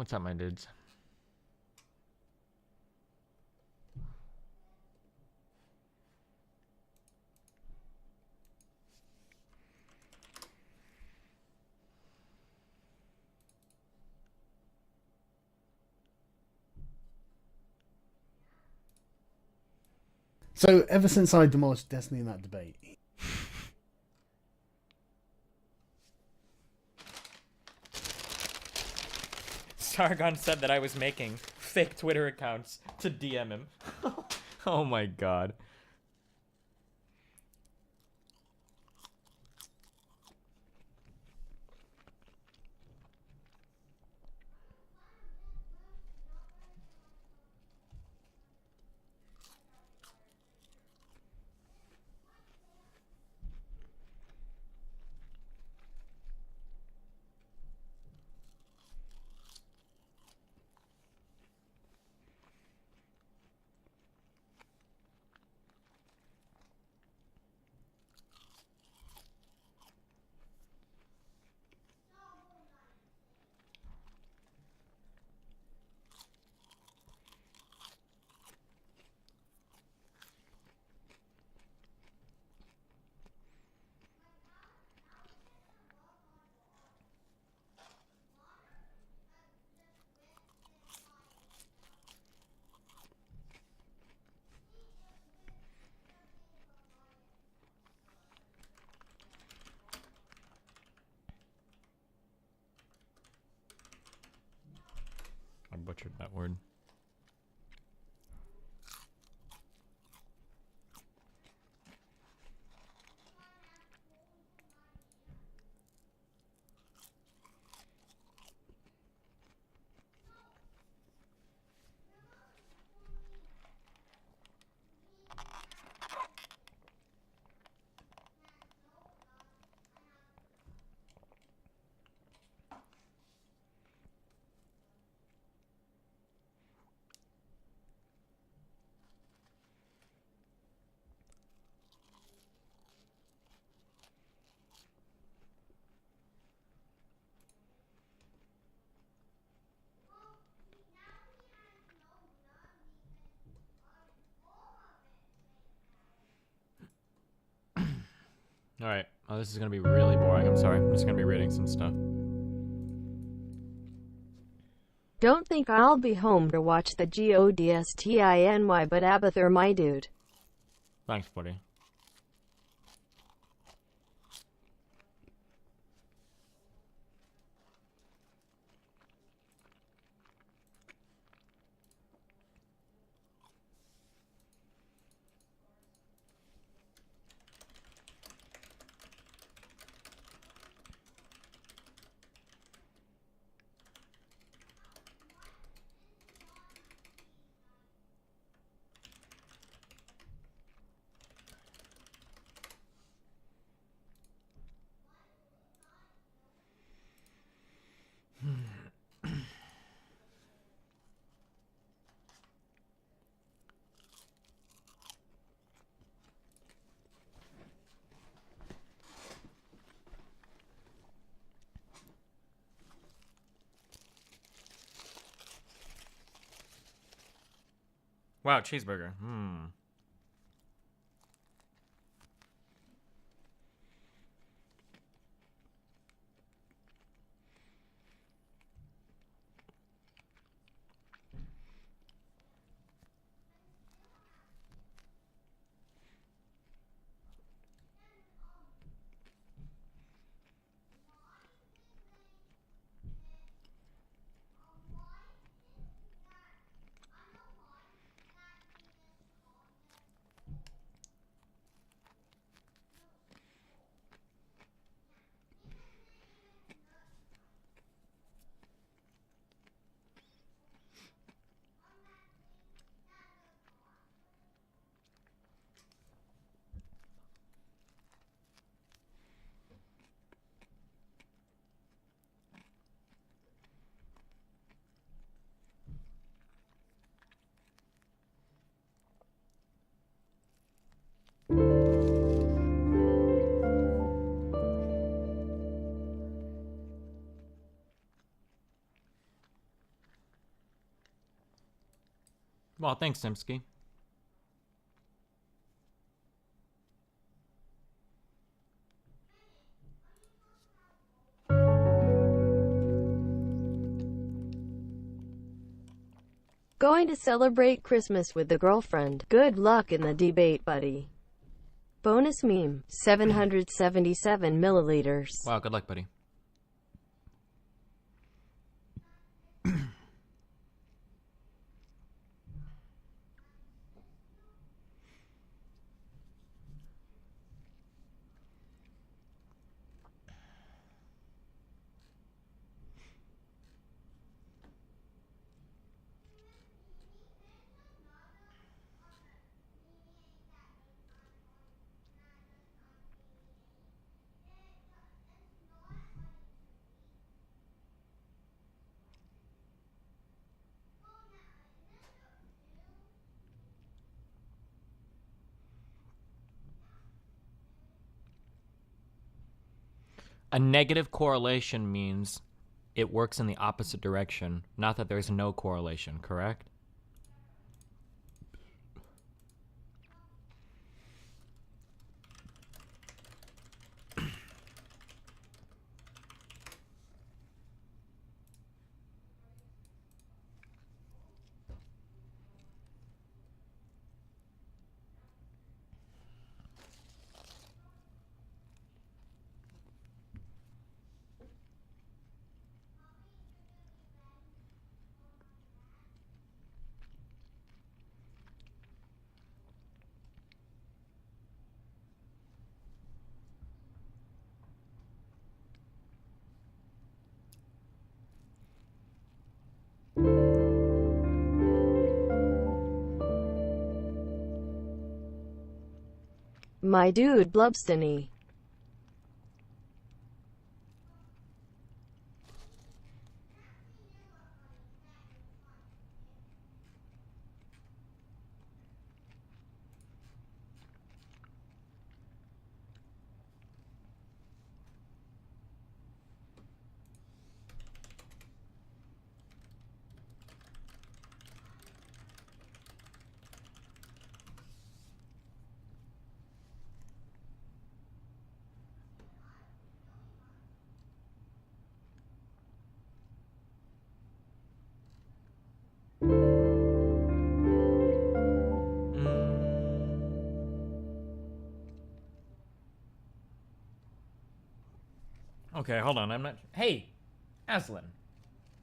What's up, my dudes? So ever since I demolished Destiny in that debate, Sargon said that I was making fake Twitter accounts to DM him. Oh my god. I butchered that word. Alright. Oh, this is gonna be really boring. I'm sorry. I'm just gonna be reading some stuff. Don't think I'll be home to watch the GODSTINY, but Abathur, my dude. Thanks, buddy. Wow, cheeseburger. Well, thanks, Simsky. Going to celebrate Christmas with the girlfriend. Good luck in the debate, buddy. Bonus meme. 777 milliliters. Wow, good luck, buddy. A negative correlation means it works in the opposite direction, not that there's no correlation, correct? My dude Blubstony. Okay, hold on. I'm not. Hey, Aslan,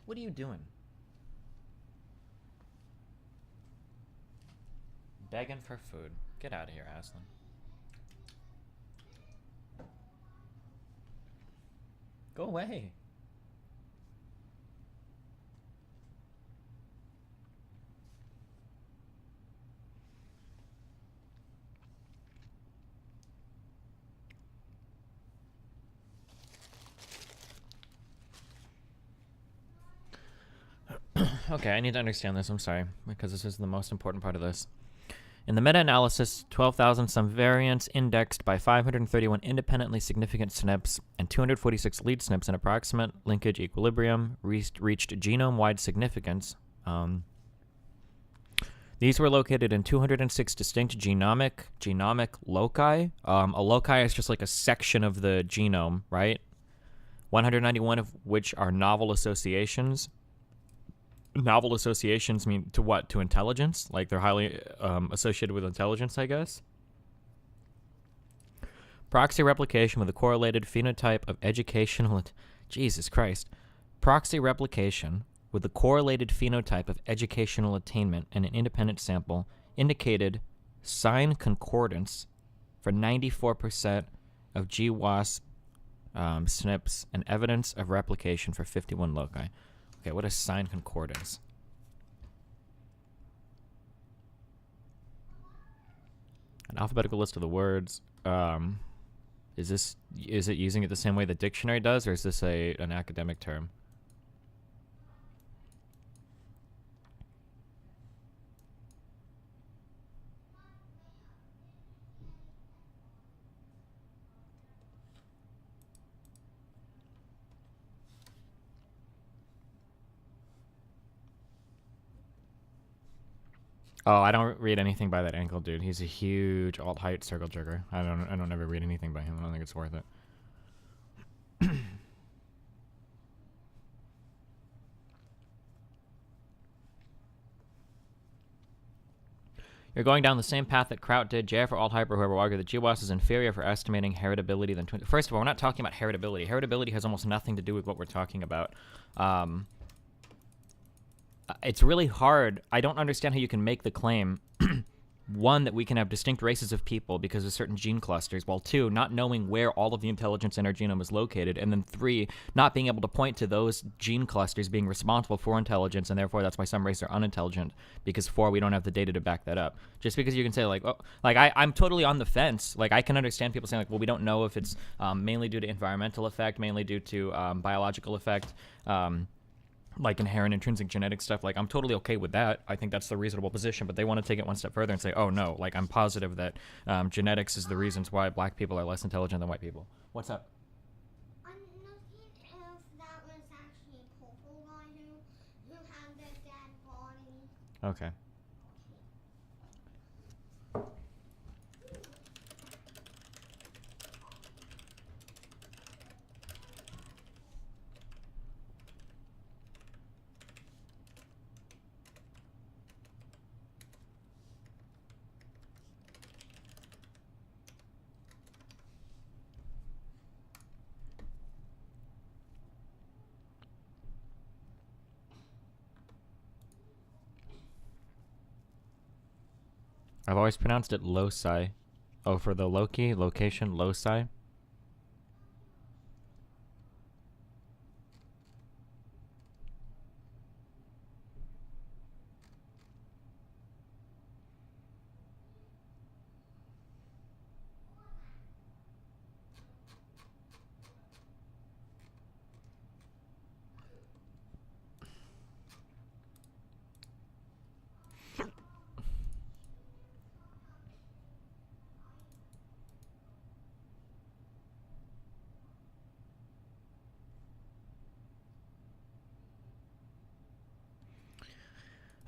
what are you doing? Begging for food. Get out of here, Aslan. Go away. Okay, I need to understand this. I'm sorry, because this is the most important part of this. In the meta-analysis, 12,000 some variants indexed by 531 independently significant SNPs and 246 lead SNPs in approximate linkage equilibrium reached genome-wide significance. These were located in 206 distinct genomic loci. A loci is just like a section of the genome, right? 191 of which are novel associations. Novel associations mean to what? To intelligence? Like they're highly associated with intelligence, I guess? Proxy replication with a correlated phenotype of educational... Jesus Christ. Proxy replication with a correlated phenotype of educational attainment in an independent sample indicated sign concordance for 94% of GWAS SNPs and evidence of replication for 51 loci. Okay, what is sign concordance? An alphabetical list of the words. Is it using it the same way the dictionary does, or is this an academic term? Oh, I don't read anything by that ankle dude. He's a huge alt-height circle jerker. I don't ever read anything by him. I don't think it's worth it. You're going down the same path that Kraut did. JF or alt-hype or whoever will argue that GWAS is inferior for estimating heritability than twin. First of all, we're not talking about heritability. Heritability has almost nothing to do with what we're talking about. It's really hard. I don't understand how you can make the claim, one, that we can have distinct races of people because of certain gene clusters, while two, not knowing where all of the intelligence in our genome is located, and then three, not being able to point to those gene clusters being responsible for intelligence, and therefore that's why some races are unintelligent, because four, we don't have the data to back that up. Just because you can say, like, oh, like I'm totally on the fence. Like, I can understand people saying, like, well, we don't know if it's mainly due to environmental effect, mainly due to biological effect, like inherent intrinsic genetic stuff. Like, I'm totally okay with that. I think that's the reasonable position, but they want to take it one step further and say, oh no, like, I'm positive that genetics is the reasons why black people are less intelligent than white people. What's up? I'm looking if that was actually a purple guy who had the dead body. Okay. I've always pronounced it loci. Oh, for the Loki, location, loci.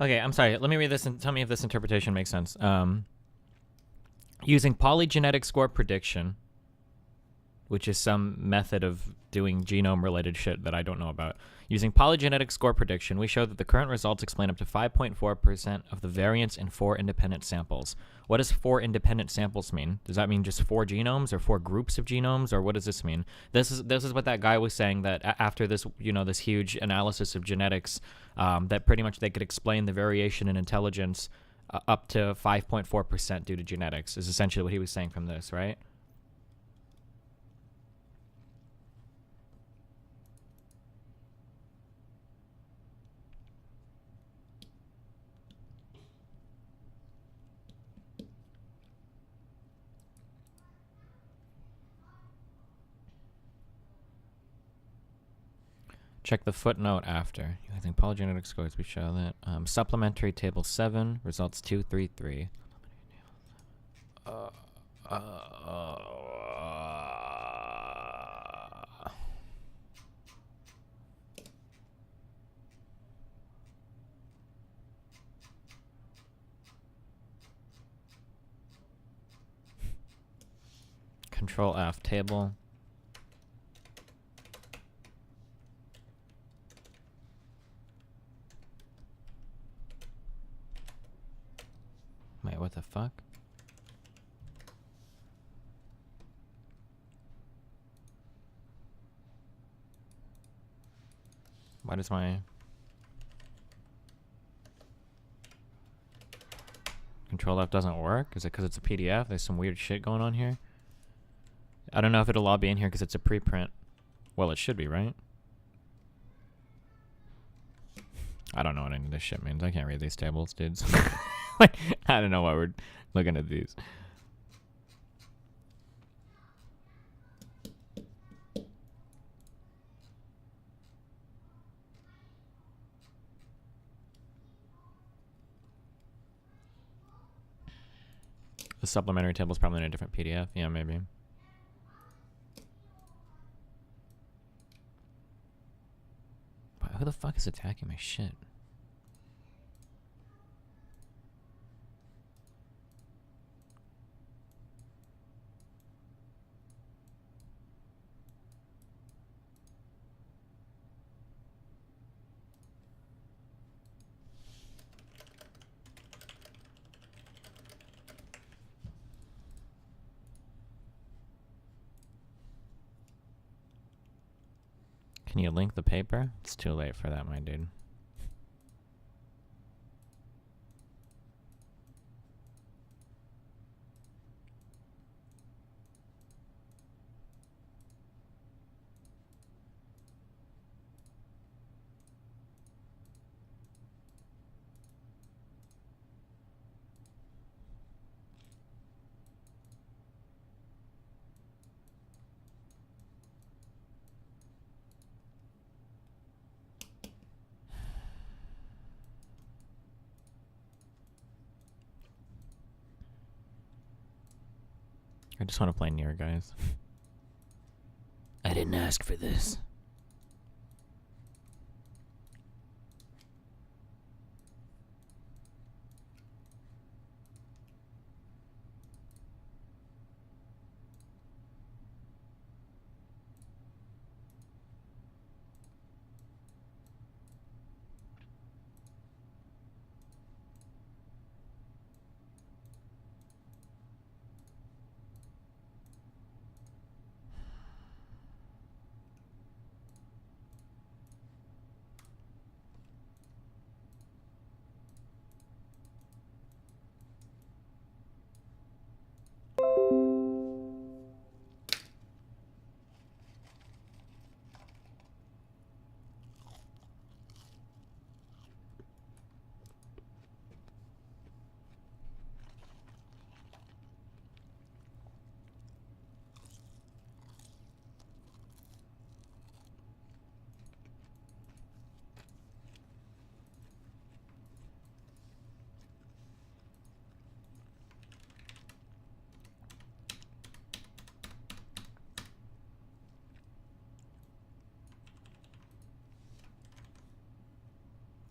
Okay, I'm sorry. Let me read this and tell me if this interpretation makes sense. Using polygenetic score prediction, which is some method of doing genome-related shit that I don't know about. Using polygenetic score prediction, we show that the current results explain up to 5.4% of the variance in 4 independent samples. What does 4 independent samples mean? Does that mean just 4 genomes or 4 groups of genomes, or what does this mean? This is what that guy was saying, that after this, this huge analysis of genetics, that pretty much they could explain the variation in intelligence up to 5.4% due to genetics, is essentially what he was saying from this, right? Check the footnote after. I think polygenetic scores, we show that. Supplementary table 7, results 233. Control F, table. Wait, what the fuck? Why does my Control F doesn't work? Is it because it's a PDF? There's some weird shit going on here. I don't know if it'll all be in here because it's a preprint. Well, it should be, right? I don't know what any of this shit means. I can't read these tables, dudes. Like, I don't know why we're looking at these. The supplementary table is probably in a different PDF. Yeah, maybe. Who the fuck is attacking my shit? Can you link the paper? It's too late for that, my dude. I just want to play Nier, guys. I didn't ask for this.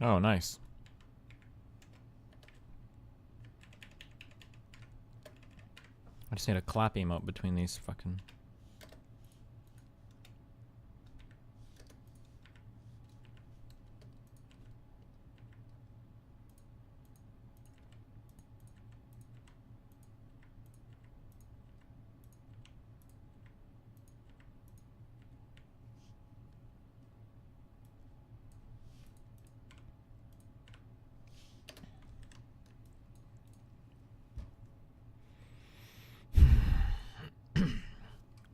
Oh, nice. I just need a clap emote between these fucking...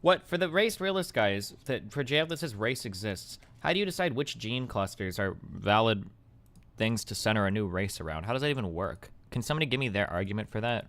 What, for the race realist guys, for JF that says race exists, how do you decide which gene clusters are valid things to center a new race around? How does that even work? Can somebody give me their argument for that?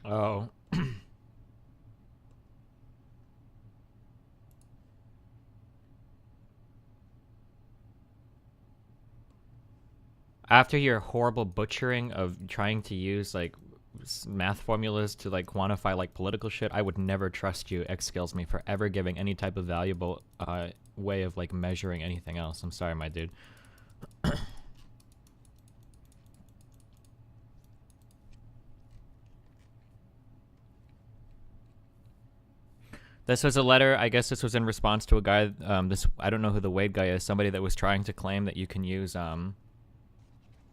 Oh. After your horrible butchering of trying to use like math formulas to like quantify like political shit, I would never trust you, X Skills Me, for ever giving any type of valuable way of like measuring anything else. I'm sorry, my dude. This was a letter. I guess this was in response to a guy. I don't know who the Wade guy is. Somebody that was trying to claim that you can use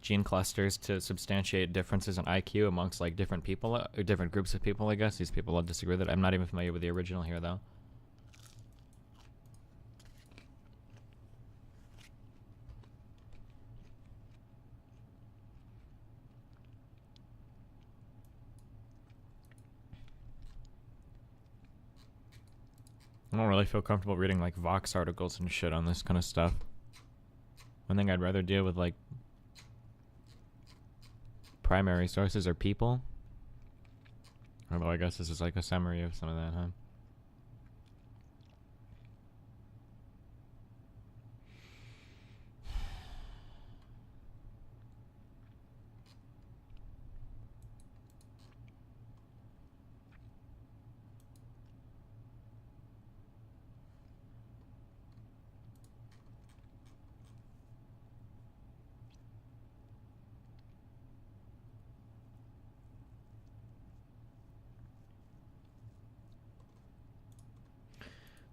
gene clusters to substantiate differences in IQ amongst like different people or different groups of people. I guess these people all disagree with it. I'm not even familiar with the original here though. I don't really feel comfortable reading like Vox articles and shit on this kind of stuff. One thing I'd rather deal with like primary sources or people. Although I guess this is like a summary of some of that, huh?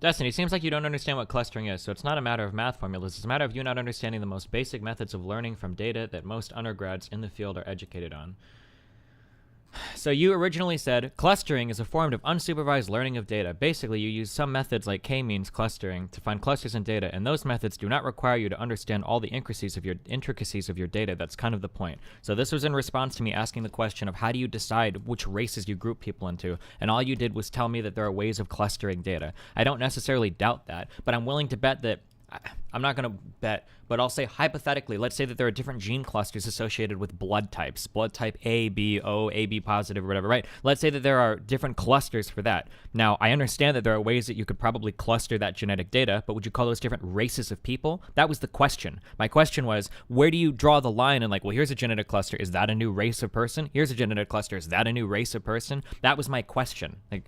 Destiny, it seems like you don't understand what clustering is, so it's not a matter of math formulas, it's a matter of you not understanding the most basic methods of learning from data that most undergrads in the field are educated on. So you originally said clustering is a form of unsupervised learning of data. Basically, you use some methods like k-means clustering to find clusters in data, and those methods do not require you to understand all the intricacies of your data. That's kind of the point. So this was in response to me asking the question of how do you decide which races you group people into, and all you did was tell me that there are ways of clustering data. I don't necessarily doubt that, but I'm willing to bet that I'm not going to bet, but I'll say hypothetically, let's say that there are different gene clusters associated with blood types, blood type A, B, O, AB positive, or whatever, right? Let's say that there are different clusters for that. Now, I understand that there are ways that you could probably cluster that genetic data, but would you call those different races of people? That was the question. My question was, where do you draw the line? And like, well, here's a genetic cluster. Is that a new race of person? Here's a genetic cluster. Is that a new race of person? That was my question. Like,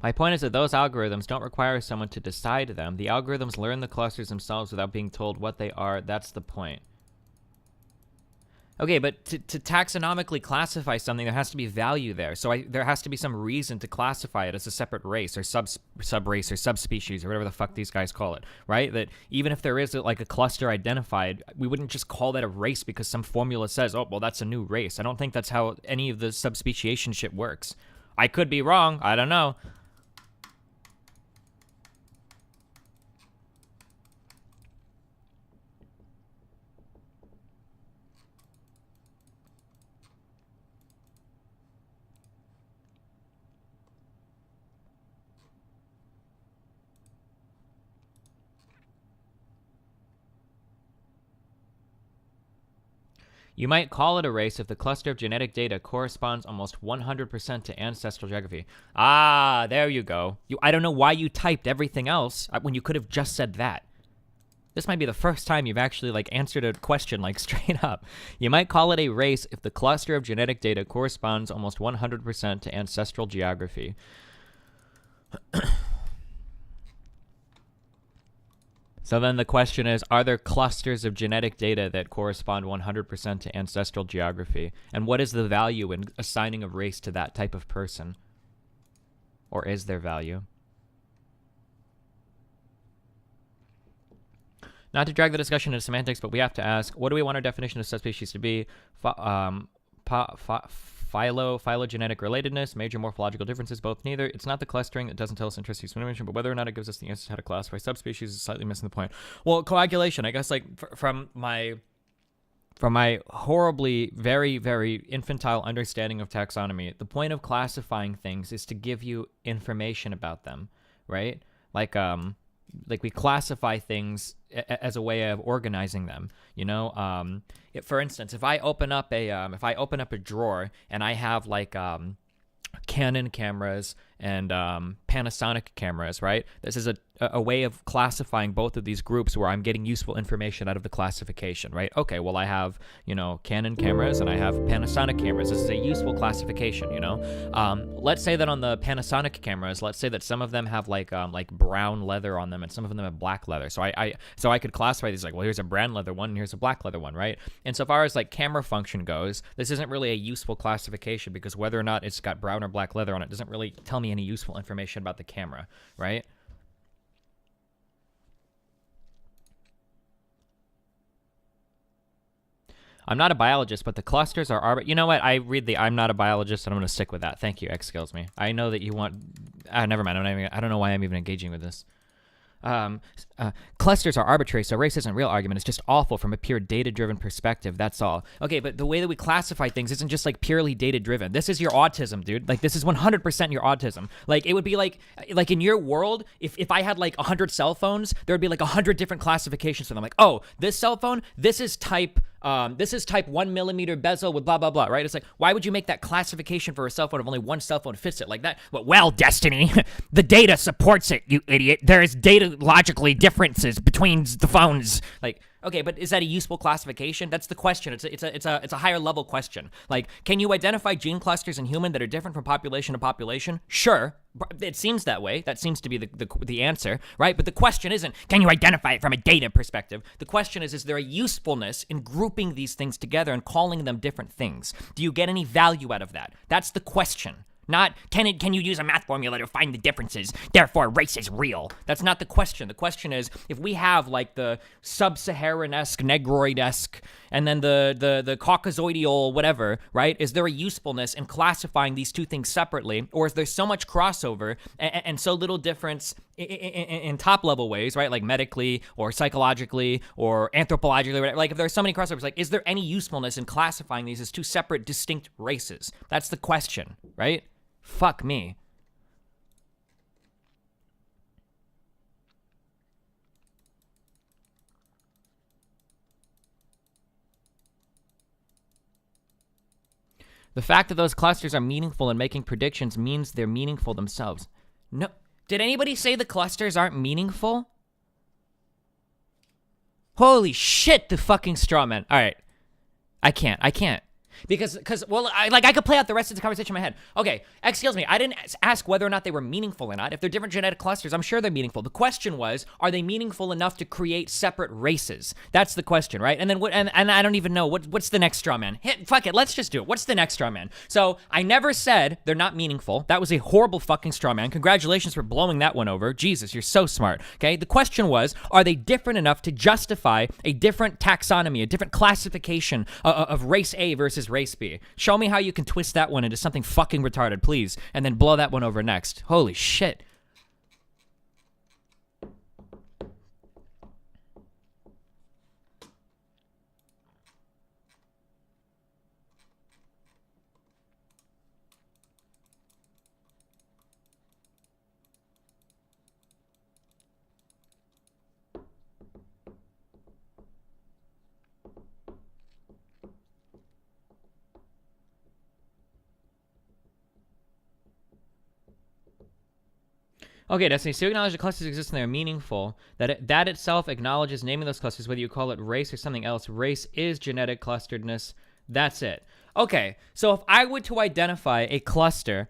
my point is that those algorithms don't require someone to decide them. The algorithms learn the clusters themselves without being told what they are. That's the point. Okay, but to taxonomically classify something, there has to be value there. So there has to be some reason to classify it as a separate race or sub-race or subspecies or whatever the fuck these guys call it, right? That even if there is like a cluster identified, we wouldn't just call that a race because some formula says, oh, well, that's a new race. I don't think that's how any of the subspeciation shit works. I could be wrong. I don't know. You might call it a race if the cluster of genetic data corresponds almost 100% to ancestral geography. Ah, there you go. I don't know why you typed everything else when you could have just said that. This might be the first time you've actually like answered a question like straight up. You might call it a race if the cluster of genetic data corresponds almost 100% to ancestral geography. So then the question is, are there clusters of genetic data that correspond 100% to ancestral geography? And what is the value in assigning a race to that type of person? Or is there value? Not to drag the discussion into semantics, but we have to ask, what do we want our definition of subspecies to be? Phylogenetic relatedness, major morphological differences, both neither. It's not the clustering that doesn't tell us interesting information, but whether or not it gives us the answers how to classify subspecies is slightly missing the point. Well, coagulation, I guess, like from my horribly, very, very infantile understanding of taxonomy, the point of classifying things is to give you information about them, right? Like, we classify things as a way of organizing them. You know, for instance, if I open up a drawer and I have like Canon cameras and Panasonic cameras, right? This is a way of classifying both of these groups where I'm getting useful information out of the classification, right? Okay, well, I have, you know, Canon cameras and I have Panasonic cameras. This is a useful classification, you know? Let's say that on the Panasonic cameras, let's say that some of them have like brown leather on them and some of them have black leather. So I could classify these like, well, here's a brown leather one and here's a black leather one, right? And so far as like camera function goes, this isn't really a useful classification because whether or not it's got brown or black leather on it doesn't really tell me any useful information about the camera, right? I'm not a biologist, but the clusters are you know what? I read the I'm not a biologist, and I'm going to stick with that. Thank you. Excuse me. I know that you want... never mind. I don't know why I'm even engaging with this. Clusters are arbitrary, so race isn't real argument. It's just awful from a pure data-driven perspective. That's all. Okay, but the way that we classify things isn't just like purely data-driven. This is your autism, dude. Like this is 100% your autism. Like it would be like in your world, if I had like 100 cell phones, there would be like 100 different classifications for them. Like, oh, this cell phone, this is type 1mm bezel with blah, blah, blah, right? It's like, why would you make that classification for a cell phone if only one cell phone fits it like that? Well, Destiny, the data supports it, you idiot. There is data logically differences between the phones. Like, okay, but is that a useful classification? That's the question. It's a higher level question. Like, can you identify gene clusters in human that are different from population to population? Sure. It seems that way. That seems to be the answer, right? But the question isn't, can you identify it from a data perspective? The question is there a usefulness in grouping these things together and calling them different things? Do you get any value out of that? That's the question. Not, can you use a math formula to find the differences, therefore race is real? That's not the question. The question is, if we have like the sub-Saharan-esque, Negroid-esque, and then the Caucasoidal whatever, right? Is there a usefulness in classifying these two things separately? Or is there so much crossover and so little difference in top-level ways, right? Like medically or psychologically or anthropologically, whatever. Like if there's so many crossovers, like is there any usefulness in classifying these as two separate, distinct races? That's the question, right? Fuck me. The fact that those clusters are meaningful in making predictions means they're meaningful themselves. No. Did anybody say the clusters aren't meaningful? Holy shit, the fucking straw man. All right. I can't. Because well, I could play out the rest of the conversation in my head. Okay, excuse me. I didn't ask whether or not they were meaningful or not. If they're different genetic clusters, I'm sure they're meaningful. The question was, are they meaningful enough to create separate races? That's the question, right? And then what? And I don't even know what's the next straw man. Fuck it. Let's just do it. What's the next straw man? So I never said they're not meaningful. That was a horrible fucking straw man. Congratulations for blowing that one over. Jesus, you're so smart. Okay. The question was, are they different enough to justify a different taxonomy, a different classification of race A versus race B? Show me how you can twist that one into something fucking retarded, please, and then blow that one over next. Holy shit. Okay, Destiny, so you acknowledge the clusters exist and they are meaningful. That itself acknowledges naming those clusters, whether you call it race or something else. Race is genetic clusteredness. That's it. Okay, so if I were to identify a cluster,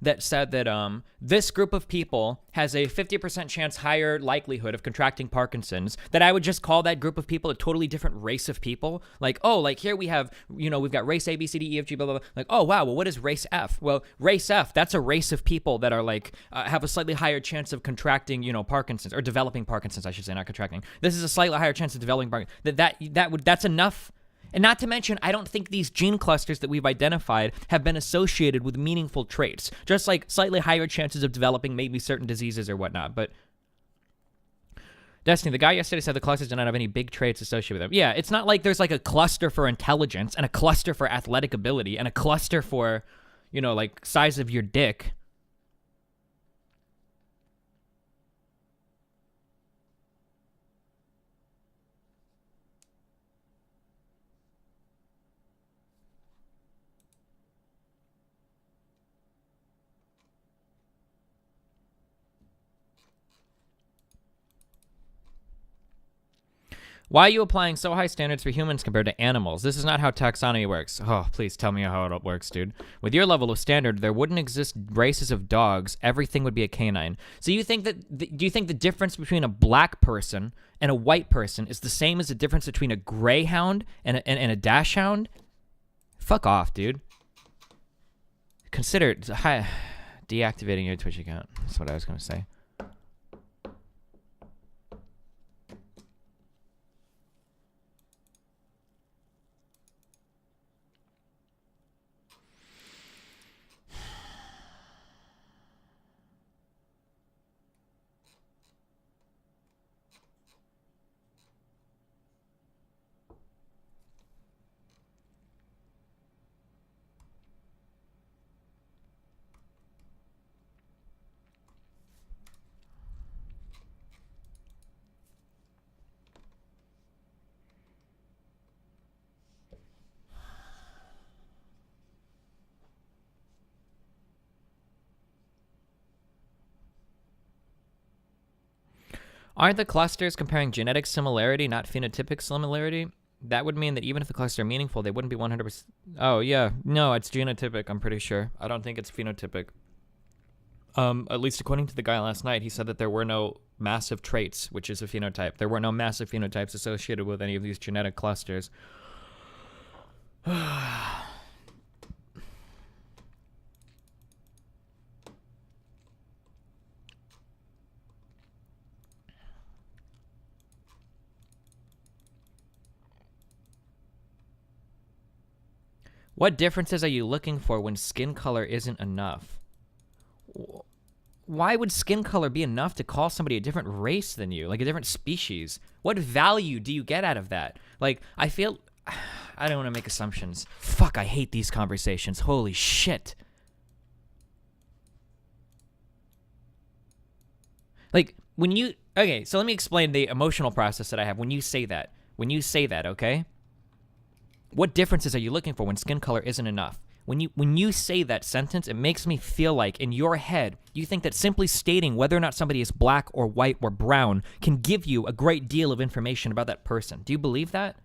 that said that this group of people has a 50% chance higher likelihood of contracting Parkinson's, that I would just call that group of people a totally different race of people. Like, oh, like here we have, we've got race A, B, C, D, E, F, G, blah, blah, blah. Like, oh, wow, well, what is race F? Well, race F, that's a race of people that are like, have a slightly higher chance of contracting, Parkinson's, or developing Parkinson's, I should say, not contracting. This is a slightly higher chance of developing Parkinson's. That's enough. And not to mention, I don't think these gene clusters that we've identified have been associated with meaningful traits. Just like slightly higher chances of developing maybe certain diseases or whatnot. But Destiny, the guy yesterday said the clusters do not have any big traits associated with them. Yeah, it's not like there's like a cluster for intelligence and a cluster for athletic ability and a cluster for, like size of your dick. Why are you applying so high standards for humans compared to animals? This is not how taxonomy works. Oh, please tell me how it works, dude. With your level of standard, there wouldn't exist races of dogs. Everything would be a canine. So you think that, do you think the difference between a black person and a white person is the same as the difference between a greyhound and a dachshund? Fuck off, dude. Consider deactivating your Twitch account. That's what I was going to say. Aren't the clusters comparing genetic similarity, not phenotypic similarity? That would mean that even if the clusters are meaningful, they wouldn't be 100%. Oh, yeah. No, it's genotypic, I'm pretty sure. I don't think it's phenotypic. At least according to the guy last night, he said that there were no massive traits, which is a phenotype. There were no massive phenotypes associated with any of these genetic clusters. What differences are you looking for when skin color isn't enough? Why would skin color be enough to call somebody a different race than you, like a different species? What value do you get out of that? Like, I feel... I don't want to make assumptions. Fuck, I hate these conversations. Holy shit. Like, when you... Okay, so let me explain the emotional process that I have when you say that. When you say that, okay? What differences are you looking for when skin color isn't enough? When you say that sentence, it makes me feel like in your head, you think that simply stating whether or not somebody is black or white or brown can give you a great deal of information about that person. Do you believe that?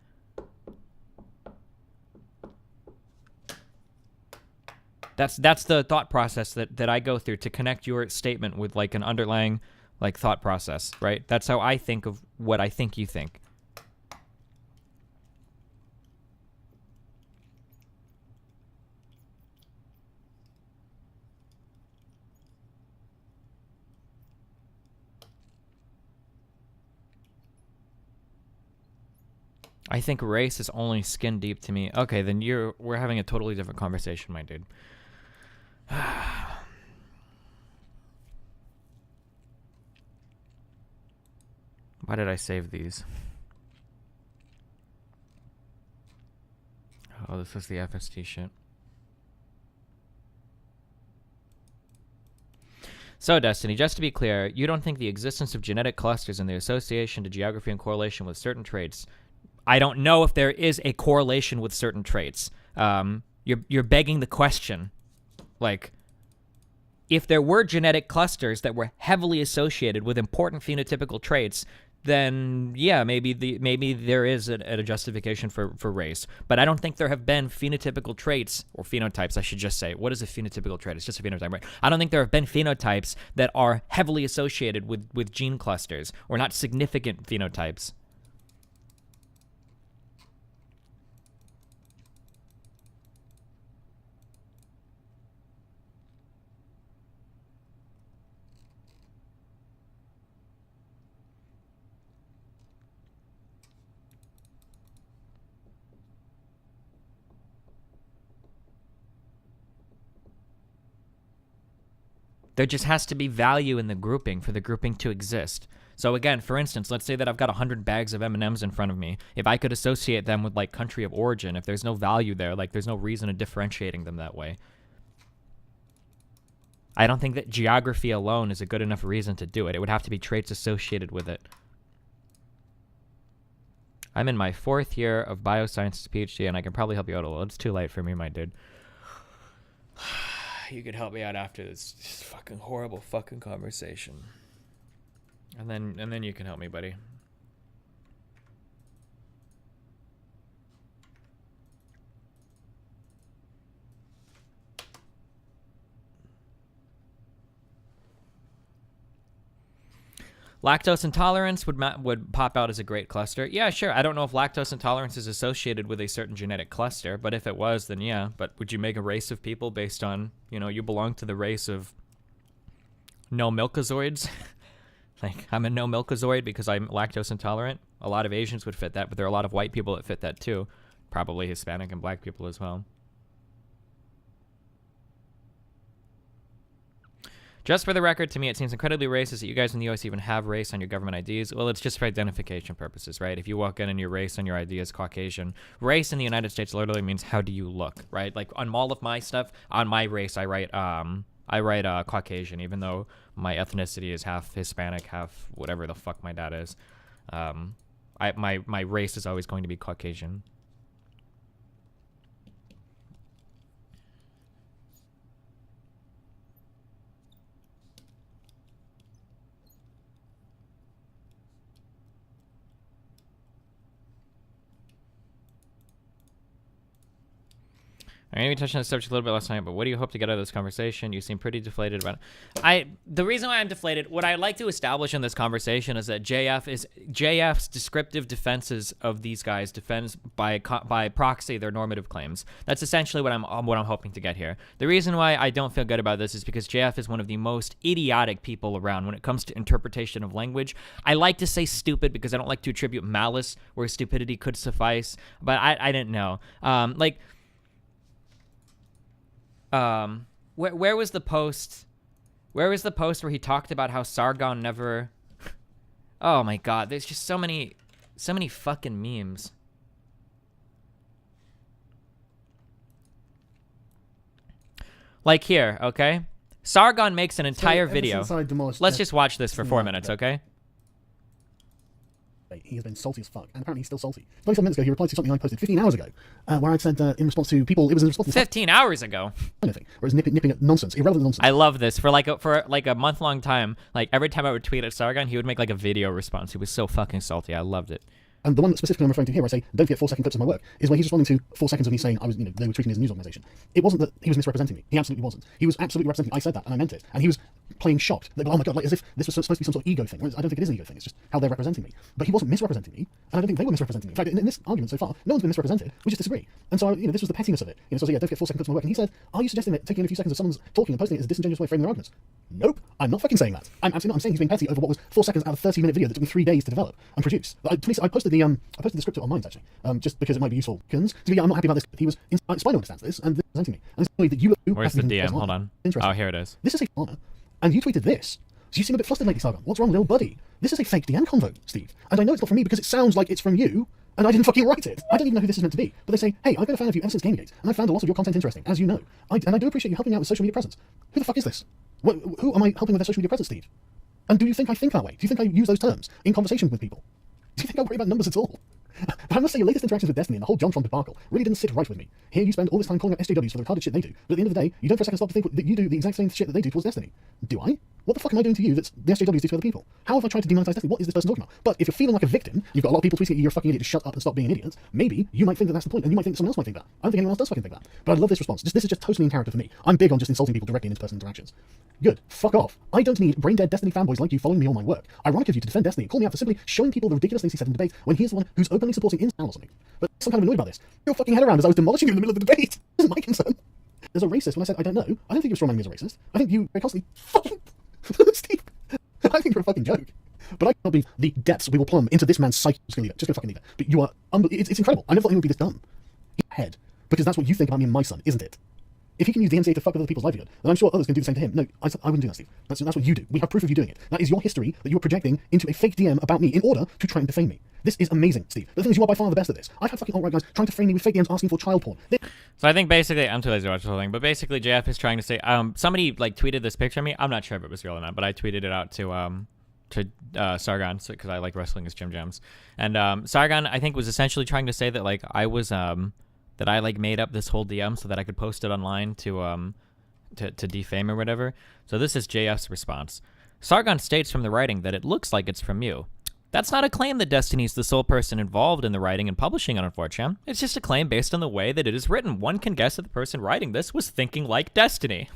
That's the thought process that I go through to connect your statement with like an underlying like thought process, right? That's how I think of what I think you think. I think race is only skin deep to me. Okay, then we're having a totally different conversation, my dude. Why did I save these? Oh, this is the FST shit. So, Destiny, just to be clear, you don't think the existence of genetic clusters and the association to geography and correlation with certain traits... I don't know if there is a correlation with certain traits. You're begging the question. Like, if there were genetic clusters that were heavily associated with important phenotypical traits, then yeah, maybe there is a justification for race. But I don't think there have been phenotypical traits, or phenotypes, I should just say. What is a phenotypical trait? It's just a phenotype, right? I don't think there have been phenotypes that are heavily associated with gene clusters, or not significant phenotypes. There just has to be value in the grouping for the grouping to exist. So again, for instance, let's say that I've got 100 bags of M&Ms in front of me. If I could associate them with like country of origin, if there's no value there, like there's no reason of differentiating them that way. I don't think that geography alone is a good enough reason to do it. It would have to be traits associated with it. I'm in my 4th year of biosciences PhD, and I can probably help you out a little. It's too late for me, my dude. You could help me out after this fucking horrible fucking conversation. And then you can help me, buddy. Lactose intolerance would pop out as a great cluster. Yeah, sure. I don't know if lactose intolerance is associated with a certain genetic cluster, but if it was, then yeah. But would you make a race of people based on, you belong to the race of no milkazoids? Like, I'm a no milkazoid because I'm lactose intolerant. A lot of Asians would fit that, but there are a lot of white people that fit that too. Probably Hispanic and black people as well. Just for the record, to me, it seems incredibly racist that you guys in the US even have race on your government IDs. Well, it's just for identification purposes, right? If you walk in and your race on your ID is Caucasian, race in the United States literally means how do you look, right? Like on all of my stuff, on my race, I write Caucasian, even though my ethnicity is half Hispanic, half whatever the fuck my dad is. My race is always going to be Caucasian. I maybe touched on the subject a little bit last night, but what do you hope to get out of this conversation? You seem pretty deflated about it. The reason why I'm deflated, what I'd like to establish in this conversation is that JF's descriptive defenses of these guys defends by proxy their normative claims. That's essentially what I'm hoping to get here. The reason why I don't feel good about this is because JF is one of the most idiotic people around when it comes to interpretation of language. I like to say stupid because I don't like to attribute malice where stupidity could suffice, but I didn't know. Where was the post? Where was the post where he talked about how Sargon never? Oh my God! There's just so many fucking memes. Like here, okay? Sargon makes an entire video. Let's just watch this for 4 minutes, okay? He has been salty as fuck, and apparently he's still salty. 27 minutes ago, he replied to something I posted 15 hours ago, where I said in response to people, it was in response to 15 hours ago. Anything, where it's nipping at nonsense, irrelevant nonsense. I love this. For like a month-long time, like every time I would tweet at Sargon, he would make like a video response. He was so fucking salty. I loved it. And the one that specifically I'm referring to here, where I say, don't forget 4-second clips of my work, is where he's responding to 4 seconds of me saying they were treating me as a news organization. It wasn't that he was misrepresenting me. He absolutely wasn't. He was absolutely representing me. I said that, and I meant it. And he was playing shocked. That, oh my God, like as if this was supposed to be some sort of ego thing. Whereas I don't think it is an ego thing. It's just how they're representing me. But he wasn't misrepresenting me, and I don't think they were misrepresenting me. In fact, in this argument so far, no one's been misrepresented. We just disagree. And so, this was the pettiness of it. So I was like, yeah, don't forget 4-second clips of my work. And he said, are you suggesting that taking in a few seconds of someone's talking and posting it is a disingenuous way of framing their arguments? Nope, I'm not fucking saying that. I'm absolutely not. I'm saying he's being petty over what was 4 seconds out of a 30-minute video that took me 3 days to develop and produce. I posted the script on Minds actually, just because it might be useful. So yeah, I'm not happy about this. He was Spino understands this and this is presenting me. And it's annoyed that you. Where's the DM? Hold on. Oh, here it is. This is a honor, and you tweeted this. So you seem a bit flustered lately, Sargon. What's wrong, little buddy? This is a fake DM convo, Steve. And I know it's not from me because it sounds like it's from you, and I didn't fucking write it. I don't even know who this is meant to be. But they say, hey, I've been a fan of you ever since Gamergate, and I found a lot of your content interesting, as you know. And I do appreciate you helping me out with social media presence. Who the fuck is this? Who am I helping with their social media presence, Steve? And do you think I think that way? Do you think I use those terms in conversation with people? Do you think I worry about numbers at all? But I must say, your latest interactions with Destiny and the whole JonTron debacle really didn't sit right with me. Here you spend all this time calling out SJWs for the retarded shit they do, but at the end of the day, you don't for a second stop to think that you do the exact same shit that they do towards Destiny. Do I? What the fuck am I doing to you that's the SJWs do to other people? How have I tried to demonetize Destiny? What is this person talking about? But if you're feeling like a victim, you've got a lot of people tweeting at you, you're a fucking idiot, just shut up and stop being an idiot, maybe you might think that that's the point, and you might think that someone else might think that. I don't think anyone else does fucking think that. But I love this response. This is just totally in character for me. I'm big on just insulting people directly in interpersonal interactions. Good. Fuck off. I don't need brain-dead Destiny fanboys like you following me on my work. Ironic of you to defend Destiny and call me out for simply showing people the ridiculous things he said in debate when he's the one who's openly supporting incel or something. But I'm kind of annoyed about this. Your fucking head around as I was demolishing you in the middle of the debate. This is my concern. There's a racist when I said I don't know. I don't think you're strawmanning me as a racist. I think you very constantly fucking Steve. I think you're a fucking joke. But I cannot believe the depths we will plumb into this man's psyche. Just gonna fucking leave it. But you are it's incredible. I never thought anyone would be this dumb. In your head. Because that's what you think about me and my son, isn't it? If he can use the NCA to fuck with other people's livelihood, then I'm sure others can do the same to him. No, I wouldn't do that, Steve. That's what you do. We have proof of you doing it. That is your history that you are projecting into a fake DM about me in order to try and defame me. This is amazing, Steve. The thing is, you are by far the best at this. I've had fucking alt-right guys trying to frame me with fake DMs asking for child porn. So I think basically, I'm too lazy to watch the whole thing, but basically JF is trying to say, somebody like tweeted this picture of me. I'm not sure if it was real or not, but I tweeted it out to Sargon because I like wrestling his Jim Jams. And Sargon, I think, was essentially trying to say that like I was that I like made up this whole DM so that I could post it online to defame or whatever. So this is JF's response. Sargon states from the writing that it looks like it's from you. That's not a claim that Destiny's the sole person involved in the writing and publishing on 4chan. It's just a claim based on the way that it is written. One can guess that the person writing this was thinking like Destiny.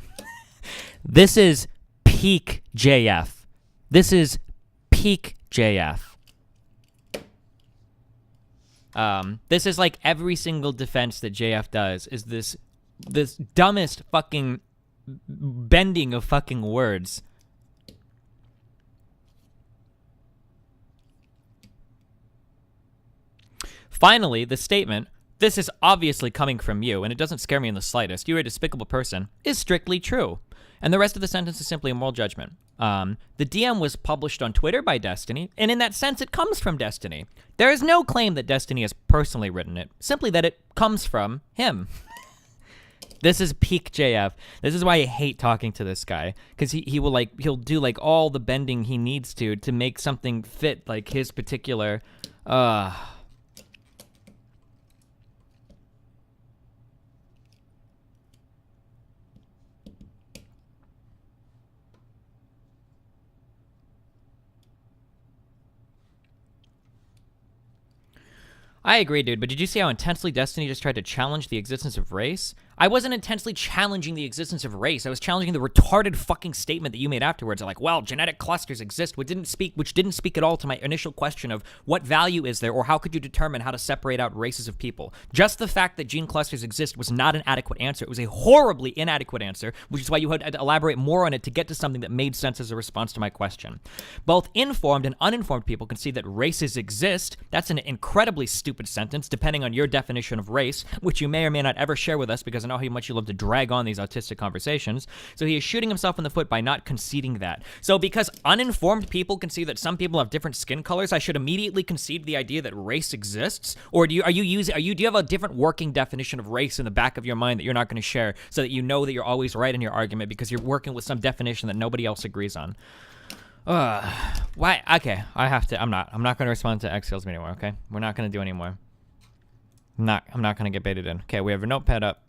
This is peak JF. This is peak JF. This is like every single defense that JF does is this dumbest fucking bending of fucking words. Finally, the statement, "This is obviously coming from you, and it doesn't scare me in the slightest. You're a despicable person," is strictly true. And the rest of the sentence is simply a moral judgment. The DM was published on Twitter by Destiny, and in that sense, it comes from Destiny. There is no claim that Destiny has personally written it, simply that it comes from him. This is peak JF. This is why I hate talking to this guy, because he'll do like all the bending he needs to make something fit like his particular. I agree, dude, but did you see how intensely Destiny just tried to challenge the existence of race? I wasn't intensely challenging the existence of race. I was challenging the retarded fucking statement that you made afterwards. Like, well, genetic clusters exist, which didn't speak at all to my initial question of what value is there, or how could you determine how to separate out races of people. Just the fact that gene clusters exist was not an adequate answer. It was a horribly inadequate answer, which is why you had to elaborate more on it to get to something that made sense as a response to my question. Both informed and uninformed people can see that races exist. That's an incredibly stupid sentence, depending on your definition of race, which you may or may not ever share with us, because I know how much you love to drag on these autistic conversations. So he is shooting himself in the foot by not conceding that. So because uninformed people can see that some people have different skin colors, I should immediately concede the idea that race exists? Or do you have a different working definition of race in the back of your mind that you're not going to share, so that you know that you're always right in your argument because you're working with some definition that nobody else agrees on? Why? Okay, I'm not going to respond to Exhales anymore, okay? We're not going to do any more. I'm not going to get baited in. Okay, we have a notepad up.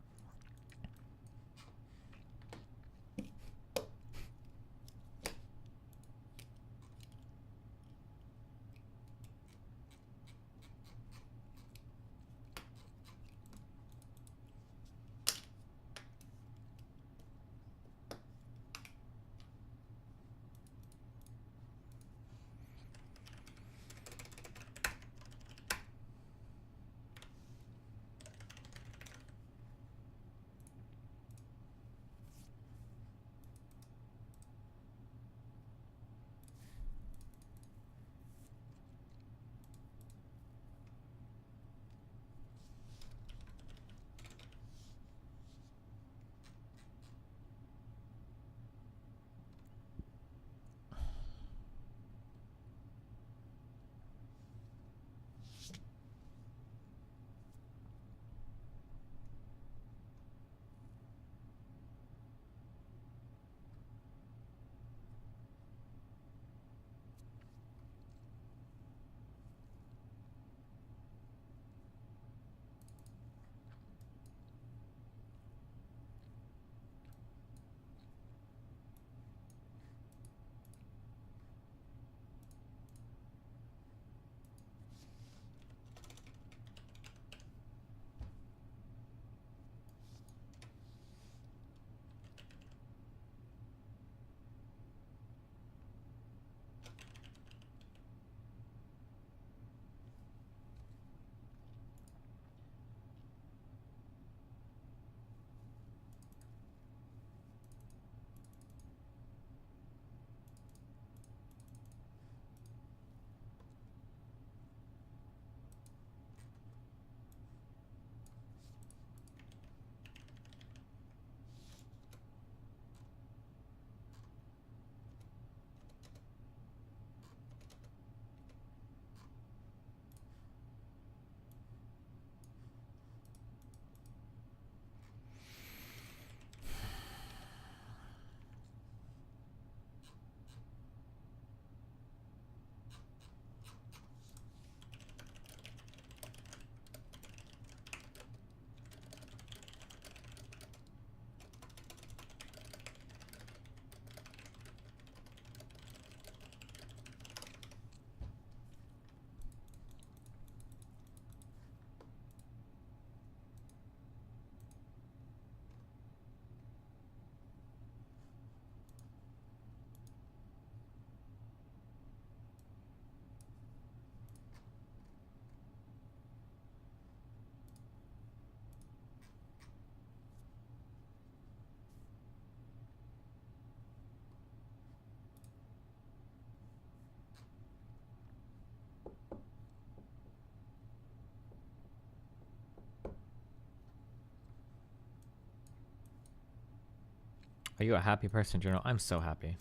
Are you a happy person, General? I'm so happy.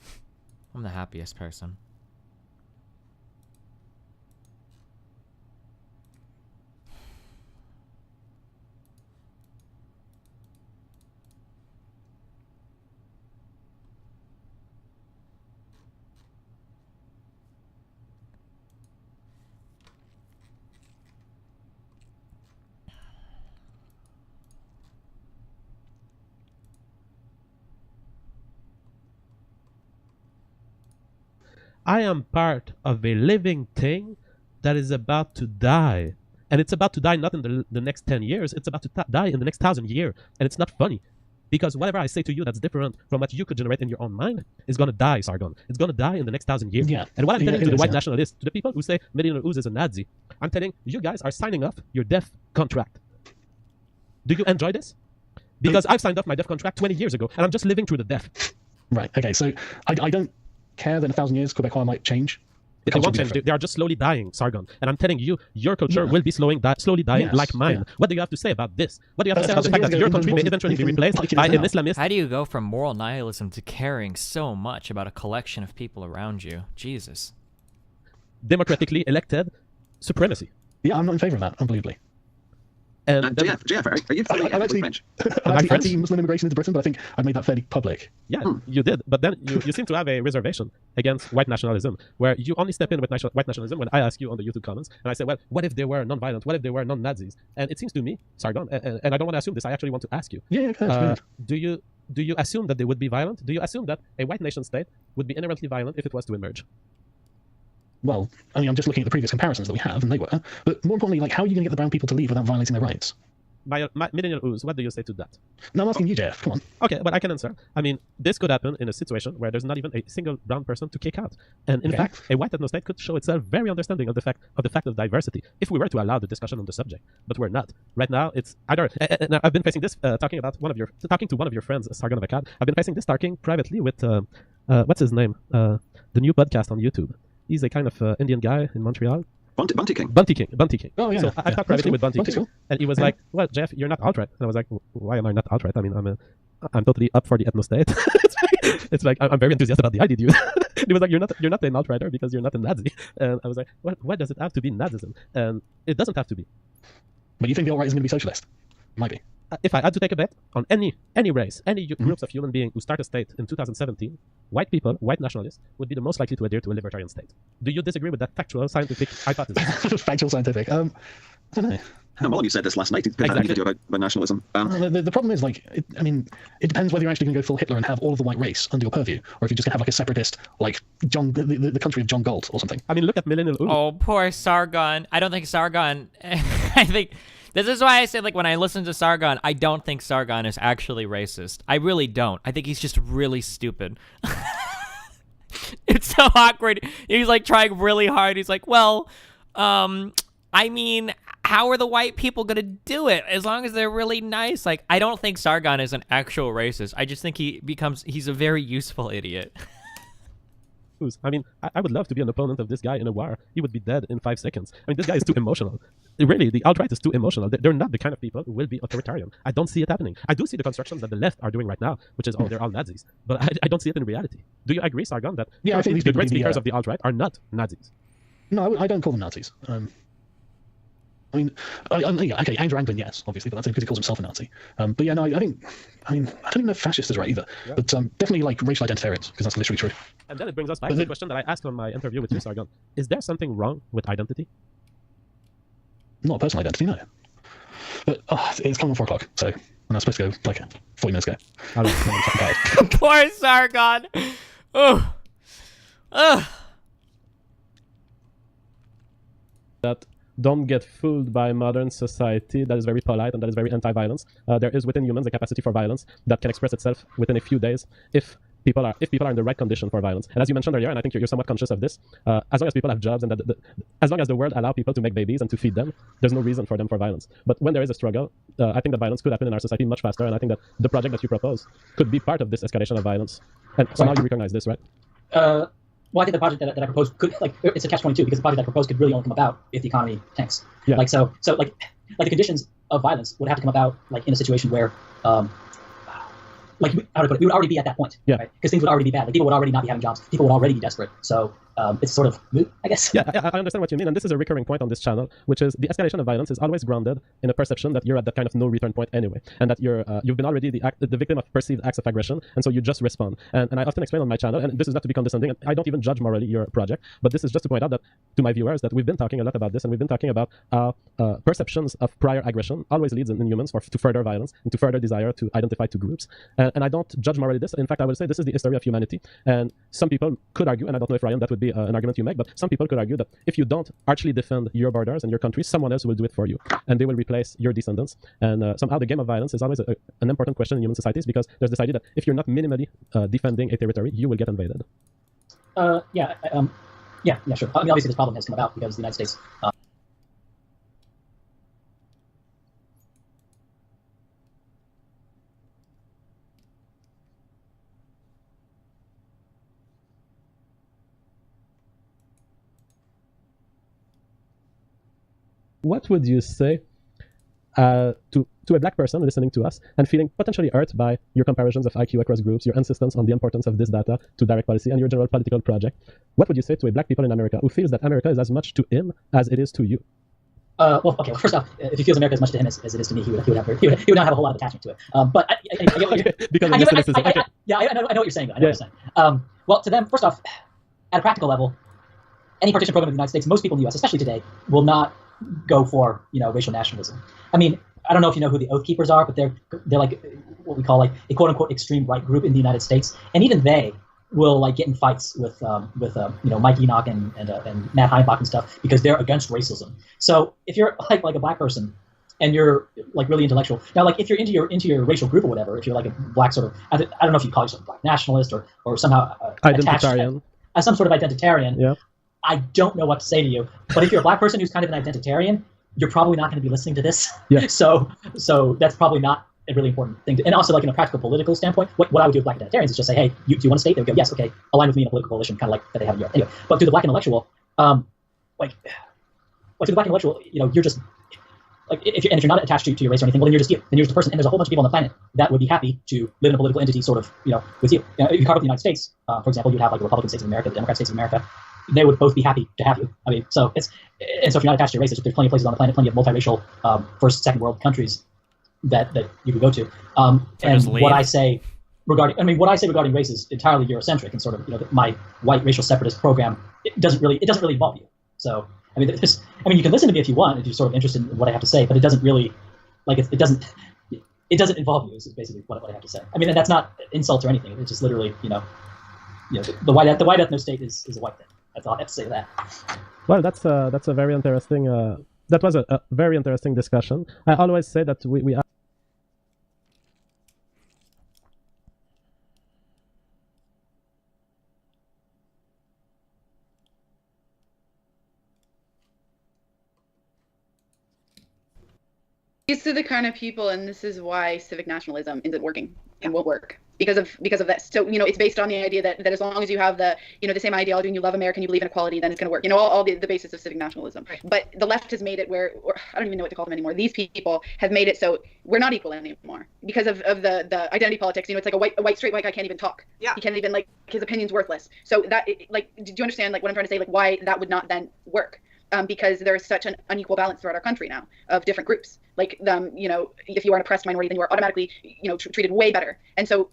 I'm the happiest person. I am part of a living thing that is about to die. And it's about to die not in the next 10 years, it's about to die in the next 1,000 years. And it's not funny. Because whatever I say to you that's different from what you could generate in your own mind is going to die, Sargon. It's going to die in the next 1,000 years. Yeah. And what I'm telling Yeah, to the it is, white yeah. nationalists, to the people who say Medina Uz is a Nazi, I'm telling you guys are signing off your death contract. Do you enjoy this? Because I've signed off my death contract 20 years ago, and I'm just living through the death. Right. Okay. So I don't care that in 1,000 years Quebecois might change. They won't change. They are just slowly dying, Sargon. And I'm telling you, your culture will be slowly dying Yes, like mine. yeah. What do you have to say about this? What do you have to say about the 1,000 fact years that ago, your it country may wasn't eventually be anything replaced like it by is an now. Islamist? How do you go from moral nihilism to caring so much about a collection of people around you? Jesus. Democratically elected supremacy. Yeah, I'm not in favour of that, unbelievably. And then- JF, are you fully I'm actually, French? I'm actually French. anti-Muslim immigration into Britain, but I think I made that fairly public. yeah, you did. But then you seem to have a reservation against white nationalism, where you only step in with white nationalism when I ask you on the YouTube comments, and I say, well, what if they were non-violent? What if they were non-Nazis? And it seems to me, Sargon, and I don't want to assume this, I actually want to ask you, Yeah, go ahead. do you assume that they would be violent? Do you assume that a white nation state would be inherently violent if it was to emerge? Well, I mean, I'm just looking at the previous comparisons that we have, and they were. But more importantly, like, how are you going to get the brown people to leave without violating their rights? My Millennial Ooze, what do you say to that? No, I'm asking you, Jeff. Come on. Okay, but I can answer. I mean, this could happen in a situation where there's not even a single brown person to kick out. And in Okay. fact, a white ethno state could show itself very understanding of the fact of diversity if we were to allow the discussion on the subject. But we're not. Right now, it's either. And I've been facing this talking to one of your friends, Sargon of Akkad. I've been facing this talking privately with what's his name? The new podcast on YouTube. He's a kind of Indian guy in Montreal. Bunty King. Bunty King. Oh, yeah. So I Yeah. talked privately That's with cool. Bunty Bunty's King, cool. and he was Yeah. like, "Well, Jeff, you're not alt-right." And I was like, "Why am I not alt-right? I mean, I'm totally up for the ethno state." it's like I'm very enthusiastic about the idea, dude. He was like, "You're not an alt-righter because you're not a Nazi." And I was like, "Why does it have to be Nazism?" And it doesn't have to be. But you think the alt-right is going to be socialist? Might be. If I had to take a bet on any race, any groups of human beings who start a state in 2017, white people, white nationalists, would be the most likely to adhere to a libertarian state. Do you disagree with that factual scientific hypothesis? Factual scientific. I don't know. Molyneux said this last night. He Exactly. interviewed you about nationalism. The problem is, like, it depends whether you're actually going to go full Hitler and have all of the white race under your purview, or if you're just going to have like a separatist, like the country of John Galt or something. I mean, look at Millennial Ooze. Oh, poor Sargon. I don't think Sargon. I think this is why I say, like, when I listen to Sargon, I don't think Sargon is actually racist. I really don't. I think he's just really stupid. It's so awkward. He's like trying really hard. He's like, well, I mean, how are the white people gonna do it as long as they're really nice? Like, I don't think Sargon is an actual racist. I just think he's a very useful idiot. I mean, I would love to be an opponent of this guy in a war. He would be dead in 5 seconds. I mean, this guy is too emotional. Really, the alt-right is too emotional. They're not the kind of people who will be authoritarian. I don't see it happening. I do see the constructions that the left are doing right now, which is, they're all Nazis. But I don't see it in reality. Do you agree, Sargon, that Yeah, I think these the people great need to be, speakers of the alt-right are not Nazis? No, I don't call them Nazis. I mean, yeah, okay, Andrew Anglin, yes, obviously, but that's because he calls himself a Nazi. But yeah, no, I don't even know if fascist is right either. Yeah. But definitely like racial identitarians, because that's literally true. And then it brings us back to the question that I asked on my interview with you, Sargon. Is there something wrong with identity? Not a personal identity, no. But it's coming on 4 o'clock, so I'm supposed to go like 40 minutes ago. All right. I'm fucking tired. Poor Sargon. Oh. Ugh. That don't get fooled by modern society that is very polite and that is very anti-violence. There is within humans a capacity for violence that can express itself within a few days if people are in the right condition for violence. And as you mentioned earlier, and I think you're somewhat conscious of this, as long as people have jobs and as long as the world allow people to make babies and to feed them, there's no reason for them for violence. But when there is a struggle, I think that violence could happen in our society much faster, and I think that the project that you propose could be part of this escalation of violence. And so now you recognize this, right? Well, I think the project that I proposed could, like, it's a catch-22 because the project I proposed could really only come about if the economy tanks. Yeah. Like, so like the conditions of violence would have to come about, like, in a situation where, like how to put it, we would already be at that point, Yeah. right? Because things would already be bad. Like people would already not be having jobs. People would already be desperate. So it's sort of moot, I guess. Yeah, I understand what you mean, and this is a recurring point on this channel, which is the escalation of violence is always grounded in a perception that you're at that kind of no return point anyway, and that you've been already the victim of perceived acts of aggression, and so you just respond. And I often explain on my channel, and this is not to be condescending, and I don't even judge morally your project, but this is just to point out that to my viewers that we've been talking a lot about this, and we've been talking about perceptions of prior aggression always leads in humans to further violence and to further desire to identify to groups. And I don't judge morally this. In fact, I will say this is the history of humanity. And some people could argue, and I don't know if Ryan, that would be an argument you make, but some people could argue that if you don't actually defend your borders and your country, someone else will do it for you, and they will replace your descendants. And somehow the game of violence is always an important question in human societies, because there's this idea that if you're not minimally defending a territory, you will get invaded. Yeah, sure. I mean, obviously this problem has come about because the United States. What would you say to a black person listening to us and feeling potentially hurt by your comparisons of IQ across groups, your insistence on the importance of this data to direct policy, and your general political project? What would you say to a black people in America who feels that America is as much to him as it is to you? Well, okay. Well, first off, if he feels America as much to him as it is to me, he would not have a whole lot of attachment to it. But I get what you're, because I of know what you're saying. Though. I know what you're saying. Well, to them, first off, at a practical level, any partition program in the United States, most people in the U.S., especially today, will not go for racial nationalism. I mean, I don't know if you know who the Oath Keepers are, but they're like what we call like a quote unquote extreme right group in the United States, and even they will like get in fights with Mike Enoch and Matt Heimbach and stuff because they're against racism. So if you're like a black person and you're like really intellectual, now like if you're into your racial group or whatever, if you're like a black sort of I don't know if you call yourself a black nationalist or somehow identitarian, as some sort of identitarian. Yeah. I don't know what to say to you, but if you're a black person who's kind of an identitarian, you're probably not going to be listening to this. Yeah. So that's probably not a really important thing. And also, like in a practical political standpoint, what I would do with black identitarians is just say, hey, do you want to state? They would go, yes, okay, align with me in a political coalition, kind of like that they have in Europe. Anyway, but to the black intellectual, to the black intellectual, you're just like if you're not attached to your race or anything, well then you're just you. Then you're just a person, and there's a whole bunch of people on the planet that would be happy to live in a political entity, sort of, with you. If you carve up the United States, for example, you'd have like the Republican states of America, the Democrat states of America. They would both be happy to have you. I mean, so if you're not attached to your race, there's plenty of places on the planet, plenty of multiracial first, second world countries that you could go to. And what I say regarding race is entirely Eurocentric, and sort of my white racial separatist program. It doesn't really involve you. So I mean, you can listen to me if you want, if you're sort of interested in what I have to say, but it doesn't really it doesn't involve you. Is basically what I have to say. I mean, and that's not insult or anything. It's just literally the white ethno state is a white thing. That's all I have to say to that. Well, that's a very interesting. That was a very interesting discussion. I always say that we These are the kind of people, and this is why civic nationalism isn't working and won't work because of that. So it's based on the idea that as long as you have the the same ideology and you love America and you believe in equality, then it's going to work. All the basis of civic nationalism. Right. But the left has made it where, or I don't even know what to call them anymore. These people have made it so we're not equal anymore because of the identity politics. It's like a straight white guy can't even talk. Yeah. He can't even his opinion's worthless. So that do you understand what I'm trying to say? Why that would not then work? Because there is such an unequal balance throughout our country now of different groups. If you are an oppressed minority, then you are automatically, treated way better. And so,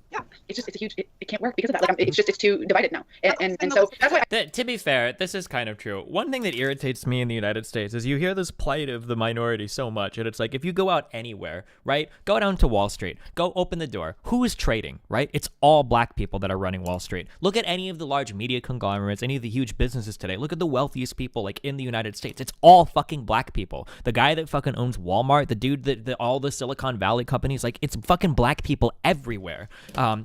it's a huge. It can't work because of that. It's too divided now. And so that's why. To be fair, this is kind of true. One thing that irritates me in the United States is you hear this plight of the minority so much, and it's like if you go out anywhere, right? Go down to Wall Street, go open the door. Who is trading, right? It's all black people that are running Wall Street. Look at any of the large media conglomerates, any of the huge businesses today. Look at the wealthiest people in the United States. It's all fucking black people. The guy that fucking owns Walmart, the dude that all the Silicon Valley companies, it's fucking black people everywhere.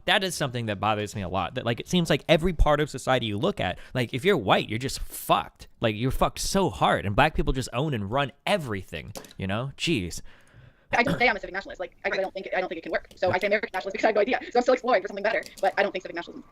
That is something that bothers me a lot. That it seems like every part of society you look at, if you're white, you're just fucked. You're fucked so hard, and black people just own and run everything. Jeez. I don't say I'm a civic nationalist. I don't think it can work. So I say American nationalist because I have no idea. So I'm still exploring for something better, but I don't think civic nationalism.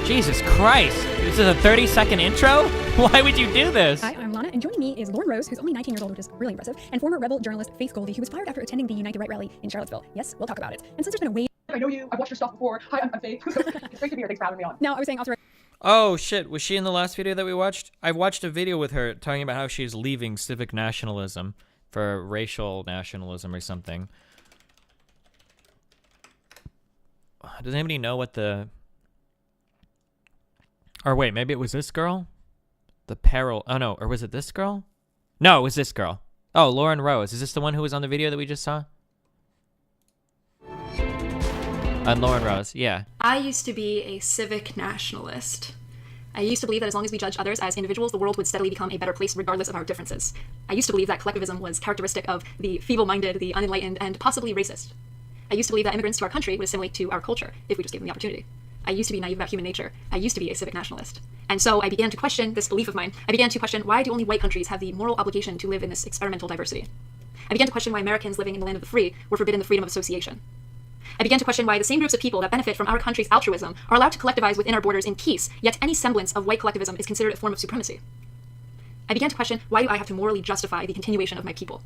Jesus Christ. This is a 30-second intro? Why would you do this? Hi, I'm Lana, and joining me is Lauren Rose, who's only 19 years old, which is really impressive, and former Rebel journalist Faith Goldie, who was fired after attending the Unite the Right rally in Charlottesville. Yes, we'll talk about it. And since there's been a wave... I know you. I've watched your stuff before. Hi, I'm Faith. It's great to be here. Thanks for having me on. No, I was saying off the record. Oh, shit. Was she in the last video that we watched? I watched a video with her talking about how she's leaving civic nationalism for racial nationalism or something. Does anybody know what the... Or wait, maybe it was this girl? The peril... Oh, no. Or was it this girl? No, it was this girl. Oh, Lauren Rose. Is this the one who was on the video that we just saw? Lauren Rose, yeah. I used to be a civic nationalist. I used to believe that as long as we judge others as individuals, the world would steadily become a better place regardless of our differences. I used to believe that collectivism was characteristic of the feeble-minded, the unenlightened, and possibly racist. I used to believe that immigrants to our country would assimilate to our culture if we just gave them the opportunity. I used to be naive about human nature. I used to be a civic nationalist. And so I began to question this belief of mine. I began to question, why do only white countries have the moral obligation to live in this experimental diversity? I began to question why Americans living in the land of the free were forbidden the freedom of association. I began to question why the same groups of people that benefit from our country's altruism are allowed to collectivize within our borders in peace, yet any semblance of white collectivism is considered a form of supremacy. I began to question, why do I have to morally justify the continuation of my people?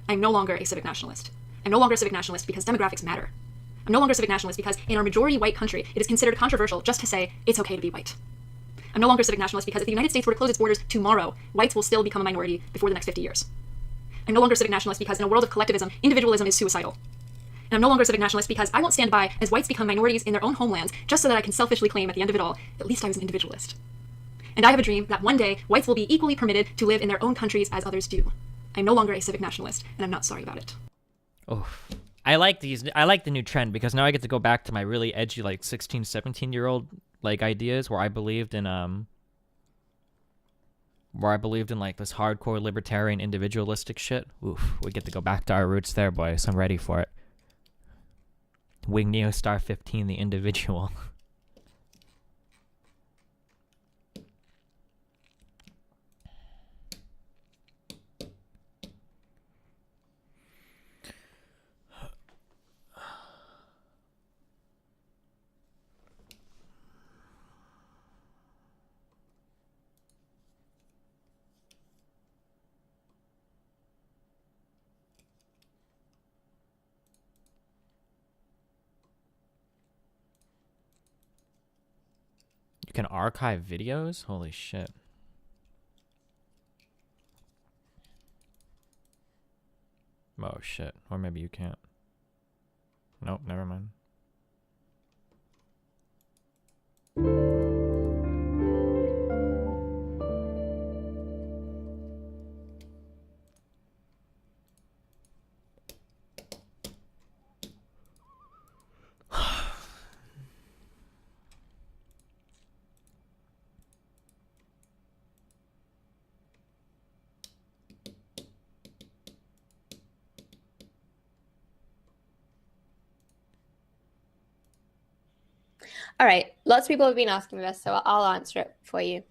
I'm no longer a civic nationalist. I'm no longer a civic nationalist because demographics matter. I'm no longer a civic nationalist because in our majority white country, it is considered controversial just to say it's okay to be white. I'm no longer a civic nationalist because if the United States were to close its borders tomorrow, whites will still become a minority before the next 50 years. I'm no longer a civic nationalist because in a world of collectivism, individualism is suicidal. And I'm no longer a civic nationalist because I won't stand by as whites become minorities in their own homelands just so that I can selfishly claim at the end of it all, at least I was an individualist. And I have a dream that one day whites will be equally permitted to live in their own countries as others do. I'm no longer a civic nationalist, and I'm not sorry about it. Oh, I like the new trend because now I get to go back to my really edgy, like 16, 17-year-old like ideas where I believed in like this hardcore libertarian individualistic shit. Oof, we get to go back to our roots there, boys. I'm ready for it. Wing Neostar 15, the individual. You can archive videos? Holy shit. Oh shit. Or maybe you can't. Nope, never mind. All right, lots of people have been asking me this, so I'll answer it for you.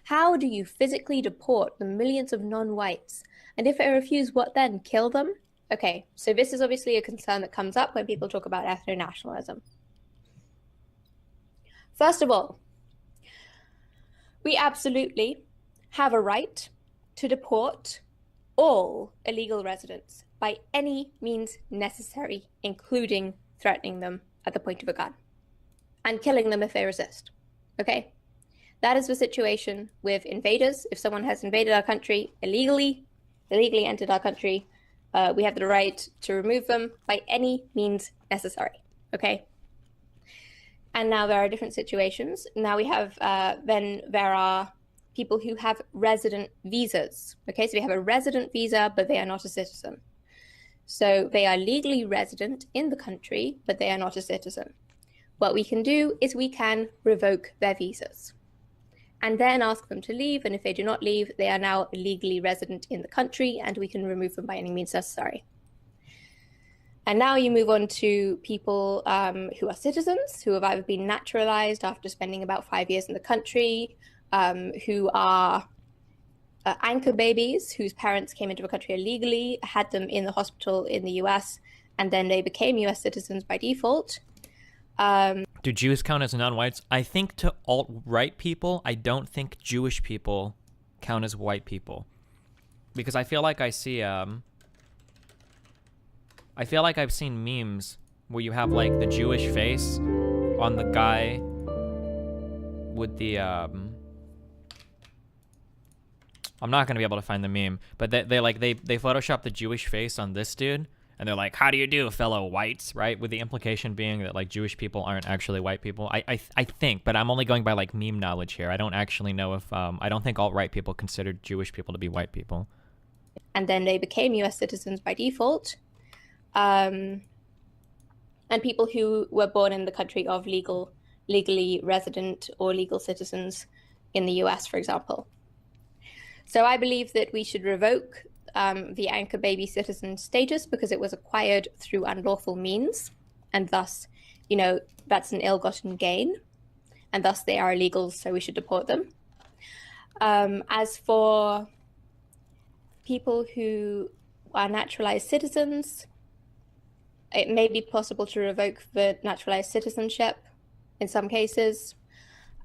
How do you physically deport the millions of non-whites? And if they refuse, what then? Kill them? Okay, so this is obviously a concern that comes up when people talk about ethno-nationalism. First of all, we absolutely have a right to deport all illegal residents by any means necessary, including threatening them at the point of a gun and killing them if they resist. Okay? That is the situation with invaders. If someone has invaded our country illegally entered our country, we have the right to remove them by any means necessary. Okay? And now there are different situations. Now we have, then there are people who have resident visas. Okay, so we have a resident visa, but they are not a citizen. So they are legally resident in the country, but they are not a citizen. What we can do is we can revoke their visas and then ask them to leave. And if they do not leave, they are now legally resident in the country and we can remove them by any means necessary. And now you move on to people who are citizens, who have either been naturalized after spending about 5 years in the country, who are anchor babies whose parents came into the country illegally, had them in the hospital in the US, and then they became US citizens by default. Do Jews count as non-whites? I think to alt-right people, I don't think Jewish people count as white people. Because I feel like I see, I feel like I've seen memes where you have, like, the Jewish face on the guy with the, I'm not gonna be able to find the meme, but they Photoshop the Jewish face on this dude, and they're like, "How do you do, fellow whites?" Right? With the implication being that like Jewish people aren't actually white people. I think, but I'm only going by like meme knowledge here. I don't actually know if I don't think alt-right people considered Jewish people to be white people. And then they became U.S. citizens by default. And people who were born in the country of legally resident or legal citizens in the U.S., for example. So I believe that we should revoke the anchor baby citizen status because it was acquired through unlawful means, and thus, you know, that's an ill-gotten gain, and thus they are illegals, so we should deport them. As for people who are naturalized citizens, it may be possible to revoke the naturalized citizenship in some cases.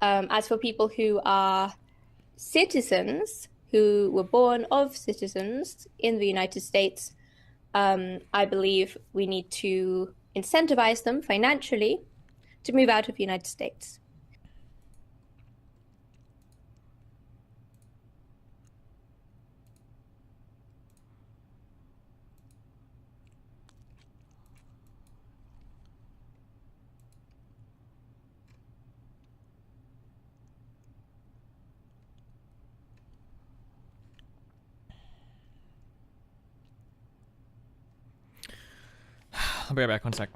As for people who are citizens, who were born of citizens in the United States, I believe we need to incentivize them financially to move out of the United States. I'll be right back, 1 sec.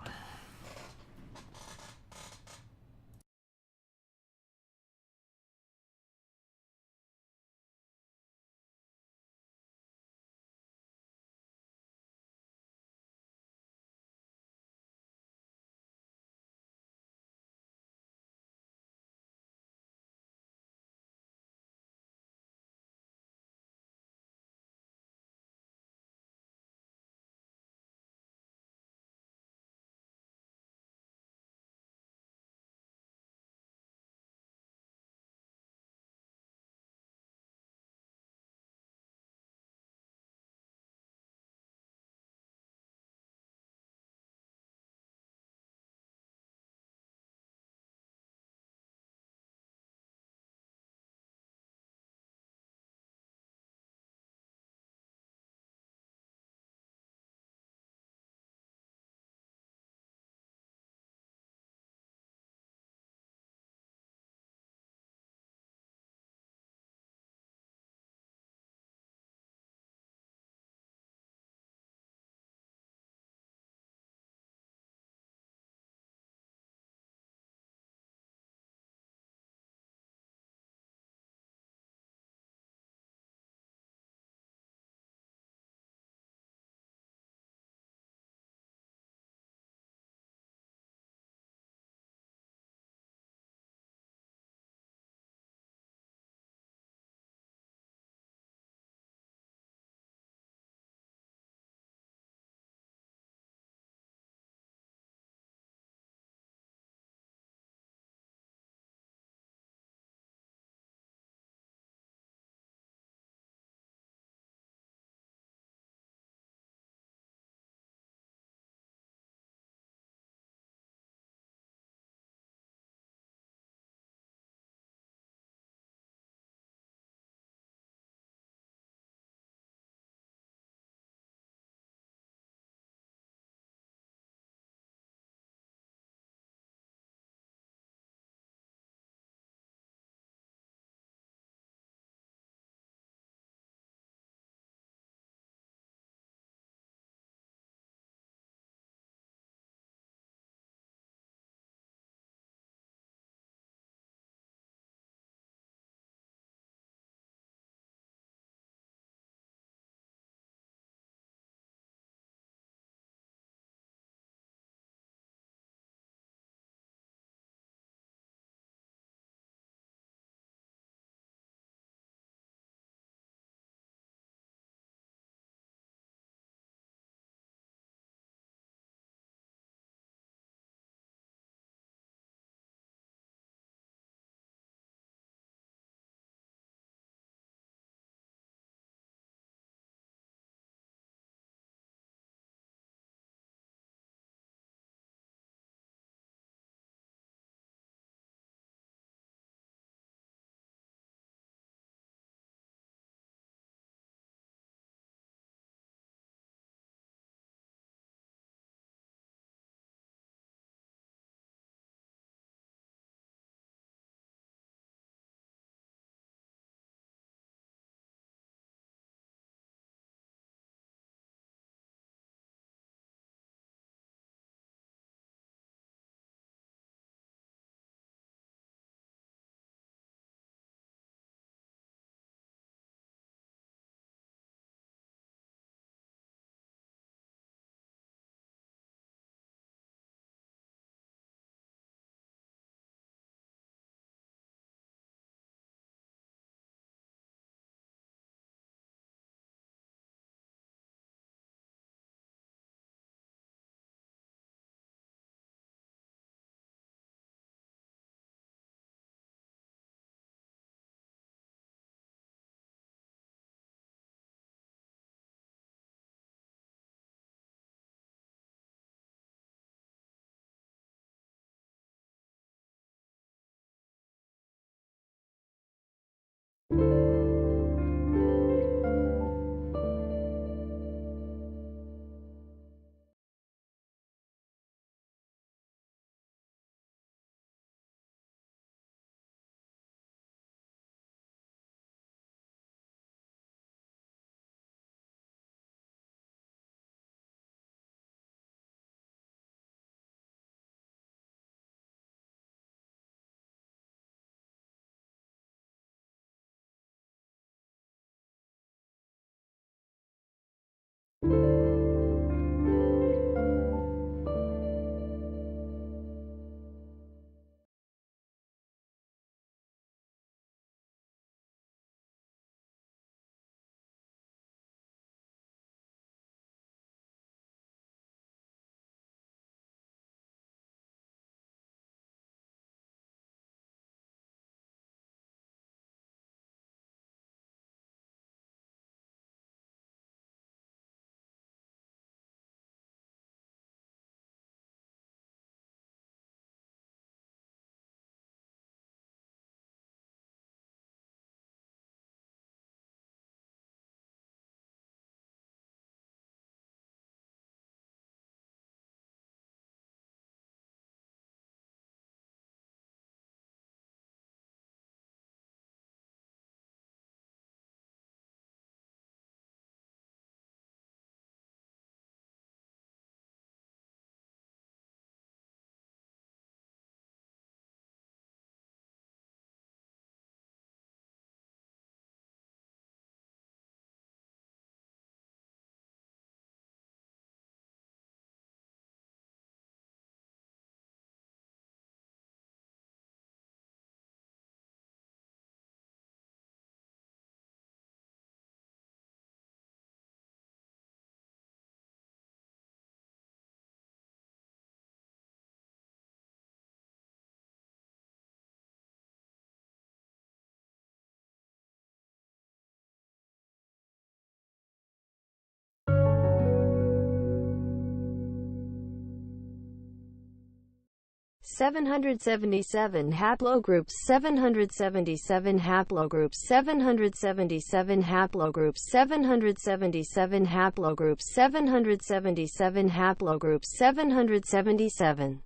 777 haplogroups 777 haplogroups 777 haplogroups 777 haplogroups 777 haplogroups 777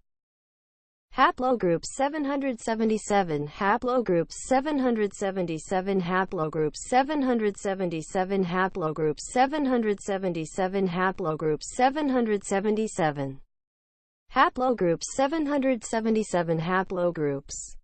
haplogroups 777 haplogroups 777 haplogroups 777 haplogroups 777 haplogroups 777 haplogroups 777 haplogroups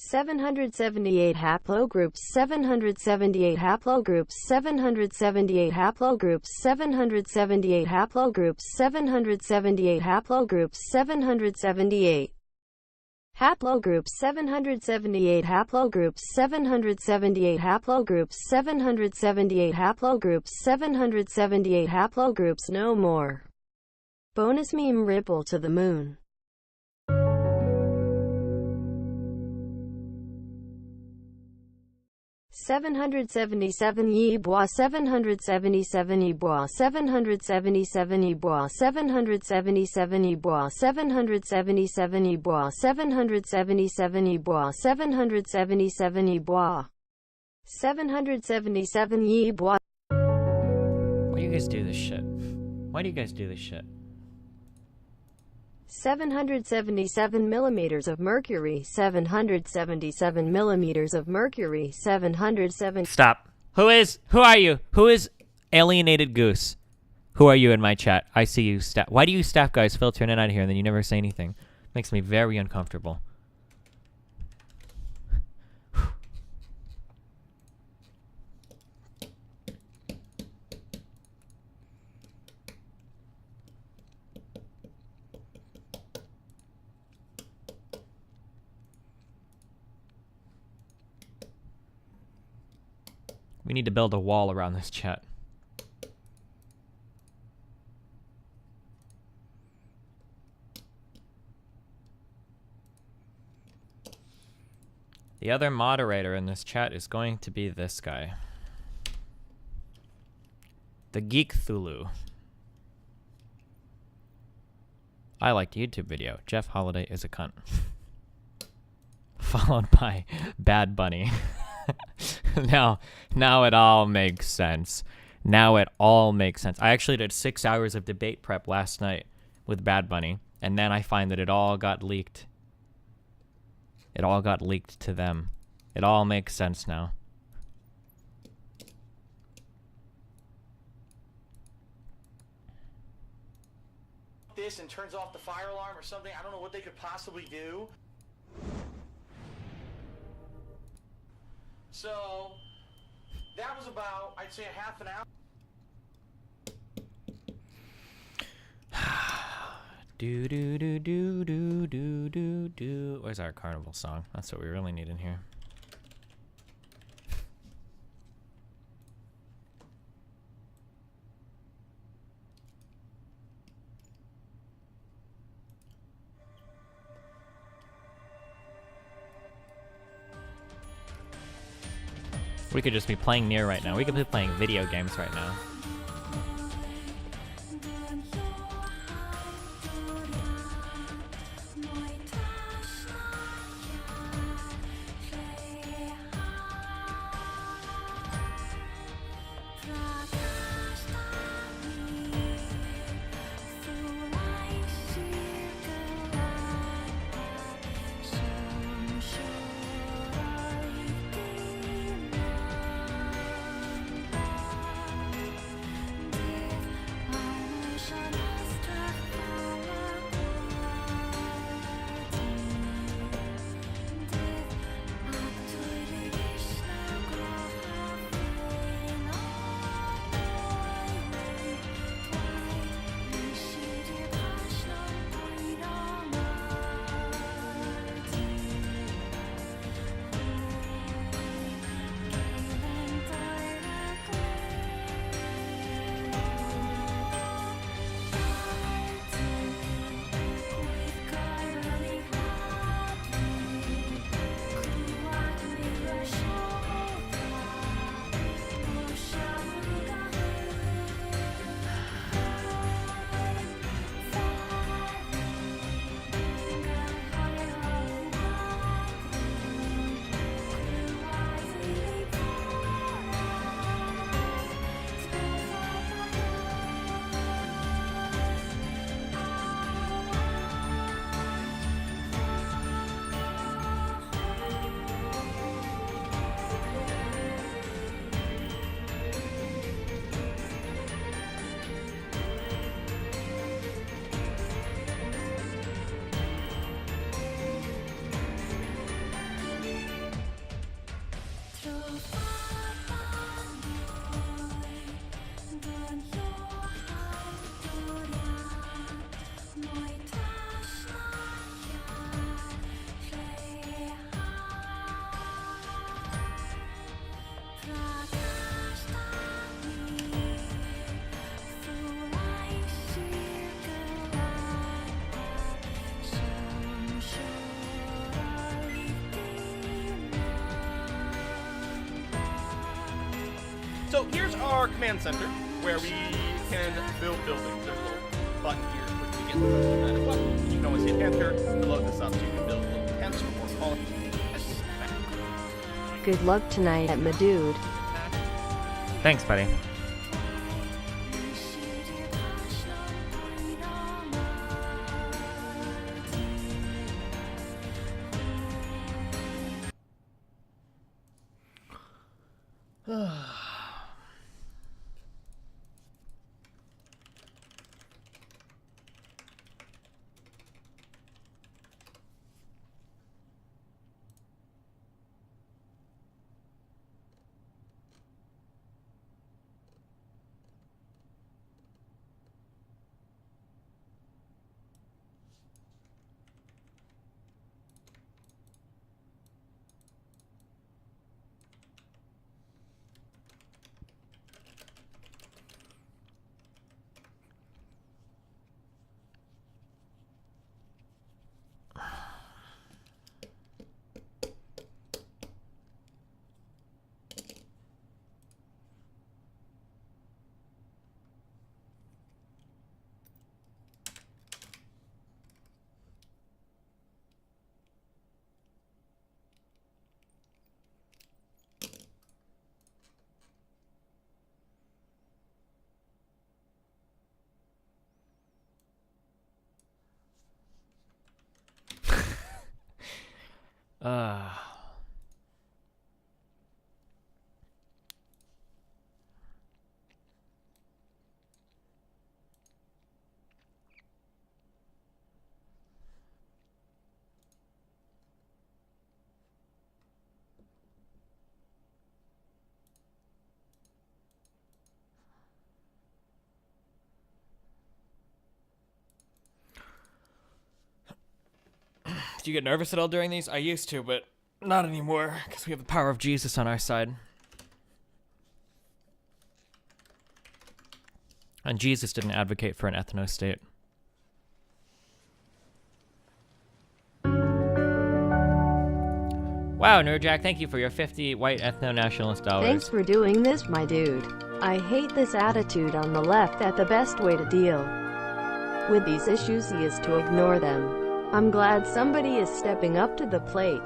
778 haplogroups, 778 haplogroups, 778 haplogroups, 778 haplogroups, 778 haplogroups, 778 haplogroups, 778 haplogroups, 778 haplogroups, 778 haplogroups, 778 haplogroups, no more. Bonus meme ripple to the moon. $777 Yebois, $777 Yebois, $777 Yebois, $777 Yebois, $777 Yebois, $777 Yebois, $777 Yebois, $777 Yebois. Why do you guys do this shit? Why do you guys do this shit? 777 millimeters of mercury, 777 millimeters of mercury, 707. Stop. Who are you? Who is Alienated Goose? Who are you in my chat? I see you. Why do you staff guys filter in and out of here and then you never say anything? Makes me very uncomfortable. We need to build a wall around this chat. The other moderator in this chat is going to be this guy. The Geek Thulu. I liked YouTube video. Jeff Holiday is a cunt. Followed by Bad Bunny. Now it all makes sense. Now it all makes sense. I actually did 6 hours of debate prep last night with Bad Bunny, and then I find that it all got leaked. It all got leaked to them. It all makes sense now. This and turns off the fire alarm or something. I don't know what they could possibly do. So that was about, I'd say, a half an hour. Do do do do do do do do. Where's our carnival song? That's what we really need in here. We could just be playing Nier right now. We could be playing video games right now. our command center where we can build buildings. There's a little button here which we get that as well. You can always hit enter to load this up so you can build little tents or colonies. Good luck tonight at Madude. Thanks, buddy. Do you get nervous at all during these? I used to, but not anymore, because we have the power of Jesus on our side. And Jesus didn't advocate for an ethno-state. Wow, Nerdjack, thank you for your 50 white ethno-nationalist dollars. Thanks for doing this, my dude. I hate this attitude on the left that the best way to deal with these issues is to ignore them. I'm glad somebody is stepping up to the plate.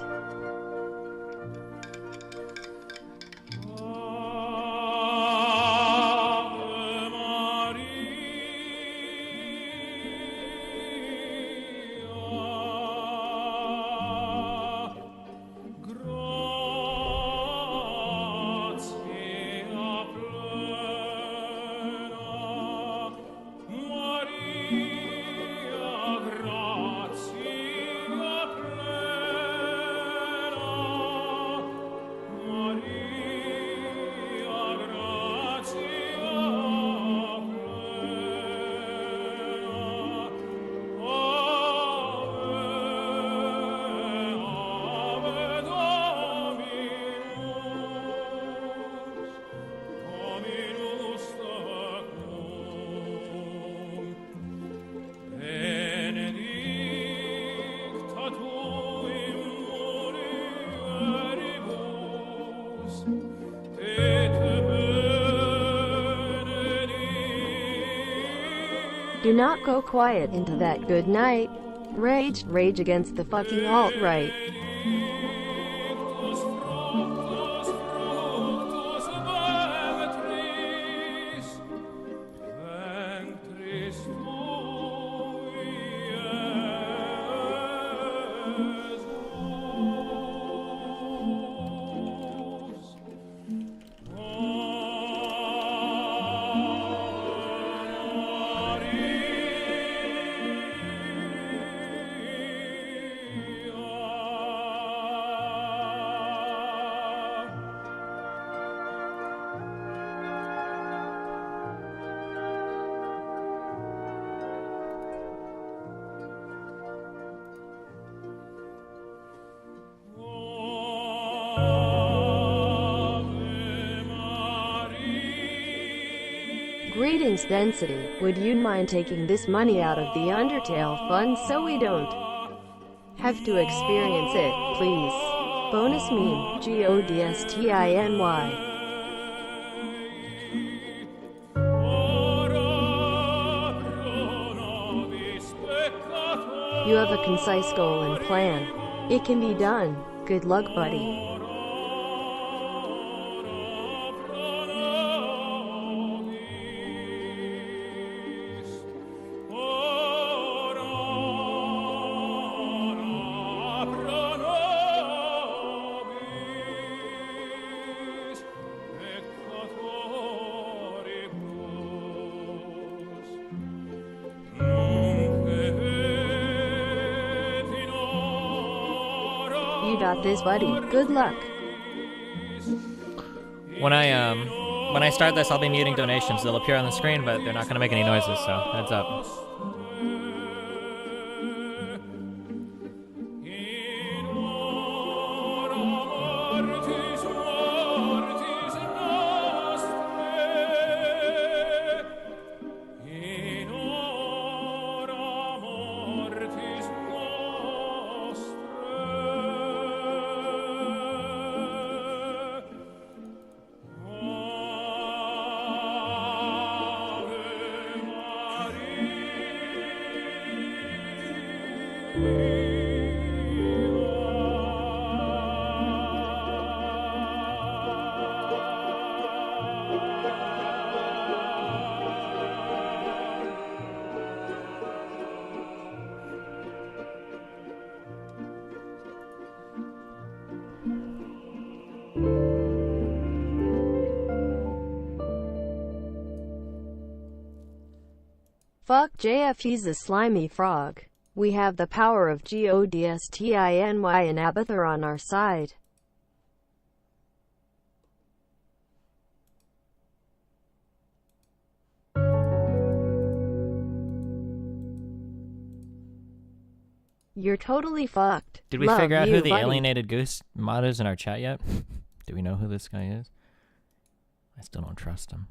Do not go quiet into that good night. Rage against the fucking alt-right. Greetings, Density. Would you mind taking this money out of the Undertale fund so we don't have to experience it, please? Bonus meme, GODSTINY. You have a concise goal and plan. It can be done. Good luck, buddy. You got this, buddy. Good luck. When I start this, I'll be muting donations. They'll appear on the screen, but they're not going to make any noises, so heads up. Fuck JF, he's a slimy frog. We have the power of GODSTINY and Abathur on our side. You're totally fucked. Did we Love figure out you, who the buddy. alienated goose mod is in our chat yet? Do we know who this guy is? I still don't trust him.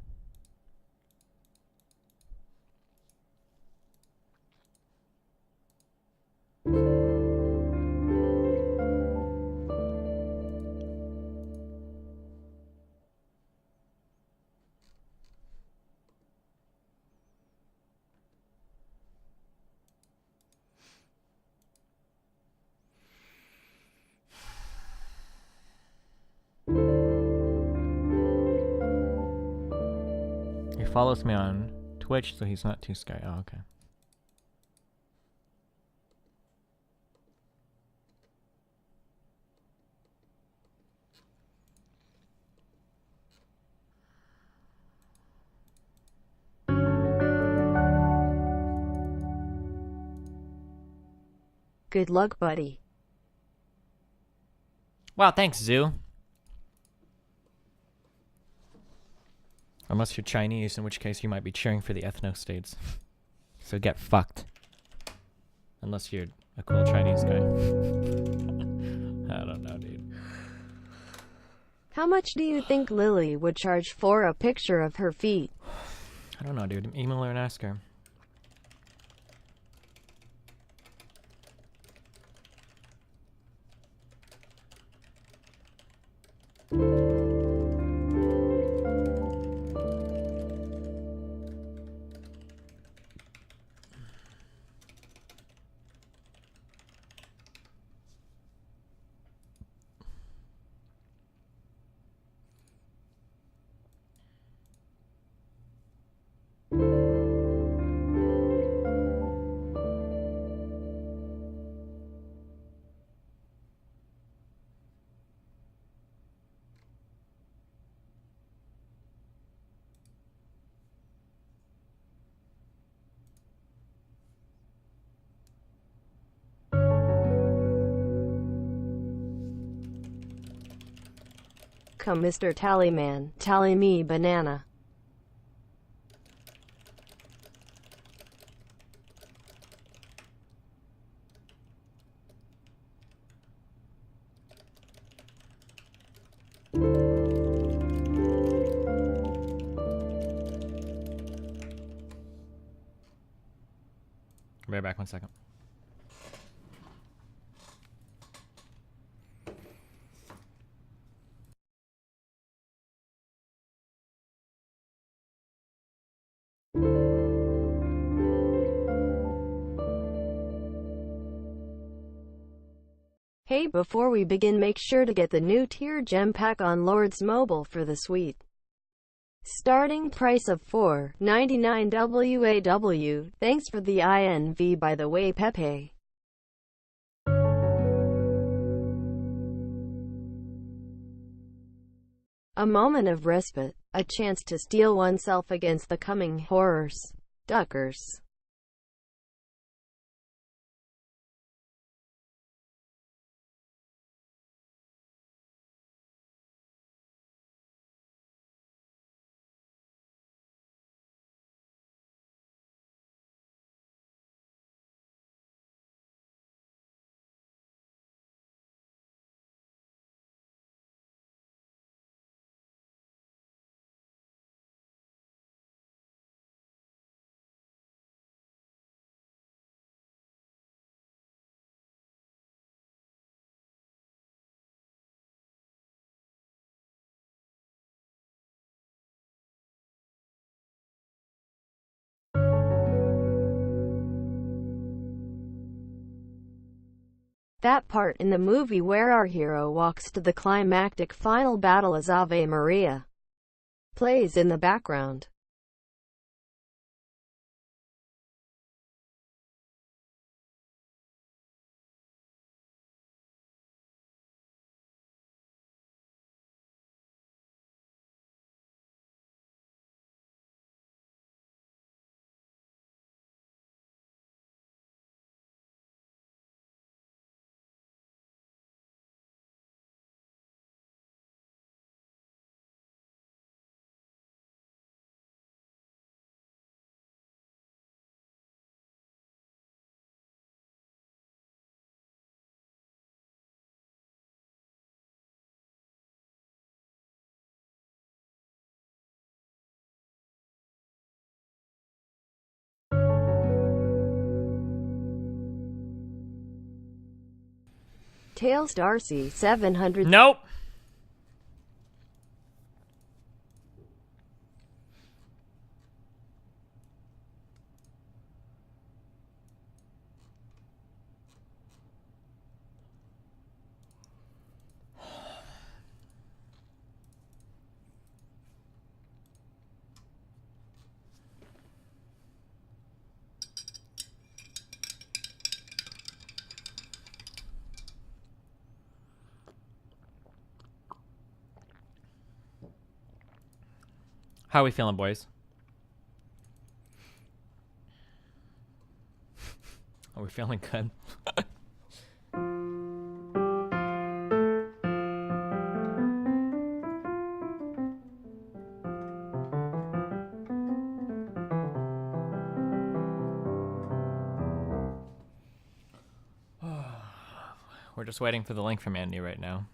He follows me on Twitch, so he's not too sky. Oh, okay. Good luck, buddy. Wow, thanks, Zoo. Unless you're Chinese, in which case you might be cheering for the ethno-states. So get fucked. Unless you're a cool Chinese guy. I don't know, dude. How much do you think Lily would charge for a picture of her feet? I don't know, dude. Email her and ask her. Come, Mr. Tallyman, tally me banana. I'll be right back, 1 second. Hey, before we begin, make sure to get the new tier gem pack on Lords Mobile for the suite. Starting price of $4.99 WAW. Thanks for the INV, by the way, Pepe. A moment of respite, a chance to steel oneself against the coming horrors. Duckers. That part in the movie where our hero walks to the climactic final battle as Ave Maria plays in the background. Tails Darcy 700. Nope. How are we feeling, boys? Are we feeling good? We're just waiting for the link from Andy right now.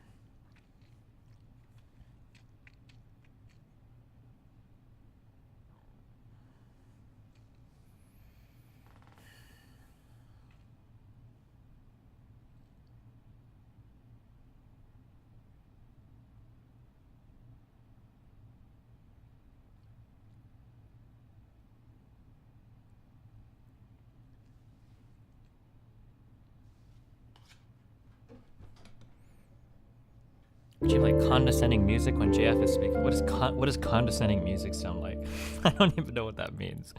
Would you like condescending music when JF is speaking? What does condescending music sound like? I don't even know what that means.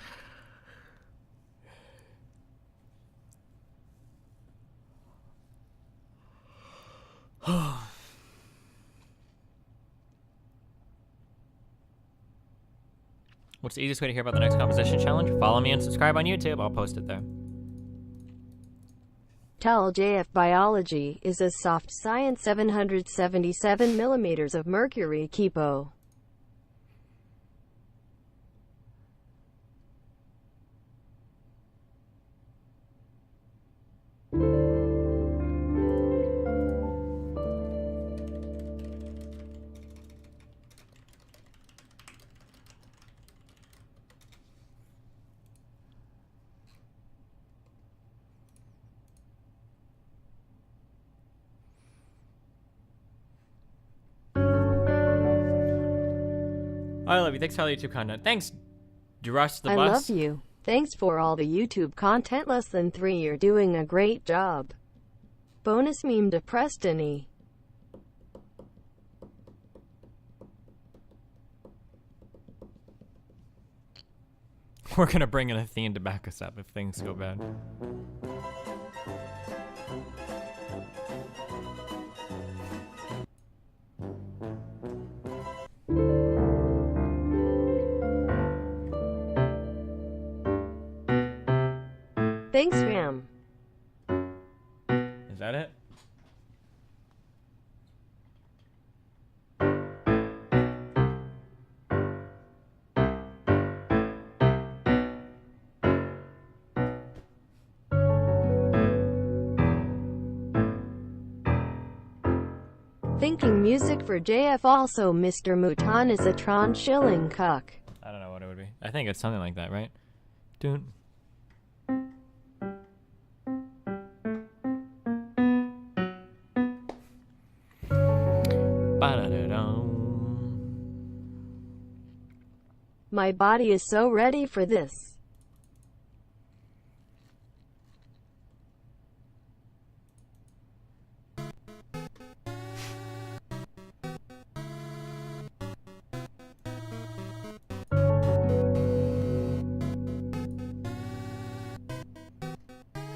What's the easiest way to hear about the next composition challenge? Follow me and subscribe on YouTube. I'll post it there. Tell JF Biology is a soft science 777 millimeters of mercury Kipo. I love you. Thanks for all the YouTube content. Thanks, Drush the Bus. I love you. Thanks for all the YouTube content. Less than 3. You're doing a great job. Bonus meme to Prestony. We're gonna bring in Athene to back us up if things go bad. Thanks, fam. Is that it? Thinking music for JF. Also, Mr. Mouton is a Tron shilling cuck. I don't know what it would be. I think it's something like that, right? Doon. My body is so ready for this.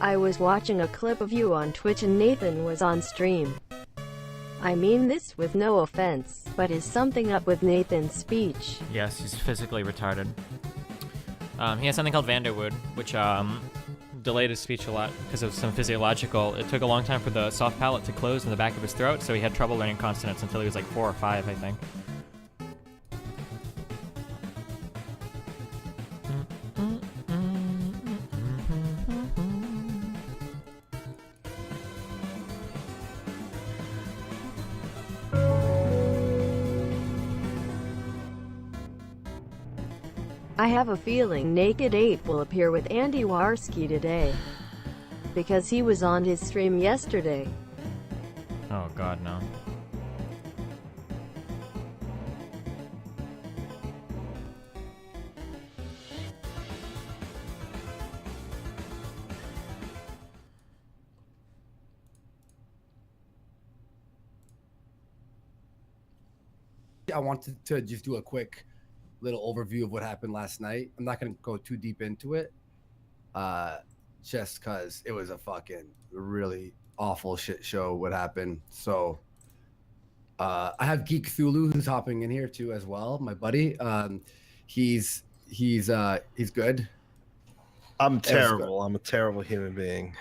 I was watching a clip of you on Twitch and Nathan was on stream. I mean this with no offense, but is something up with Nathan's speech? Yes, he's physically retarded. He has something called Vanderwood, which delayed his speech a lot because of some physiological. It took a long time for the soft palate to close in the back of his throat, so he had trouble learning consonants until he was like 4 or 5, I think. I have a feeling Naked 8 will appear with Andy Warski today. Because he was on his stream yesterday. Oh god, no. I wanted to just do a quick little overview of what happened last night. I'm not going to go too deep into it, just because it was a fucking really awful shit show what happened. So I have Geek Thulu who's hopping in here too as well, my buddy. He's good. I'm terrible. I'm a terrible human being.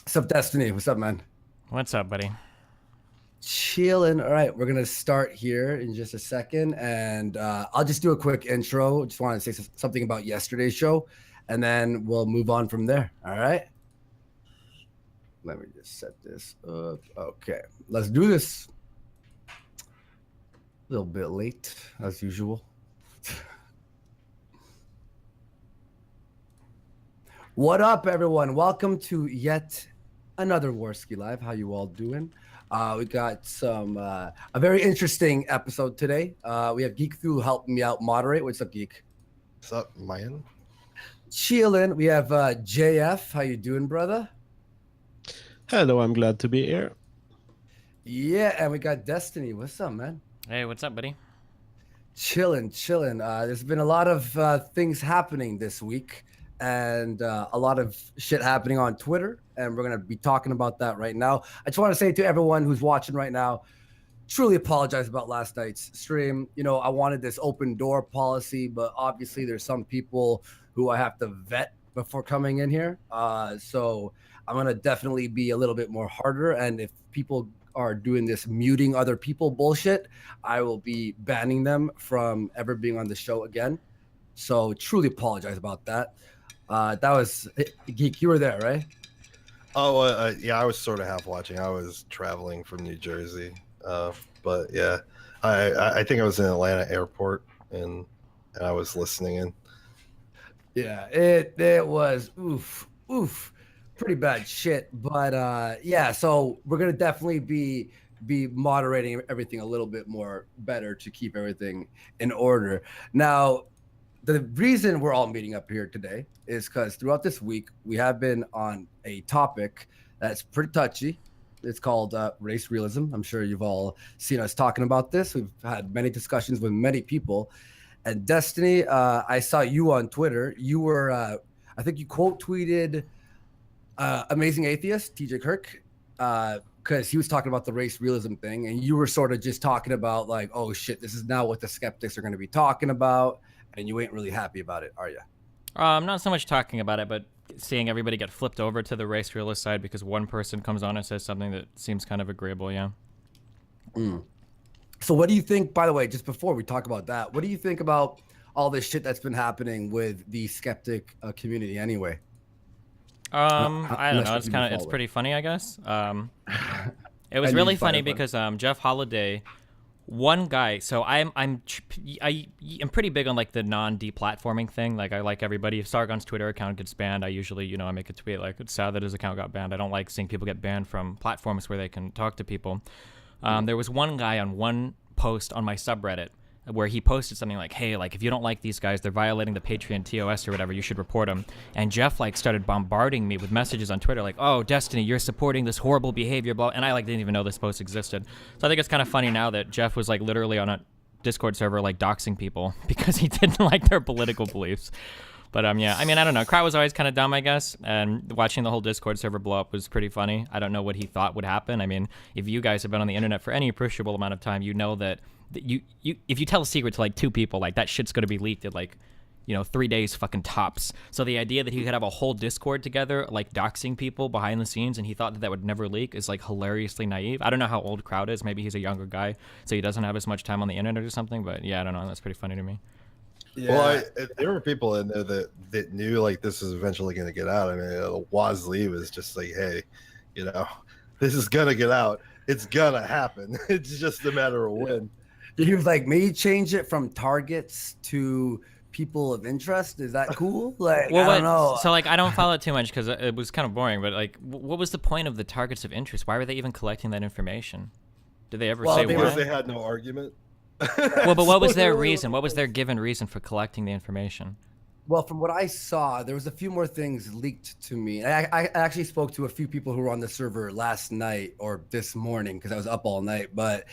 What's up, Destiny? What's up, man? What's up, buddy? Chilling. All right, we're gonna start here in just a second, and I'll just do a quick intro. Just want to say something about yesterday's show, and then we'll move on from there. All right. Let me just set this up. Okay, let's do this. A little bit late, as usual. What up, everyone? Welcome to yet another Warski Live. How you all doing? We got some a very interesting episode today. We have Geek Thulu helping me out moderate. What's up, Geek? What's up, man? Chillin'. We have JF. How you doing, brother? Hello, I'm glad to be here. Yeah, and we got Destiny. What's up, man? Hey, what's up, buddy? Chillin'. There's been a lot of things happening this week, and a lot of shit happening on Twitter, and we're going to be talking about that right now. I just want to say to everyone who's watching right now, truly apologize about last night's stream. You know, I wanted this open door policy, but obviously there's some people who I have to vet before coming in here. So I'm going to definitely be a little bit more harder, and if people are doing this muting other people bullshit, I will be banning them from ever being on the show again. So truly apologize about that. That was Geek. You were there, right? Oh, yeah. I was sort of half watching. I was traveling from New Jersey, but yeah, I think I was in Atlanta airport and I was listening in. Yeah, it was oof, pretty bad shit. But yeah, so we're gonna definitely be moderating everything a little bit more better to keep everything in order. Now, the reason we're all meeting up here today is because throughout this week we have been on a topic that's pretty touchy. It's called race realism. I'm sure you've all seen us talking about this. We've had many discussions with many people. And Destiny, I saw you on Twitter. You were, I think you quote tweeted Amazing Atheist, TJ Kirk, because he was talking about the race realism thing. And you were sort of just talking about like, oh shit, this is now what the skeptics are going to be talking about. And you ain't really happy about it, are you? I'm not so much talking about it, but seeing everybody get flipped over to the race realist side because one person comes on and says something that seems kind of agreeable, yeah. So what do you think, by the way, just before we talk about that, what do you think about all this shit that's been happening with the skeptic community anyway? I don't know. It's kind of, it's pretty funny, I guess. It was really funny because Jeff Holiday, one guy. So I'm pretty big on like the non-deplatforming thing. Like I like everybody. If Sargon's Twitter account gets banned, I usually, I make a tweet like it's sad that his account got banned. I don't like seeing people get banned from platforms where they can talk to people. There was one guy on one post on my subreddit where he posted something like, hey, like if you don't like these guys, they're violating the Patreon TOS or whatever, you should report them. And Jeff like started bombarding me with messages on Twitter like, oh, Destiny, you're supporting this horrible behavior, blah. And I like didn't even know this post existed. So I think it's kind of funny now that Jeff was like literally on a Discord server like doxing people because he didn't like their political beliefs. But yeah, I mean, I don't know. Crowd was always kind of dumb, I guess. And watching the whole Discord server blow up was pretty funny. I don't know what he thought would happen. I mean, if you guys have been on the internet for any appreciable amount of time, you know that if you tell a secret to like 2 people, like that shit's going to be leaked at like, 3 days fucking tops. So the idea that he could have a whole Discord together, like doxing people behind the scenes, and he thought that would never leak is like hilariously naive. I don't know how old Crowd is. Maybe he's a younger guy, so he doesn't have as much time on the internet or something. But yeah, I don't know. That's pretty funny to me. Yeah. Well, there were people in there that knew like this was eventually going to get out. I mean, Waz Lee was just like, hey, this is going to get out. It's going to happen. It's just a matter of when. He was like, maybe change it from targets to people of interest. Is that cool? Like, well, I don't know. So like, I don't follow it too much because it was kind of boring. But like, what was the point of the targets of interest? Why were they even collecting that information? Did they ever say why? Because they had no argument. Well, but what was their reason? What was their given reason for collecting the information? Well, from what I saw, there was a few more things leaked to me. I actually spoke to a few people who were on the server last night or this morning because I was up all night. But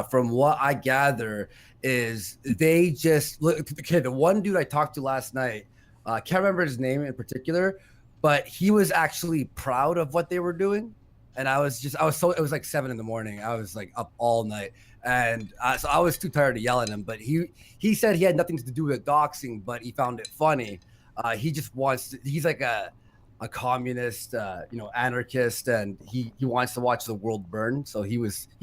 from what I gather is they just look. Okay, the one dude I talked to last night, can't remember his name in particular, but he was actually proud of what they were doing. And it was like 7 a.m. I was like up all night. And so I was too tired to yell at him, but he said he had nothing to do with doxing, but he found it funny. He just he's like a communist, anarchist, and he wants to watch the world burn. So he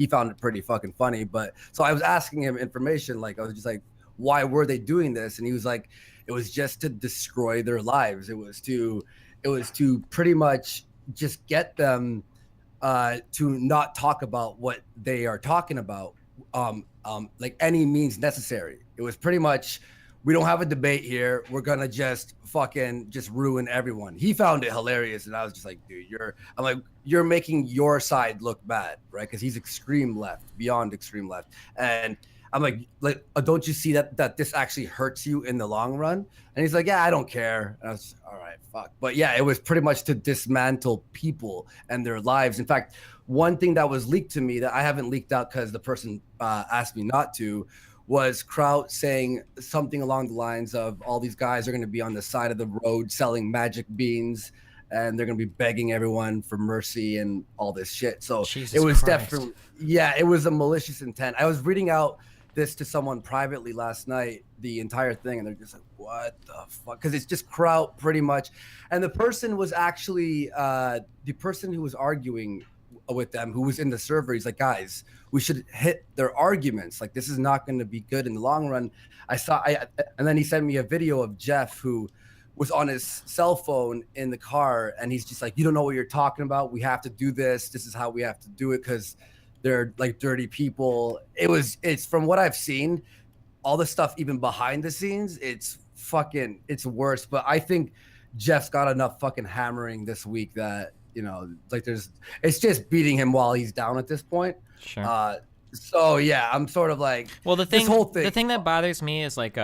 found it pretty fucking funny. But so I was asking him information, like I was just like, why were they doing this? And he was like, it was just to destroy their lives. It was to pretty much just get them to not talk about what they are talking about, like any means necessary. It was pretty much, we don't have a debate here. We're gonna just fucking just ruin everyone. He found it hilarious, and I was just like, dude, you're making your side look bad, right? Because he's extreme left, beyond extreme left, and I'm like, don't you see that this actually hurts you in the long run? And he's like, yeah, I don't care. And I was all right, fuck. But yeah, it was pretty much to dismantle people and their lives. In fact, one thing that was leaked to me that I haven't leaked out because the person asked me not to was Kraut saying something along the lines of all these guys are going to be on the side of the road selling magic beans and they're going to be begging everyone for mercy and all this shit. So Jesus it was Christ. definitely, yeah, it was a malicious intent. I was reading out this to someone privately last night, the entire thing, and they're just like, what the fuck? Because it's just Kraut pretty much. And the person was actually the person who was arguing with them, who was in the server. He's like, guys, we should hit their arguments. Like, this is not going to be good in the long run. And then he sent me a video of Jeff who was on his cell phone in the car, and he's just like, you don't know what you're talking about. We have to do this. This is how we have to do it because they're like dirty people. It's from what I've seen, all the stuff even behind the scenes, it's worse. But I think Jeff's got enough fucking hammering this week that, it's just beating him while he's down at this point. Sure. So yeah, I'm sort of like, well, this whole thing. The thing that bothers me is like,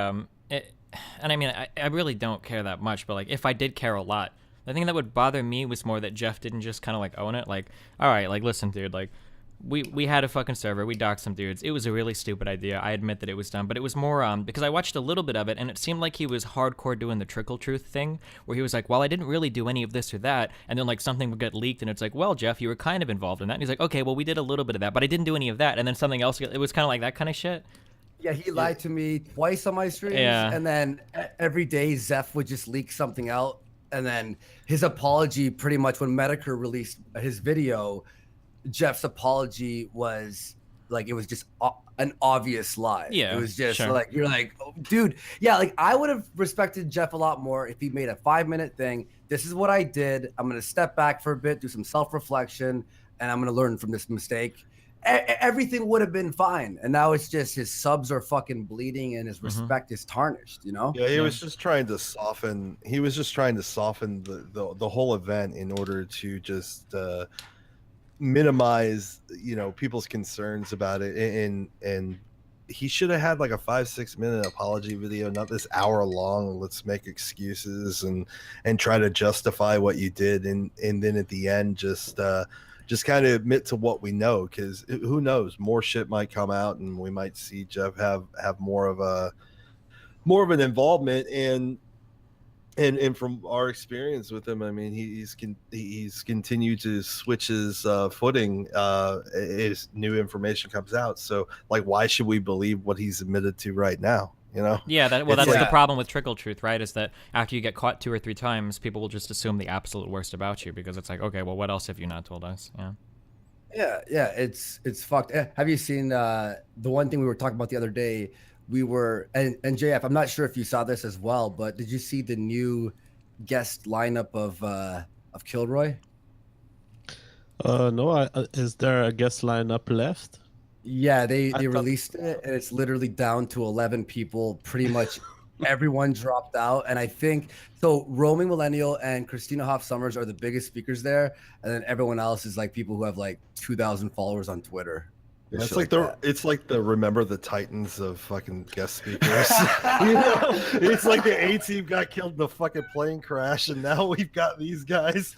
and I mean, I really don't care that much, but like, if I did care a lot, the thing that would bother me was more that Jeff didn't just kind of like own it. Like, all right, like, listen, dude, like, we had a fucking server, we doxed some dudes. It was a really stupid idea. I admit that it was dumb, but it was more because I watched a little bit of it, and it seemed like he was hardcore doing the trickle truth thing, where he was like, well, I didn't really do any of this or that, and then like something would get leaked, and it's like, well, Jeff, you were kind of involved in that, and he's like, okay, well, we did a little bit of that, but I didn't do any of that, and then something else. It was kind of like that kind of shit. Yeah, he lied to me twice on my streams, and then every day Zeph would just leak something out, and then his apology, pretty much when Medicare released his video, Jeff's apology was like, it was just an obvious lie. Yeah, it was just sure. like, you're like, oh, dude, yeah, like I would have respected Jeff a lot more if he made a 5-minute thing. This is what I did. I'm gonna step back for a bit, do some self-reflection, and I'm gonna learn from this mistake. Everything would have been fine, and now it's just his subs are fucking bleeding and his respect is tarnished. You know? Yeah, he was just trying to soften. He was just trying to soften the whole event in order to just minimize, you know, people's concerns about it. And he should have had like a 5-6 minute apology video, not this hour long. Let's make excuses and try to justify what you did, and then at the end just kind of admit to what we know, because who knows, more shit might come out and we might see Jeff have more of an involvement. And from our experience with him, I mean, he's continued to switch his footing as new information comes out. So like, why should we believe what he's admitted to right now? You know? Yeah, that's the problem with trickle truth, right? Is that after you get caught 2 or 3 times, people will just assume the absolute worst about you, because it's like, okay, well, what else have you not told us? Yeah, it's fucked. Have you seen the one thing we were talking about the other day? We were and JF, I'm not sure if you saw this as well, but did you see the new guest lineup of Kilroy? No, is there a guest lineup left? Yeah, they released it, and it's literally down to 11 people. Pretty much everyone dropped out, and I think so. Roaming Millennial and Christina Hoff Summers are the biggest speakers there, and then everyone else is like people who have like 2,000 followers on Twitter. Yeah, it's like the Remember the Titans of fucking guest speakers. You know, it's like the A team got killed in the fucking plane crash, and now we've got these guys.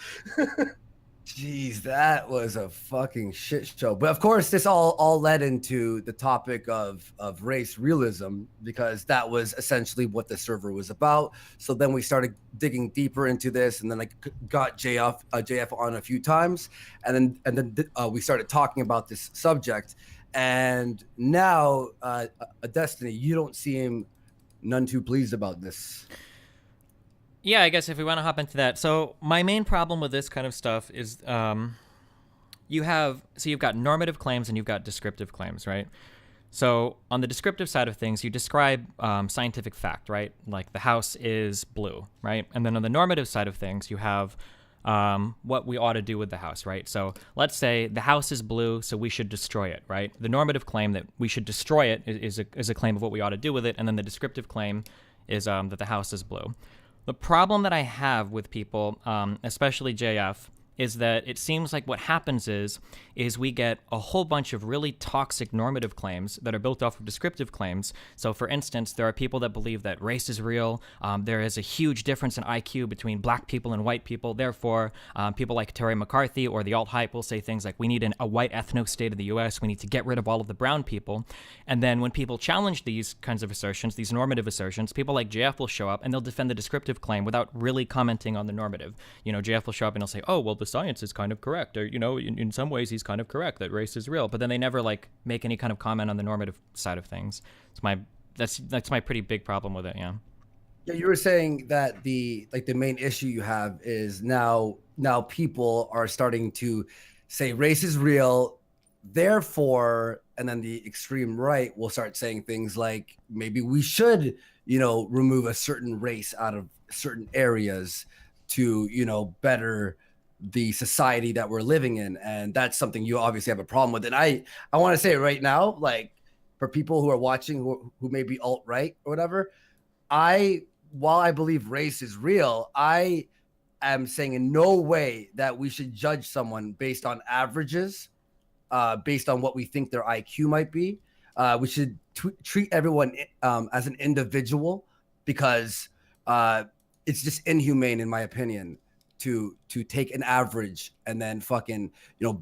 Jeez, that was a fucking shit show. But of course, this all led into the topic of race realism, because that was essentially what the server was about. So then we started digging deeper into this, and then I got JF on a few times, and then we started talking about this subject. And now, Destiny, you don't seem none too pleased about this. Yeah, I guess if we want to hop into that. So my main problem with this kind of stuff is you've got normative claims and you've got descriptive claims, right? So on the descriptive side of things, you describe scientific fact, right? Like the house is blue, right? And then on the normative side of things, you have what we ought to do with the house, right? So let's say the house is blue, so we should destroy it, right? The normative claim that we should destroy it is a claim of what we ought to do with it, and then the descriptive claim is that the house is blue. The problem that I have with people, especially JF, is that it seems like what happens is we get a whole bunch of really toxic normative claims that are built off of descriptive claims. So for instance, there are people that believe that race is real. There is a huge difference in IQ between black people and white people. Therefore, people like Terry McCarthy or the alt-hype will say things like, we need a white ethno-state of the US. We need to get rid of all of the brown people. And then when people challenge these kinds of assertions, these normative assertions, people like JF will show up and they'll defend the descriptive claim without really commenting on the normative. You know, JF will show up and he'll say, oh, well, the science is kind of correct, or, you know, in some ways he's kind of correct that race is real, but then they never like make any kind of comment on the normative side of things. That's my pretty big problem with it. Yeah, you were saying that the main issue you have is now people are starting to say race is real, therefore, and then the extreme right will start saying things like maybe we should, you know, remove a certain race out of certain areas to, you know, better the society that we're living in. And that's something you obviously have a problem with. And I want to say right now, like, for people who are watching who may be alt-right or whatever, while I believe race is real, I am saying in no way that we should judge someone based on averages, based on what we think their IQ might be. We should treat everyone as an individual because it's just inhumane, in my opinion, to take an average and then fucking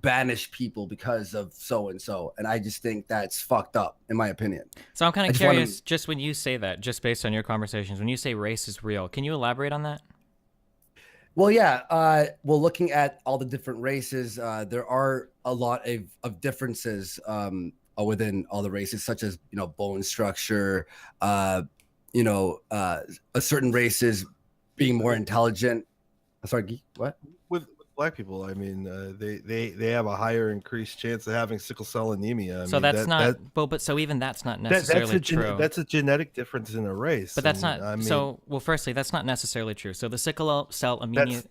banish people because of so and so. And I just think that's fucked up, in my opinion. So I'm kind of curious, just when you say that, just based on your conversations, when you say race is real, can you elaborate on that? Well, yeah. Well, looking at all the different races, there are a lot of differences within all the races, such as bone structure. A certain races being more intelligent. Sorry, what? With black people, I mean, they have a higher increased chance of having sickle cell anemia. So that's not. But so even that's not necessarily true. That's a genetic difference in a race. But that's not. I mean, so well, firstly, that's not necessarily true. So the sickle cell anemia.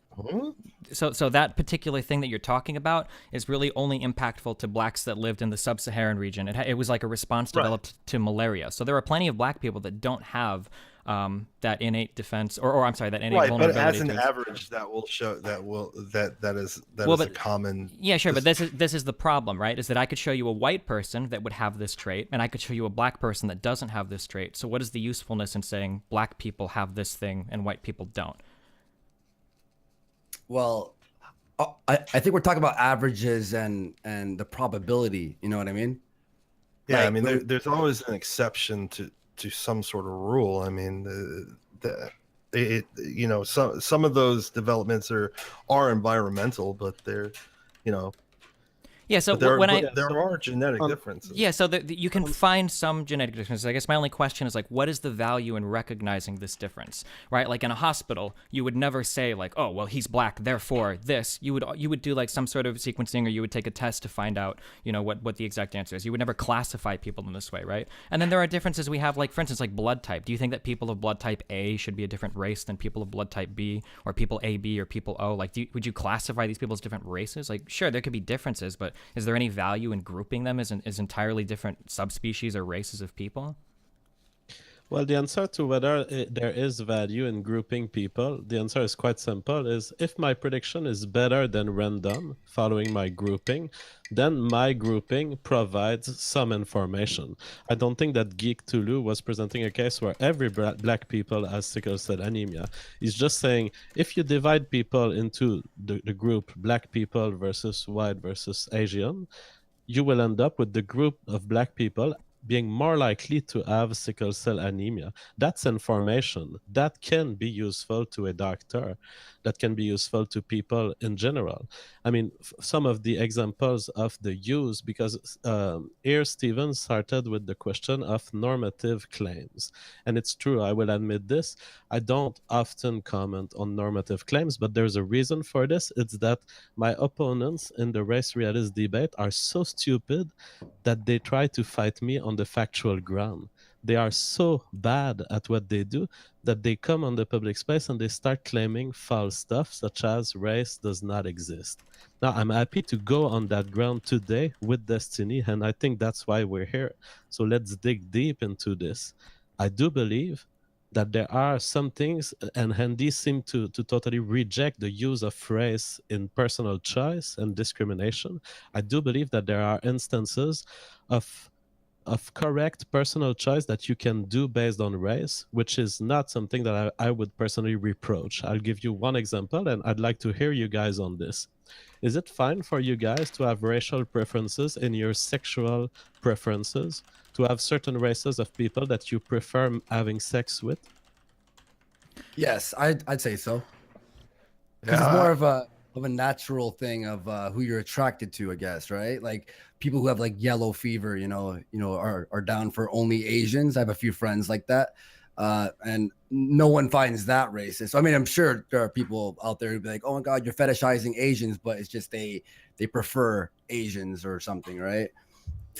So that particular thing that you're talking about is really only impactful to blacks that lived in the sub-Saharan region. It was like a response developed to malaria. So there are plenty of black people that don't have that innate defense, or I'm sorry, that innate vulnerability. But as an average, that will show that is a common. Yeah, sure, but this is the problem, right? Is that I could show you a white person that would have this trait, and I could show you a black person that doesn't have this trait. So what is the usefulness in saying black people have this thing and white people don't? Well, I think we're talking about averages and the probability. You know what I mean? Yeah, I mean, there's always an exception to some sort of rule. I mean, some of those developments are environmental, but they're, Yeah, so there there are genetic differences. Yeah, so you can find some genetic differences. I guess my only question is, like, what is the value in recognizing this difference, right? Like in a hospital, you would never say like, oh, well, he's black, therefore this. You would do like some sort of sequencing, or you would take a test to find out, what the exact answer is. You would never classify people in this way, right? And then there are differences we have, like, for instance, like blood type. Do you think that people of blood type A should be a different race than people of blood type B, or people AB or people O? Like, would you classify these people as different races? Like, sure, there could be differences, but is there any value in grouping them as entirely different subspecies or races of people? Well, the answer to whether there is value in grouping people, the answer is quite simple, is if my prediction is better than random following my grouping, then my grouping provides some information. I don't think that Geek Tulu was presenting a case where every black people has sickle cell anemia. He's just saying, if you divide people into the group black people versus white versus Asian, you will end up with the group of black people being more likely to have sickle cell anemia. That's information that can be useful to a doctor, that can be useful to people in general. I mean, some of the examples of the use, because here Stephen started with the question of normative claims. And it's true, I will admit this, I don't often comment on normative claims, but there's a reason for this. It's that my opponents in the race realist debate are so stupid that they try to fight me on the factual ground. They are so bad at what they do that they come on the public space and they start claiming false stuff, such as race does not exist. Now, I'm happy to go on that ground today with Destiny, and I think that's why we're here. So let's dig deep into this. I do believe that there are some things, and Handy seemed to totally reject the use of race in personal choice and discrimination. I do believe that there are instances of correct personal choice that you can do based on race, which is not something that I would personally reproach. I'll give you one example, and I'd like to hear you guys on this. Is it fine for you guys to have racial preferences in your sexual preferences, to have certain races of people that you prefer having sex with? Yes, I'd say so. Because it's more of a natural thing of who you're attracted to, I guess, right? Like people who have like yellow fever, are down for only Asians. I have a few friends like that, and no one finds that racist. So, I mean, I'm sure there are people out there who'd be like, "Oh my God, you're fetishizing Asians," but it's just they prefer Asians or something, right?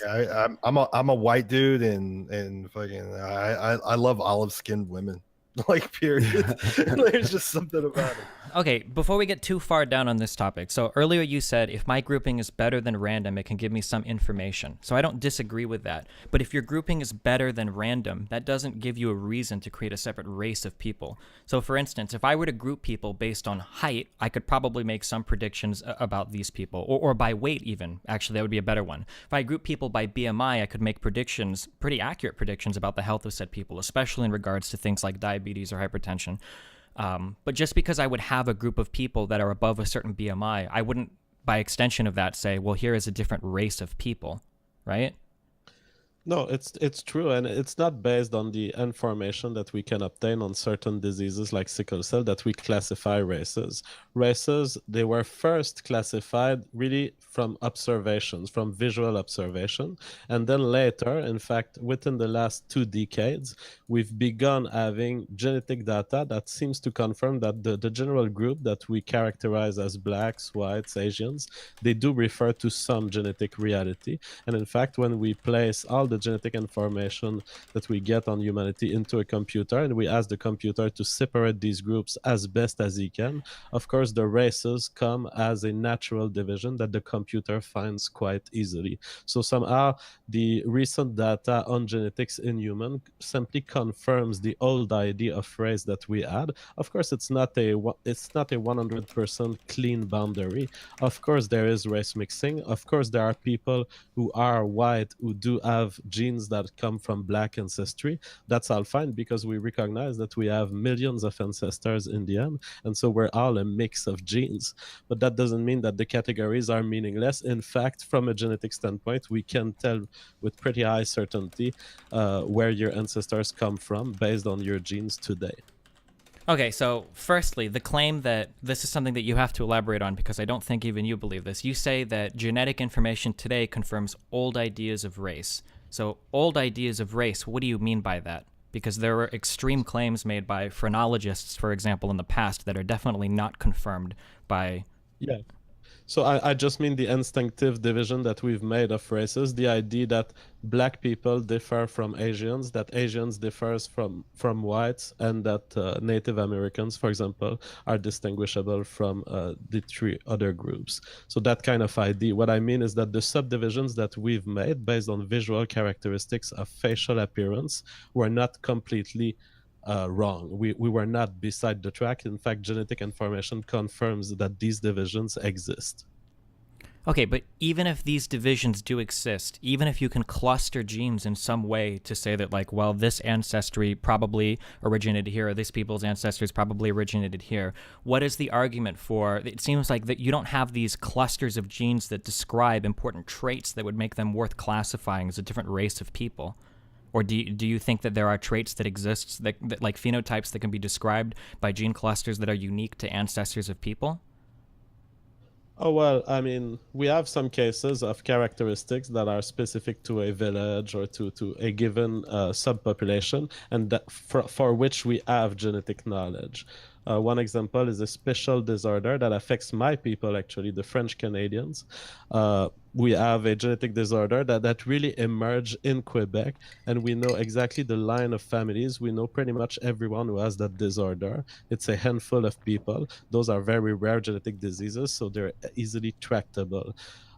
Yeah, I'm a white dude, and fucking I love olive skinned women. Like, period. There's just something about it. Okay, before we get too far down on this topic, so earlier you said if my grouping is better than random, it can give me some information. So I don't disagree with that. But if your grouping is better than random, that doesn't give you a reason to create a separate race of people. So for instance, if I were to group people based on height, I could probably make some predictions about these people, or by weight even. Actually, that would be a better one. If I group people by BMI, I could make predictions, pretty accurate predictions about the health of said people, especially in regards to things like diabetes or hypertension. But just because I would have a group of people that are above a certain BMI, I wouldn't, by extension of that, say, well, here is a different race of people, right? No, it's true, and it's not based on the information that we can obtain on certain diseases like sickle cell that we classify races. Races, they were first classified really from observations, from visual observation, and then later, in fact, within the last 2 decades, we've begun having genetic data that seems to confirm that the general group that we characterize as blacks, whites, Asians, they do refer to some genetic reality. And in fact, when we place all the genetic information that we get on humanity into a computer and we ask the computer to separate these groups as best as he can, of course the races come as a natural division that the computer finds quite easily. So somehow the recent data on genetics in human simply confirms the old idea of race that we had. Of course it's not a 100% clean boundary. Of course there is race mixing. Of course there are people who are white who do have genes that come from black ancestry. That's all fine because we recognize that we have millions of ancestors in the end, and so we're all a mix of genes. But that doesn't mean that the categories are meaningless. In fact, from a genetic standpoint, we can tell with pretty high certainty where your ancestors come from based on your genes today. Okay, so firstly, the claim that this is something that you have to elaborate on because I don't think even you believe this. You say that genetic information today confirms old ideas of race. So old ideas of race, what do you mean by that? Because there were extreme claims made by phrenologists, for example, in the past that are definitely not confirmed by... Yeah. So I just mean the instinctive division that we've made of races, the idea that black people differ from Asians, that Asians differs from whites, and that Native Americans, for example, are distinguishable from the 3 other groups. So that kind of idea. What I mean is that the subdivisions that we've made based on visual characteristics of facial appearance were not completely wrong. We were not beside the track. In fact, genetic information confirms that these divisions exist. Okay, but even if these divisions do exist, even if you can cluster genes in some way to say that, like, well, this ancestry probably originated here, or this people's ancestors probably originated here, what is the argument for, it seems like that you don't have these clusters of genes that describe important traits that would make them worth classifying as a different race of people? Or do you think that there are traits that exist, that like phenotypes that can be described by gene clusters that are unique to ancestors of people? Oh, well, I mean, we have some cases of characteristics that are specific to a village or to a given subpopulation, and that for which we have genetic knowledge. One example is a special disorder that affects my people, actually, the French Canadians. We have a genetic disorder that really emerged in Quebec, and we know exactly the line of families. We know pretty much everyone who has that disorder. It's a handful of people. Those are very rare genetic diseases, so they're easily tractable.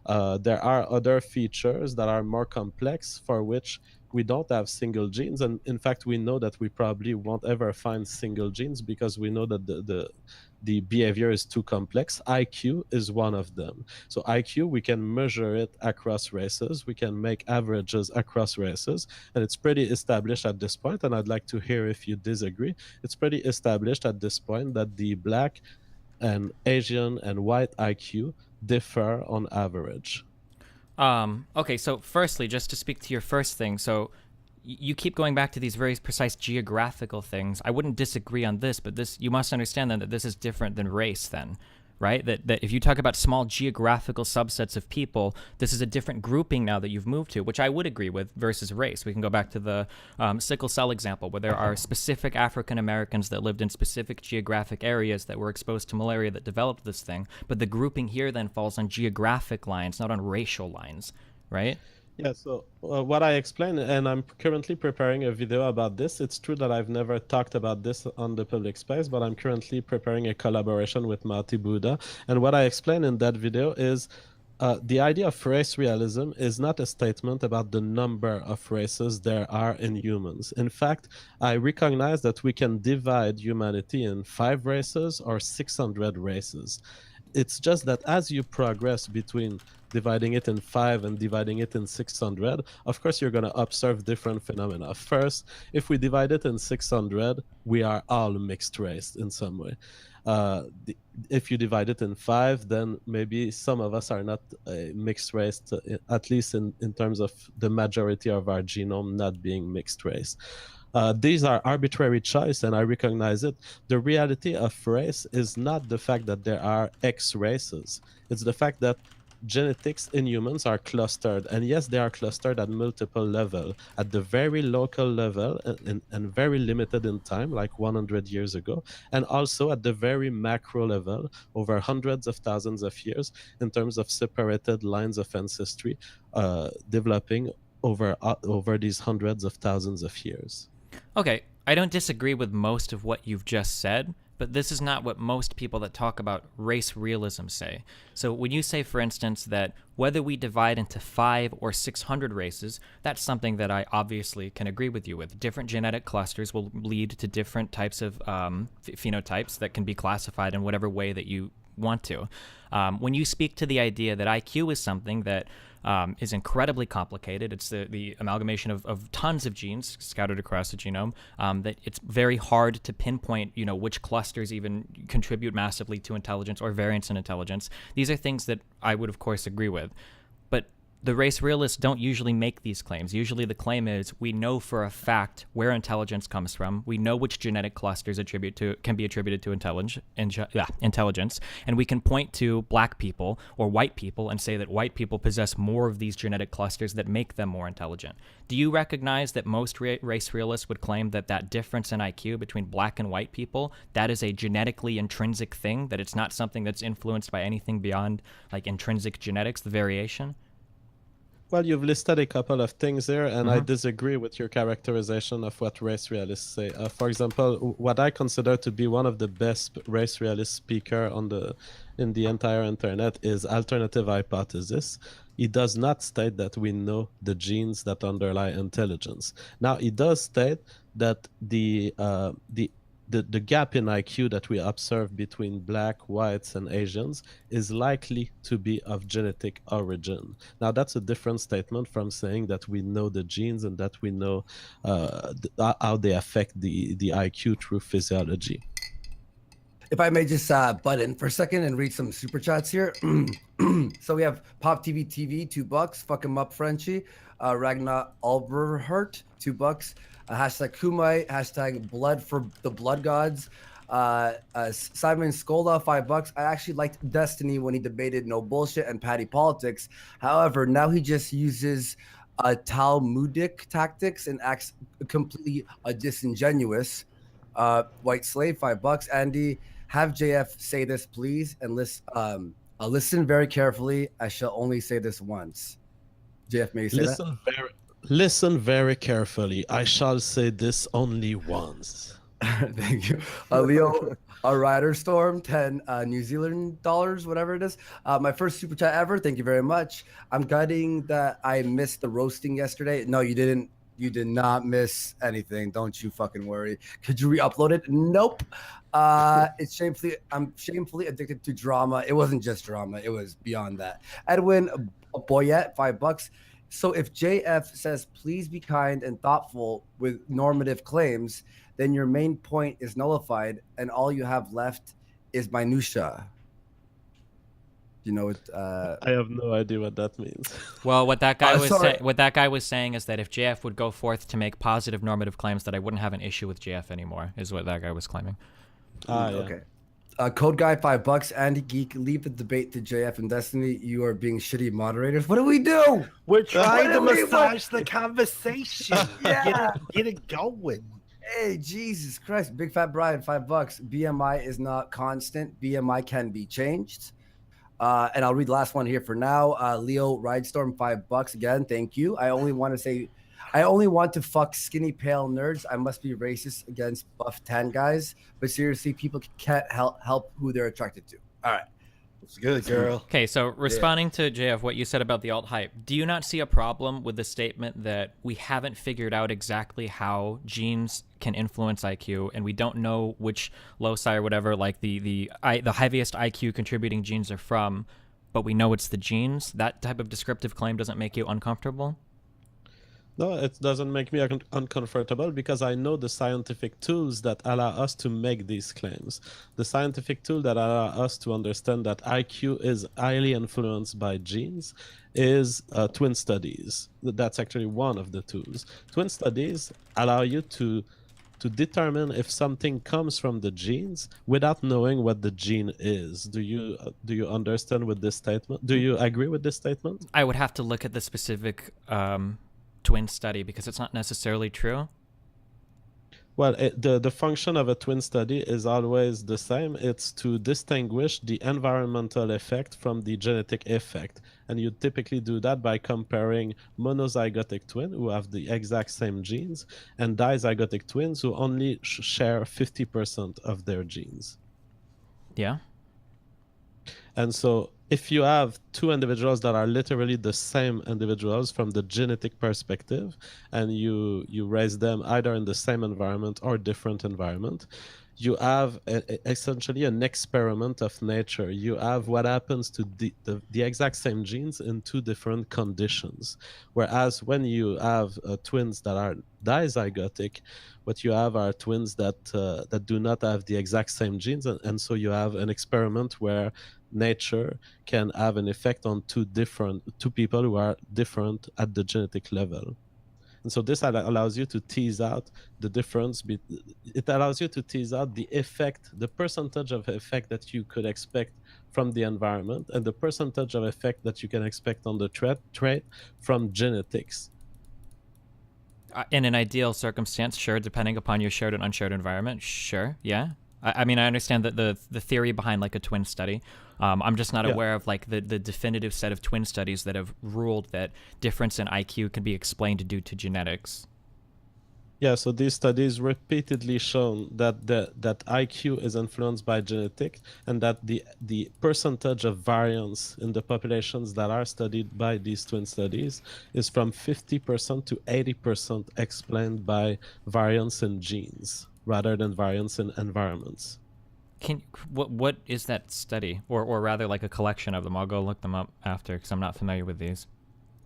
There are other features that are more complex for which we don't have single genes, and in fact we know that we probably won't ever find single genes because we know that the behavior is too complex. IQ is one of them. So IQ, we can measure it across races, we can make averages across races, and it's pretty established at this point, and I'd like to hear if you disagree. It's pretty established at this point that the black and Asian and white IQ differ on average. Okay, so firstly, just to speak to your first thing, so you keep going back to these very precise geographical things. I wouldn't disagree on this, but you must understand then that this is different than race then, right? That if you talk about small geographical subsets of people, this is a different grouping now that you've moved to, which I would agree with, versus race. We can go back to the sickle cell example, where there are specific African Americans that lived in specific geographic areas that were exposed to malaria that developed this thing. But the grouping here then falls on geographic lines, not on racial lines, right? Yeah, so what I explained, and I'm currently preparing a video about this. It's true that I've never talked about this on the public space, but I'm currently preparing a collaboration with Marty Buddha. And what I explained in that video is the idea of race realism is not a statement about the number of races there are in humans. In fact, I recognize that we can divide humanity in 5 races or 600 races. It's just that as you progress between dividing it in 5 and dividing it in 600, of course you're going to observe different phenomena. First, if we divide it in 600, we are all mixed race in some way. If you divide it in 5, then maybe some of us are not mixed race, at least in terms of the majority of our genome not being mixed race. These are arbitrary choice, and I recognize it. The reality of race is not the fact that there are X races. It's the fact that genetics in humans are clustered, and yes, they are clustered at multiple levels, at the very local level and very limited in time, like 100 years ago, and also at the very macro level over hundreds of thousands of years in terms of separated lines of ancestry developing over these hundreds of thousands of years. Okay, I don't disagree with most of what you've just said, but this is not what most people that talk about race realism say. So when you say, for instance, that whether we divide into 5 or 600 races, that's something that I obviously can agree with you with. Different genetic clusters will lead to different types of phenotypes that can be classified in whatever way that you want to. When you speak to the idea that IQ is something that is incredibly complicated. It's the amalgamation of tons of genes scattered across the genome, that it's very hard to pinpoint, which clusters even contribute massively to intelligence or variance in intelligence. These are things that I would, of course, agree with. But the race realists don't usually make these claims. Usually the claim is we know for a fact where intelligence comes from. We know which genetic clusters can be attributed to intelligence, and we can point to black people or white people and say that white people possess more of these genetic clusters that make them more intelligent. Do you recognize that most race realists would claim that that difference in IQ between black and white people, that is a genetically intrinsic thing, that it's not something that's influenced by anything beyond like intrinsic genetics, the variation? Well, you've listed a couple of things there, and I disagree with your characterization of what race realists say. For example, what I consider to be one of the best race realist speaker in the entire internet is Alternative Hypothesis. He does not state that we know the genes that underlie intelligence. Now, he does state that the gap in IQ that we observe between black, whites, and Asians is likely to be of genetic origin. Now, that's a different statement from saying that we know the genes and that we know how they affect the IQ through physiology. If I may just butt in for a second and read some super chats here. So we have Pop TV TV, $2. Fuck him up, Frenchie. Ragnar Alberhart, $2. Hashtag Kumai, hashtag Blood for the Blood Gods. Simon Scola, $5. I actually liked Destiny when he debated no bullshit and patty politics. However, now he just uses Talmudic tactics and acts completely disingenuous. White Slave, $5. Andy, have JF say this, please, and listen very carefully. I shall only say this once. JF, may you say that? Listen very carefully. I shall say this only once. Thank you. Leo, a Rider Storm, 10 New Zealand dollars, whatever it is. My first super chat ever. Thank you very much. I'm gutting that I missed the roasting yesterday. No, you didn't. You did not miss anything. Don't you fucking worry. Could you re-upload it? Nope. It's I'm shamefully addicted to drama. It wasn't just drama. It was beyond that. Edwin Boyette, $5. So if JF says, please be kind and thoughtful with normative claims, then your main point is nullified and all you have left is minutia. You know what? I have no idea what that means. Well, what that guy was saying is that if JF would go forth to make positive normative claims, that I wouldn't have an issue with JF anymore, is what that guy was claiming. Yeah. Okay. Code Guy, $5. Andy Geek, leave the debate to JF and Destiny. You are being shitty moderators. What do we do? We're trying to massage the conversation. Yeah. Get it going. Hey, Jesus Christ. Big Fat Brian, $5. BMI is not constant. BMI can be changed. And I'll read the last one here for now. Leo Ridestorm, $5 again. Thank you. I only want to fuck skinny pale nerds. I must be racist against buff tan guys, but seriously, people can't help who they're attracted to. All right. It's good, girl. Okay, so responding to JF, what you said about the alt hype, do you not see a problem with the statement that we haven't figured out exactly how genes can influence IQ, and we don't know which loci or whatever, like the heaviest IQ contributing genes are from, but we know it's the genes? That type of descriptive claim doesn't make you uncomfortable? No, it doesn't make me uncomfortable because I know the scientific tools that allow us to make these claims. The scientific tool that allow us to understand that IQ is highly influenced by genes is twin studies. That's actually one of the tools. Twin studies allow you to determine if something comes from the genes without knowing what the gene is. Do you understand with this statement? Do you agree with this statement? I would have to look at the specific twin study because it's not necessarily true. Well, the function of a twin study is always the same. It's to distinguish the environmental effect from the genetic effect. And you typically do that by comparing monozygotic twins who have the exact same genes and dizygotic twins who only share 50% of their genes. Yeah. And so if you have two individuals that are literally the same individuals from the genetic perspective, and you raise them either in the same environment or different environment, you have essentially an experiment of nature. You have what happens to the exact same genes in two different conditions. Whereas when you have twins that are dizygotic, what you have are twins that do not have the exact same genes, and so you have an experiment where nature can have an effect on two people who are different at the genetic level. And so this allows you to tease out the difference. It allows you to tease out the effect, the percentage of effect that you could expect from the environment and the percentage of effect that you can expect on the trait from genetics. In an ideal circumstance, sure, depending upon your shared and unshared environment, sure, yeah. I mean, I understand that the theory behind like a twin study. I'm just not aware of like the definitive set of twin studies that have ruled that difference in IQ can be explained due to genetics. Yeah, so these studies repeatedly shown that that IQ is influenced by genetics, and that the percentage of variance in the populations that are studied by these twin studies is from 50% to 80% explained by variance in genes rather than variance in environments. What is that study, or rather like a collection of them? I'll go look them up after because I'm not familiar with these.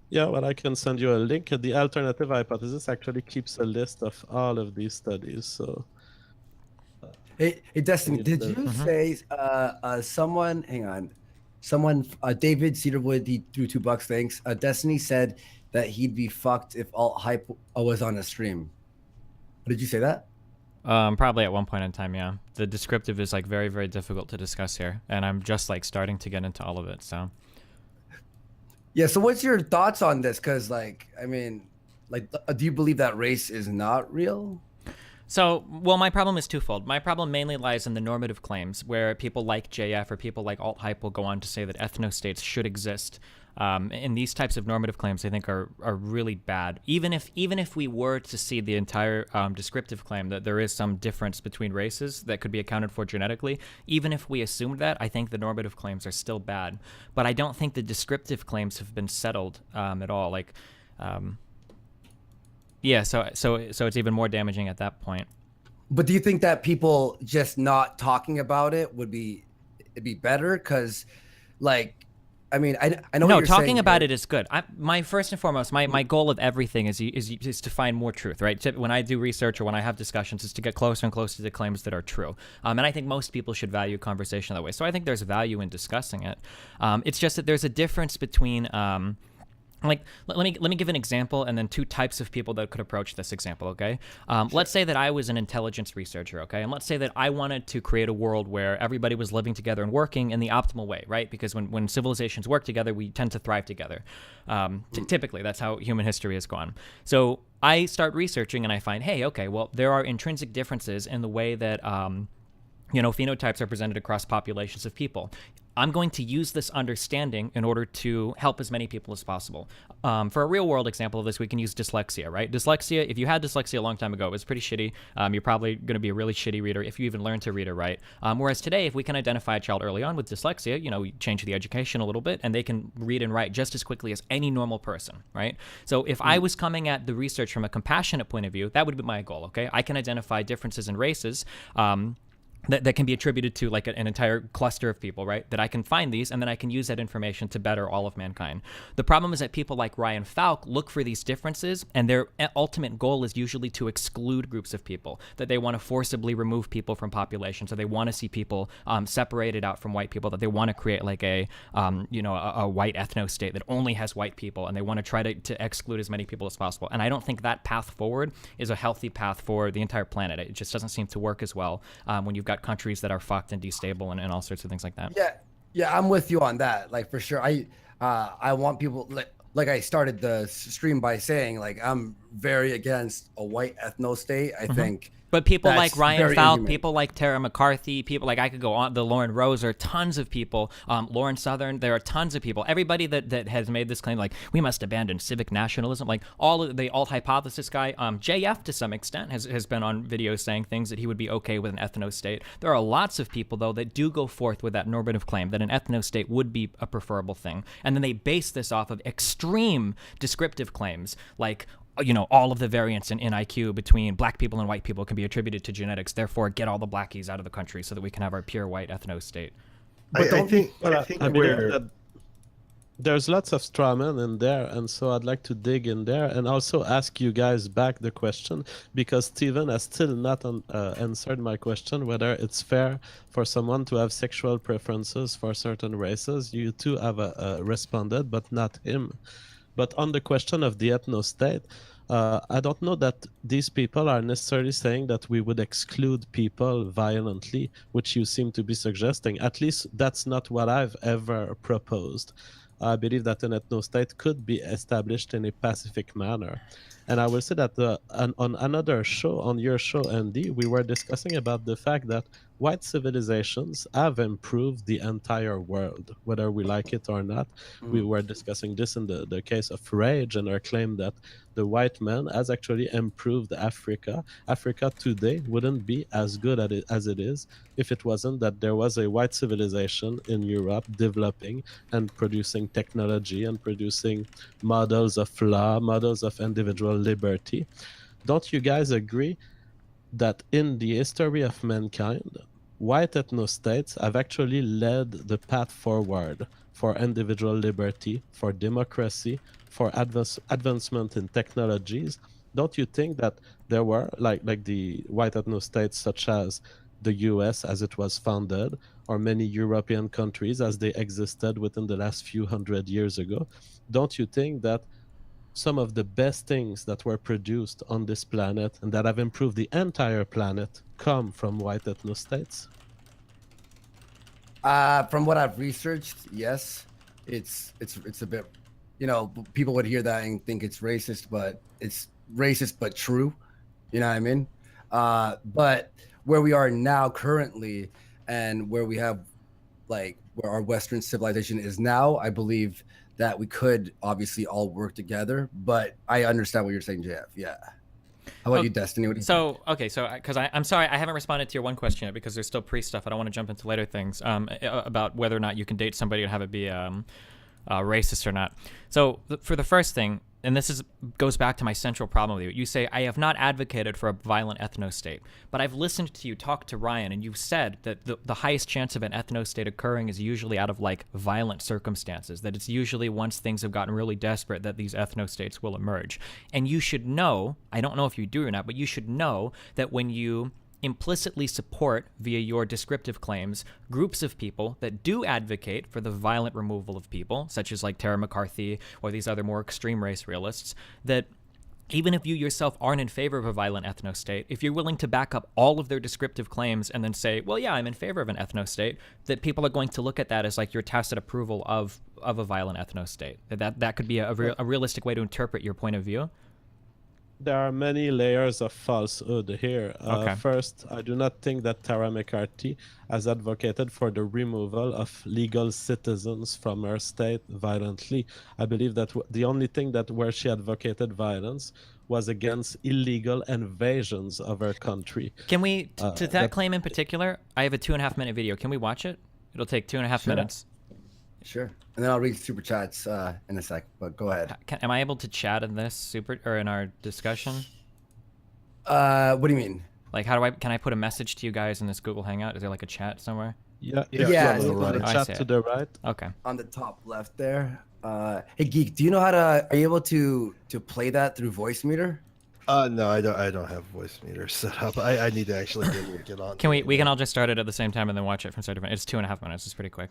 Yeah, well, I can send you a link. The alternative hypothesis actually keeps a list of all of these studies. So, hey Destiny, did you say someone? Hang on, someone. David Cedarwood, he threw $2. Thanks. Destiny said that he'd be fucked if alt hype was on a stream. Did you say that? Probably at one point in time, yeah. The descriptive is like very, very difficult to discuss here, and I'm just like starting to get into all of it. So. Yeah, so what's your thoughts on this? Because, like, I mean, like, do you believe that race is not real? So, well, my problem is twofold. My problem mainly lies in the normative claims, where people like JF or people like alt-hype will go on to say that ethnostates should exist. And these types of normative claims, I think, are really bad. Even if we were to see the entire descriptive claim that there is some difference between races that could be accounted for genetically, even if we assumed that, I think the normative claims are still bad. But I don't think the descriptive claims have been settled at all. Like, yeah, so it's even more damaging at that point. But do you think that people just not talking about it it'd be better? Because, like, I mean, I know. No, what you're talking saying, about right? it is good. My first and foremost, my goal of everything is to find more truth, right? When I do research or when I have discussions, is to get closer and closer to the claims that are true. And I think most people should value conversation that way. So I think there's value in discussing it. It's just that there's a difference between. Like, let me give an example, and then two types of people that could approach this example, okay? Let's say that I was an intelligence researcher, okay? And let's say that I wanted to create a world where everybody was living together and working in the optimal way, right? Because when civilizations work together, we tend to thrive together. Typically, that's how human history has gone. So I start researching, and I find, hey, okay, well, there are intrinsic differences in the way that, phenotypes are presented across populations of people. I'm going to use this understanding in order to help as many people as possible. For a real world example of this, we can use dyslexia, right? Dyslexia, if you had dyslexia a long time ago, it was pretty shitty. You're probably going to be a really shitty reader if you even learn to read or write. Whereas today, if we can identify a child early on with dyslexia, we change the education a little bit and they can read and write just as quickly as any normal person, right? So if I was coming at the research from a compassionate point of view, that would be my goal, okay? I can identify differences in races, that can be attributed to like an entire cluster of people, right? That I can find these and then I can use that information to better all of mankind. The problem is that people like Ryan Falk look for these differences and their ultimate goal is usually to exclude groups of people, that they want to forcibly remove people from populations, so they want to see people separated out from white people, that they want to create like a white ethno state that only has white people, and they want to try to exclude as many people as possible. And I don't think that path forward is a healthy path for the entire planet. It just doesn't seem to work as well when you've got countries that are fucked and destable and all sorts of things like that. Yeah, I'm with you on that. Like for sure, I want people like I started the stream by saying like I'm very against a white ethno state. I think. But people that's like Ryan very Falk, inhumane. people like Tara McCarthy, people like I could go on, the Lauren Rose, there are tons of people, Lauren Southern, there are tons of people. Everybody that has made this claim, like we must abandon civic nationalism, like all of the alt hypothesis guy, JF to some extent has been on videos saying things that he would be okay with an ethno state. There are lots of people though that do go forth with that normative claim that an ethno state would be a preferable thing, and then they base this off of extreme descriptive claims like, all of the variance in IQ between black people and white people can be attributed to genetics. Therefore, get all the blackies out of the country so that we can have our pure white ethno state. I think I believe that there's lots of straw men in there, and so I'd like to dig in there and also ask you guys back the question, because Steven has still not answered my question whether it's fair for someone to have sexual preferences for certain races. You two have responded, but not him. But on the question of the ethno-state, I don't know that these people are necessarily saying that we would exclude people violently, which you seem to be suggesting. At least that's not what I've ever proposed. I believe that an ethno-state could be established in a pacific manner. And I will say that on another show, on your show, Andy, we were discussing about the fact that white civilizations have improved the entire world, whether we like it or not. We were discussing this in the case of Rage, and our claim that the white man has actually improved Africa. Africa today wouldn't be as good at it as it is if it wasn't that there was a white civilization in Europe developing and producing technology and producing models of law, models of individual liberty. Don't you guys agree that in the history of mankind, white ethno-states have actually led the path forward for individual liberty, for democracy, for advancement in technologies? Don't you think that there were, like the white ethno-states such as the US as it was founded, or many European countries as they existed within the last few hundred years ago, don't you think that some of the best things that were produced on this planet and that have improved the entire planet come from white ethno-states? From what I've researched, yes, it's a bit, people would hear that and think it's racist, but it's racist but true. You know what I mean? But where we are now currently, and where we have where our Western civilization is now, I believe that we could obviously all work together. But I understand what you're saying, JF. Yeah. How about you, Destiny? What do you think? Because I'm sorry, I haven't responded to your one question yet because there's still pre-stuff. I don't want to jump into later things about whether or not you can date somebody and have it be racist or not. So for the first thing, and this goes back to my central problem with you. You say, I have not advocated for a violent ethno-state, but I've listened to you talk to Ryan, and you've said that the highest chance of an ethno-state occurring is usually out of violent circumstances, that it's usually once things have gotten really desperate that these ethno-states will emerge. And you should know, I don't know if you do or not, but you should know that when you implicitly support via your descriptive claims groups of people that do advocate for the violent removal of people, such as Tara McCarthy or these other more extreme race realists, that even if you yourself aren't in favor of a violent ethno-state, if you're willing to back up all of their descriptive claims and then say, well, yeah, I'm in favor of an ethno-state, that people are going to look at that as your tacit approval of a violent ethno-state. That could be a realistic way to interpret your point of view. There are many layers of falsehood here. Okay. First, I do not think that Tara McCarthy has advocated for the removal of legal citizens from her state violently. I believe that the only thing that where she advocated violence was against illegal invasions of her country. Can we, to that claim in particular, I have a 2.5-minute video. Can we watch it? It'll take 2.5 minutes. Sure. And then I'll read super chats in a sec, but go ahead. Am I able to chat in this in our discussion? What do you mean? Like, can I put a message to you guys in this Google Hangout? Is there like a chat somewhere? Yeah. The chat to the right. Okay. On the top left there. Hey Geek, do you know how to? Are you able to play that through voice meter? No, I don't have voice meter set up. I need to actually get on. Can we can all just start it at the same time and then watch it from start to finish? It's 2.5 minutes. It's pretty quick.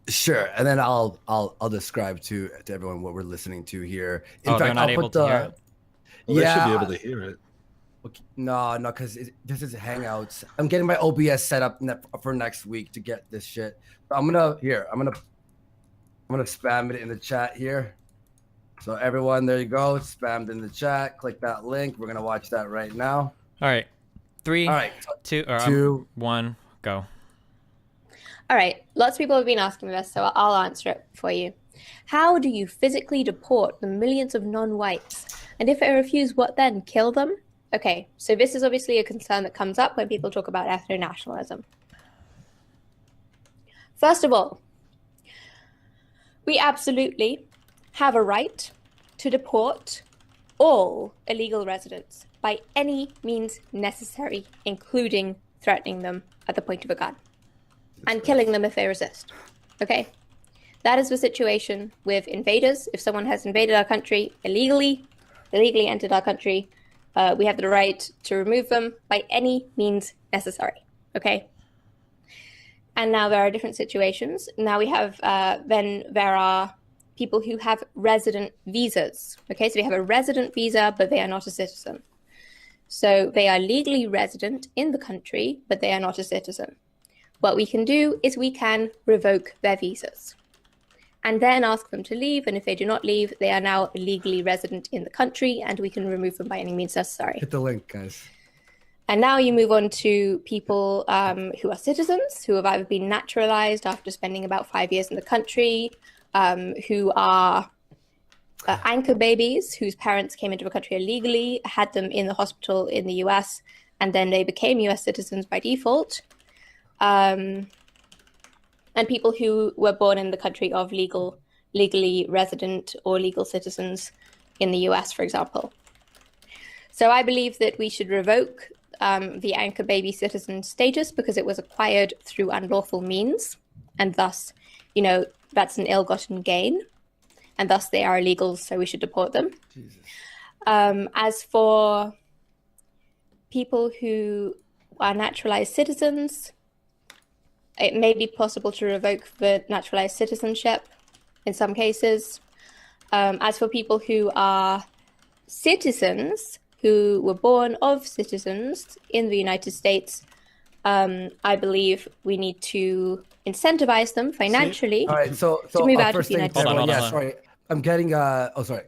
Sure, and then I'll describe to everyone what we're listening to here. In fact, they're not able to hear it? Well, they should be able to hear it. Okay, no, because this is Hangouts. I'm getting my OBS set up for next week to get this shit. I'm gonna spam it in the chat here. So everyone, there you go. It's spammed in the chat. Click that link. We're gonna watch that right now. All right, 3, All right. 2, 1, go. All right, lots of people have been asking me this, so I'll answer it for you. How do you physically deport the millions of non-whites? And if they refuse, what then? Kill them? Okay, so this is obviously a concern that comes up when people talk about ethno-nationalism. First of all, we absolutely have a right to deport all illegal residents by any means necessary, including threatening them at the point of a gun and killing them if they resist. Okay? That is the situation with invaders. If someone has invaded our country illegally entered our country, we have the right to remove them by any means necessary. Okay? And now there are different situations. Now we have, then there are people who have resident visas. Okay, so they have a resident visa, but they are not a citizen. So they are legally resident in the country, but they are not a citizen. What we can do is we can revoke their visas and then ask them to leave. And if they do not leave, they are now legally resident in the country and we can remove them by any means necessary. Hit the link, guys. And now you move on to people who are citizens, who have either been naturalized after spending about 5 years in the country, who are anchor babies whose parents came into the country illegally, had them in the hospital in the US, and then they became US citizens by default. And people who were born in the country of legally resident or legal citizens in the US, for example. So I believe that we should revoke the anchor baby citizen status because it was acquired through unlawful means, and thus, that's an ill-gotten gain, and thus they are illegal, so we should deport them. As for people who are naturalized citizens, it may be possible to revoke the naturalized citizenship in some cases. As for people who are citizens, who were born of citizens in the United States, I believe we need to incentivize them financially. All right, so to move out of first the thing, United States. Hold on. sorry. I'm getting sorry.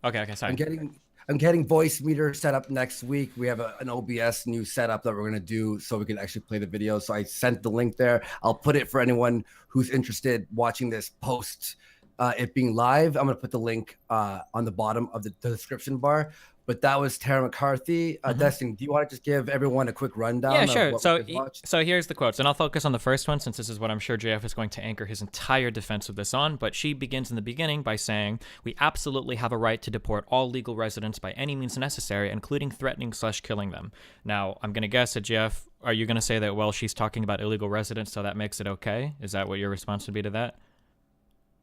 Okay, sorry. I'm getting voice meter set up next week. We have an OBS new setup that we're gonna do so we can actually play the video. So I sent the link there. I'll put it for anyone who's interested watching this post it being live. I'm gonna put the link on the bottom of the description bar. But that was Tara McCarthy. Destiny, do you want to just give everyone a quick rundown? Yeah, sure. Of what So, we just watched? so here's the quotes, and I'll focus on the first one since this is what I'm sure JF is going to anchor his entire defense of this on. But she begins in the beginning by saying, "We absolutely have a right to deport all legal residents by any means necessary, including threatening/killing them." Now, I'm going to guess that JF, are you going to say that, well, she's talking about illegal residents, so that makes it okay? Is that what your response would be to that?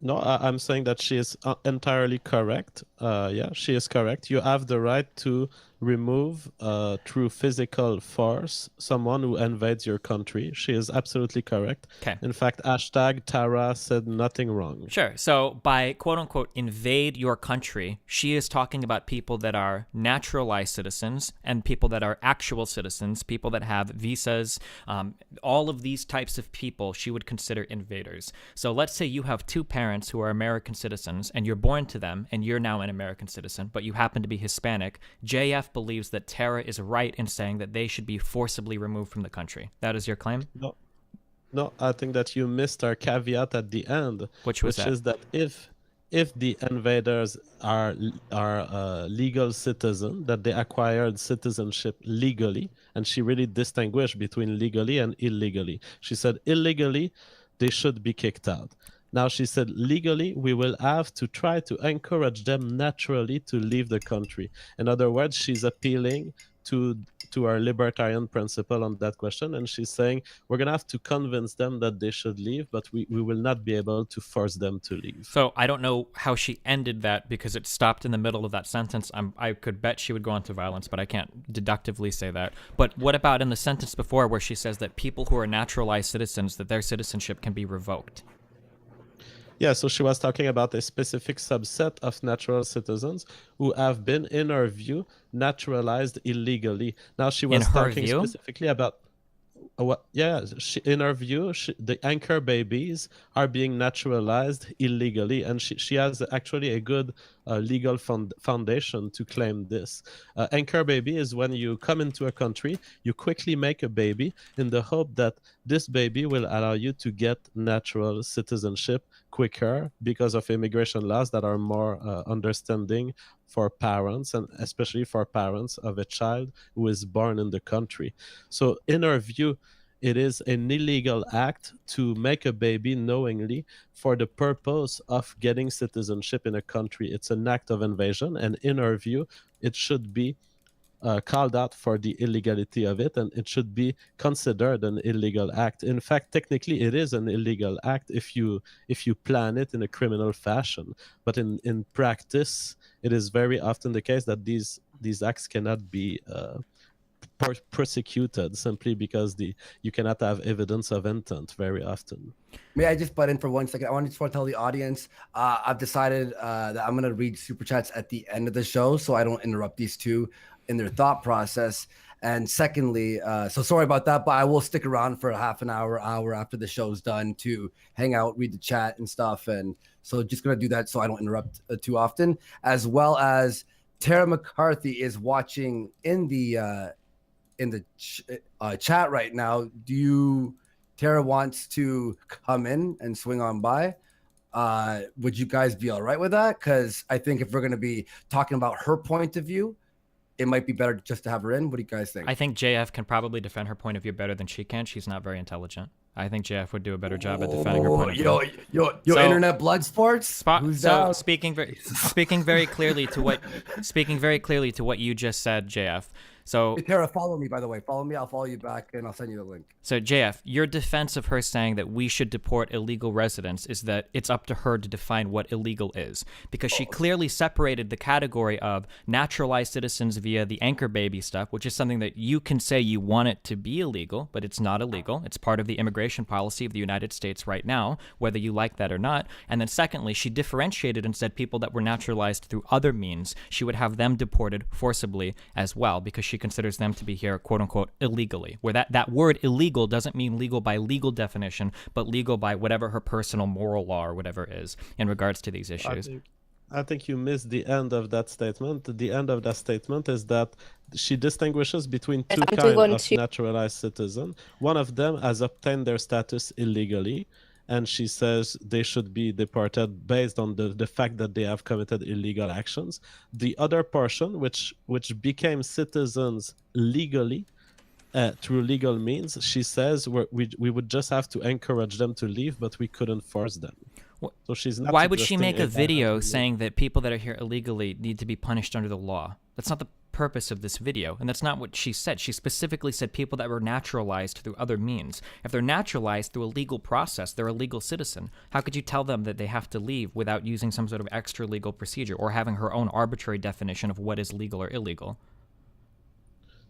No, I'm saying that she is entirely correct. Yeah, she is correct. You have the right to remove through physical force someone who invades your country. She is absolutely correct. Okay. In fact, hashtag Tara said nothing wrong. Sure. So by quote unquote invade your country, she is talking about people that are naturalized citizens and people that are actual citizens, people that have visas, all of these types of people she would consider invaders. So let's say you have two parents who are American citizens and you're born to them and you're now an American citizen, but you happen to be Hispanic. JF believes that Tara is right in saying that they should be forcibly removed from the country. That is your claim? No, I think that you missed our caveat at the end, which was is that if the invaders are legal citizen, that they acquired citizenship legally, and she really distinguished between legally and illegally. She said illegally, they should be kicked out. Now she said legally, we will have to try to encourage them naturally to leave the country. In other words, she's appealing to our libertarian principle on that question, and she's saying we're going to have to convince them that they should leave, but we will not be able to force them to leave. So I don't know how she ended that because it stopped in the middle of that sentence. I could bet she would go on to violence, but I can't deductively say that. But what about in the sentence before where she says that people who are naturalized citizens, that their citizenship can be revoked? Yeah, so she was talking about a specific subset of natural citizens who have been, in her view, naturalized illegally. Now she was talking specifically about what? Yeah, in her view, the anchor babies are being naturalized illegally, and she has actually a good legal foundation to claim this. Anchor baby is when you come into a country, you quickly make a baby in the hope that this baby will allow you to get natural citizenship quicker because of immigration laws that are more understanding for parents, and especially for parents of a child who is born in the country. So in our view, it is an illegal act to make a baby knowingly for the purpose of getting citizenship in a country. It's an act of invasion, and in our view, it should be called out for the illegality of it, and it should be considered an illegal act. In fact, technically, it is an illegal act if you plan it in a criminal fashion. But in practice, it is very often the case that these acts cannot be prosecuted simply because you cannot have evidence of intent very often. May I just butt in for 1 second? I just want to tell the audience, I've decided that I'm going to read super chats at the end of the show so I don't interrupt these two in their thought process. And secondly, so sorry about that, but I will stick around for a half an hour after the show's done to hang out, read the chat and stuff. And so just going to do that so I don't interrupt too often, as well as Tara McCarthy is watching in the chat right now. Tara wants to come in and swing on by. Would you guys be all right with that? Because I think if we're going to be talking about her point of view, it might be better just to have her in. What do you guys think? I think JF can probably defend her point of view better than she can. She's not very intelligent. I think JF would do a better job at defending her point of view. Yo, internet blood sports. Who's down? Speaking very clearly to what you just said, JF. So hey, Tara, follow me, by the way. Follow me. I'll follow you back, and I'll send you the link. So, JF, your defense of her saying that we should deport illegal residents is that it's up to her to define what illegal is, because she clearly separated the category of naturalized citizens via the anchor baby stuff, which is something that you can say you want it to be illegal, but it's not illegal. It's part of the immigration policy of the United States right now, whether you like that or not. And then secondly, she differentiated and said people that were naturalized through other means, she would have them deported forcibly as well, because she considers them to be here, quote unquote, illegally, where that word illegal doesn't mean legal by legal definition, but legal by whatever her personal moral law or whatever is in regards to these issues. I think you missed the end of that statement. The end of that statement is that she distinguishes between two kinds of naturalized citizens. One of them has obtained their status illegally, and she says they should be deported based on the fact that they have committed illegal actions. The other portion, which became citizens legally, through legal means, she says we would just have to encourage them to leave, but we couldn't force them. So she's not. Why would she make a video saying that people that are here illegally need to be punished under the law? That's not the purpose of this video, and that's not what she said. She specifically said people that were naturalized through other means. If they're naturalized through a legal process, they're a legal citizen. How could you tell them that they have to leave without using some sort of extra legal procedure or having her own arbitrary definition of what is legal or illegal?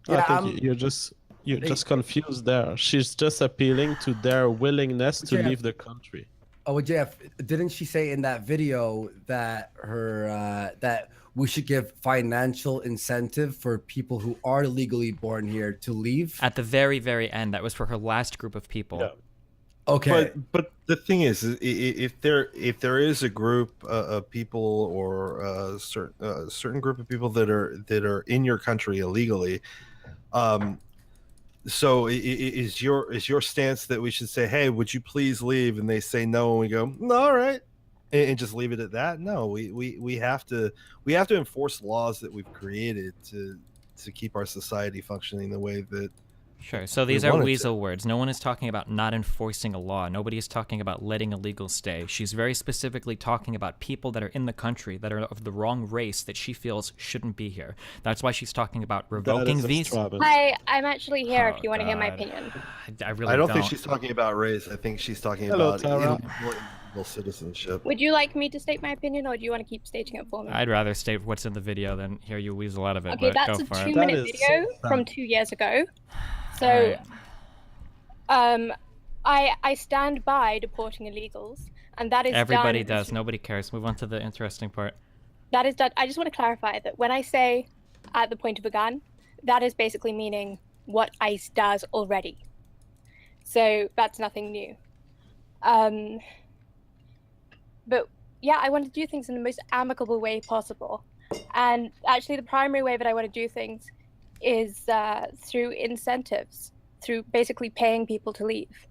Yeah, I think you're just confused there. She's just appealing to their willingness to Jeff. leave the country. Oh, Jeff, didn't she say in that video that that we should give financial incentive for people who are legally born here to leave? At the very, very end, that was for her last group of people. Yeah. Okay. But the thing is, if there is a group of people or a certain group of people that are in your country illegally, so is your stance that we should say, hey, would you please leave? And they say no, and we go, no, all right, and just leave it at that? No, we have to enforce laws that we've created to keep our society functioning the way that. Sure. So these are weasel words. No one is talking about not enforcing a law. Nobody is talking about letting illegals stay. She's very specifically talking about people that are in the country that are of the wrong race that she feels shouldn't be here. That's why she's talking about revoking visas. Hi, I'm actually here if you want to hear my God. opinion. I really I don't think she's talking about race. I think she's talking about illegal citizenship. Would you like me to state my opinion, or do you want to keep stating it for me? I'd rather state what's in the video than hear you weasel out of it. Okay, but that's go a for it. 2-minute video from 2 years ago. So, I stand by deporting illegals, and that is Everybody done, does. Nobody cares. Move on to the interesting part. That is done. I just want to clarify that when I say at the point of a gun, that is basically meaning what ICE does already. So that's nothing new. But yeah, I want to do things in the most amicable way possible, and actually, the primary way that I want to do things is through incentives, through basically paying people to leave.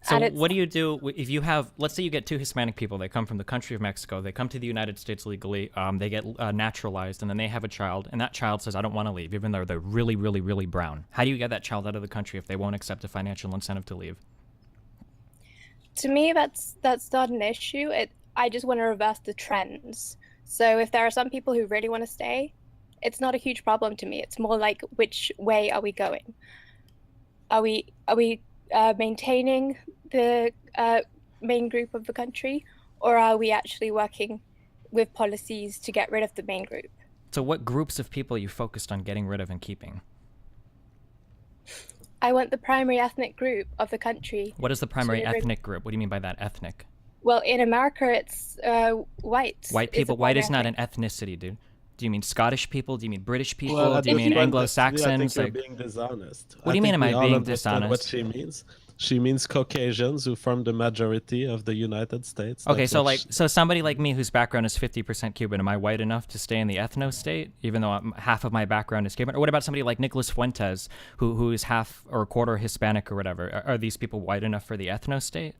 So what do you do if you have, let's say you get 2 Hispanic people, they come from the country of Mexico, they come to the United States legally, they get naturalized, and then they have a child, and that child says, I don't want to leave, even though they're really, really, really brown. How do you get that child out of the country if they won't accept a financial incentive to leave? To me, that's not an issue. I just want to reverse the trends. So if there are some people who really want to stay, it's not a huge problem to me. It's more like, which way are we going? Are we maintaining the main group of the country, or are we actually working with policies to get rid of the main group? So what groups of people are you focused on getting rid of and keeping? I want the primary ethnic group of the country. What is the primary ethnic group? What do you mean by that, ethnic? Well, in America, it's whites. White people? White is not an ethnicity, dude. Do you mean Scottish people? Do you mean British people? Do you mean Anglo-Saxons? I think you're being dishonest. What do you mean am I being dishonest? What she means? She means Caucasians who form the majority of the United States. Okay, so somebody like me whose background is 50% Cuban, am I white enough to stay in the ethno state, even though half of my background is Cuban? Or what about somebody like Nicholas Fuentes, who is half or a quarter Hispanic or whatever? Are these people white enough for the ethno state?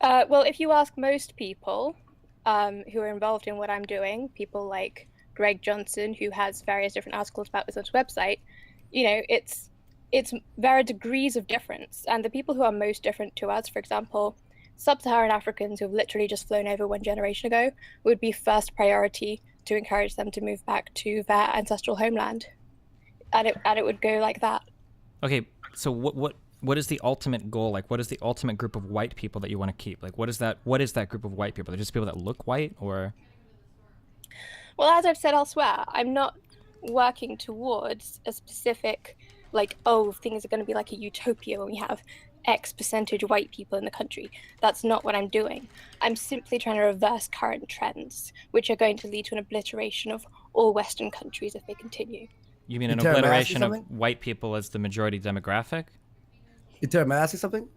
Well, if you ask most people who are involved in what I'm doing, people like Greg Johnson, who has various different articles about this on his website, there are degrees of difference. And the people who are most different to us, for example, sub-Saharan Africans who have literally just flown over 1 generation ago, would be first priority to encourage them to move back to their ancestral homeland. And it would go like that. Okay, so what is the ultimate goal? Like, what is the ultimate group of white people that you want to keep? Like, what is that group of white people? They're just people that look white, or? Well, as I've said elsewhere, I'm not working towards a specific, like, oh, things are going to be like a utopia when we have X percentage white people in the country. That's not what I'm doing. I'm simply trying to reverse current trends, which are going to lead to an obliteration of all Western countries if they continue. You mean an obliteration of white people as the majority demographic? May I ask you something?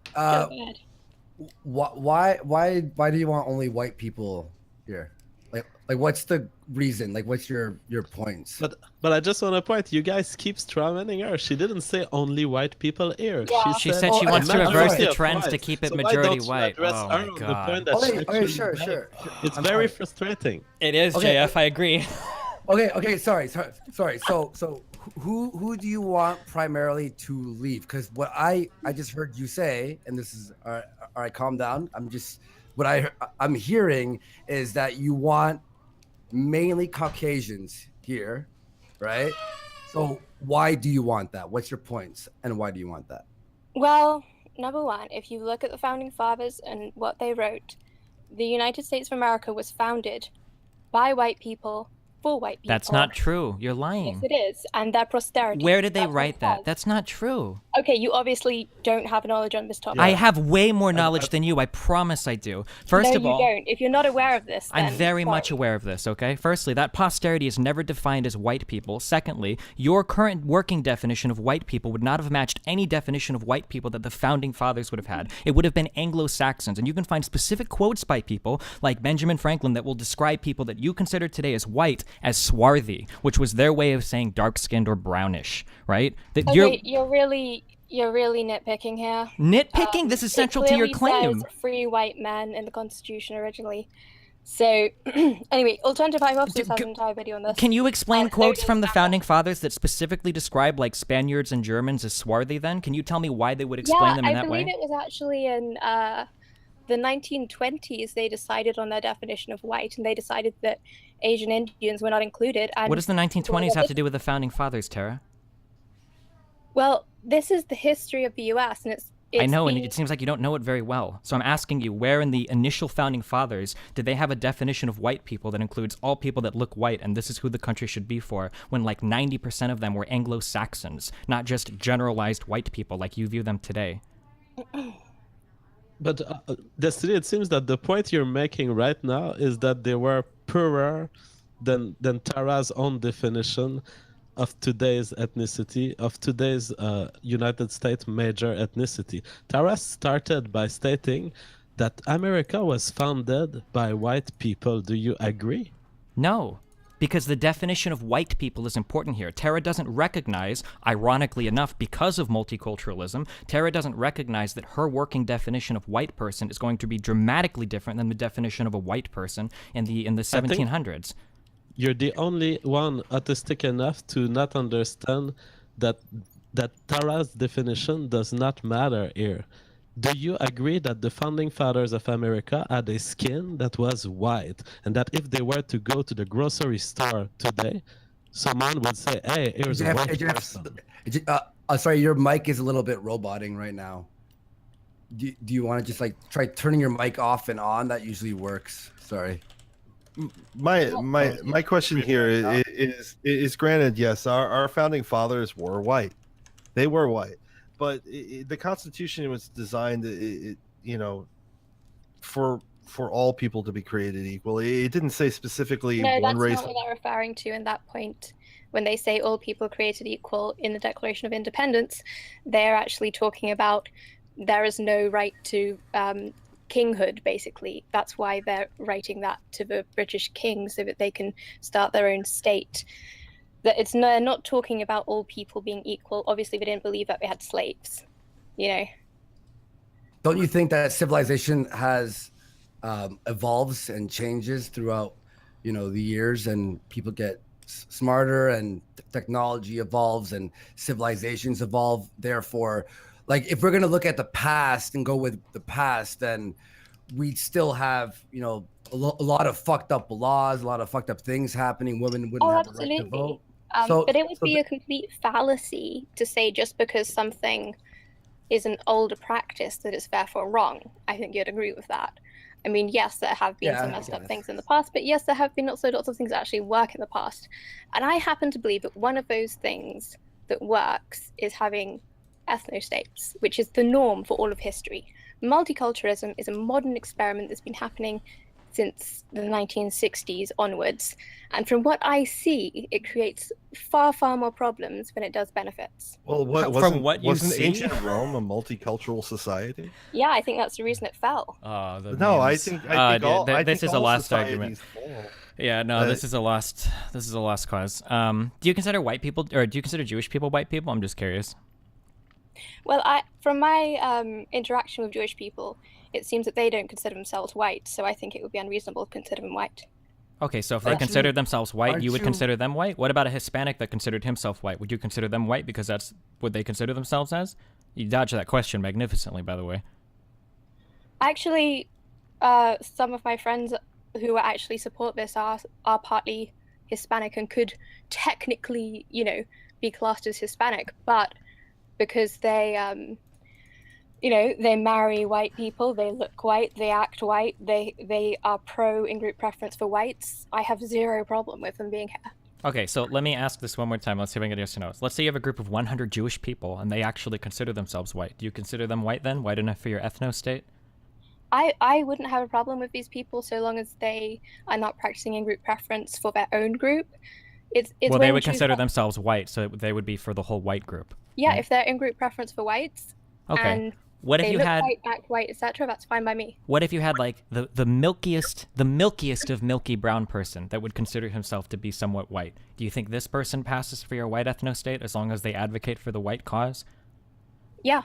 Why do you want only white people here? Like what's the reason? Like what's your points? But I just want to point, you guys keep strawmanning her. She didn't say only white people here. Yeah. She said she wants to reverse the trends to keep it majority white. Oh my god. Okay, sure. It's very frustrating. It is, JF, I agree. Okay, sorry. So who do you want primarily to leave? Because what I just heard you say, and this is all right, calm down. I'm hearing is that you want mainly Caucasians here, right? So why do you want that? What's your points, and why do you want that? Well, number one, if you look at the founding fathers and what they wrote, the United States of America was founded by white people for white people. That's not true. You're lying. Yes, it is, and their prosperity. Where did they That's what write it that? says. That's not true. Okay, you obviously don't have knowledge on this topic. I have way more knowledge than you. I promise I do. First no, of all, you don't. If you're not aware of this, I'm then very sorry. much aware of this, okay? Firstly, that posterity is never defined as white people. Secondly, your current working definition of white people would not have matched any definition of white people that the founding fathers would have had. It would have been Anglo-Saxons, and you can find specific quotes by people like Benjamin Franklin that will describe people that you consider today as white as swarthy, which was their way of saying dark-skinned or brownish, right? That Okay, you're really nitpicking here. Nitpicking? This is central to your it claim. clearly says free white men in the Constitution originally. So, anyway, Alternative Hypothesis has an entire video on this. Can you explain So quotes does from the that. founding fathers that specifically describe like Spaniards and Germans as swarthy then? Can you tell me why they would explain them in I that way? believe it was actually in the 1920s they decided on their definition of white, and they decided that Asian Indians were not included. And What does the 1920s have to do with the founding fathers, Tara? Well, this is the history of the U.S., and it's I know, been- and it seems like you don't know it very well. So I'm asking you, where in the initial founding fathers did they have a definition of white people that includes all people that look white, and this is who the country should be for, when like 90% of them were Anglo-Saxons, not just generalized white people like you view them today? But Destiny, it seems that the point you're making right now is that they were poorer than Tara's own definition of today's ethnicity, of today's United States major ethnicity. Tara started by stating that America was founded by white people. Do you agree? No, because the definition of white people is important here. Tara doesn't recognize, ironically enough, because of multiculturalism, Tara doesn't recognize that her working definition of white person is going to be dramatically different than the definition of a white person in the 1700s. You're the only one autistic enough to not understand that Tara's definition does not matter here. Do you agree that the founding fathers of America had a skin that was white, and that if they were to go to the grocery store today, someone would say, "Hey, here's a white person." Sorry, your mic is a little bit roboting right now. Do you want to just like try turning your mic off and on? That usually works. Sorry. My question here is granted, yes, our founding fathers were white. They were white. But the Constitution was designed, for all people to be created equal. It didn't say specifically No, one that's race. not what they're referring to in that point. When they say all people created equal in the Declaration of Independence, they're actually talking about there is no right to kinghood, basically. That's why they're writing that to the British king so that they can start their own state. That they're not talking about all people being equal. Obviously, they didn't believe that they had slaves, Don't you think that civilization has evolves and changes throughout, the years, and people get smarter, and technology evolves, and civilizations evolve? Therefore, like if we're gonna look at the past and go with the past, then we still have, a lot of fucked up laws, a lot of fucked up things happening. Women wouldn't have the right to vote. But it would be a complete fallacy to say just because something is an older practice that it's therefore wrong. I think you'd agree with that. I mean, yes, there have been some messed up things in the past, but yes, there have been also lots of things that actually work in the past. And I happen to believe that one of those things that works is having ethnostates, which is the norm for all of history. Multiculturalism is a modern experiment that's been happening since the 1960s onwards. And from what I see, it creates far, far more problems than it does benefits. Well, wasn't ancient Rome a multicultural society? Yeah, I think that's the reason it fell. No, I think this is a lost argument. societies fall. Yeah, no, this is a lost cause. Do you consider white people, or do you consider Jewish people white people? I'm just curious. Well, from my interaction with Jewish people, it seems that they don't consider themselves white, so I think it would be unreasonable to consider them white. Okay, so if they considered themselves white, you would consider them white? What about a Hispanic that considered himself white? Would you consider them white because that's what they consider themselves as? You dodged that question magnificently, by the way. Actually, some of my friends who actually support this are partly Hispanic and could technically, be classed as Hispanic, but because they you know, they marry white people, they look white, they act white, they are pro in-group preference for whites. I have zero problem with them being here. Okay, so let me ask this one more time. Let's see if I can get yes or no. Let's say you have a group of 100 Jewish people and they actually consider themselves white. Do you consider them white then? White enough for your ethno-state? I wouldn't have a problem with these people so long as they are not practicing in-group preference for their own group. It's Well, they when would Jews consider are- themselves white, so they would be for the whole white group. Yeah, if they're in-group preference for whites, Okay. and What if they you look had- white, act white, etc., that's fine by me. What if you had like the milkiest of milky brown person that would consider himself to be somewhat white? Do you think this person passes for your white ethno-state as long as they advocate for the white cause? Yeah,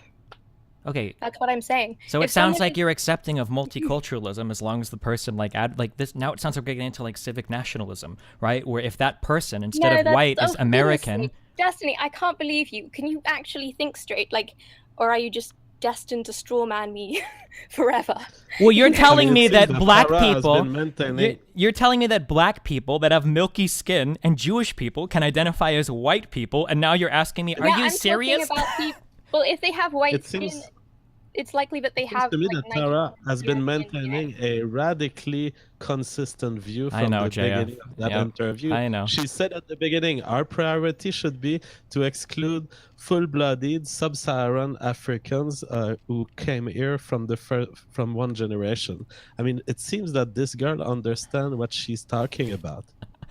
Okay. that's what I'm saying. So it If sounds someone like you're accepting of multiculturalism as long as the person like this. Now it sounds like we're getting into like civic nationalism, right? Where if that person instead No, of that's- white oh, is American, honestly, Destiny, I can't believe you. Can you actually think straight? Like, or are you just destined to strawman me forever? well, you're telling me it that seems black Tara has people, been maintaining- you're telling me that black people that have milky skin and Jewish people can identify as white people, and now you're asking me, are Yeah, you I'm serious? talking about well, if they have white It skin, seems- it's likely that they Seems have. to me like, that Tara has been maintaining a radically consistent view I from know, the JF. beginning of that Yep, interview. I know. She said at the beginning, our priority should be to exclude full-blooded sub-Saharan Africans who came here from from one generation. I mean, it seems that this girl understands what she's talking about.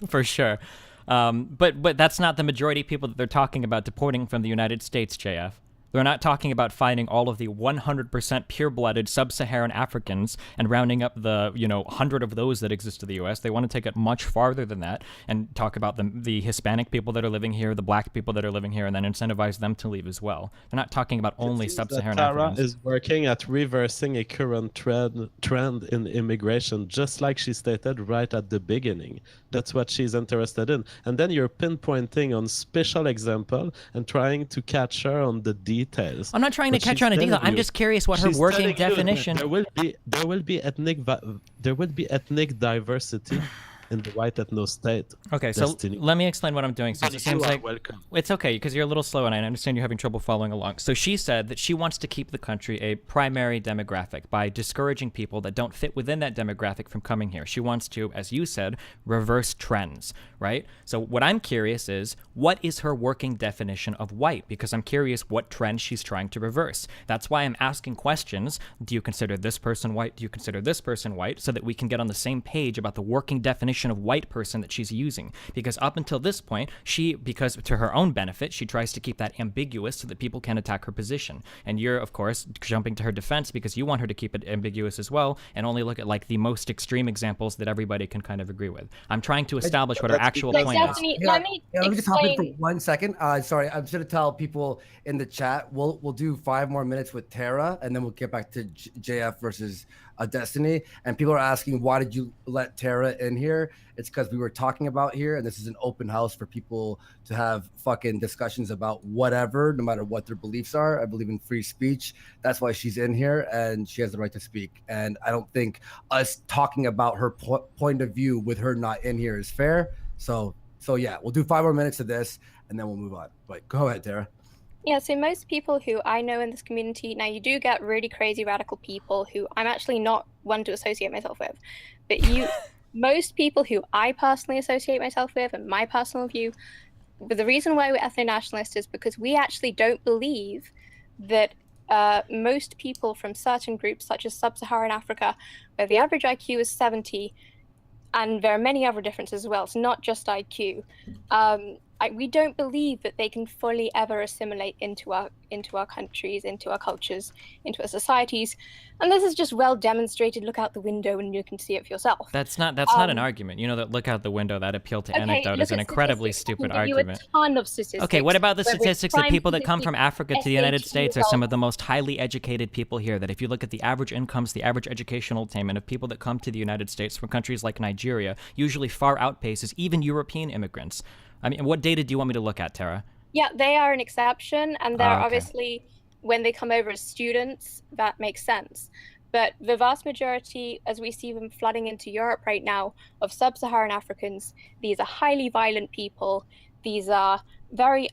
For sure. But that's not the majority of people that they're talking about deporting from the United States, JF. They're not talking about finding all of the 100% pure-blooded sub-Saharan Africans and rounding up the 100 of those that exist in the U.S. They want to take it much farther than that and talk about the Hispanic people that are living here, the black people that are living here, and then incentivize them to leave as well. They're not talking about only sub-Saharan Tara Africans. is working at reversing a current trend in immigration, just like she stated right at the beginning. That's what she's interested in. And then you're pinpointing on special example and trying to catch her on the details. I'm not trying to But catch she's her on a telling detail. I'm you- just curious what her she's working telling you that definition. There will be ethnic diversity in the white ethno-state. Okay, so Destiny. let me explain what I'm doing. Since And it seems you are like welcome. it's okay because you're a little slow, and I understand you're having trouble following along. So she said that she wants to keep the country a primary demographic by discouraging people that don't fit within that demographic from coming here. She wants to, as you said, reverse trends, right? So what I'm curious is, what is her working definition of white? Because I'm curious what trend she's trying to reverse. That's why I'm asking questions. Do you consider this person white? Do you consider this person white? So that we can get on the same page about the working definition of white person that she's using. Because up until this point, because to her own benefit, she tries to keep that ambiguous so that people can attack her position. And you're, of course, jumping to her defense because you want her to keep it ambiguous as well and only look at like the most extreme examples that everybody can kind of agree with. I'm trying to establish what her actual point is. Let me Let me just hop in for explain. 1 second. Sorry, I'm just gonna tell people in the chat. We'll do 5 more minutes with Tara, and then we'll get back to JF versus Destiny. And people are asking, why did you let Tara in here? It's because we were talking about here, and this is an open house for people to have fucking discussions about whatever, no matter what their beliefs are. I believe in free speech. That's why she's in here, and she has the right to speak. And I don't think us talking about her point of view with her not in here is fair. So yeah, we'll do 5 more minutes of this, and then we'll move on. But go ahead, Tara. Yeah, so most people who I know in this community, now you do get really crazy radical people who I'm actually not one to associate myself with, but most people who I personally associate myself with and my personal view, but the reason why we're ethno-nationalist is because we actually don't believe that most people from certain groups, such as sub-Saharan Africa, where the average IQ is 70, and there are many other differences as well, it's not just IQ, we don't believe that they can fully ever assimilate into our countries, into our cultures, into our societies, and this is just well demonstrated. Look out the window and you can see it for yourself. That's not an argument. You know that look out the window, that appeal to anecdote is an incredibly stupid I can give argument. you a ton of statistics. Okay, what about the whether it's statistics that crime people that come from statistics, Africa to the United SAT States are some of results. the most highly educated people here? That if you look at the average incomes, the average educational attainment of people that come to the United States from countries like Nigeria usually far outpaces even European immigrants. I mean, what data do you want me to look at, Tara? Yeah, they are an exception, and they're okay. obviously, when they come over as students, that makes sense. But the vast majority, as we see them flooding into Europe right now, of sub-Saharan Africans, these are highly violent people. These are very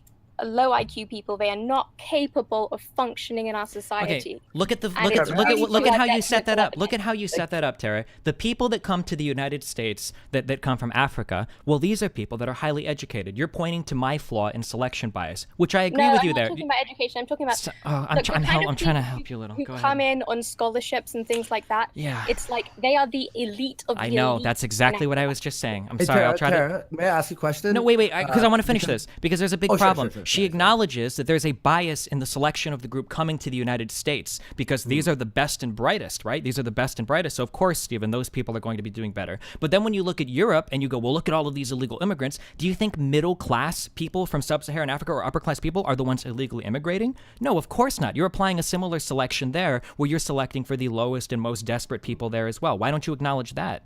low IQ people. They are not capable of functioning in our society. Okay, look at the And look it's at look really at look to at our how you set detriment that to up. Look at how you set that up, Tara. The people that come to the United States that come from Africa, well, these are people that are highly educated. You're pointing to my flaw in selection bias, which I agree No, with I'm you not there. talking about education. I'm talking about I'm look, trying the to kind help. of I'm trying to people help you a little. who Go come ahead. in on scholarships and things like that. Yeah. It's like they are the elite of the I know. elite That's in exactly what I Africa. was just saying. I'm Hey, sorry. Tara, I'll try Tara, to. may I ask you a question? No, wait, because I want to finish because- this because there's a big Oh, sure, problem. sure, She acknowledges that there's a bias in the selection of the group coming to the United States because these are the best and brightest, right? These are the best and brightest. So of course, Stephen, those people are going to be doing better. But then when you look at Europe and you go, well, look at all of these illegal immigrants. Do you think middle class people from sub-Saharan Africa or upper class people are the ones illegally immigrating? No, of course not. You're applying a similar selection there where you're selecting for the lowest and most desperate people there as well. Why don't you acknowledge that?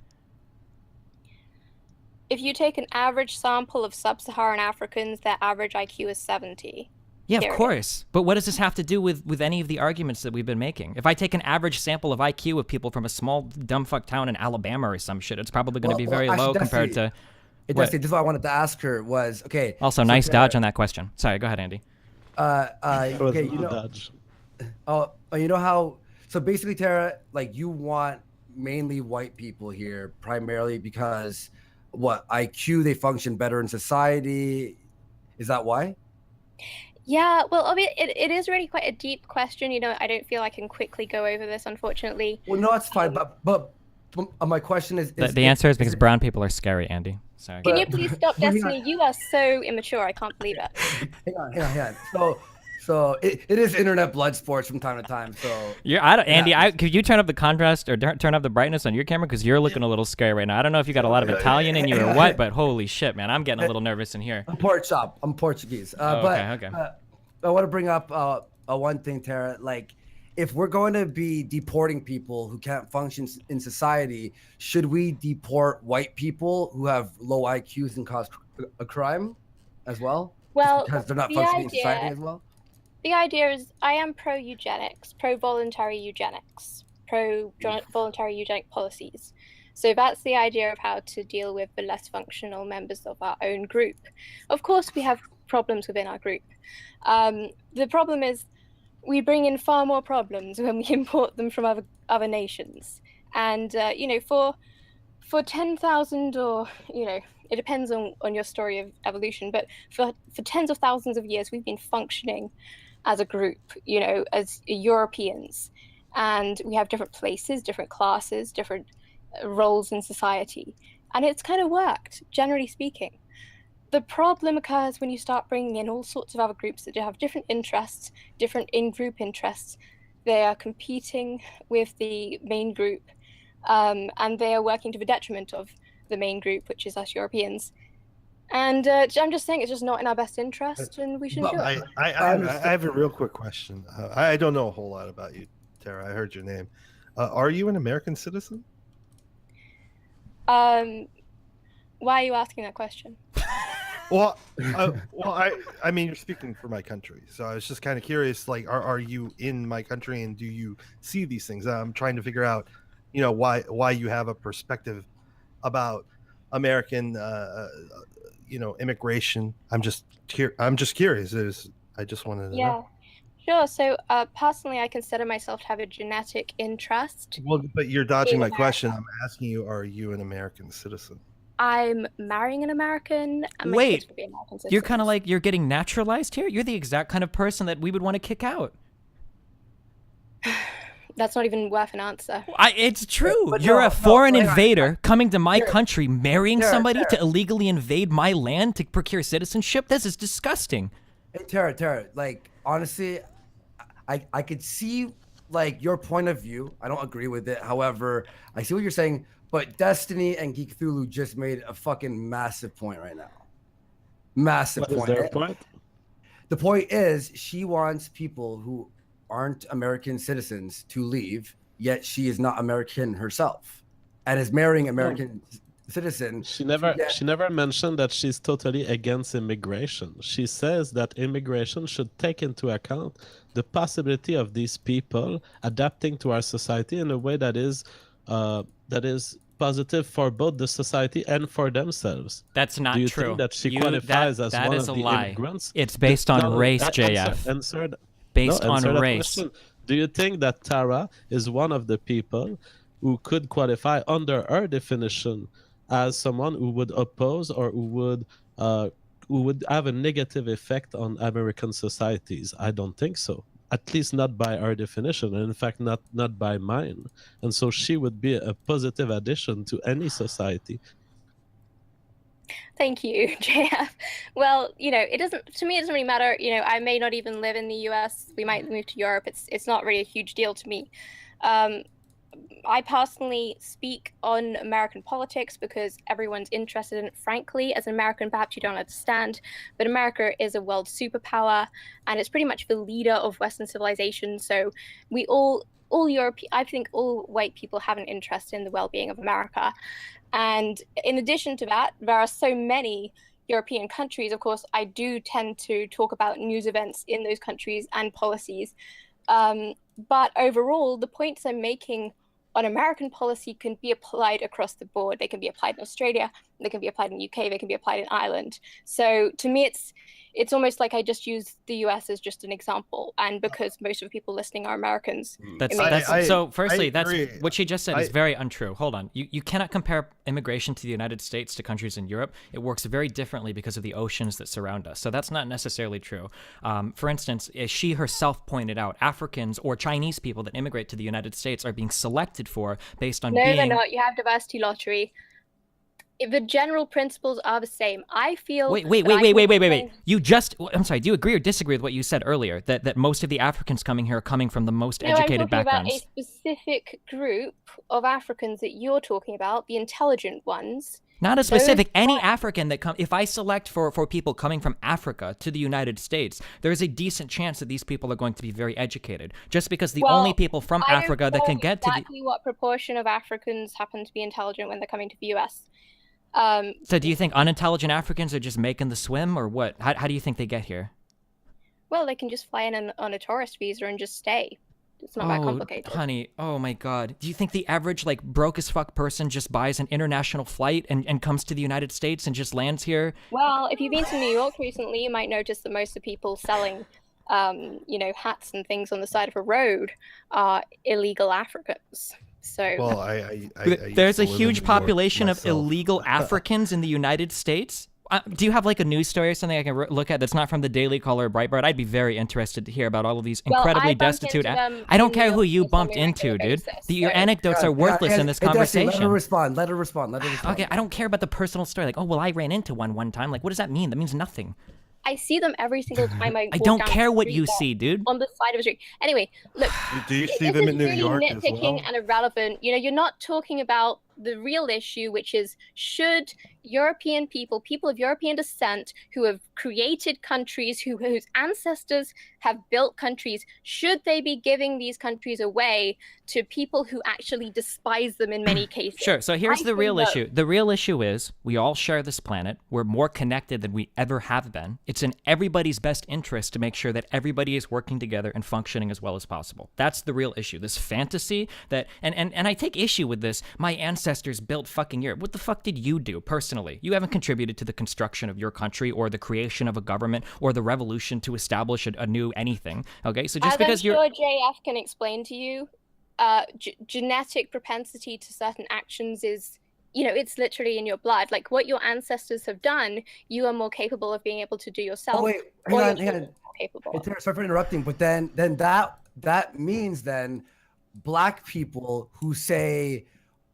If you take an average sample of sub-Saharan Africans, their average IQ is 70. Yeah, of Period. course. But what does this have to do with any of the arguments that we've been making? If I take an average sample of IQ of people from a small dumbfuck town in Alabama or some shit, it's probably going to be very actually, low compared to. What? This is what I wanted to ask her was, okay. Also, so nice Tara, dodge on that question. Sorry, go ahead, Andy. Okay, you know, you know how, so basically, Tara, like you want mainly white people here primarily because what, IQ, they function better in society. Is that why? Yeah, well, I mean, it is really quite a deep question. You know, I don't feel I can quickly go over this, unfortunately. Well, no, it's fine. But my question is The answer is because brown people are scary, Andy. Sorry. Can you please stop, Hang on. Destiny? You are so immature. I can't believe it. Hang on. So it is internet blood sports from time to time. So Andy, could you turn up the contrast or turn up the brightness on your camera because you're looking a little scary right now. I don't know if you got a lot of Italian in you or what, but holy shit, man, I'm getting a little nervous in here. I'm Portuguese. Okay. I want to bring up one thing, Tara. Like, if we're going to be deporting people who can't function in society, should we deport white people who have low IQs and cause a crime as well? Well, Just because they're not the functioning in society idea- as well? The idea is I am pro-eugenics, pro-voluntary eugenics, pro-voluntary eugenic policies. So that's the idea of how to deal with the less functional members of our own group. Of course, we have problems within our group. The problem is we bring in far more problems when we import them from other nations. And, you know, for 10,000 or, you know, it depends on your story of evolution, but for tens of thousands of years, we've been functioning as a group, you know, as Europeans. And we have different places, different classes, different roles in society. And it's kind of worked, generally speaking. The problem occurs when you start bringing in all sorts of other groups that have different interests, different in-group interests. They are competing with the main group, and they are working to the detriment of the main group, which is us Europeans. And I'm just saying it's just not in our best interest, and we shouldn't do it. I have a real quick question. I don't know a whole lot about you, Tara. I heard your name. Are you an American citizen? Why are you asking that question? Well, I mean, you're speaking for my country, so I was just kind of curious. Like, are you in my country, and do you see these things? I'm trying to figure out, you know, why you have a perspective about American, you know, immigration. I'm just curious. I just wanted to know. Sure. So personally, I consider myself to have a genetic interest. Well, but you're dodging in my America. question. I'm asking you, are you an American citizen? I'm marrying an American. And my Wait, kids will be American you're citizens. kind of like you're getting naturalized here. You're the exact kind of person that we would want to kick out. That's not even worth an answer. It's true. But You're no, a foreign hang on. invader coming to my country, marrying Tara, somebody Tara. to illegally invade my land to procure citizenship. This is disgusting. Hey, Tara, like, honestly, I could see, like, your point of view. I don't agree with it. However, I see what you're saying, but Destiny and Geek Cthulhu just made a fucking massive point right now. Massive What is point. their point? The point is, she wants people who aren't American citizens to leave, yet she is not American herself and is marrying American citizen. She never mentioned that she's totally against immigration. She says that immigration should take into account the possibility of these people adapting to our society in a way that is that is positive for both the society and for themselves. That's not Do you true. think that she You- qualifies as that one is of a the lie. immigrants? It's based on race, JF. Based on answer that race. question. Do you think that Tara is one of the people who could qualify under her definition as someone who would oppose or who would have a negative effect on American societies? I don't think so. At least not by our definition, and in fact not by mine. And so she would be a positive addition to any society. Thank you, JF. Well, it doesn't really matter. I may not even live in the US. We might move to Europe. It's not really a huge deal to me. I personally speak on American politics because everyone's interested in it. Frankly, as an American, perhaps you don't understand, but America is a world superpower, and it's pretty much the leader of Western civilization. So we all I think all white people have an interest in the well-being of America. And in addition to that, there are so many European countries. Of course, I do tend to talk about news events in those countries and policies. But overall, the points I'm making on American policy can be applied across the board. They can be applied in Australia, they can be applied in the UK, they can be applied in Ireland. So to me, it's almost like I just use the US as just an example. And because most of the people listening are Americans. So firstly, that's agree. what she just said is very untrue. Hold on. You cannot compare immigration to the United States to countries in Europe. It works very differently because of the oceans that surround us. So that's not necessarily true. For instance, as she herself pointed out, Africans or Chinese people that immigrate to the United States are being selected for based on No, being... they're not. You have diversity lottery. The general principles are the same. I feel... Wait. You just... I'm sorry, do you agree or disagree with what you said earlier? That most of the Africans coming here are coming from the most educated backgrounds? I'm talking about a specific group of Africans that you're talking about, the intelligent ones. Not a specific, any African that come. If I select for people coming from Africa to the United States, there's a decent chance that these people are going to be very educated. Just because the only people from Africa that can get exactly what proportion of Africans happen to be intelligent when they're coming to the US. So do you think unintelligent Africans are just making the swim, or what? How do you think they get here? Well, they can just fly in on a tourist visa and just stay. It's not that complicated. Honey, oh my God. Do you think the average, broke as fuck person just buys an international flight and comes to the United States and just lands here? Well, if you've been to New York recently, you might notice that most of the people selling, hats and things on the side of a road are illegal Africans. So Well, there's a huge population of illegal Africans in the United States. Do you have a news story or something I can look at that's not from the Daily Caller or Breitbart? I'd be very interested to hear about all of these incredibly destitute. I don't care who you bumped into, dude. Your anecdotes are worthless in this conversation. Let her respond. Okay, I don't care about the personal story. I ran into one time. What does that mean? That means nothing. I see them every single time I walk don't down care the what street you there, see, dude. On the side of a street. Anyway, look. Do you see this them is in New really York as nitpicking well? and irrelevant. You're not talking about the real issue, which is should European people of European descent who have created countries, whose ancestors have built countries, should they be giving these countries away to people who actually despise them in many cases? Sure. So here's the real issue. The real issue is we all share this planet. We're more connected than we ever have been. It's in everybody's best interest to make sure that everybody is working together and functioning as well as possible. That's the real issue. This fantasy that, and I take issue with this. My ancestors built fucking Europe. What the fuck did you do personally? You haven't contributed to the construction of your country or the creation of a government or the revolution to establish a new anything. Okay, so just because you're... I'm sure JF can explain to you, genetic propensity to certain actions is, it's literally in your blood. What your ancestors have done, you are more capable of being able to do yourself. Oh wait, hang on. Sorry for interrupting, but then that means then black people who say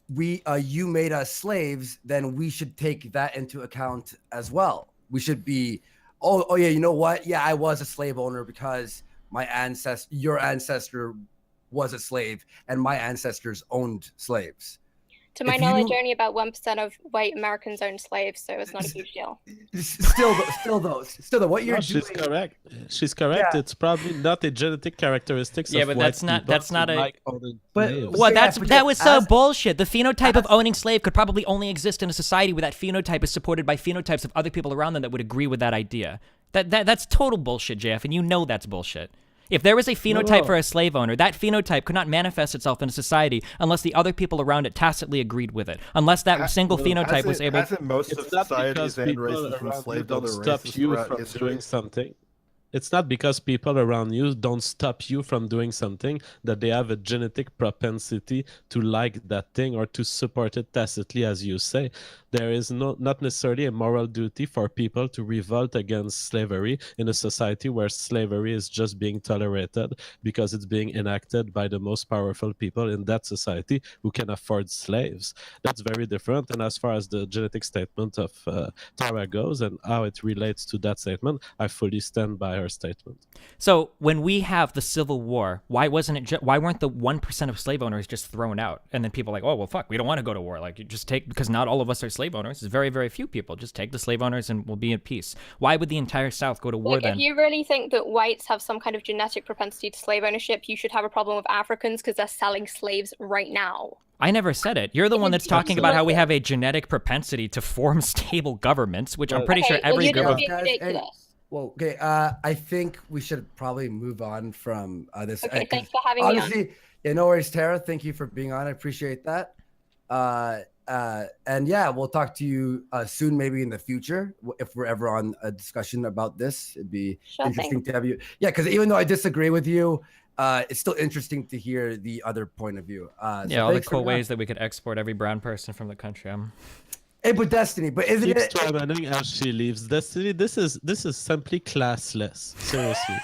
you made us slaves, then we should take that into account as well. We should be, oh yeah, you know what? Yeah, I was a slave owner because your ancestor was a slave and my ancestors owned slaves. To my knowledge, only about 1% of white Americans own slaves, so it's not a huge deal. Still though, what you're doing... She's correct. She's correct. Yeah. It's probably not a genetic characteristics of but white that's not a... Well, that was so bullshit. The phenotype of owning slave could probably only exist in a society where that phenotype is supported by phenotypes of other people around them that would agree with that idea. That's total bullshit, JF, and you know that's bullshit. If there was a phenotype No. for a slave owner, that phenotype could not manifest itself in a society unless the other people around it tacitly agreed with it. Unless that single phenotype was able. Hasn't most of It's not because societies and people races around you enslaved other don't stop races you throughout from history? doing something. It's not because people around you don't stop you from doing something that they have a genetic propensity to like that thing or to support it tacitly, as you say. There is not necessarily a moral duty for people to revolt against slavery in a society where slavery is just being tolerated because it's being enacted by the most powerful people in that society who can afford slaves. That's very different. And as far as the genetic statement of Tara goes and how it relates to that statement, I fully stand by her statement. So when we have the Civil War, why wasn't it? Why weren't the 1% of slave owners just thrown out? And then people are like, oh well, fuck, we don't want to go to war. Like, you just take, because not all of us are slave owners. It's very, very few people. Just take the slave owners and we'll be at peace. Why would the entire South go to war Like, then? if you really think that whites have some kind of genetic propensity to slave ownership, you should have a problem with Africans because they're selling slaves right now. I never said it. You're the one that's talking about how we have a genetic propensity to form stable governments, which I'm pretty sure every government. Well, okay. I think we should probably move on from this. Okay, thanks for having me on. Honestly, yeah, no worries, Tara. Thank you for being on. I appreciate that. And yeah, we'll talk to you soon, maybe in the future, if we're ever on a discussion about this. It'd be interesting to have you. Yeah, because even though I disagree with you, it's still interesting to hear the other point of view. Yeah, all the cool ways that we could export every brown person from the country. Hey, but Destiny, but isn't Keep it? struggling as she leaves. Destiny, this is simply classless. Seriously.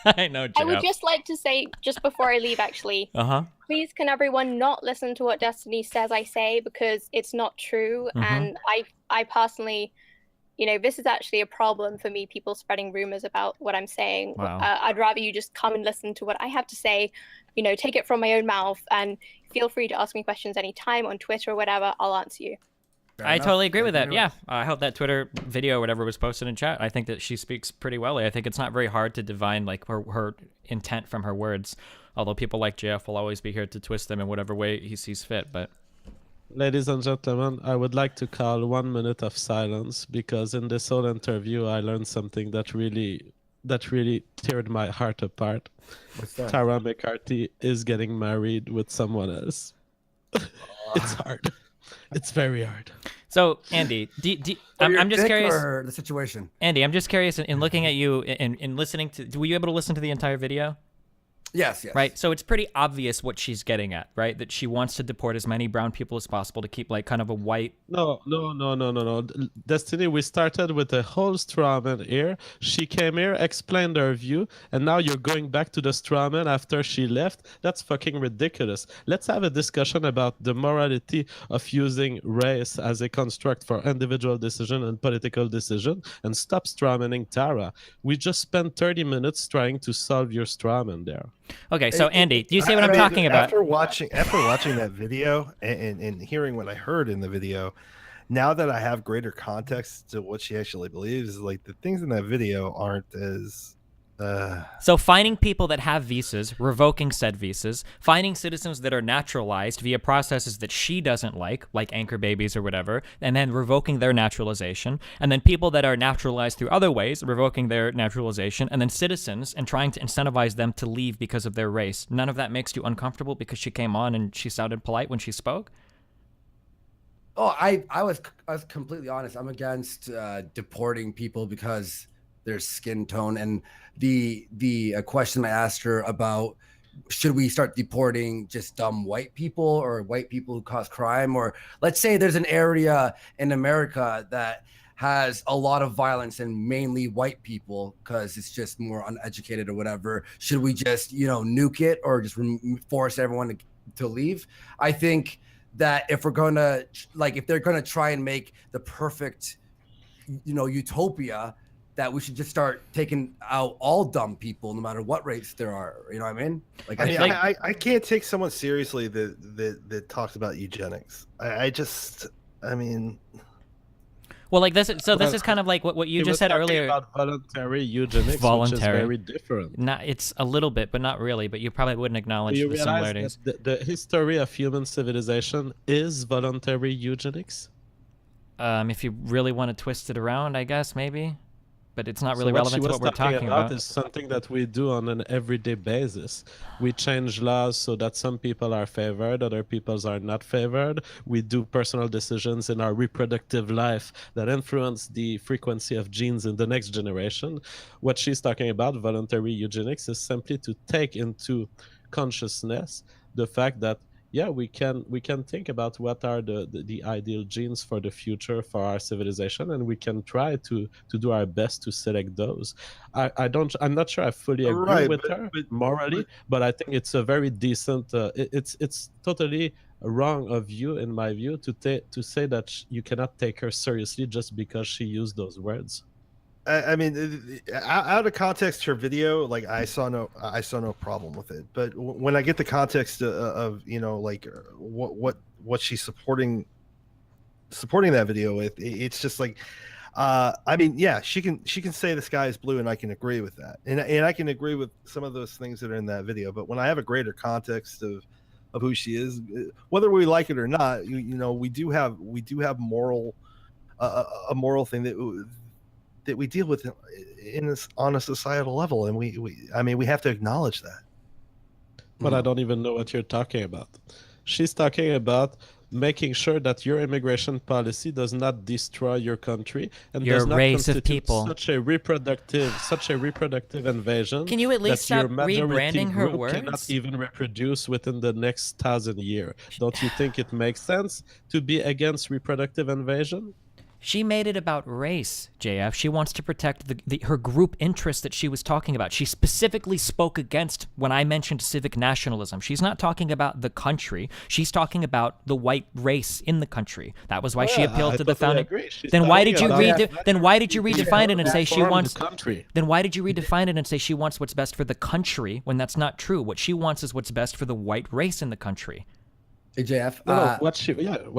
I know, Jeff. I would just like to say, just before I leave, actually, please can everyone not listen to what Destiny says I say, because it's not true. And I personally, you know, this is actually a problem for me, people spreading rumors about what I'm saying. Wow. I'd rather you just come and listen to what I have to say, you know, take it from my own mouth, and feel free to ask me questions anytime on Twitter or whatever. I'll answer you. I totally agree with that. Yeah, I hope that Twitter video or whatever was posted in chat. I think that she speaks pretty well. I think it's not very hard to divine like her intent from her words. Although people like JF will always be here to twist them in whatever way he sees fit. But ladies and gentlemen, I would like to call 1 minute of silence because in this whole interview, I learned something that really teared my heart apart. What's that? Tara McCarthy is getting married with someone else. It's hard. It's very hard. So, Andy, I'm just curious. Or the situation. Andy, I'm just curious in looking at you and listening to. Were you able to listen to the entire video? Yes. Right. So it's pretty obvious what she's getting at, right? That she wants to deport as many brown people as possible to keep like kind of a white. No. Destiny, we started with a whole strawman here. She came here, explained her view, and now you're going back to the strawman after she left. That's fucking ridiculous. Let's have a discussion about the morality of using race as a construct for individual decision and political decision, and stop strawmanning Tara. We just spent 30 minutes trying to solve your strawman there. Okay, so Andy, do you see what I'm talking about? After watching that video and hearing what I heard in the video, now that I have greater context to what she actually believes, like the things in that video aren't as So finding people that have visas, revoking said visas, finding citizens that are naturalized via processes that she doesn't like anchor babies or whatever, and then revoking their naturalization, and then people that are naturalized through other ways, revoking their naturalization, and then citizens and trying to incentivize them to leave because of their race. None of that makes you uncomfortable because she came on and she sounded polite when she spoke? Oh, I was completely honest. I'm against deporting people because their skin tone, and the question I asked her about should we start deporting just dumb white people or white people who cause crime, or let's say there's an area in America that has a lot of violence and mainly white people because it's just more uneducated or whatever. Should we just nuke it or just force everyone to leave? I think that if they're gonna try and make the perfect utopia, that we should just start taking out all dumb people, no matter what race there are. You know what I mean? I can't take someone seriously that talks about eugenics. I mean. Well, like this. So this is kind of like what you just said earlier. About voluntary eugenics, voluntary, which is very different. It's a little bit, but not really. But you probably wouldn't acknowledge Do you the realize similarities. that the history of human civilization is voluntary eugenics? If you really want to twist it around, I guess maybe. but it's not So really what relevant she to was what we're talking about. is something that we do on an everyday basis. We change laws so that some people are favored, other peoples are not favored. We do personal decisions in our reproductive life that influence the frequency of genes in the next generation. What she's talking about, voluntary eugenics, is simply to take into consciousness the fact that we can think about what are the ideal genes for the future for our civilization, and we can try to do our best to select those. I'm not sure I fully agree Right, with her morally, but I think it's a very decent. It's totally wrong of you, in my view, to say that you cannot take her seriously just because she used those words. I mean, out of context, her video, like I saw no problem with it. But when I get the context of like what she's supporting that video with, it's just like, I mean, yeah, she can say the sky is blue, and I can agree with that, and I can agree with some of those things that are in that video. But when I have a greater context of who she is, whether we like it or not, we do have moral, a moral thing that we deal with on a societal level, and we have to acknowledge that. But I don't even know what you're talking about. She's talking about making sure that your immigration policy does not destroy your country and Your does not race of constitute people. such a reproductive invasion. Can you at least that your stop majority rebranding her group cannot words? even reproduce within the next 1,000 years? Don't you think it makes sense to be against reproductive invasion? She made it about race, JF. She wants to protect her group interests that she was talking about. She specifically spoke against when I mentioned civic nationalism. She's not talking about the country. She's talking about the white race in the country. That was why she appealed to the founding. Then why did you redefine it and say she wants? Then why did you redefine it and say she wants what's best for the country when that's not true? What she wants is what's best for the white race in the country. Hey, JF. No, what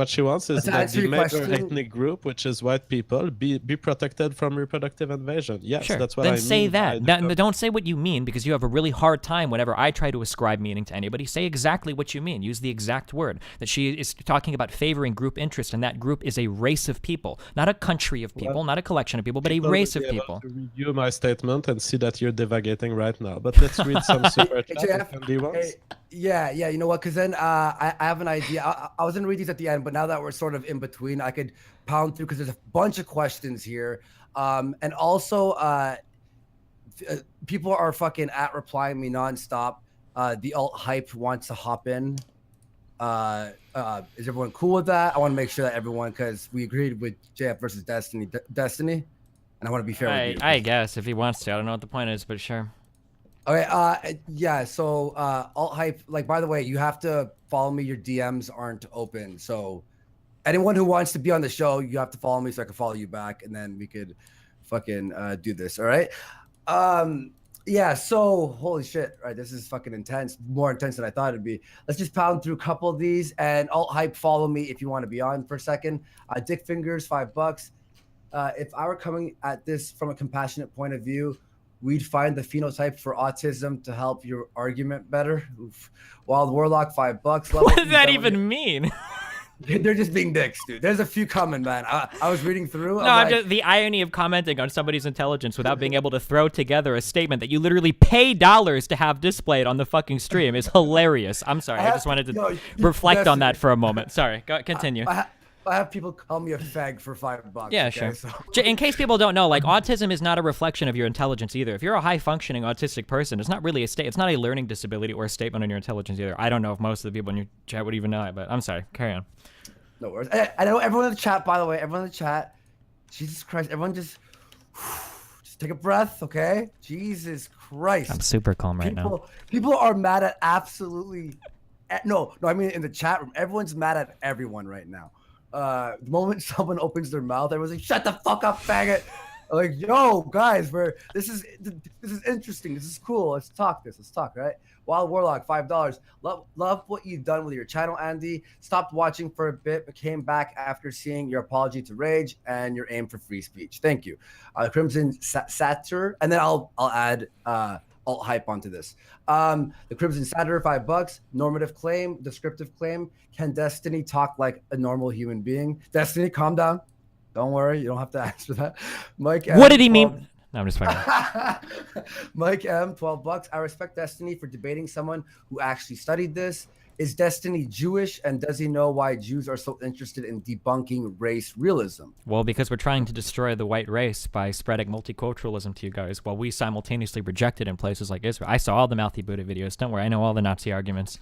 she wants is that the major question. ethnic group, which is white people, be protected from reproductive invasion. Yes, Sure. that's what then I say mean. that. Don't say what you mean, because you have a really hard time whenever I try to ascribe meaning to anybody. Say exactly what you mean. Use the exact word. That she is talking about favoring group interest, and that group is a race of people, not a country of people, not a collection of people, but a race of people. To review my statement and see that you're divagating right now. But let's read some super chat if Andy wants. Yeah, you know what? Because then I have an idea. I was gonna read these at the end, but now that we're sort of in between, I could pound through because there's a bunch of questions here, and also people are fucking replying me nonstop. The alt hype wants to hop in. Is everyone cool with that? I want to make sure that everyone, because we agreed with JF versus Destiny, and I want to be fair with you. I guess if he wants to. I don't know what the point is, but sure. Okay, yeah, so alt hype, like, by the way, you have to follow me. Your DMs aren't open, so anyone who wants to be on the show, you have to follow me so I can follow you back, and then we could fucking do this. All right. Yeah, so holy shit, right? This is fucking intense, more intense than I thought it'd be. Let's just pound through a couple of these, and alt hype, follow me if you want to be on for a second. Dick Fingers, $5. If I were coming at this from a compassionate point of view, we'd find the phenotype for autism to help your argument better. Oof. Wild Warlock, $5. What does that even mean? They're just being dicks, dude. There's a few coming, man. I was reading through. No, I'm just, the irony of commenting on somebody's intelligence without being able to throw together a statement that you literally pay dollars to have displayed on the fucking stream is hilarious. I'm sorry. I just wanted to reflect on that for a moment. Sorry. Continue. I have people call me a fag for $5. Yeah, okay? sure. So. In case people don't know, like, autism is not a reflection of your intelligence either. If you're a high-functioning autistic person, it's not really it's not a learning disability or a statement on your intelligence either. I don't know if most of the people in your chat would even know it, but I'm sorry. Carry on. No worries. I know everyone in the chat, by the way, everyone in the chat, Jesus Christ, everyone just take a breath, okay? Jesus Christ. I'm super calm right now. People are mad at absolutely, no, I mean in the chat room, everyone's mad at everyone right now. The moment someone opens their mouth, everyone's like, "Shut the fuck up, faggot!" Like, yo, guys, this is interesting. This is cool. Let's talk, right? Wild Warlock, $5. Love what you've done with your channel, Andy. Stopped watching for a bit, but came back after seeing your apology to Rage and your aim for free speech. Thank you. Crimson Satyr, and then I'll add alt hype onto this. The Crimson Satyr, $5. Normative claim, descriptive claim. Can Destiny talk like a normal human being? Destiny, calm down. Don't worry, you don't have to answer that. Mike, what did he mean? No, I'm just fucking. Mike M, $12. I respect Destiny for debating someone who actually studied this. Is Destiny Jewish, and does he know why Jews are so interested in debunking race realism? Well, because we're trying to destroy the white race by spreading multiculturalism to you guys, while we simultaneously reject it in places like Israel. I saw all the Mouthy Buddha videos. Don't worry, I know all the Nazi arguments.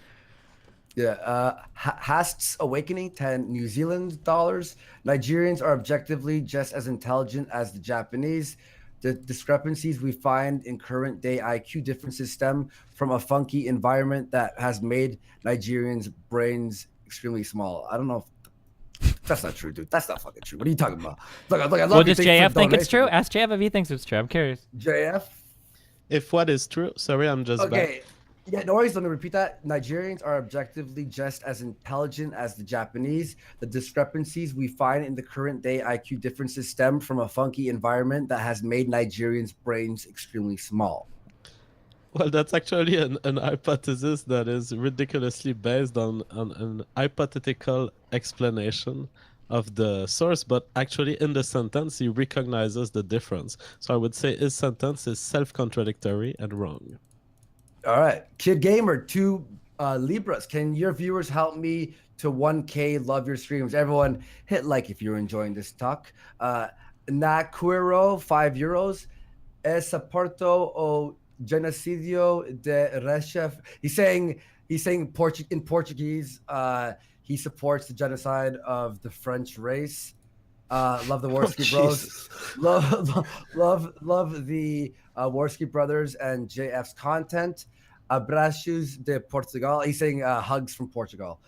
Yeah, Hast's Awakening, 10 New Zealand dollars. Nigerians are objectively just as intelligent as the Japanese. The discrepancies we find in current day IQ differences stem from a funky environment that has made Nigerians' brains extremely small. I don't know if that's not true, dude. That's not fucking true. What are you talking about? Look, I love Well, you. does JF think it's true? Ask JF if he thinks it's true. I'm curious. JF? If what is true? Sorry, I'm just Okay. back. Yeah, no worries. Let me repeat that. Nigerians are objectively just as intelligent as the Japanese. The discrepancies we find in the current day IQ differences stem from a funky environment that has made Nigerians' brains extremely small. Well, that's actually an hypothesis that is ridiculously based on an hypothetical explanation of the source, but actually in the sentence he recognizes the difference. So I would say his sentence is self-contradictory and wrong. All right. Kid Gamer, 2 Libras. Can your viewers help me to 1K? Love your streams. Everyone hit like if you're enjoying this talk. Nakuero, €5. Es aporto o genocidio de Rechef. He's saying in Portuguese, he supports the genocide of the French race. Love the Warski Bros. Love the Warski Brothers and JF's content. Abraços de Portugal. He's saying hugs from Portugal.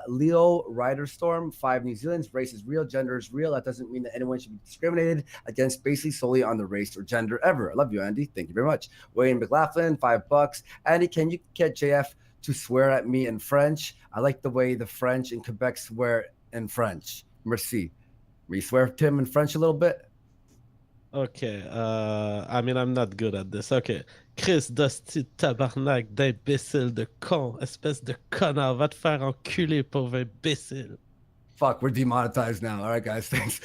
Leo Riderstorm, 5 New Zealand's. Race is real, gender is real. That doesn't mean that anyone should be discriminated against basically solely on the race or gender ever. I love you, Andy. Thank you very much. Wayne McLaughlin, $5. Andy, can you get JF to swear at me in French? I like the way the French in Quebec swear in French. Merci. Will you swear to him in French a little bit? Okay, I mean, I'm not good at this. Okay. Chris, d'hostie tabarnak, d'imbécile de con, espèce de connard, va te faire enculer, pauvre imbécile. Fuck, we're demonetized now. All right, guys, thanks.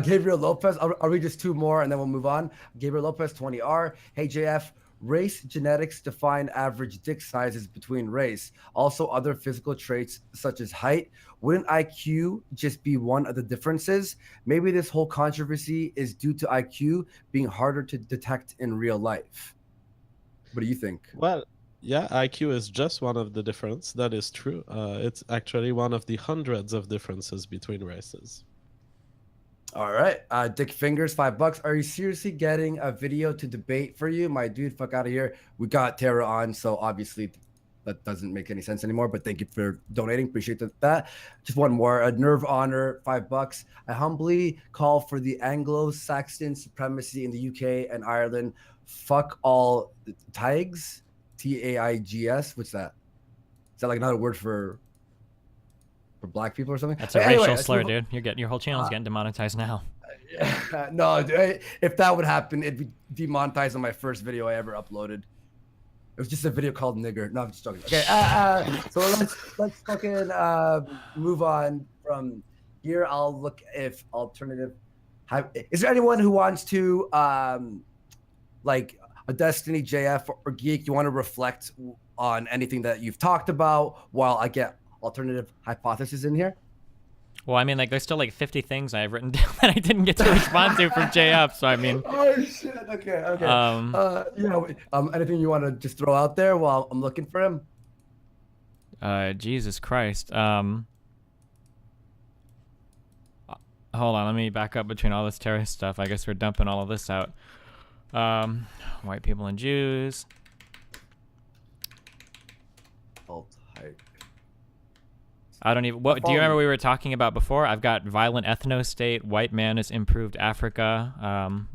Gabriel Lopez, I'll read just 2 more and then we'll move on. Gabriel Lopez, 20R. Hey, JF, race genetics define average dick sizes between race. Also, other physical traits such as height. Wouldn't IQ just be one of the differences? Maybe this whole controversy is due to IQ being harder to detect in real life. What do you think? Well, yeah, IQ is just one of the difference. That is true. It's actually one of the hundreds of differences between races. All right. Dick Fingers, $5. Are you seriously getting a video to debate for you? My dude, fuck out of here. We got Tara on, so obviously that doesn't make any sense anymore, but thank you for donating. Appreciate that. Just one more. Nerve Honor, $5. I humbly call for the Anglo-Saxon supremacy in the UK and Ireland. Fuck all Taigs, Taigs. What's that? Is that like another word for black people or something? That's a racial slur, dude. Your whole channel's getting demonetized now. No, dude, if that would happen, it'd be demonetized on my first video I ever uploaded. It was just a video called nigger. No, I'm just joking. Okay, so let's fucking move on from here. I'll look if alternative. Is there anyone who wants to like a Destiny, JF, or Geek? You want to reflect on anything that you've talked about while I get alternative hypotheses in here? Well, I mean, like, there's still like 50 things I've written down that I didn't get to respond to from JF, so I mean. Oh shit! Okay. Anything you want to just throw out there while I'm looking for him? Jesus Christ. Hold on, let me back up between all this terrorist stuff. I guess we're dumping all of this out. White people and Jews. I don't even. What do you remember we were talking about before? I've got violent ethno-state. White man has improved Africa.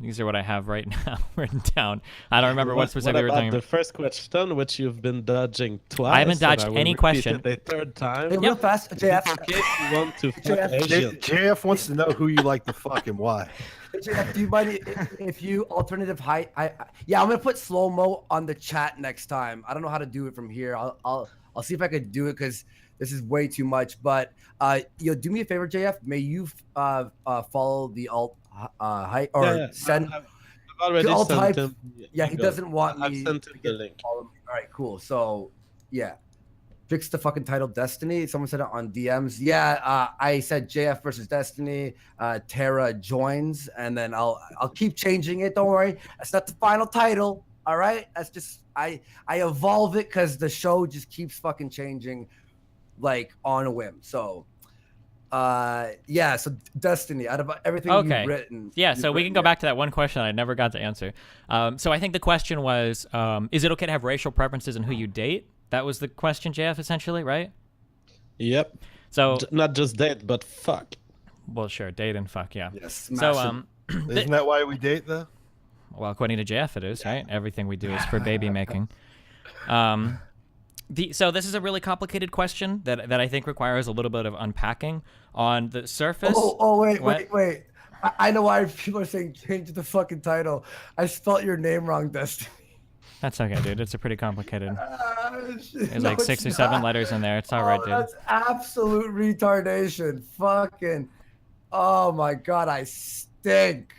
These are what I have right now written down. I don't remember what specifically we were talking about. The first question, which you've been dodging twice. I haven't dodged any question. The third time. Hey, real fast, JF. You want to fuck Asian. JF wants to know who you like to fuck and why. JF, do you mind if you alternative height? Yeah, I'm gonna put slow mo on the chat next time. I don't know how to do it from here. I'll see if I could do it because this is way too much. But do me a favor, JF. May you follow the alt height or send. already I'll sent type. him. Yeah, he doesn't want I've me. sent him the link. All right, cool. So, yeah. Fix the fucking title Destiny. Someone said it on DMs. Yeah, I said JF versus Destiny. Tara joins, and then I'll keep changing it. Don't worry. That's not the final title. All right. That's just I evolve it because the show just keeps fucking changing, like on a whim. So, yeah. So Destiny, out of everything Okay. you've written. Yeah, so we can go back to that one question I never got to answer. So I think the question was, is it okay to have racial preferences in who you date? That was the question, JF, essentially, right? Yep. So not just date, but fuck. Well, sure, date and fuck, yeah. Yes. So Isn't that why we date, though? Well, according to JF, it is, right? Everything we do is for baby making. So this is a really complicated question that I think requires a little bit of unpacking. On the surface... Wait. I know why people are saying change the fucking title. I spelt your name wrong, Destiny. That's okay, dude. It's a pretty complicated... There's No, like 6 or it's 7 not. letters in there. It's all right, dude. That's absolute retardation. Fucking. Oh my god, I stink.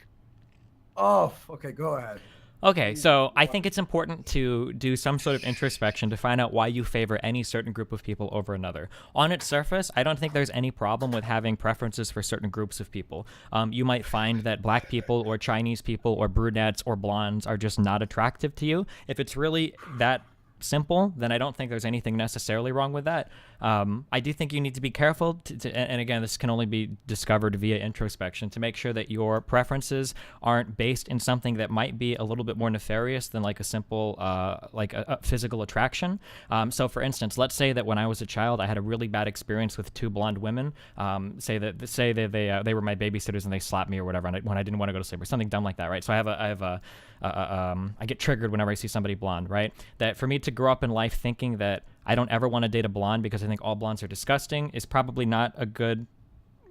Oh, okay, go ahead. Okay, so I think it's important to do some sort of introspection to find out why you favor any certain group of people over another. On its surface, I don't think there's any problem with having preferences for certain groups of people. You might find that black people or Chinese people or brunettes or blondes are just not attractive to you. If it's really that simple, then I don't think there's anything necessarily wrong with that. I do think you need to be careful, and again, this can only be discovered via introspection, to make sure that your preferences aren't based in something that might be a little bit more nefarious than like a simple, like a physical attraction. So for instance, let's say that when I was a child, I had a really bad experience with 2 blonde women. Say that they were my babysitters and they slapped me or whatever when I didn't want to go to sleep or something dumb like that, right? So I get triggered whenever I see somebody blonde, right? That for me to grow up in life thinking that I don't ever want to date a blonde because I think all blondes are disgusting is probably not a good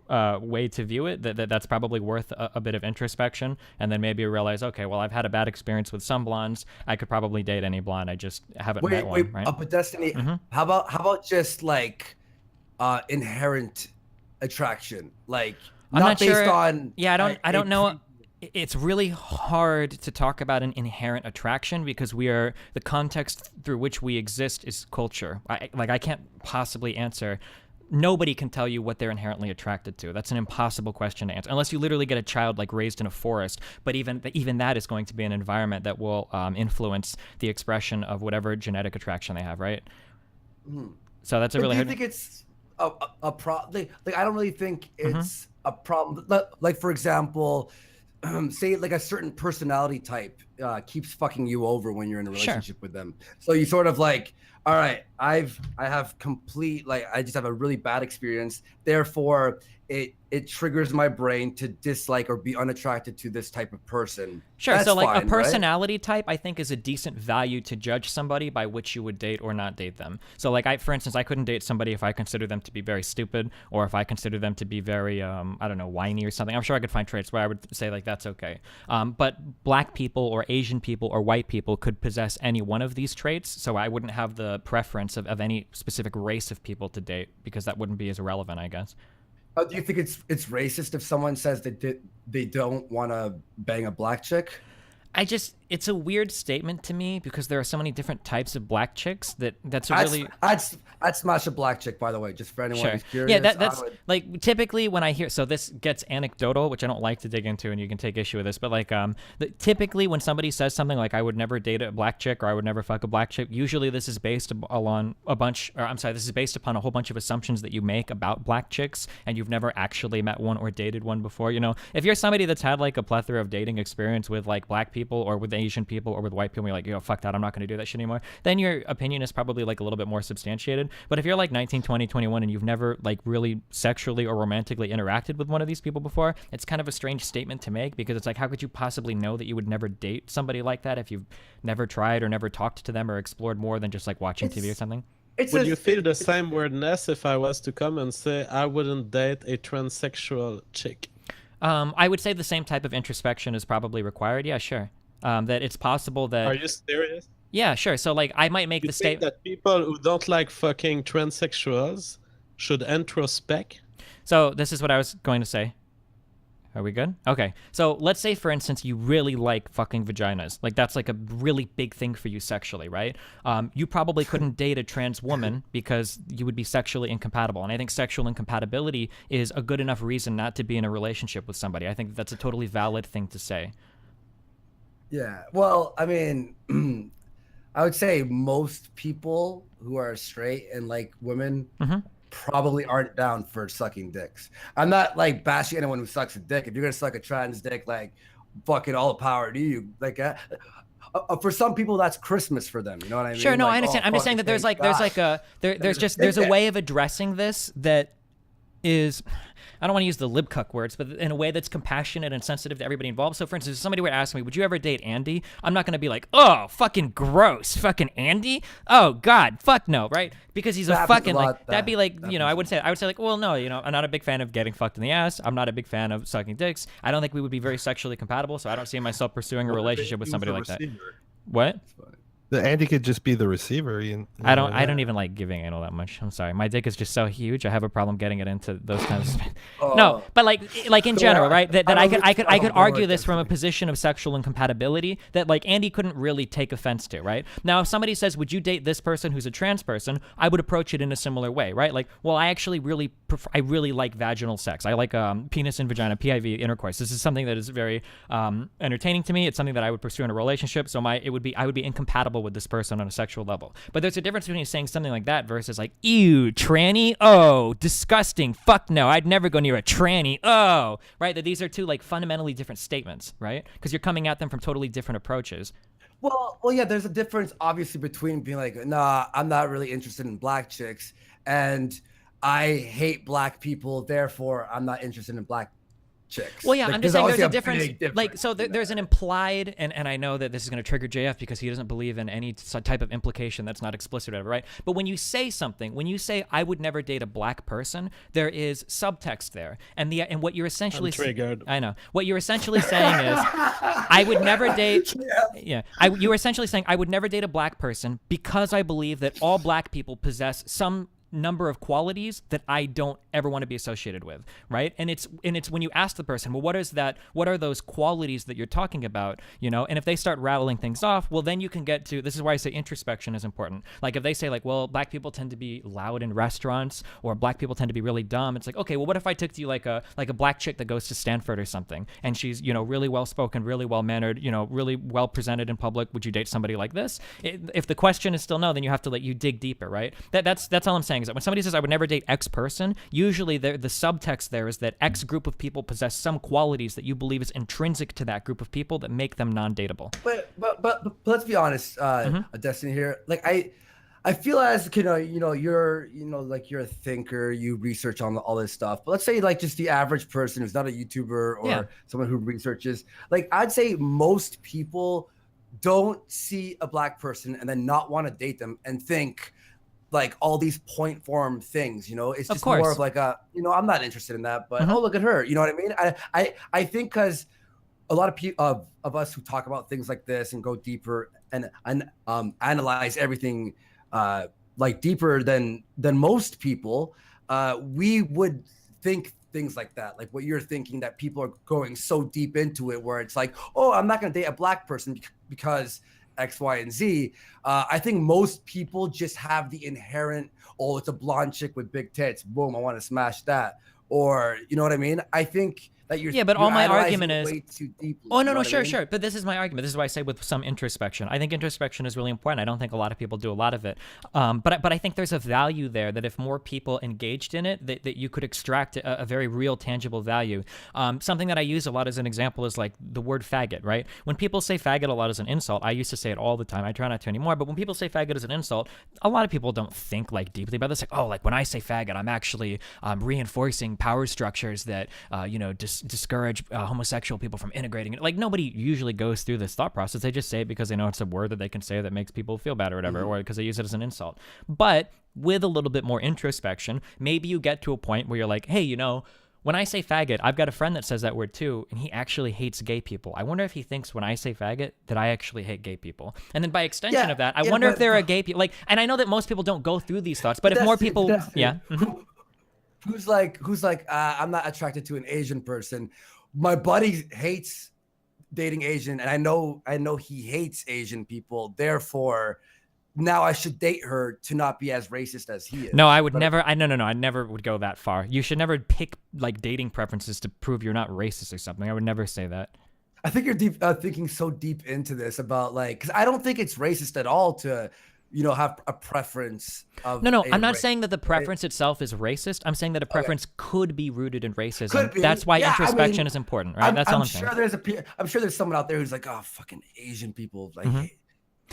way to view it. That's probably worth a bit of introspection, and then maybe realize, okay, well, I've had a bad experience with some blondes. I could probably date any blonde. I just haven't met one, right? But Destiny, how about just like inherent attraction, like I'm not not based sure. on I don't know. It's really hard to talk about an inherent attraction because the context through which we exist is culture. I can't possibly answer. Nobody can tell you what they're inherently attracted to. That's an impossible question to answer, unless you literally get a child like raised in a forest. But even that is going to be an environment that will influence the expression of whatever genetic attraction they have, right? So that's a really hard. Do you think it's a problem? Like I don't really think it's a problem. Like for example, say like a certain personality type keeps fucking you over when you're in a relationship with them. So you sort of like, all right, I have complete, like I just have a really bad experience. Therefore, it triggers my brain to dislike or be unattracted to this type of person. Sure. That's So like fine, a right? personality type, I think, is a decent value to judge somebody by which you would date or not date them. So like for instance, I couldn't date somebody if I consider them to be very stupid or if I consider them to be very, I don't know, whiny or something. I'm sure I could find traits where I would say like, that's okay. But black people or Asian people or white people could possess any one of these traits. So I wouldn't have the preference of any specific race of people to date because that wouldn't be as irrelevant, I guess. Do you think it's racist if someone says that they don't want to bang a black chick? It's a weird statement to me because there are so many different types of black chicks that's a really... I'd smash a black chick, by the way, just for anyone who's curious. Yeah, that's like typically when I hear, so this gets anecdotal, which I don't like to dig into, and you can take issue with this, but like typically when somebody says something like I would never date a black chick or I would never fuck a black chick, usually this is based upon this is based upon a whole bunch of assumptions that you make about black chicks, and you've never actually met one or dated one before. You know, if you're somebody that's had like a plethora of dating experience with like black people or with Asian people or with white people, you're like, yo, fuck that, I'm not going to do that shit anymore, then your opinion is probably like a little bit more substantiated. But if you're like 19, 20, 21 and you've never like really sexually or romantically interacted with one of these people before, it's kind of a strange statement to make because it's like, how could you possibly know that you would never date somebody like that if you've never tried or never talked to them or explored more than just like watching TV or something? Would you feel the same weirdness if I was to come and say I wouldn't date a transsexual chick? I would say the same type of introspection is probably required. Yeah, sure. That it's possible that... Are you serious? Yeah, sure. So like I might make the statement that people who don't like fucking transsexuals should introspect. So this is what I was going to say. Are we good? Okay. So let's say, for instance, you really like fucking vaginas. Like, that's like a really big thing for you sexually, right? You probably couldn't date a trans woman because you would be sexually incompatible. And I think sexual incompatibility is a good enough reason not to be in a relationship with somebody. I think that's a totally valid thing to say. Yeah. Well, I mean, I would say most people who are straight and like women probably aren't down for sucking dicks. I'm not like bashing anyone who sucks a dick. If you're gonna suck a trans dick, like fucking all the power to you. Like for some people, that's Christmas for them. You know what I mean? Sure. No, like, I understand. I'm just saying that there's a way of addressing this that is, I don't want to use the libcuck words, but in a way that's compassionate and sensitive to everybody involved. So, for instance, if somebody were to ask me, would you ever date Andy? I'm not going to be like, oh, fucking gross, fucking Andy? Oh, God, fuck no, right? Because he's a fucking, like, that'd be like, you know, I would say like, well, no, you know, I'm not a big fan of getting fucked in the ass. I'm not a big fan of sucking dicks. I don't think we would be very sexually compatible, so I don't see myself pursuing a relationship with somebody like that. What? Andy could just be the receiver. I don't even like giving anal that much. I'm sorry. My dick is just so huge. I have a problem getting it into those kinds of. No, but like in general, right? That I could argue this from a position of sexual incompatibility that like Andy couldn't really take offense to, right? Now, if somebody says, "Would you date this person who's a trans person?" I would approach it in a similar way, right? Like, well, I actually really prefer, I really like vaginal sex. I like penis and vagina, PIV intercourse. This is something that is very entertaining to me. It's something that I would pursue in a relationship. So I would be incompatible with this person on a sexual level. But there's a difference between saying something like that versus like, ew, tranny, oh, disgusting, fuck no, I'd never go near a tranny, oh, right? That these are two like fundamentally different statements, right? Because you're coming at them from totally different approaches. Well, yeah, there's a difference obviously between being like, nah, I'm not really interested in black chicks, and I hate black people, therefore I'm not interested in black chicks. Well, yeah, like, I'm just saying there's a difference. Like, so there's an implied, and I know that this is going to trigger JF because he doesn't believe in any type of implication that's not explicit or whatever, right? But when you say something, when you say I would never date a black person, there is subtext there, and what you're essentially triggered. I know what you're essentially saying is I would never date. Yeah, you were essentially saying I would never date a black person because I believe that all black people possess some number of qualities that I don't ever want to be associated with, right? And it's when you ask the person, well, what are those qualities that you're talking about, you know? And if they start rattling things off, well, then you can get to, this is why I say introspection is important. Like if they say like, well, black people tend to be loud in restaurants, or black people tend to be really dumb, it's like, okay, well, what if I took to you like a black chick that goes to Stanford or something, and she's, you know, really well spoken, really well mannered, you know, really well presented in public? Would you date somebody like this? If the question is still no, then you have to let you dig deeper, right? That's all I'm saying, is that when somebody says I would never date X person, usually the subtext there is that X group of people possess some qualities that you believe is intrinsic to that group of people that make them non-dateable. But let's be honest, Destiny here. Like I feel as you're you're a thinker, you research on all this stuff. But let's say like just the average person who's not a YouTuber or someone who researches, like I'd say most people don't see a black person and then not want to date them and think like all these point form things, you know, it's just more of like I'm not interested in that, but oh, look at her, you know what I mean? I think because a lot of people of us who talk about things like this and go deeper and analyze everything like deeper than most people, we would think things like that, like what you're thinking, that people are going so deep into it where it's like, oh, I'm not going to date a black person because X, Y, and Z. I think most people just have the inherent, oh, it's a blonde chick with big tits, boom, I want to smash that. Or, you know what I mean? I think that you're but all my argument is way too deeply. Oh no, sure. But this is my argument. This is why I say with some introspection. I think introspection is really important. I don't think a lot of people do a lot of it. But I think there's a value there that if more people engaged in it, that you could extract a very real, tangible value. Something that I use a lot as an example is like the word faggot, right? When people say faggot a lot as an insult, I used to say it all the time. I try not to anymore. But when people say faggot as an insult, a lot of people don't think like deeply about this. Like, oh, like when I say faggot, I'm actually reinforcing power structures that discourage homosexual people from integrating it. Like nobody usually goes through this thought process. They just say it because they know it's a word that they can say that makes people feel bad or whatever, or because they use it as an insult. But with a little bit more introspection, maybe you get to a point where you're like, hey, you know, when I say faggot, I've got a friend that says that word too, and he actually hates gay people. I wonder if he thinks when I say faggot that I actually hate gay people. And then by extension of that, I wonder if there are gay people, like, and I know that most people don't go through these thoughts, but if more people, who's like, I'm not attracted to an Asian person. My buddy hates dating Asian, and I know he hates Asian people. Therefore, now I should date her to not be as racist as he is. No, I would never. I never would go that far. You should never pick like dating preferences to prove you're not racist or something. I would never say that. I think you're thinking so deep into this about like, because I don't think it's racist at all to, have a preference of. No, I'm not race, saying that the preference right? itself is racist. I'm saying that a preference could be rooted in racism. Could be. That's why Yeah, introspection is important, right? That's all I'm saying. I'm sure there's someone out there who's like, oh, fucking Asian people, like. Mhm.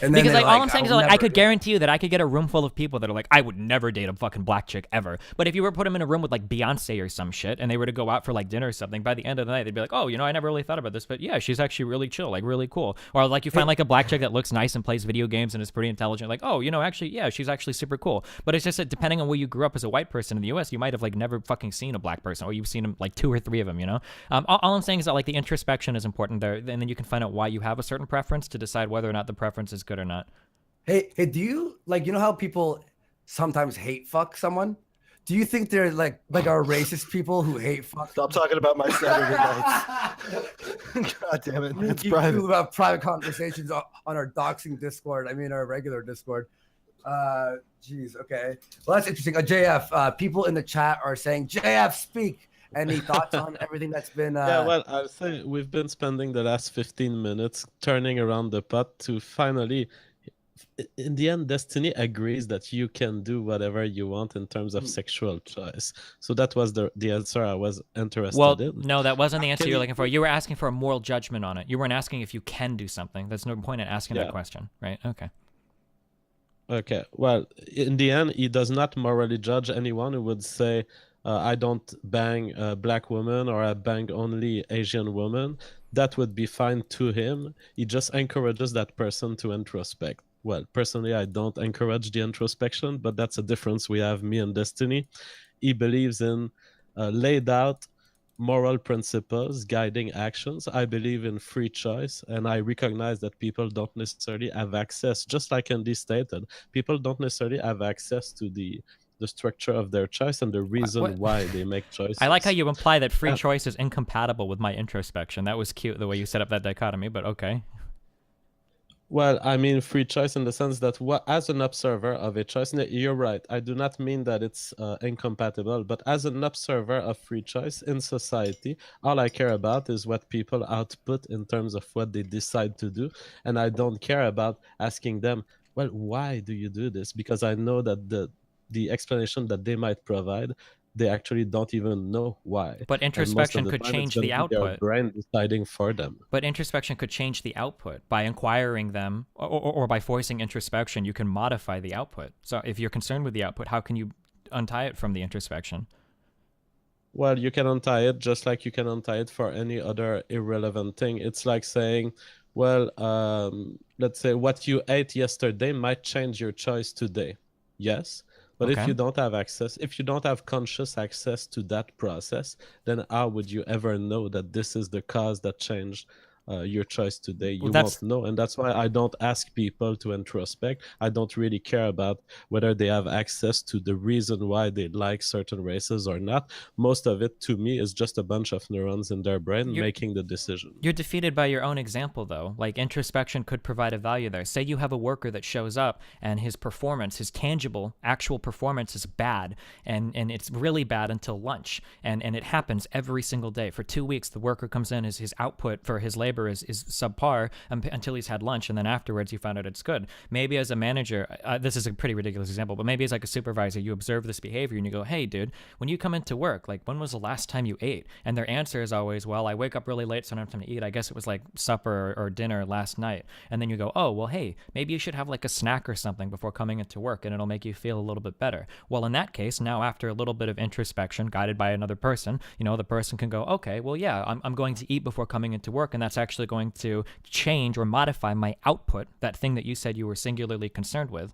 And then because they're like all I'm saying is like, I never could guarantee you that I could get a room full of people that are like, I would never date a fucking black chick ever. But if you were to put them in a room with like Beyonce or some shit, and they were to go out for like dinner or something, by the end of the night they'd be like, oh, I never really thought about this, but yeah, she's actually really chill, like really cool. Or like you find like a black chick that looks nice and plays video games and is pretty intelligent, like, oh, actually, yeah, she's actually super cool. But it's just that depending on where you grew up as a white person in the U.S., you might have like never fucking seen a black person, or you've seen them like 2 or 3 of them. All I'm saying is that like the introspection is important there, and then you can find out why you have a certain preference to decide whether or not the preference is good or not. Hey, do you like, how people sometimes hate fuck someone? Do you think they're like are racist people who hate fuck? Stop talking about my Saturday nights. God damn it. It's you private. do about private conversations on our doxing Discord. I mean, our regular Discord. Geez, okay. Well, that's interesting. JF, people in the chat are saying, JF, speak. Any thoughts on everything that's been... Yeah, well, I'll say we've been spending the last 15 minutes turning around the pot to finally... In the end, Destiny agrees that you can do whatever you want in terms of sexual choice. So that was the answer I was interested in. No, that wasn't the answer you're looking for. You were asking for a moral judgment on it. You weren't asking if you can do something. There's no point in asking that question, right? Okay. Okay. Well, in the end, he does not morally judge anyone who would say, I don't bang a black woman or I bang only Asian women. That would be fine to him. He just encourages that person to introspect. Well, personally, I don't encourage the introspection, but that's a difference we have, me and Destiny. He believes in laid out moral principles guiding actions. I believe in free choice, and I recognize that people don't necessarily have access, just like Andy stated, people don't necessarily have access to the structure of their choice and the reason why they make choices. I like how you imply that free choice is incompatible with my introspection. That was cute, the way you set up that dichotomy, but okay. Well, I mean free choice in the sense that as an observer of a choice, you're right, I do not mean that it's incompatible, but as an observer of free choice in society, all I care about is what people output in terms of what they decide to do, and I don't care about asking them, well, why do you do this? Because I know that the explanation that they might provide, they actually don't even know why. But introspection could change the output. Their brain deciding for them. But introspection could change the output by inquiring them, or by forcing introspection. You can modify the output. So if you're concerned with the output, how can you untie it from the introspection? Well, you can untie it just like you can untie it for any other irrelevant thing. It's like saying, well, let's say what you ate yesterday might change your choice today. Yes. But if you don't have access, if you don't have conscious access to that process, then how would you ever know that this is the cause that changed your choice today? You won't know. And that's why I don't ask people to introspect. I don't really care about whether they have access to the reason why they like certain races or not. Most of it, to me, is just a bunch of neurons in their brain making the decision. You're defeated by your own example, though. Like, introspection could provide a value there. Say you have a worker that shows up and his performance, his tangible, actual performance is bad, and it's really bad until lunch. And it happens every single day. For 2 weeks, the worker comes in, his output for his labor is subpar until he's had lunch, and then afterwards you found out it's good. Maybe as a manager, this is a pretty ridiculous example, but maybe as like a supervisor, you observe this behavior and you go, hey dude, when you come into work, like when was the last time you ate? And their answer is always, well, I wake up really late so I don't have time to eat. I guess it was like supper or dinner last night. And then you go, oh, well, hey, maybe you should have like a snack or something before coming into work and it'll make you feel a little bit better. Well, in that case, now after a little bit of introspection guided by another person, the person can go, okay, well, yeah, I'm going to eat before coming into work, and that's actually going to change or modify my output, that thing that you said you were singularly concerned with.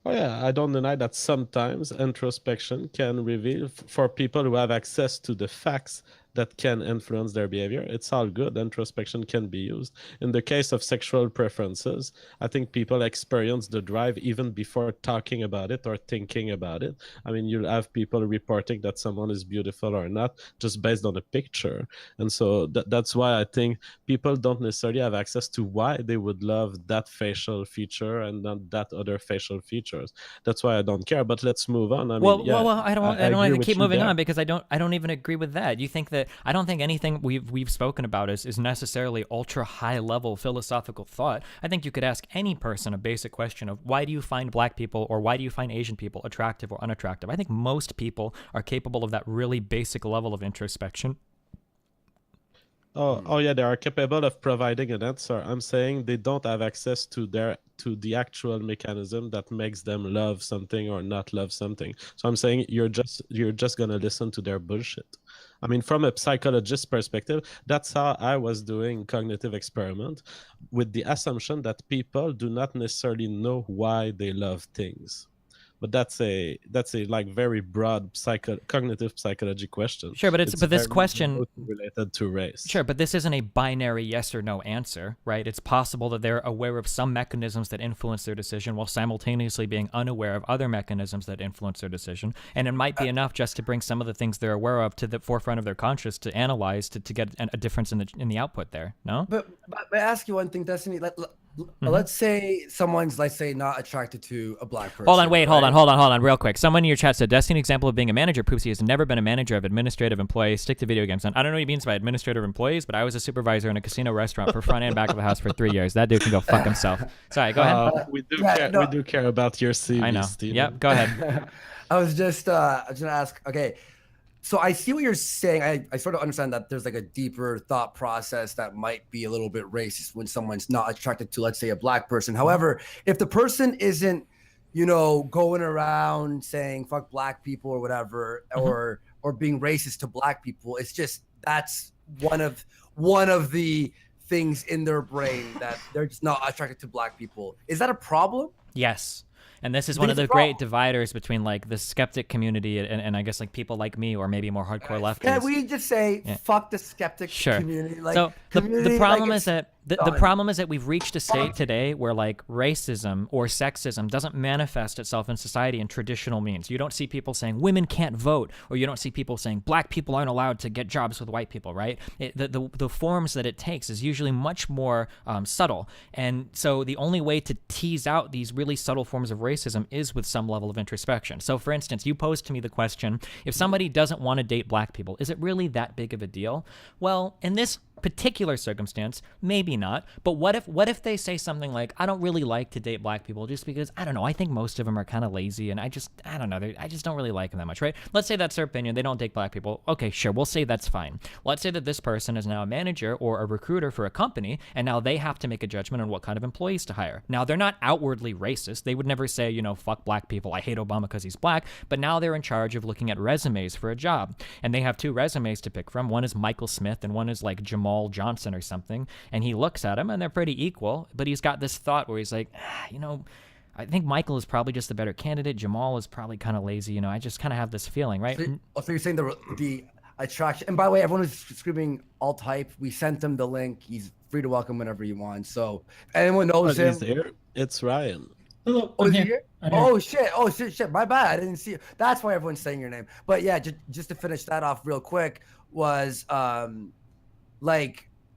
Oh yeah, I don't deny that sometimes introspection can reveal, for people who have access to the facts that can influence their behavior, it's all good. Introspection can be used. In the case of sexual preferences, I think people experience the drive even before talking about it or thinking about it. I mean, you'll have people reporting that someone is beautiful or not just based on a picture. And so that's why I think people don't necessarily have access to why they would love that facial feature and not that other facial features. That's why I don't care. But let's move on. I mean, well, I don't agree want to with keep you moving there. on because I don't even agree with that. You think that I don't think anything we've spoken about is necessarily ultra high level philosophical thought. I think you could ask any person a basic question of why do you find black people or why do you find Asian people attractive or unattractive? I think most people are capable of that really basic level of introspection. Oh yeah, they are capable of providing an answer. I'm saying they don't have access to the actual mechanism that makes them love something or not love something. So I'm saying you're just gonna listen to their bullshit. I mean, from a psychologist's perspective, that's how I was doing cognitive experiment, with the assumption that people do not necessarily know why they love things. But that's a like very broad cognitive psychology question. Sure, but this very question related to race. Sure, but this isn't a binary yes or no answer, right? It's possible that they're aware of some mechanisms that influence their decision while simultaneously being unaware of other mechanisms that influence their decision. And it might be enough just to bring some of the things they're aware of to the forefront of their conscious to analyze to get a difference in the output there. No? But I ask you one thing, Destiny. Let's say someone's, let's say, not attracted to a black person. Hold on, wait, right? hold on, real quick. Someone in your chat said, Destiny example of being a manager proves he has never been a manager of administrative employees. Stick to video games. I don't know what he means by administrative employees, but I was a supervisor in a casino restaurant for front and back of the house for 3 years. That dude can go fuck himself. Sorry, go ahead. We do care about your CV, I know. Steven. Yep, go ahead. I was just gonna ask. Okay, so I see what you're saying. I sort of understand that there's like a deeper thought process that might be a little bit racist when someone's not attracted to, let's say, a black person. However, if the person isn't, going around saying fuck black people or whatever, or being racist to black people, it's just that's one of the things in their brain that they're just not attracted to black people. Is that a problem? Yes. And this is one of the great dividers between like the skeptic community and I guess like people like me or maybe more hardcore leftists. Can we just say fuck the skeptic community? Like, so the problem is that the done. problem is that we've reached a state today where like racism or sexism doesn't manifest itself in society in traditional means. You don't see people saying women can't vote, or you don't see people saying black people aren't allowed to get jobs with white people, right? The forms that it takes is usually much more subtle. And so the only way to tease out these really subtle forms of racism is with some level of introspection. So for instance, you posed to me the question, if somebody doesn't want to date black people, is it really that big of a deal? Well, in this particular circumstance, maybe not. But what if they say something like, I don't really like to date black people just because, I don't know, I think most of them are kind of lazy and I don't know, I just don't really like them that much, right? Let's say that's their opinion. They don't date black people. Okay, sure, we'll say that's fine. Let's say that this person is now a manager or a recruiter for a company, and now they have to make a judgment on what kind of employees to hire. Now, they're not outwardly racist. They would never say, fuck black people. I hate Obama because he's black. But now they're in charge of looking at resumes for a job. And they have two resumes to pick from. One is Michael Smith and one is like Jamal Johnson or something, and he looks at him and they're pretty equal, but he's got this thought where he's like, I think Michael is probably just the better candidate. Jamal is probably kind of lazy. I just kind of have this feeling, right? So you're saying the attraction, and by the way, everyone is screaming alt hype. We sent him the link. He's free to welcome whenever you want. So anyone knows him. It's Ryan. Hello. Oh, is he here? Oh shit. My bad. I didn't see you. That's why everyone's saying your name. But yeah, just to finish that off real quick was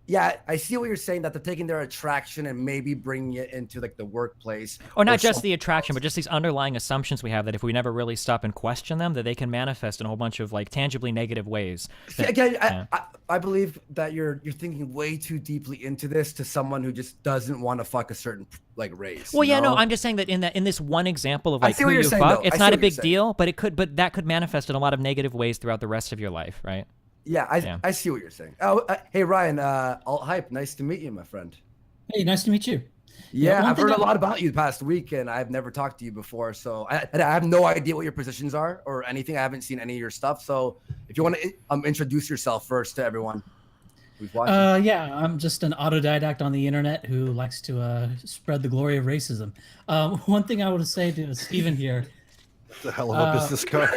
yeah, I see what you're saying, that they're taking their attraction and maybe bringing it into like the workplace. Or not just the attraction, but just these underlying assumptions we have that if we never really stop and question them, that they can manifest in a whole bunch of like tangibly negative ways. I believe that you're thinking way too deeply into this to someone who just doesn't want to fuck a certain like race. Well, yeah, no, I'm just saying that in this one example of like who you fuck, it's not a big deal, but that could manifest in a lot of negative ways throughout the rest of your life, right? Yeah, I see what you're saying. Oh, hey Ryan, alt hype, nice to meet you, my friend. Hey, nice to meet you. Yeah, I've heard a lot about you the past week, and I've never talked to you before, so I have no idea what your positions are or anything. I haven't seen any of your stuff, so if you want to introduce yourself first to everyone who's watching. Yeah, I'm just an autodidact on the internet who likes to spread the glory of racism. One thing I want to say to Steven here It's a hell of a business card.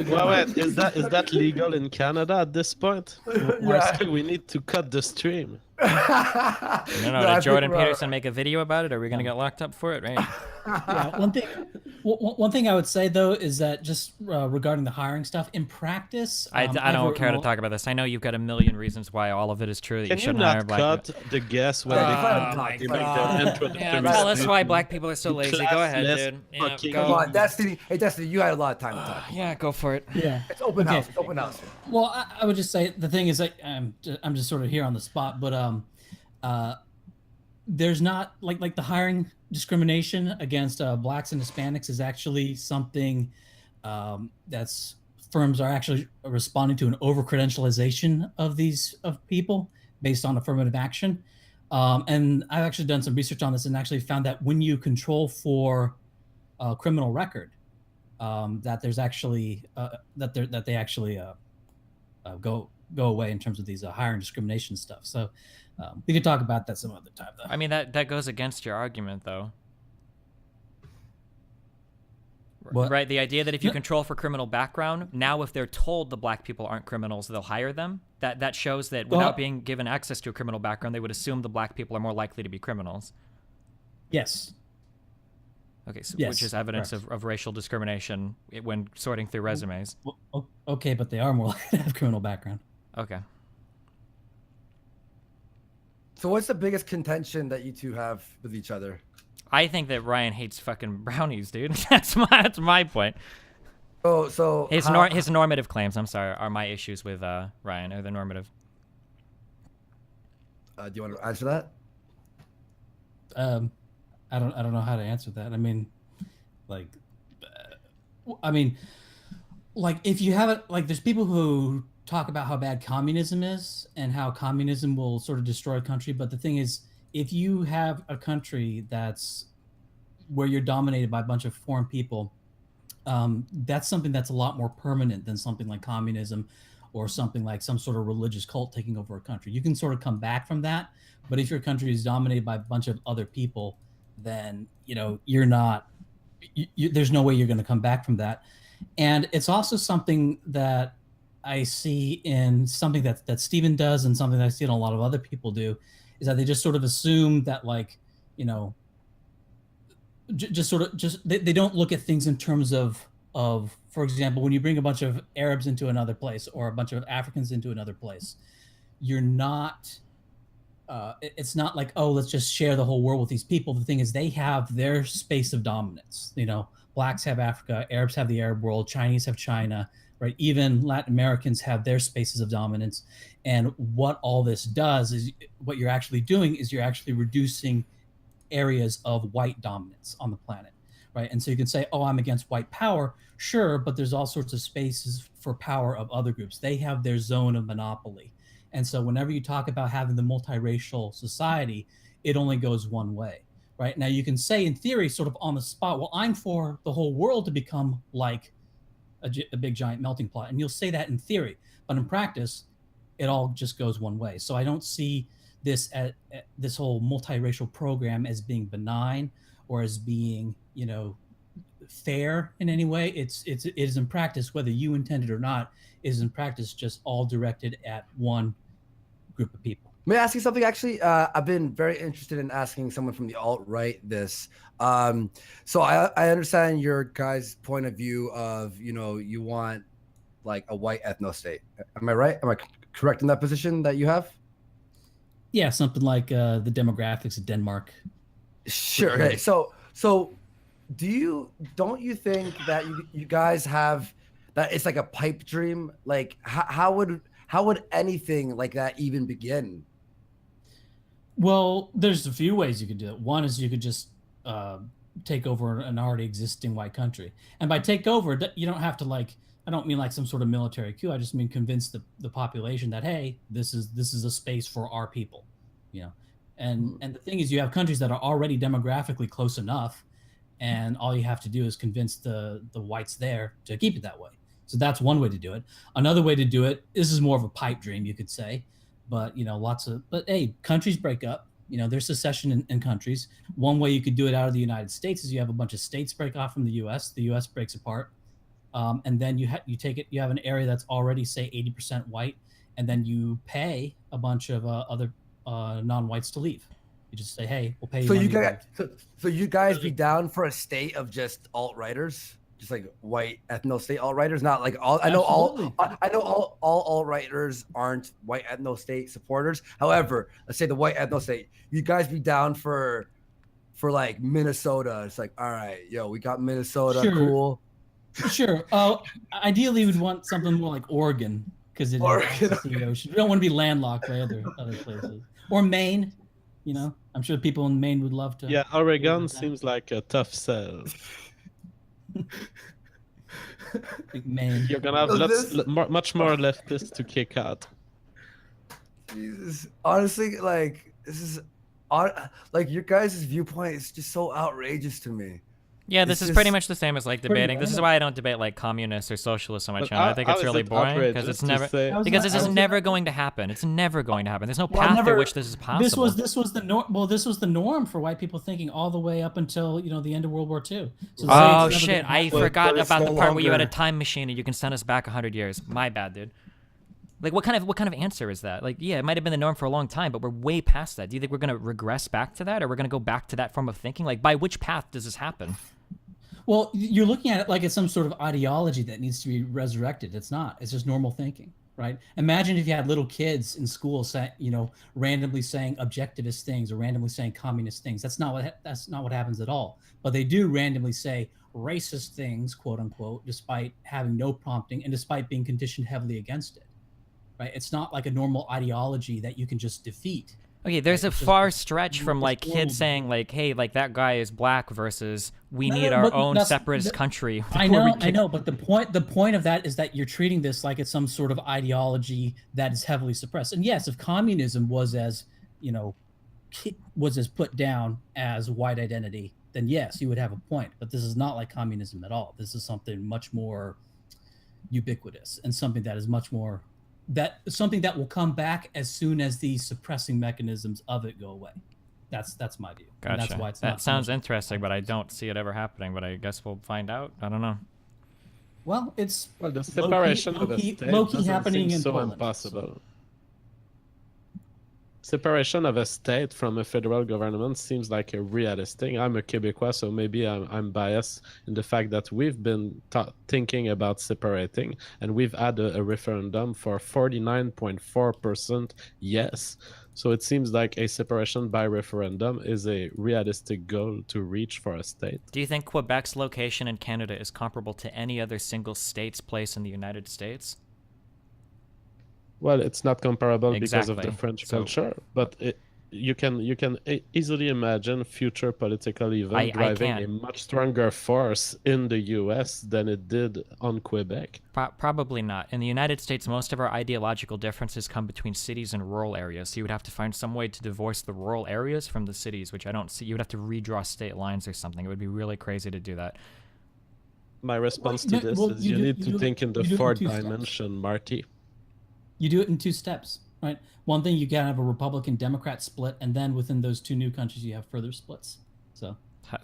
Well, wait, is that legal in Canada at this point? We need to cut the stream. Did Jordan Peterson make a video about it? Are we gonna get locked up for it? Right. Yeah, one thing I would say though is that just regarding the hiring stuff in practice, I don't care to talk about this. I know you've got a million reasons why all of it is true that Can you shouldn't you hire not black cut people. the guess when they tell us why black people are so lazy. Go ahead, dude. Yeah, Come on, Destiny. Hey, Destiny, you had a lot of time to talk. Yeah, go for it. Yeah, it's open house. It's open house. Well, I would just say the thing is like I'm just sort of here on the spot, but there's not like the hiring discrimination against blacks and Hispanics is actually something that's firms are actually responding to an over credentialization of people based on affirmative action. And I've actually done some research on this and actually found that when you control for a criminal record, that there's actually that they actually go away in terms of these hiring discrimination stuff. So we could talk about that some other time, though. I mean, that goes against your argument, though. What? Right? The idea that if you control for criminal background, now if they're told the black people aren't criminals, they'll hire them. That shows that without being given access to a criminal background, they would assume the black people are more likely to be criminals. Yes. Okay, so Yes, which is evidence of racial discrimination when sorting through resumes. Okay, but they are more likely to have criminal background. Okay. So what's the biggest contention that you two have with each other? I think that Ryan hates fucking brownies, dude. That's my point. So his normative claims, I'm sorry, are my issues with Ryan, or the normative. Do you want to answer that? I don't know how to answer that. I mean, if you have it, like, there's people who talk about how bad communism is and how communism will sort of destroy a country. But the thing is, if you have a country that's where you're dominated by a bunch of foreign people, that's something that's a lot more permanent than something like communism or something like some sort of religious cult taking over a country. You can sort of come back from that. But if your country is dominated by a bunch of other people, then, you're not, there's no way you're going to come back from that. And it's also something that I see in something that Stephen does, and something that I see in a lot of other people do, is that they just sort of assume that, like, they don't look at things in terms of, for example, when you bring a bunch of Arabs into another place or a bunch of Africans into another place, you're not, it's not like, oh, let's just share the whole world with these people. The thing is, they have their space of dominance. Blacks have Africa, Arabs have the Arab world, Chinese have China, right? Even Latin Americans have their spaces of dominance. And what all this does is, what you're actually doing is you're actually reducing areas of white dominance on the planet, right? And so you can say, oh, I'm against white power. Sure, but there's all sorts of spaces for power of other groups. They have their zone of monopoly. And so whenever you talk about having the multiracial society, it only goes one way, right? Now you can say in theory, sort of on the spot, well, I'm for the whole world to become like a big giant melting pot. And you'll say that in theory, but in practice, it all just goes one way. So I don't see this this whole multiracial program as being benign or as being, fair in any way. It is in practice, whether you intend it or not, is in practice just all directed at one group of people. May I ask you something? Actually, I've been very interested in asking someone from the alt-right this. So I understand your guys' point of view of, you want like a white ethno state. Am I right? Am I correct in that position that you have? Yeah, something like the demographics of Denmark. Sure. Okay. So don't you think that you guys have that it's like a pipe dream? Like how would anything like that even begin? Well, there's a few ways you could do it. One is you could just take over an already existing white country. And by take over, you don't have to I don't mean like some sort of military coup. I just mean convince the population that, hey, this is a space for our people, And the thing is, you have countries that are already demographically close enough, and all you have to do is convince the whites there to keep it that way. So that's one way to do it. Another way to do it, this is more of a pipe dream, you could say, but hey, countries break up, There's secession in countries. One way you could do it out of the United States is you have a bunch of states break off from the U.S. The U.S. breaks apart, and then you take it. You have an area that's already say 80% white, and then you pay a bunch of other non-whites to leave. You just say, "Hey, we'll pay you." So money you to guys, leave. so you guys be down for a state of just alt-righters, just like white ethno state alt-righters, not like all. I know all alt-righters aren't white ethno state supporters. However, let's say the white ethno state, you guys be down for like Minnesota. It's like, all right, yo, we got Minnesota, Sure. cool. Sure. Ideally, we'd want something more like Oregon because it is access to the ocean. We don't want to be landlocked by other places. Or Maine. I'm sure people in Maine would love to. Yeah, Oregon seems like a tough sell. Maine. You're gonna have much more leftists to kick out. Jesus, honestly, like this is, like your guys' viewpoint is just so outrageous to me. Yeah, this It's is pretty just- much the same as like debating. This is why I don't debate like communists or socialists on my channel. I think how it's is really it boring because outrageous it's to never say- because this is never going to happen. It's never going to happen. There's no path through which this is possible. This was the norm. Well, this was the norm for white people thinking all the way up until the end of World War II. So Oh it's never shit! gonna I happen. forgot it's about no the part where you had a longer- time machine and you can send us back 100 years. My bad, dude. Like what kind of answer is that? Like, yeah, it might have been the norm for a long time, but we're way past that. Do you think we're gonna regress back to that, or we're gonna go back to that form of thinking? Like, by which path does this happen? Well, you're looking at it like it's some sort of ideology that needs to be resurrected. It's not. It's just normal thinking, right? Imagine if you had little kids in school randomly saying objectivist things or randomly saying communist things. That's not what happens at all. But they do randomly say racist things, quote unquote, despite having no prompting and despite being conditioned heavily against it. Right? It's not like a normal ideology that you can just defeat. Okay, there's Right? a It's just- far stretch from it's like horrible. kids saying like, "Hey, like that guy is black," versus we No, need no, our but own that's- separatist country. I before we know, can- but the point of that is that you're treating this like it's some sort of ideology that is heavily suppressed. And yes, if communism was as put down as white identity, then yes, you would have a point. But this is not like communism at all. This is something much more ubiquitous and something that is much more something that will come back as soon as the suppressing mechanisms of it go away. That's my view. And Gotcha. that's why it's That not so sounds much- interesting, but I don't see it ever happening. But I guess we'll find out. I don't know. Well, it's The separation of a low-key state happening doesn't seem in so Poland. impossible. Separation of a state from a federal government seems like a realist thing. I'm a Quebecois, so maybe I'm biased in the fact that we've been thinking about separating, and we've had a referendum for 49.4% yes. So it seems like a separation by referendum is a realistic goal to reach for a state. Do you think Quebec's location in Canada is comparable to any other single state's place in the United States? Well, it's not comparable because of Exactly. the French So- culture, but you can easily imagine future political event I driving a can. much stronger force in the U.S. than it did on Quebec. Probably not. In the United States, most of our ideological differences come between cities and rural areas. So you would have to find some way to divorce the rural areas from the cities, which I don't see. You would have to redraw state lines or something. It would be really crazy to do that. My response Well, to this well, is you you do- need you to do- think in the you do it in fourth two steps. dimension, Marty. You do it in two steps, right? One thing, you can have a Republican Democrat split, and then within those two new countries, you have further splits. So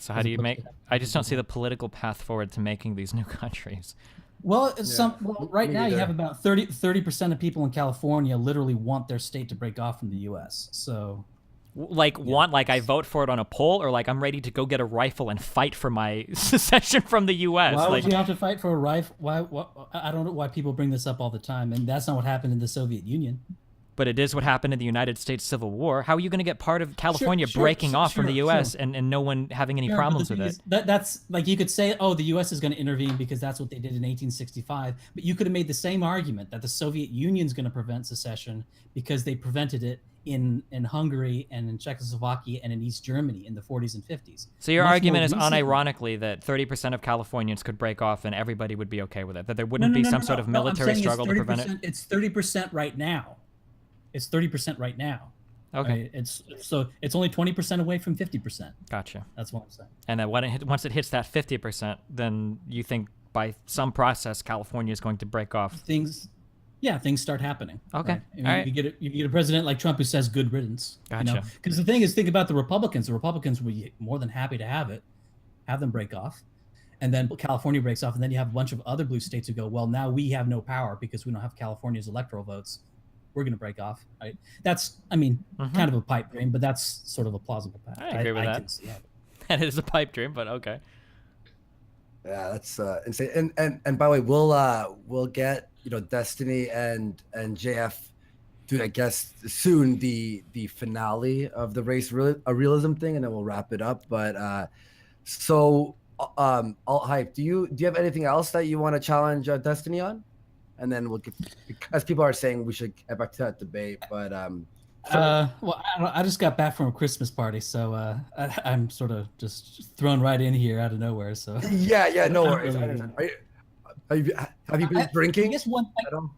How do you make? I just don't see the political path forward to making these new countries. Well, right me now you neither. have about 30% of people in California literally want their state to break off from the U.S. So I vote for it on a poll, or like I'm ready to go get a rifle and fight for my secession from the U.S. why like, would you have to fight for a rifle? Why? I don't know why people bring this up all the time, and that's not what happened in the Soviet Union. but it is what happened in the United States Civil War. How are you going to get part of California sure, breaking off from the sure, U.S. sure. and no one having any Sure, but the problems with thing it? is, that's like you could say, oh, the U.S. is going to intervene because that's what they did in 1865. But you could have made the same argument that the Soviet Union's going to prevent secession because they prevented it in Hungary and in Czechoslovakia and in East Germany in the 40s and 50s. So your Much argument more is recently- unironically that 30% of Californians could break off and everybody would be okay with it, that there wouldn't No, be no, some no, sort of no, I'm military saying struggle to it's prevent it? 30%. It's 30% right now. It's 30% right now. Okay. Right? It's only 20% away from 50%. Gotcha. That's what I'm saying. And then once it hits that 50%, then you think by some process California is going to break off. Things yeah, things start happening. Okay. Right? I mean, All right. you get a president like Trump who says good riddance. Gotcha. Because the thing is, think about the Republicans. The Republicans would be more than happy to have them break off. And then California breaks off, and then you have a bunch of other blue states who go, well, now we have no power because we don't have California's electoral votes. We're going to break off, right? That's, I mean, kind of a pipe dream, but that's sort of a plausible path. I agree with that. can see that. That is a pipe dream, but okay. Yeah, that's insane. And by the way, we'll get Destiny and JF to, I guess, soon the finale of the race realism thing, and then we'll wrap it up. But so Alt Hype, do you have anything else that you want to challenge Destiny on? And then we'll get, as people are saying, we should get back to that debate. But well, I just got back from a Christmas party, so I'm sort of just thrown right in here out of nowhere. So yeah, no I'm worries. really- Have you been drinking? I guess one I don't.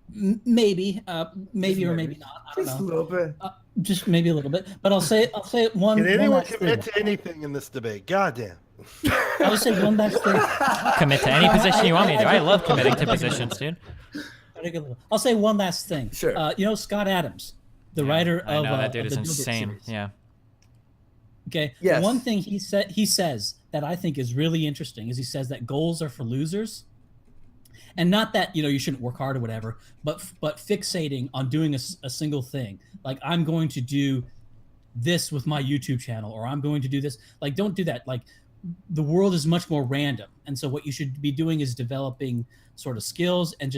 maybe or maybe not. I don't Just know. a little bit. Just maybe a little bit. But I'll say one. Can one anyone last commit thing. to anything in this debate? Goddamn. I'll say one last thing. Commit to any position you want me to. I love committing to positions, dude. I'll say one last thing. Sure. Scott Adams, the writer I of know that dude of is the Dilbert insane. series. Yeah. Okay. Yes. One thing he says that I think is really interesting is he says that goals are for losers, and not that you shouldn't work hard or whatever, but fixating on doing a single thing. Like, I'm going to do this with my YouTube channel, or I'm going to do this. Like, don't do that. Like, the world is much more random, and so what you should be doing is developing sort of skills and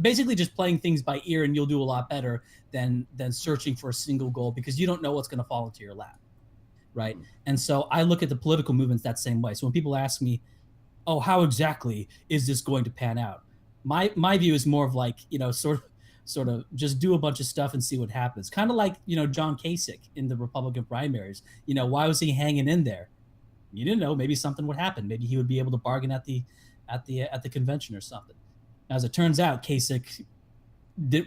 basically just playing things by ear, and you'll do a lot better than searching for a single goal, because you don't know what's going to fall into your lap. Right. And so I look at the political movements that same way. So when people ask me, oh, how exactly is this going to pan out? My view is more of like, sort of just do a bunch of stuff and see what happens. Kind of like, John Kasich in the Republican primaries. Why was he hanging in there? You didn't know. Maybe something would happen. Maybe he would be able to bargain at the convention or something. As it turns out, Kasich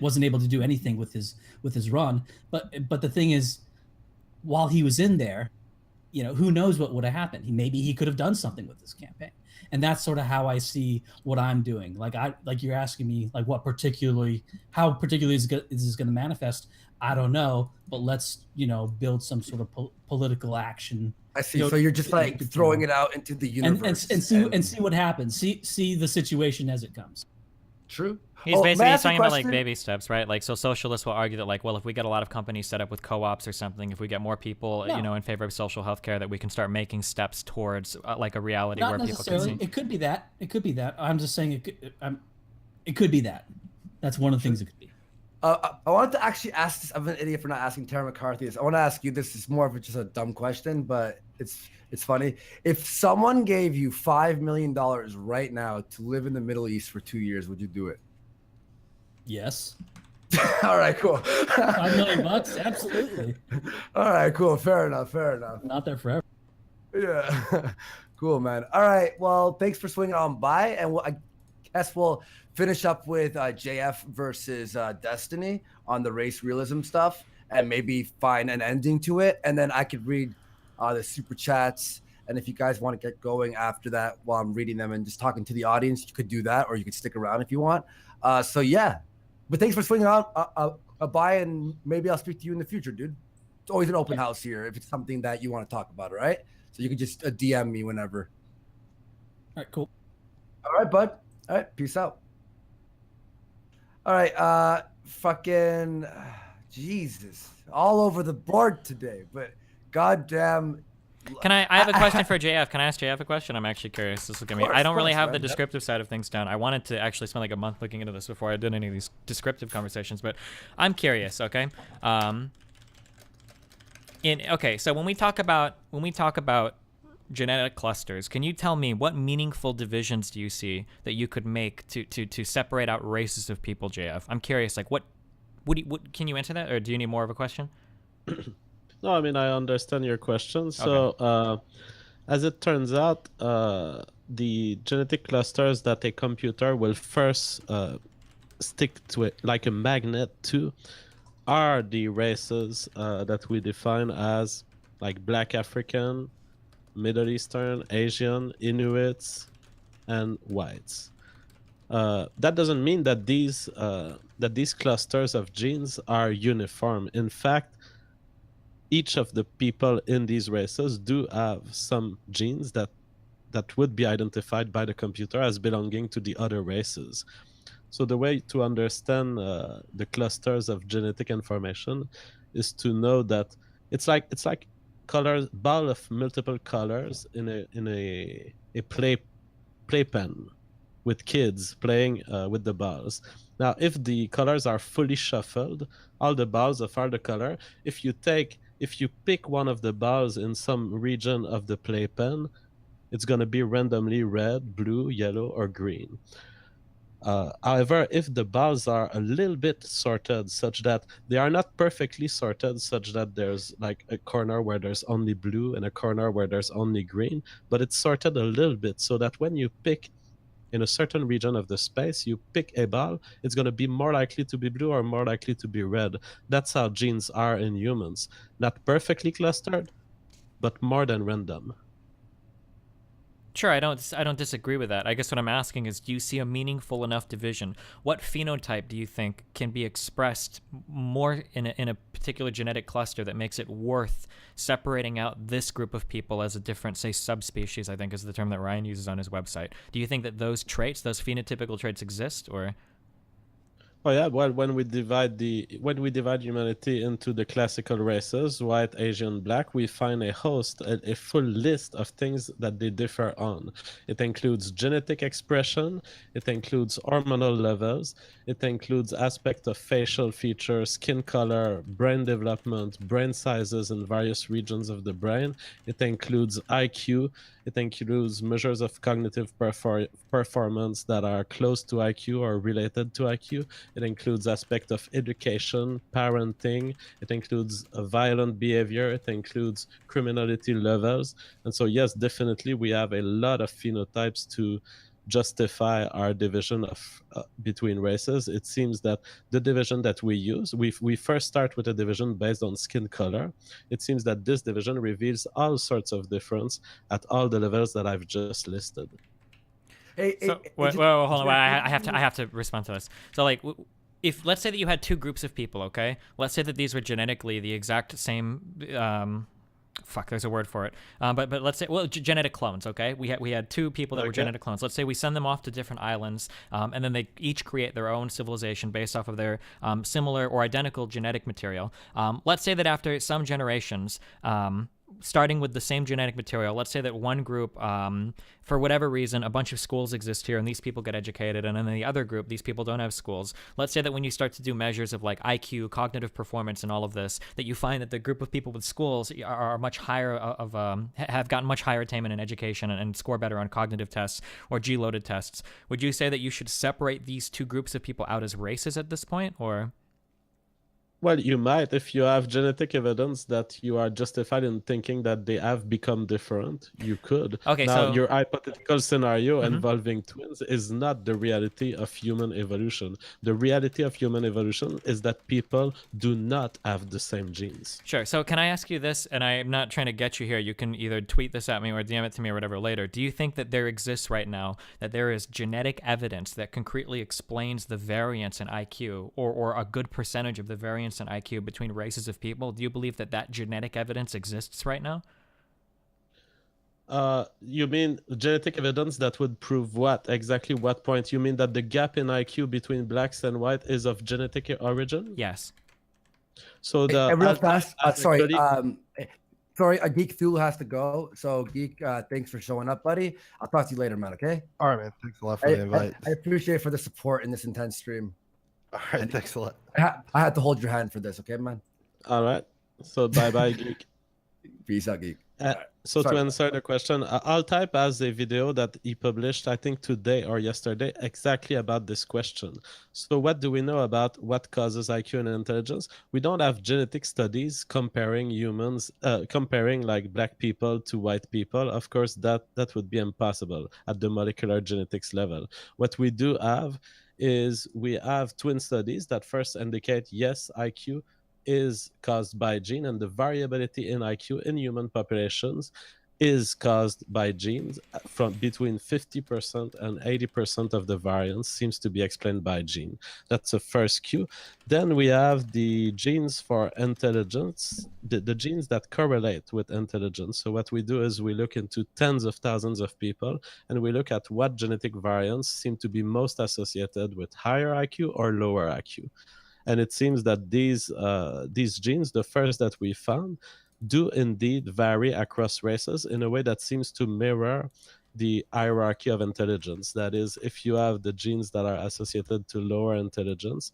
wasn't able to do anything with his run. But the thing is, while he was in there, who knows what would have happened? Maybe he could have done something with this campaign. And that's sort of how I see what I'm doing. Like you're asking me, like, how particularly is this going to manifest? I don't know, but let's build some sort of political action. I see. So you're just like throwing it out into the universe and see what happens. See the situation as it comes. True. He's basically talking about like baby steps, right? Like, so socialists will argue that, like, well, if we get a lot of companies set up with co-ops or something, if we get more people, in favor of social health care, that we can start making steps towards like a reality Not where people can necessarily. see. It could be that. It could be that. I'm just saying it could be that. That's one of the things it could be. I wanted to actually ask this. I'm an idiot for not asking Tara McCarthy this. I want to ask you this. Is more of just a dumb question, but it's funny. If someone gave you $5 million right now to live in the Middle East for 2 years, would you do it? Yes. All right, cool. $5 million, absolutely. All right, cool. Fair enough. Not there forever. Yeah. Cool, man. All right. Well, thanks for swinging on by, and I guess we'll finish up with JF versus Destiny on the race realism stuff, and maybe find an ending to it, and then I could read the super chats. And if you guys want to get going after that while I'm reading them and just talking to the audience, you could do that, or you could stick around if you want. So yeah. But thanks for swinging on by, and maybe I'll speak to you in the future, dude. It's always an open house here if it's something that you want to talk about, all right? So you can just DM me whenever. All right, cool. All right, bud. All right, peace out. All right, fucking Jesus, all over the board today, but goddamn. Can I have a question for JF. Can I ask JF a question? I'm actually curious. This is gonna be. I don't really have the descriptive side of things down. I wanted to actually spend like a month looking into this before I did any of these descriptive conversations, but I'm curious. Okay. So when we talk about genetic clusters, can you tell me what meaningful divisions do you see that you could make to separate out races of people, JF? I'm curious. Like, what can you answer that, or do you need more of a question? No, I mean, I understand your question. So, as it turns out, the genetic clusters that a computer will first stick to it like a magnet to are the races that we define as like Black African, Middle Eastern, Asian, Inuits, and whites. that doesn't mean that these clusters of genes are uniform. In fact, each of the people in these races do have some genes that would be identified by the computer as belonging to the other races. So the way to understand the clusters of genetic information is to know that it's like colors, ball of multiple colors in a playpen with kids playing with the balls. Now, if the colors are fully shuffled, all the balls of all the color, if you pick one of the balls in some region of the playpen, it's going to be randomly red, blue, yellow, or green. However, if the balls are a little bit sorted such that they are not perfectly sorted, such that there's like a corner where there's only blue and a corner where there's only green, but it's sorted a little bit so that when you pick in a certain region of the space, you pick a ball, it's going to be more likely to be blue or more likely to be red. That's how genes are in humans. Not perfectly clustered, but more than random. Sure, I don't disagree with that. I guess what I'm asking is, do you see a meaningful enough division? What phenotype do you think can be expressed more in a particular genetic cluster that makes it worth separating out this group of people as a different, say, subspecies, I think is the term that Ryan uses on his website. Do you think that those traits, those phenotypical traits exist, or? Oh yeah, well, when we divide humanity into the classical races, white, Asian, black, we find a full list of things that they differ on. It includes genetic expression, it includes hormonal levels, it includes aspects of facial features, skin color, brain development, brain sizes in various regions of the brain. It includes IQ, it includes measures of cognitive performance that are close to IQ or related to IQ. It includes aspects of education, parenting. It includes violent behavior. It includes criminality levels. And so, yes, definitely, we have a lot of phenotypes to justify our division of between races. It seems that the division that we use, we first start with a division based on skin color. It seems that this division reveals all sorts of difference at all the levels that I've just listed. Wait, hold on. I have to respond to this. So, like, if let's say that you had two groups of people, okay? Let's say that these were genetically the exact same. There's a word for it. But let's say, genetic clones, okay? We had two people that were genetic clones. Let's say we send them off to different islands, and then they each create their own civilization based off of their similar or identical genetic material. Let's say that after some generations, starting with the same genetic material, let's say that one group, for whatever reason, a bunch of schools exist here and these people get educated, and then the other group, these people don't have schools. Let's say that when you start to do measures of like IQ, cognitive performance, and all of this, that you find that the group of people with schools are much higher have gotten much higher attainment in education and score better on cognitive tests or G-loaded tests. Would you say that you should separate these two groups of people out as races at this point, or? Well, you might, if you have genetic evidence that you are justified in thinking that they have become different, you could. Okay, now, so your hypothetical scenario involving twins is not the reality of human evolution. The reality of human evolution is that people do not have the same genes. Sure. So can I ask you this, and I'm not trying to get you here. You can either tweet this at me or DM it to me or whatever later. Do you think that there exists right now, that there is genetic evidence that concretely explains the variance in IQ or a good percentage of the variance in IQ between races of people? Do you believe that genetic evidence exists right now? You mean genetic evidence that would prove what? Exactly what point? You mean that the gap in IQ between blacks and white is of genetic origin? Yes. So real fast, sorry, Geek Thule has to go. So Geek, thanks for showing up, buddy. I'll talk to you later, man, okay? All right, man. Thanks a lot for the invite. I appreciate it for the support in this intense stream. All right, thanks a lot. I had to hold your hand for this, okay, man? All right. So bye-bye, Geek. Peace out, Geek. So to answer the question, Altype has a video that he published, I think today or yesterday, exactly about this question. So what do we know about what causes IQ and intelligence? We don't have genetic studies comparing humans, comparing like black people to white people. Of course, that would be impossible at the molecular genetics level. What we do have is we have twin studies that first indicate, yes, IQ is caused by gene, and the variability in IQ in human populations is caused by genes. From between 50% and 80% of the variance seems to be explained by gene. That's the first cue. Then we have the genes for intelligence, the genes that correlate with intelligence. So what we do is we look into tens of thousands of people, and we look at what genetic variants seem to be most associated with higher IQ or lower IQ. And it seems that these genes, the first that we found, do indeed vary across races in a way that seems to mirror the hierarchy of intelligence. That is, if you have the genes that are associated to lower intelligence,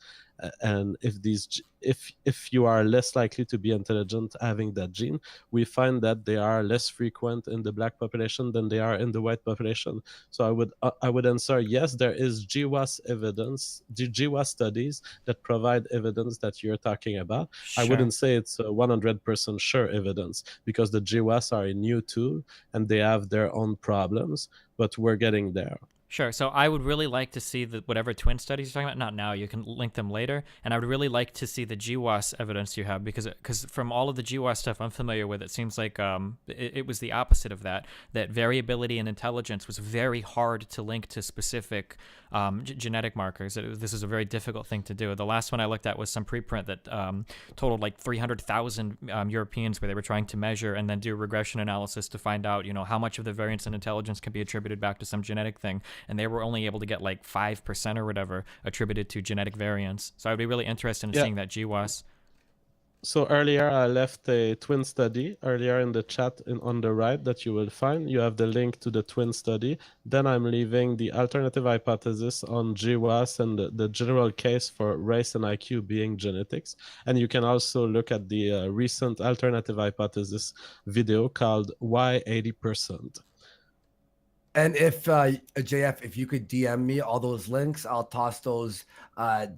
and if you are less likely to be intelligent having that gene, we find that they are less frequent in the Black population than they are in the white population. So I would answer yes, there is GWAS evidence, the GWAS studies that provide evidence that you're talking about. Sure. I wouldn't say it's 100% sure evidence, because the GWAS are a new tool and they have their own problems, but we're getting there. Sure. So I would really like to see whatever twin studies you're talking about. Not now. You can link them later. And I would really like to see the GWAS evidence you have, because from all of the GWAS stuff I'm familiar with, it seems like it was the opposite of that. That variability in intelligence was very hard to link to specific genetic markers. This is a very difficult thing to do. The last one I looked at was some preprint that totaled like 300,000 Europeans, where they were trying to measure and then do regression analysis to find out, how much of the variance in intelligence can be attributed back to some genetic thing. And they were only able to get like 5% or whatever attributed to genetic variants. So I'd be really interested in seeing that GWAS. So earlier I left a twin study earlier in the chat on the right that you will find. You have the link to the twin study. Then I'm leaving the alternative hypothesis on GWAS and the general case for race and IQ being genetics. And you can also look at the recent alternative hypothesis video called Why 80%. And if JF, if you could DM me all those links, I'll toss those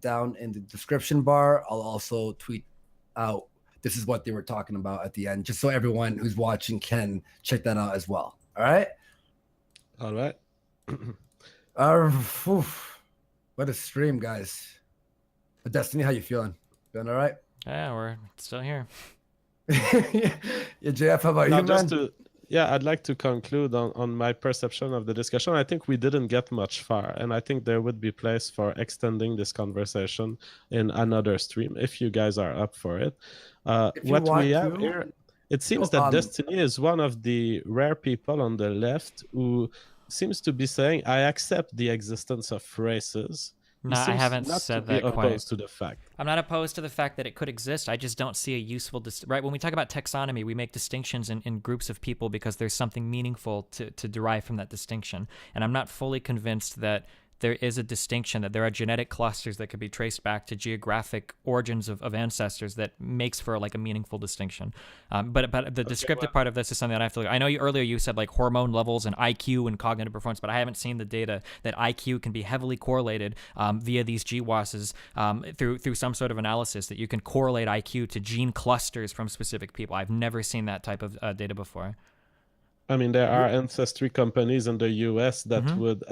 down in the description bar. I'll also tweet out this is what they were talking about at the end, just so everyone who's watching can check that out as well. All right. All right. What a stream, guys. But Destiny, how you feeling? Feeling all right? Yeah, we're still here. Yeah, JF, how about you, man? Yeah, I'd like to conclude on my perception of the discussion. I think we didn't get much far, and I think there would be place for extending this conversation in another stream if you guys are up for it. What we have here, it seems that Destiny is one of the rare people on the left who seems to be saying, I accept the existence of races. No, I haven't said that quite. Opposed to the fact. I'm not opposed to the fact that it could exist. I just don't see a useful right. When we talk about taxonomy, we make distinctions in groups of people because there's something meaningful to derive from that distinction. And I'm not fully convinced that there is a distinction, that there are genetic clusters that could be traced back to geographic origins of ancestors that makes for like a meaningful distinction. But the descriptive part of this is something that I have to look at. I know earlier you said like hormone levels and IQ and cognitive performance, but I haven't seen the data that IQ can be heavily correlated via these GWASs through some sort of analysis, that you can correlate IQ to gene clusters from specific people. I've never seen that type of data before. I mean, there are ancestry companies in the US that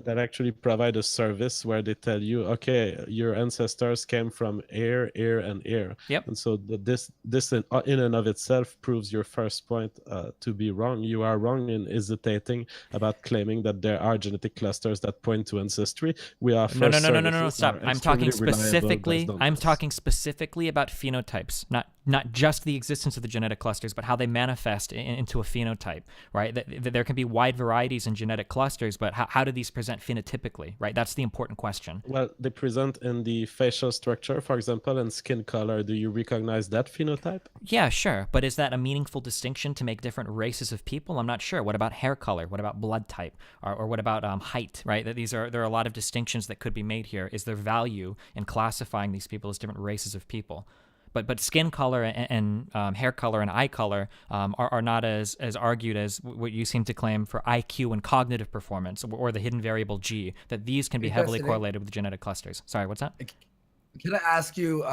that actually provide a service where they tell you, okay, your ancestors came from here, here, and here. Yep. And so this in and of itself proves your first point to be wrong. You are wrong in hesitating about claiming that there are genetic clusters that point to ancestry. We are no, stop. I'm talking specifically. I'm talking specifically about phenotypes, not just the existence of the genetic clusters, but how they manifest into a phenotype, right? That there can be wide varieties in genetic clusters, but how do these present phenotypically, right? That's the important question. Well, they present in the facial structure, for example, and skin color. Do you recognize that phenotype? Yeah, sure. But is that a meaningful distinction to make different races of people? I'm not sure. What about hair color? What about blood type? Or what about height, right? There are a lot of distinctions that could be made here. Is there value in classifying these people as different races of people? But skin color and hair color and eye color are not as argued as what you seem to claim for IQ and cognitive performance, or the hidden variable G, that these can be heavily correlated with genetic clusters. Sorry, what's that? Can I ask you,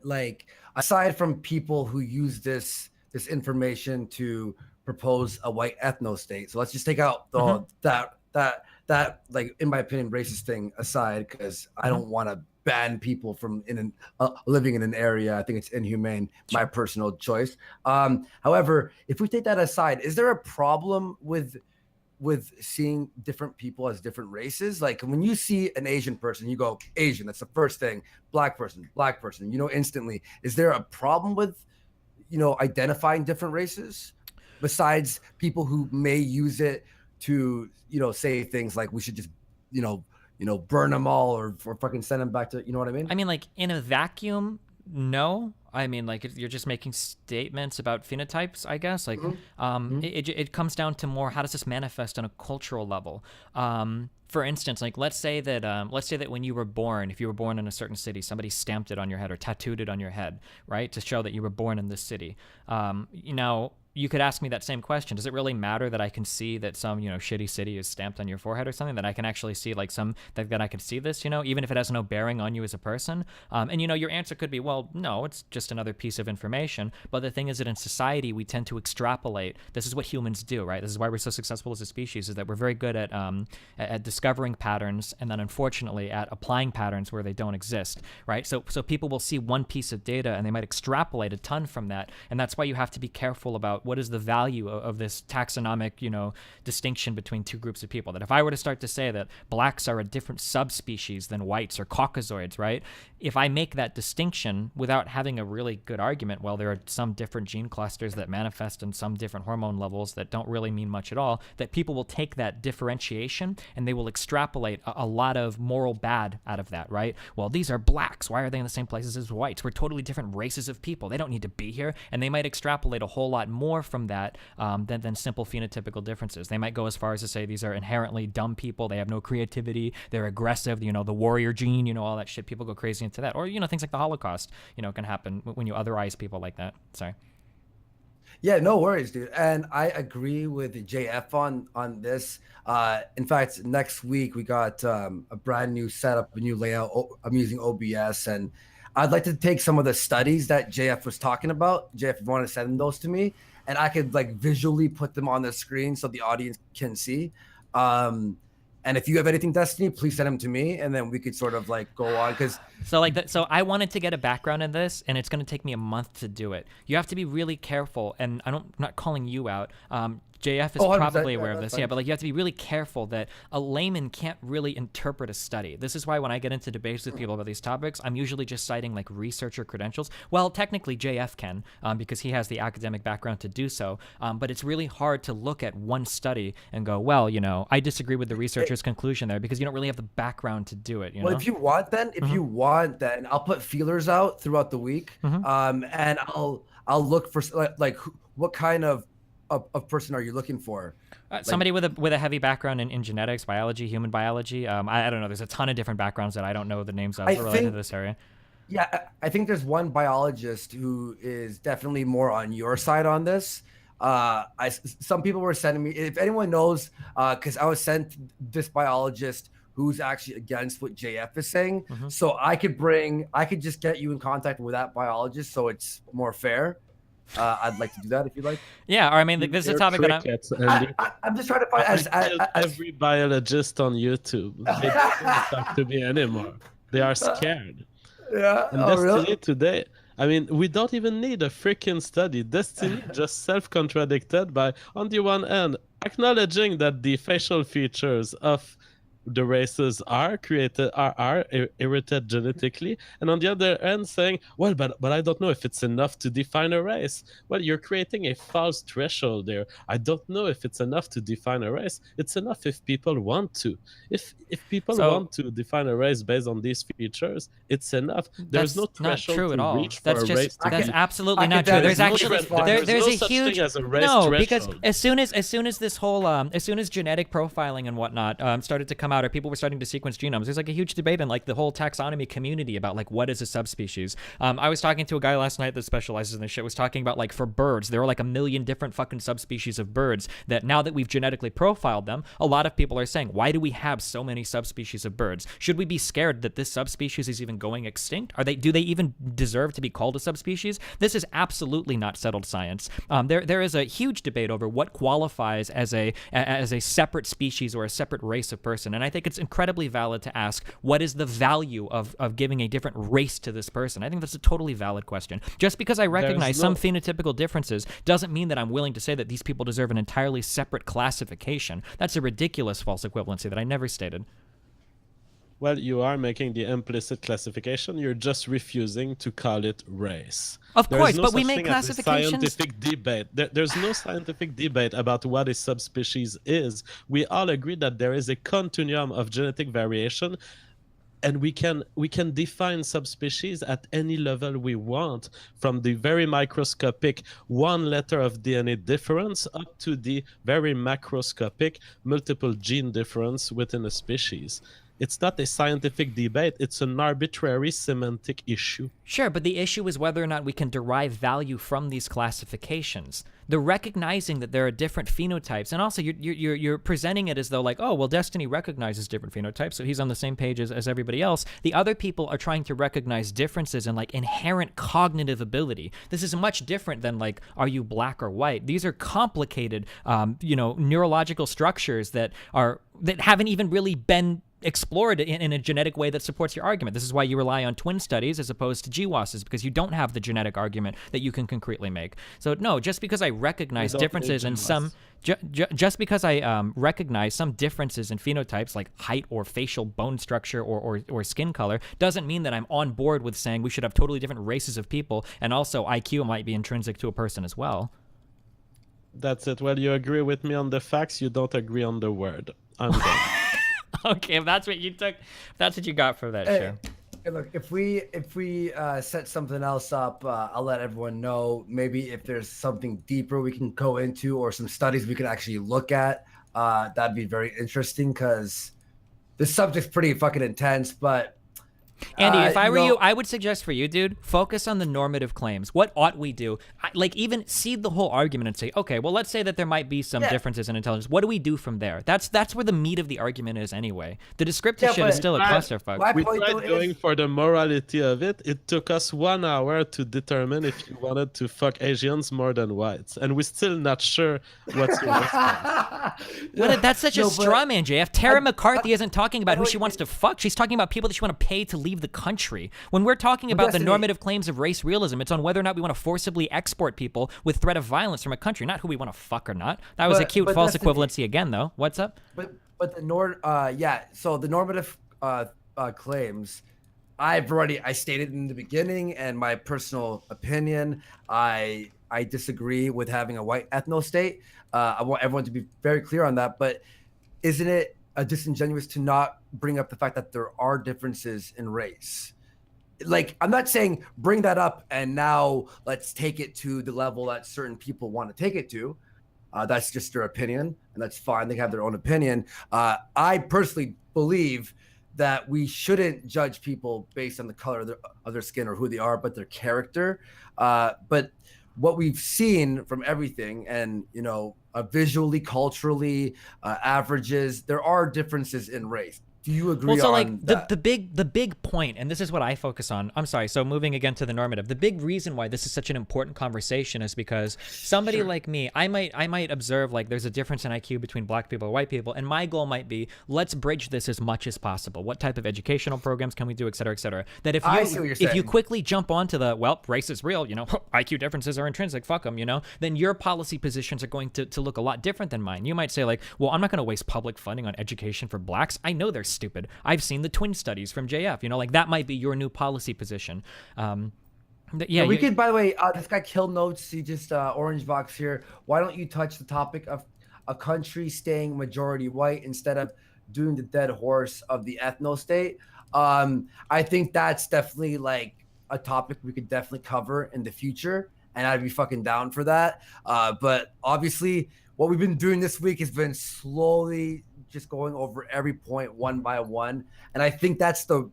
like, aside from people who use this information to propose a white ethno state, so let's just take out that like, in my opinion, racist thing aside, because I don't want to ban people from living in an area. I think it's inhumane. My personal choice. However, if we take that aside, is there a problem with seeing different people as different races? Like when you see an Asian person, you go Asian. That's the first thing. Black person. You know instantly. Is there a problem with identifying different races besides people who may use it to say things like we should just burn them all or fucking send them back to, you know what I mean? I mean, like in a vacuum, no. I mean, like you're just making statements about phenotypes, I guess. Like, it comes down to more how does this manifest on a cultural level. For instance, like let's say that when you were born, if you were born in a certain city, somebody stamped it on your head or tattooed it on your head, right, to show that you were born in this city. You could ask me that same question. Does it really matter that I can see that some, shitty city is stamped on your forehead or something, that I can actually see like that I can see this, even if it has no bearing on you as a person? And your answer could be, well, no, it's just another piece of information. But the thing is that in society, we tend to extrapolate. This is what humans do, right? This is why we're so successful as a species, is that we're very good at discovering patterns and then unfortunately at applying patterns where they don't exist, right? So people will see one piece of data and they might extrapolate a ton from that. And that's why you have to be careful about what is the value of this taxonomic, distinction between two groups of people. That if I were to start to say that blacks are a different subspecies than whites or Caucasoids, right? If I make that distinction without having a really good argument, well, there are some different gene clusters that manifest in some different hormone levels that don't really mean much at all, that people will take that differentiation and they will extrapolate a lot of moral bad out of that, right? Well, these are blacks. Why are they in the same places as whites? We're totally different races of people. They don't need to be here. And they might extrapolate a whole lot more from that than simple phenotypical differences. They might go as far as to say these are inherently dumb people. They have no creativity. They're aggressive. The warrior gene. All that shit. People go crazy into that. Or things like the Holocaust. Can happen when you otherize people like that. Sorry. Yeah, no worries, dude. And I agree with JF on this. In fact, next week we got a brand new setup, a new layout. I'm using OBS, and I'd like to take some of the studies that JF was talking about. JF, if you want to send those to me, and I could like visually put them on the screen so the audience can see. And if you have anything, Destiny, please send them to me, and then we could sort of like go on. So I wanted to get a background in this, and it's going to take me a month to do it. You have to be really careful, and I'm not calling you out. JF is probably aware of this, but like you have to be really careful that a layman can't really interpret a study. This is why when I get into debates with people about these topics, I'm usually just citing like researcher credentials. Well, technically JF can, because he has the academic background to do so. But it's really hard to look at one study and go, well, I disagree with the researcher's conclusion there, because you don't really have the background to do it. Well, if you want, then I'll put feelers out throughout the week, and I'll look for like what kind of person are you looking for? Somebody with a heavy background in genetics, biology, human biology. I don't know. There's a ton of different backgrounds that I don't know the names of related to this area. Yeah, I think there's one biologist who is definitely more on your side on this. Some people were sending me, if anyone knows, because I was sent this biologist who's actually against what JF is saying. So I could just get you in contact with that biologist so it's more fair. I'd like to do that if you'd like. Yeah, or I mean, this is a topic that I'm just trying to find. Every biologist on YouTube, they don't talk to me anymore. They are scared. Yeah. And really? Today, I mean, we don't even need a freaking study. Destiny just self-contradicted by, on the one hand, acknowledging that the facial features of the races are inherited genetically, and on the other end saying, well, but I don't know if it's enough to define a race. Well, you're creating a false threshold there. I don't know if it's enough to define a race. It's enough if people want to. If people want to define a race based on these features, it's enough. There's no threshold true to at all. reach That's for just a race. that's absolutely not true. There's actually there's a huge because as soon as this whole as soon as genetic profiling and whatnot started to come out, or people were starting to sequence genomes, there's like a huge debate in like the whole taxonomy community about like what is a subspecies. I was talking to a guy last night that specializes in this shit, was talking about like for birds, there are like 1 million different fucking subspecies of birds that now that we've genetically profiled them, a lot of people are saying, why do we have so many subspecies of birds? Should we be scared that this subspecies is even going extinct? Do they even deserve to be called a subspecies? This is absolutely not settled science. There is a huge debate over what qualifies as a separate species or a separate race of person, and I think it's incredibly valid to ask, what is the value of giving a different race to this person? I think that's a totally valid question. Just because I recognize some phenotypical differences doesn't mean that I'm willing to say that these people deserve an entirely separate classification. That's a ridiculous false equivalency that I never stated. Well, you are making the implicit classification. You're just refusing to call it race. Of There is course, no but we such make thing as a classifications. Scientific debate. There's no scientific debate about what a subspecies is. We all agree that there is a continuum of genetic variation, and we can define subspecies at any level we want, from the very microscopic one letter of DNA difference up to the very macroscopic multiple gene difference within a species. It's not a scientific debate, it's an arbitrary semantic issue. Sure, but the issue is whether or not we can derive value from these classifications. The recognizing that there are different phenotypes, and also you're presenting it as though like, oh, well, Destiny recognizes different phenotypes, so he's on the same page as everybody else. The other people are trying to recognize differences in like inherent cognitive ability. This is much different than like, are you black or white? These are complicated, neurological structures that haven't even really been explored in a genetic way that supports your argument. This is why you rely on twin studies as opposed to GWASs, because you don't have the genetic argument that you can concretely make. So no, just because I recognize differences in some, just because I recognize some differences in phenotypes like height or facial bone structure or skin color, doesn't mean that I'm on board with saying we should have totally different races of people, and also IQ might be intrinsic to a person as well. That's it. Well, you agree with me on the facts, you don't agree on the word. I'm done. Okay, if that's what you took, if that's what you got for that show. Hey, look, if we set something else up, I'll let everyone know. Maybe if there's something deeper we can go into, or some studies we can actually look at, that'd be very interesting, because this subject's pretty fucking intense. But Andy, if I were you, I would suggest for you, dude, focus on the normative claims. What ought we do? Even seed the whole argument and say, okay, well, let's say that there might be some differences in intelligence. What do we do from there? That's where the meat of the argument is anyway. The descriptive shit is still a clusterfuck. We tried going for the morality of it. It took us 1 hour to determine if you wanted to fuck Asians more than whites, and we're still not sure what's your response. That's such a straw man, JF. Tara McCarthy isn't talking about who she wants to fuck. She's talking about people that she want to pay to leave the country. When we're talking about the normative claims of race realism, it's on whether or not we want to forcibly export people with threat of violence from a country, not who we want to fuck or not. That was a cute false equivalency again, though. What's up? But so the normative claims, I stated in the beginning, and my personal opinion, I disagree with having a white ethno state. I want everyone to be very clear on that. But isn't it disingenuous to not bring up the fact that there are differences in race? Like, I'm not saying bring that up and now let's take it to the level that certain people want to take it to. That's just their opinion, and that's fine. They have their own opinion. I personally believe that we shouldn't judge people based on the color of their skin or who they are, but their character. But what we've seen from everything, and visually, culturally, averages, there are differences in race. Do you agree on that? the big point, and this is what I focus on. I'm sorry. So moving again to the normative, the big reason why this is such an important conversation is because somebody like me, I might observe like there's a difference in IQ between black people and white people, and my goal might be, let's bridge this as much as possible. What type of educational programs can we do, et cetera, et cetera? That if you quickly jump onto the, well, race is real, IQ differences are intrinsic, fuck them, then your policy positions are going to look a lot different than mine. You might say like, well, I'm not going to waste public funding on education for blacks. I know they're stupid. I've seen the twin studies from JF. Like that might be your new policy position. We could, by the way, this guy Kill Notes, he just orange box here. Why don't you touch the topic of a country staying majority white instead of doing the dead horse of the ethno state? I think that's definitely like a topic we could definitely cover in the future, and I'd be fucking down for that. But obviously, what we've been doing this week has been slowly just going over every point one by one, and I think that's the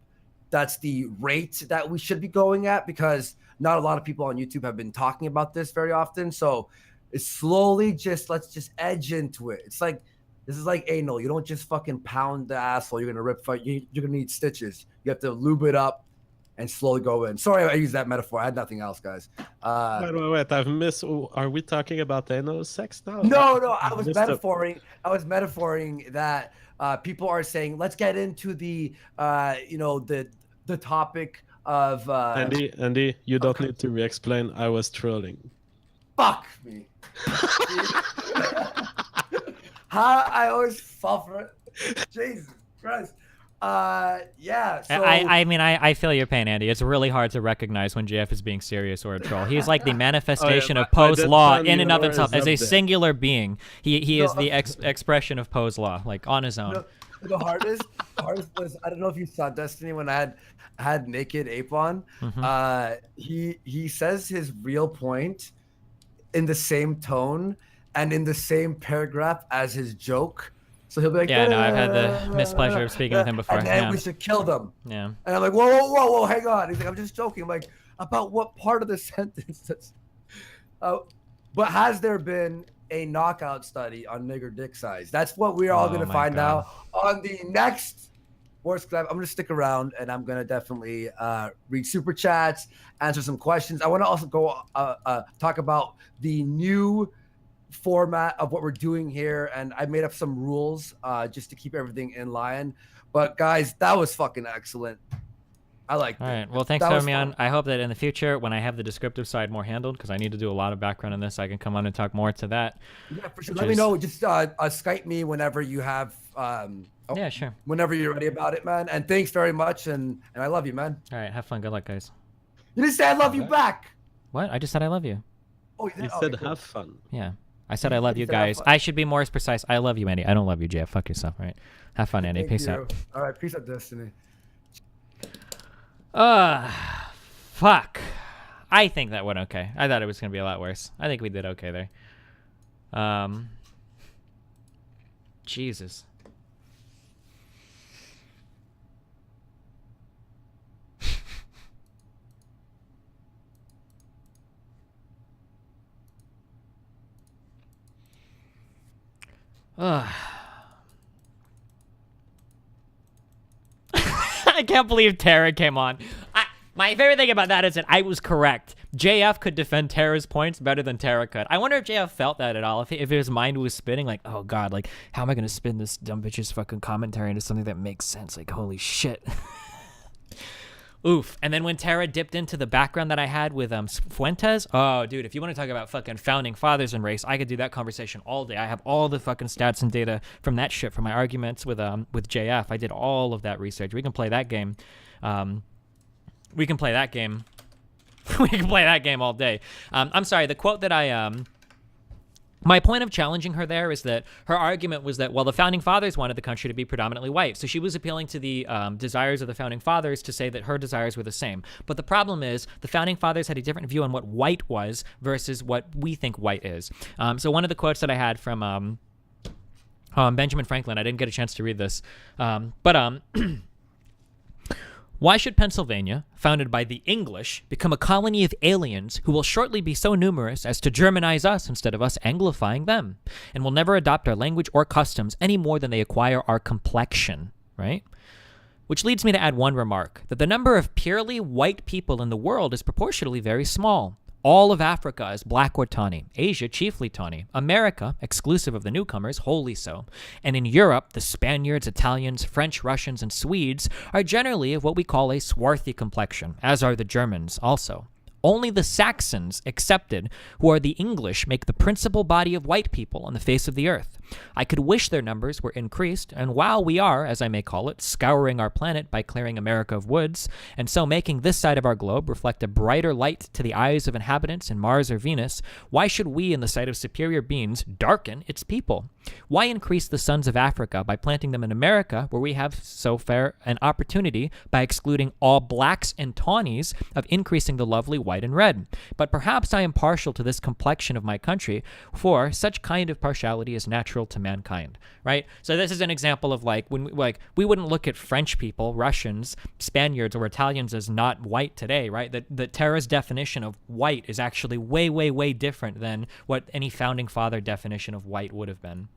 rate that we should be going at, because not a lot of people on YouTube have been talking about this very often. So it's slowly let's just edge into it. It's like, this is like anal. You don't just fucking pound the asshole. You're gonna rip. You're gonna need stitches. You have to lube it up and slowly go in. Sorry, I used that metaphor. I had nothing else, guys. Wait, I've missed. Are we talking about anal sex now? No, I was missed it. metaphoring that people are saying, let's get into the the topic of Andy, you don't need to re-explain. I was trolling. Fuck me. How I always fall for it. Jesus Christ. Yeah. So I feel your pain, Andy. It's really hard to recognize when JF is being serious or a troll. He's like the manifestation of Poe's law in and of himself as a singular being. He is the expression of Poe's law, like on his own. The hardest was, I don't know if you saw Destiny when I had Naked Ape on. He says his real point in the same tone and in the same paragraph as his joke. So he'll be like, yeah, no, I've had the mispleasure of speaking with him before. And then we should kill them. Yeah. And I'm like, whoa, hang on. He's like, I'm just joking. I'm like, about what part of the sentence? But has there been a knockout study on nigger dick size? That's what we're all going to find out on the next Worst Club. I'm going to stick around, and I'm going to definitely read super chats, answer some questions. I want to also go talk about the new format of what we're doing here, and I made up some rules just to keep everything in line. But guys, that was fucking excellent. I liked it. All right. Well, thanks for having me on. I hope that in the future, when I have the descriptive side more handled, because I need to do a lot of background on this, I can come on and talk more to that. Yeah, for sure. Let me know. Just Skype me whenever you have. Yeah, sure. Whenever you're ready about it, man. And thanks very much. And I love you, man. All right. Have fun. Good luck, guys. You didn't say I love you back. What? I just said I love you. Oh, you said have fun. Yeah. I said I love you guys. I should be more precise. I love you, Andy. I don't love you, Jeff. Fuck yourself, right? Have fun, Andy. Peace out. All right, peace out, Destiny. Fuck. I think that went okay. I thought it was gonna be a lot worse. I think we did okay there. Jesus. I can't believe Tara came on. My favorite thing about that is that I was correct. JF could defend Tara's points better than Tara could. I wonder if JF felt that at all. If his mind was spinning, like, oh god, like, how am I gonna spin this dumb bitch's fucking commentary into something that makes sense? Like, holy shit. Oof. And then when Tara dipped into the background that I had with Fuentes, oh, dude, if you want to talk about fucking founding fathers and race, I could do that conversation all day. I have all the fucking stats and data from that shit, from my arguments with JF. I did all of that research. We can play that game. We can play that game. We can play that game all day. I'm sorry, the quote that my point of challenging her there is that her argument was that, well, the founding fathers wanted the country to be predominantly white. So she was appealing to the desires of the founding fathers to say that her desires were the same. But the problem is the founding fathers had a different view on what white was versus what we think white is. So one of the quotes that I had from Benjamin Franklin, I didn't get a chance to read this, but why should Pennsylvania, founded by the English, become a colony of aliens who will shortly be so numerous as to Germanize us instead of us Anglifying them, and will never adopt our language or customs any more than they acquire our complexion, right? Which leads me to add one remark, that the number of purely white people in the world is proportionally very small. All of Africa is black or tawny, Asia chiefly tawny, America, exclusive of the newcomers, wholly so, and in Europe, the Spaniards, Italians, French, Russians, and Swedes are generally of what we call a swarthy complexion, as are the Germans also. Only the Saxons, excepted, who are the English, make the principal body of white people on the face of the earth. I could wish their numbers were increased, and while we are, as I may call it, scouring our planet by clearing America of woods, and so making this side of our globe reflect a brighter light to the eyes of inhabitants in Mars or Venus, why should we, in the sight of superior beings, darken its people? Why increase the sons of Africa by planting them in America, where we have so fair an opportunity, by excluding all blacks and tawnies, of increasing the lovely white and red? But perhaps I am partial to this complexion of my country, for such kind of partiality is natural to mankind, right? So this is an example of when we wouldn't look at French people, Russians, Spaniards, or Italians as not white today, right? That Tara's definition of white is actually way, way, way different than what any founding father definition of white would have been.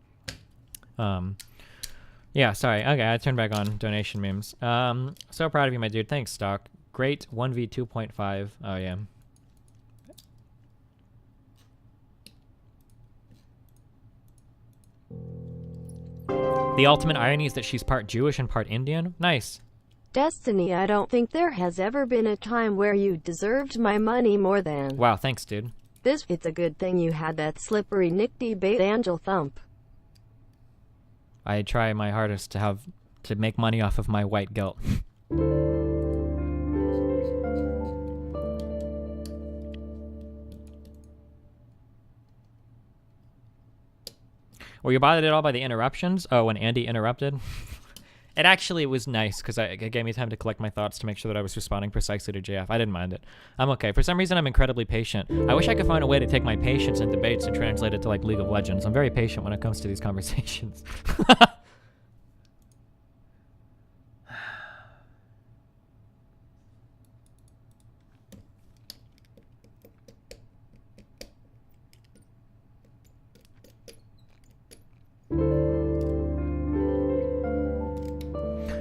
Yeah, sorry. Okay, I turned back on donation memes. So proud of you, my dude. Thanks, Stock. Great 1v2.5. Oh, yeah. The ultimate irony is that she's part Jewish and part Indian. Nice. Destiny, I don't think there has ever been a time where you deserved my money more than Wow, thanks, dude. this. It's a good thing you had that slippery Nick D. bait angel thump. I try my hardest to make money off of my white guilt. Were you bothered at all by the interruptions? Oh, when Andy interrupted? It actually was nice because it gave me time to collect my thoughts to make sure that I was responding precisely to JF. I didn't mind it. I'm okay. For some reason, I'm incredibly patient. I wish I could find a way to take my patience in debates and translate it to like League of Legends. I'm very patient when it comes to these conversations.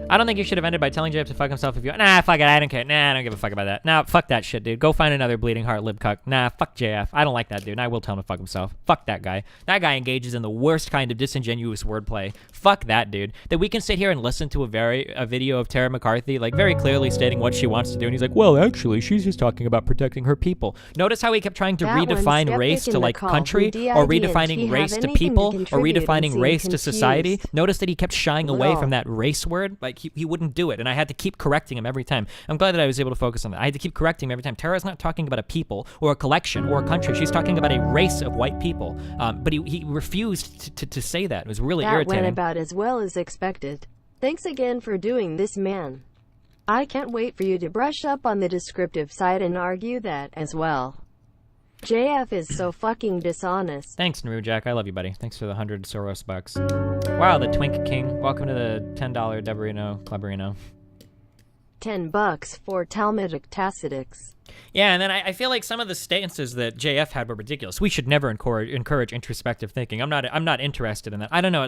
I don't think you should have ended by telling JF to fuck himself if you... Nah, fuck it, I don't care. Nah, I don't give a fuck about that. Nah, fuck that shit, dude. Go find another bleeding heart libcuck. Nah, fuck JF. I don't like that dude, and I will tell him to fuck himself. Fuck that guy. That guy engages in the worst kind of disingenuous wordplay. Fuck that dude. That we can sit here and listen to a video of Tara McCarthy, like, very clearly stating what she wants to do, and he's like, well, actually, she's just talking about protecting her people. Notice how he kept trying to redefine race to, like, country, or redefining race to people, or redefining race to society. Notice that he kept shying away from that race word. Like, he wouldn't do it. And I had to keep correcting him every time. I'm glad that I was able to focus on that. I had to keep correcting him every time. Tara's not talking about a people or a collection or a country. She's talking about a race of white people. But he refused to say that. It was really irritating. That went about as well as expected. Thanks again for doing this, man. I can't wait for you to brush up on the descriptive side and argue that as well. JF is so fucking dishonest. Thanks, Naru Jack. I love you, buddy. Thanks for the 100 Soros bucks. Wow, the Twink King. Welcome to the $10 Deberino Clubberino. $10 for Talmudic Tacitus. Yeah, and then I feel like some of the stances that JF had were ridiculous. We should never encourage introspective thinking. I'm not interested in that. I don't know.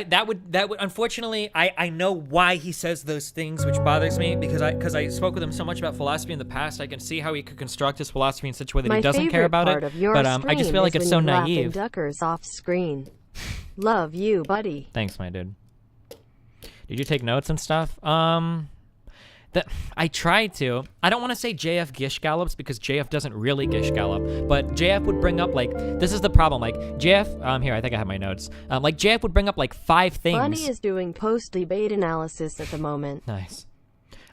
That would unfortunately I know why he says those things, which bothers me because I spoke with him so much about philosophy in the past. I can see how he could construct his philosophy in such a way that he doesn't care about it. But I just feel like it's so naive. Duckers off screen. Love you, buddy. Thanks, my dude. Did you take notes and stuff? I tried to. I don't want to say JF gish gallops because JF doesn't really gish gallop, but JF would bring up, like, this is the problem, like, JF, here, I think I have my notes. Like, JF would bring up, like, 5 things. Bunny is doing post-debate analysis at the moment. Nice.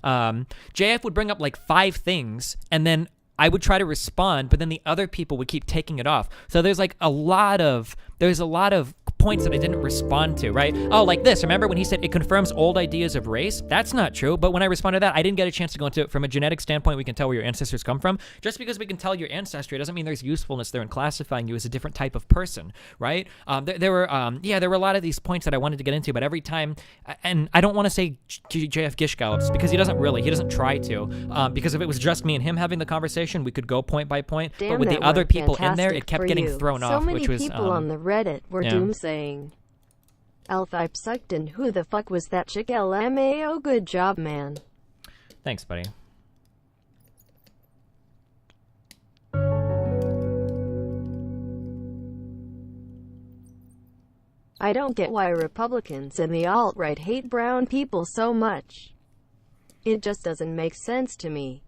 JF would bring up, like, 5 things, and then I would try to respond, but then the other people would keep taking it off. So there's, like, a lot of points that I didn't respond to, right? Oh, like this. Remember when he said it confirms old ideas of race? That's not true. But when I responded to that, I didn't get a chance to go into it. From a genetic standpoint, we can tell where your ancestors come from. Just because we can tell your ancestry doesn't mean there's usefulness there in classifying you as a different type of person, right? There were a lot of these points that I wanted to get into, but every time, and I don't want to say JF Gish gallops because he doesn't try to, because if it was just me and him having the conversation, we could go point by point. Damn, but with the other people in there, it kept getting thrown off, which was so many people on the Reddit were doomsaying. Alphipe sucked, and who the fuck was that chick? LMAO, good job, man. Thanks, buddy. I don't get why Republicans and the alt-right hate brown people so much. It just doesn't make sense to me.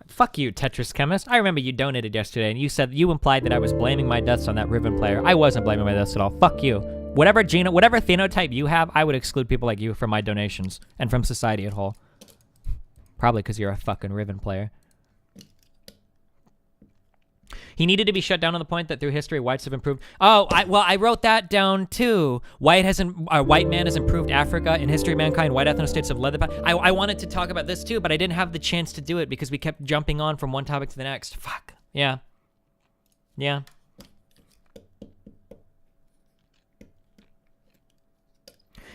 Fuck you, Tetris Chemist. I remember you donated yesterday, and you implied that I was blaming my deaths on that Riven player. I wasn't blaming my deaths at all. Fuck you. Whatever phenotype you have, I would exclude people like you from my donations and from society at whole. Probably because you're a fucking Riven player. He needed to be shut down on the point that through history, whites have improved. Oh, I wrote that down too. White man has improved Africa in history of mankind. White ethnostates have led the path. I wanted to talk about this too, but I didn't have the chance to do it because we kept jumping on from one topic to the next. Fuck. Yeah. Yeah.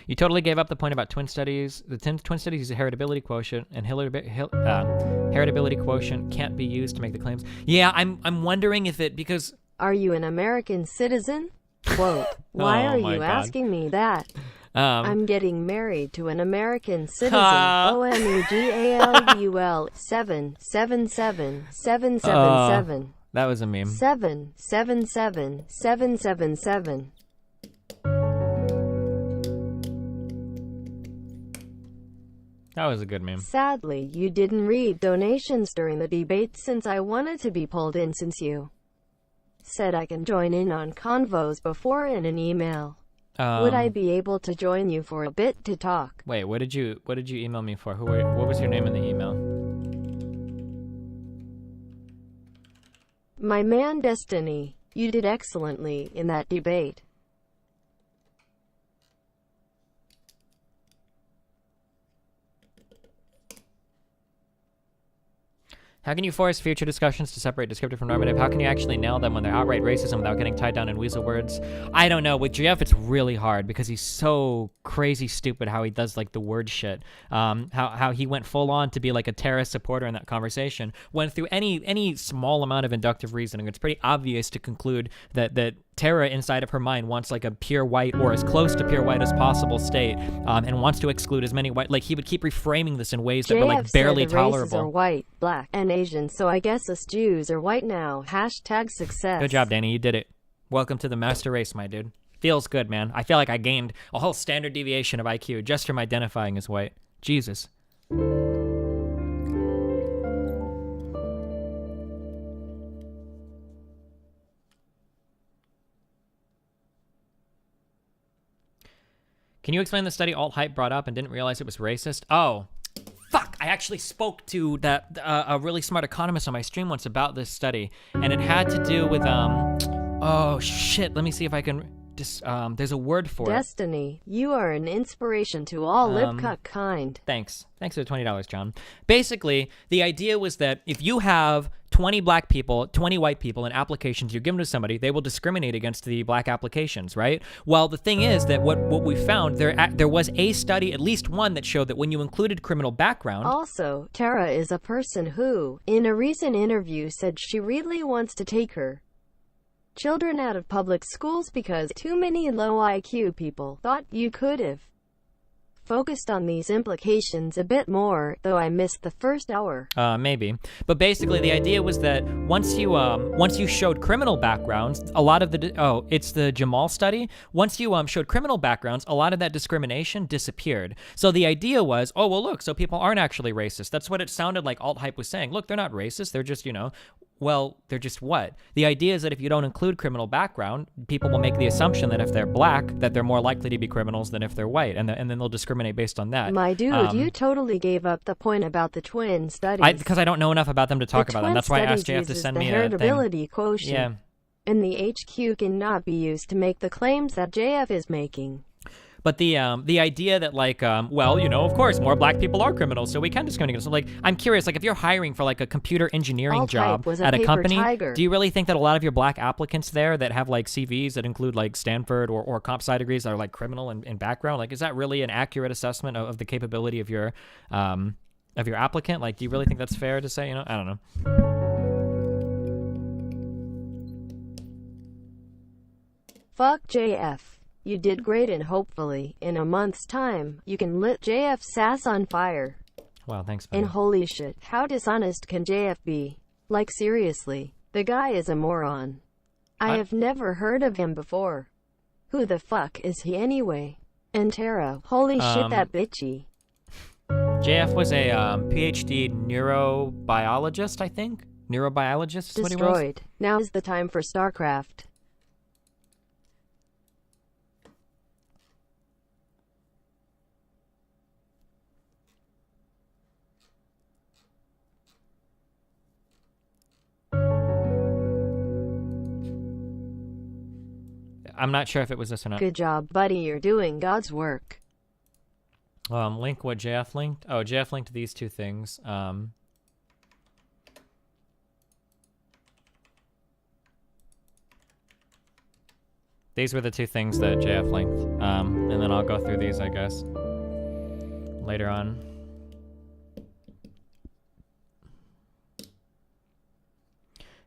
You totally gave up the point about twin studies. The twin studies use a heritability quotient, and heritability quotient can't be used to make the claims. Yeah, I'm wondering if it, because... Are you an American citizen? Quote. Why are you asking me that? I'm getting married to an American citizen. Ha. OMEGALUL 777777. That was a meme. 777777. That was a good meme. Sadly, you didn't read donations during the debate since I wanted to be pulled in since you said I can join in on convos before in an email. Would I be able to join you for a bit to talk? Wait, what did you email me for? What was your name in the email? My man Destiny, you did excellently in that debate. How can you force future discussions to separate descriptive from normative? How can you actually nail them when they're outright racism without getting tied down in weasel words? I don't know. With GF, it's really hard because he's so crazy stupid how he does like the word shit. How he went full on to be like a terrorist supporter in that conversation. When through any small amount of inductive reasoning, it's pretty obvious to conclude that Tara inside of her mind wants like a pure white or as close to pure white as possible state, and wants to exclude as many white. Like he would keep reframing this in ways that were like barely said the races tolerable. are white, black, and Asian, so I guess us Jews are white now. Hashtag success. Good job, Danny. You did it. Welcome to the master race, my dude. Feels good, man. I feel like I gained a whole standard deviation of IQ just from identifying as white. Jesus. Can you explain the study alt-hype brought up and didn't realize it was racist? Oh, fuck! I actually spoke to a really smart economist on my stream once about this study, and it had to do with, oh shit, let me see if I can, there's a word for it. Destiny, you are an inspiration to all lip-cut kind. Thanks. Thanks for the $20, John. Basically, the idea was that if you have 20 black people, 20 white people in applications you give them to somebody, they will discriminate against the black applications, right? Well, the thing is that what we found, there was a study, at least one, that showed that when you included criminal background... Also, Tara is a person who, in a recent interview, said she really wants to take her children out of public schools because too many low IQ people thought you could have focused on these implications a bit more, though I missed the first hour. Maybe. But basically the idea was that once you showed criminal backgrounds, a lot of the, it's the Jamal study. Once you showed criminal backgrounds, a lot of that discrimination disappeared. So the idea was, oh, well, look, so people aren't actually racist. That's what it sounded like alt-hype was saying. Look, they're not racist. They're just, well, they're just what? The idea is that if you don't include criminal background, people will make the assumption that if they're black, that they're more likely to be criminals than if they're white, and then they'll discriminate based on that. My dude, you totally gave up the point about the twin studies. Because I don't know enough about them to talk about them. That's why I asked JF to send me a thing. The heritability quotient. Yeah. And the HQ cannot be used to make the claims that JF is making. But the idea that like, well, of course, more black people are criminals, so we can discriminate against them. Like, I'm curious, like, if you're hiring for like a computer engineering job at a company, do you really think that a lot of your black applicants there that have like CVs that include like Stanford or comp sci degrees that are like criminal in background, like, is that really an accurate assessment of the capability of your applicant? Like, do you really think that's fair to say? I don't know. Fuck JF. You did great, and hopefully, in a month's time, you can lit JF's ass on fire. Wow, thanks, buddy. And holy shit, how dishonest can JF be? Like, seriously, the guy is a moron. I have never heard of him before. Who the fuck is he anyway? And Tara, holy shit, that bitchy. JF was a PhD neurobiologist, I think? Neurobiologist is what he was? Destroyed. Now is the time for StarCraft. I'm not sure if it was this or not. Good job, buddy. You're doing God's work. Link what JF linked? Oh, JF linked these two things. These were the two things that JF linked. And then I'll go through these, I guess, later on.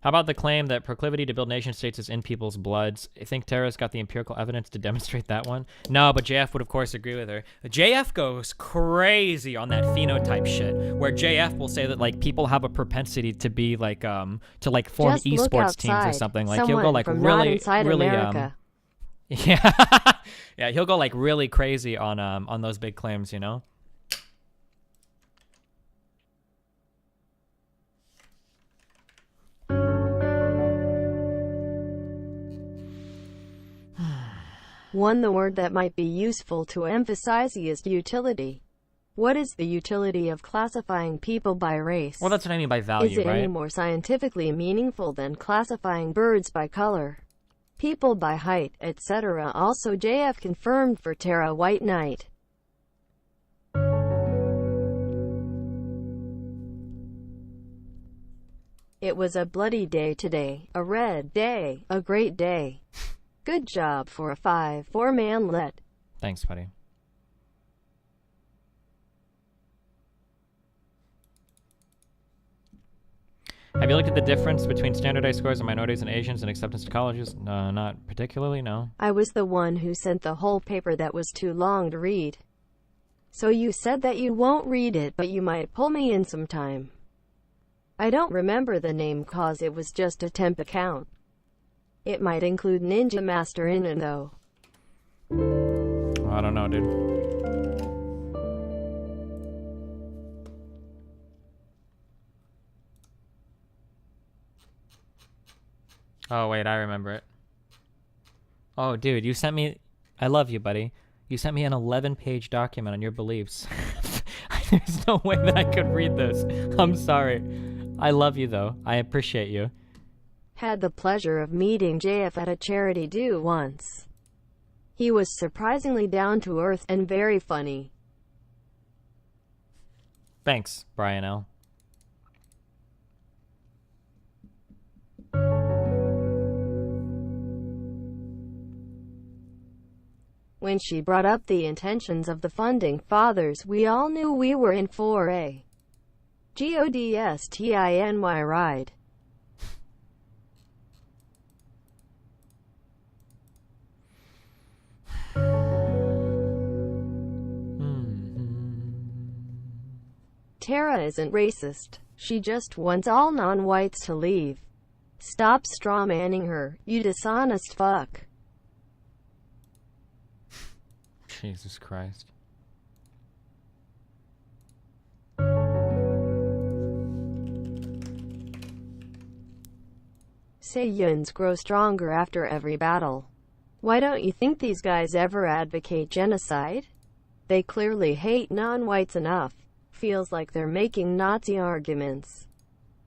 How about the claim that proclivity to build nation states is in people's bloods? I think Tara's got the empirical evidence to demonstrate that one. No, but JF would of course agree with her. JF goes crazy on that phenotype shit, where JF will say that like people have a propensity to be like to like form Just look esports teams or outside. something. Like he'll go Someone like from not really inside America. yeah. Yeah, he'll go like really crazy on those big claims, you know? The word that might be useful to emphasize is utility. What is the utility of classifying people by race? Well, that's what I mean by value, Is it right? any more scientifically meaningful than classifying birds by color, people by height, etc.? Also, JF confirmed for Tara White Knight. It was a bloody day today, a red day, a great day. Good job for a 5-4 manlet. Thanks, buddy. Have you looked at the difference between standardized scores of minorities and Asians in acceptance to colleges? Not particularly, no. I was the one who sent the whole paper that was too long to read. So you said that you won't read it, but you might pull me in sometime. I don't remember the name cause it was just a temp account. It might include Ninja Master in it though. I don't know, dude. Oh, wait, I remember it. Oh, dude, you sent me... I love you, buddy. You sent me an 11-page document on your beliefs. There's no way that I could read this. I'm sorry. I love you, though. I appreciate you. Had the pleasure of meeting JF at a charity do once. He was surprisingly down to earth and very funny. Thanks, Brian L. When she brought up the intentions of the funding fathers, we all knew we were in for a GODSTINY ride. Tara isn't racist. She just wants all non-whites to leave. Stop strawmanning her, you dishonest fuck. Jesus Christ. Saiyans grow stronger after every battle. Why don't you think these guys ever advocate genocide? They clearly hate non-whites enough. Feels like they're making Nazi arguments.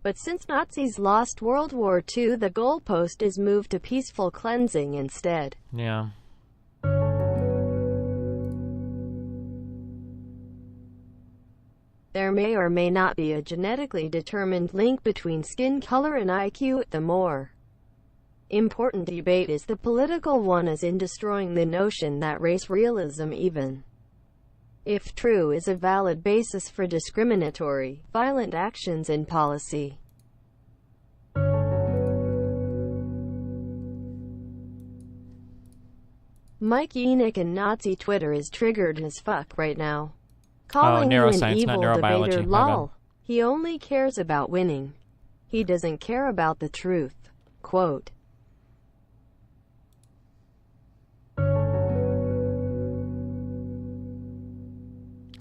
But since Nazis lost World War II, the goalpost is moved to peaceful cleansing instead. Yeah. There may or may not be a genetically determined link between skin color and IQ. The more important debate is the political one, as in destroying the notion that race realism, even if true, is a valid basis for discriminatory, violent actions in policy. Mike Enoch and Nazi Twitter is triggered as fuck right now. Calling you an neuroscience, evil not neurobiology. debater, My bad. lol. He only cares about winning. He doesn't care about the truth. Quote.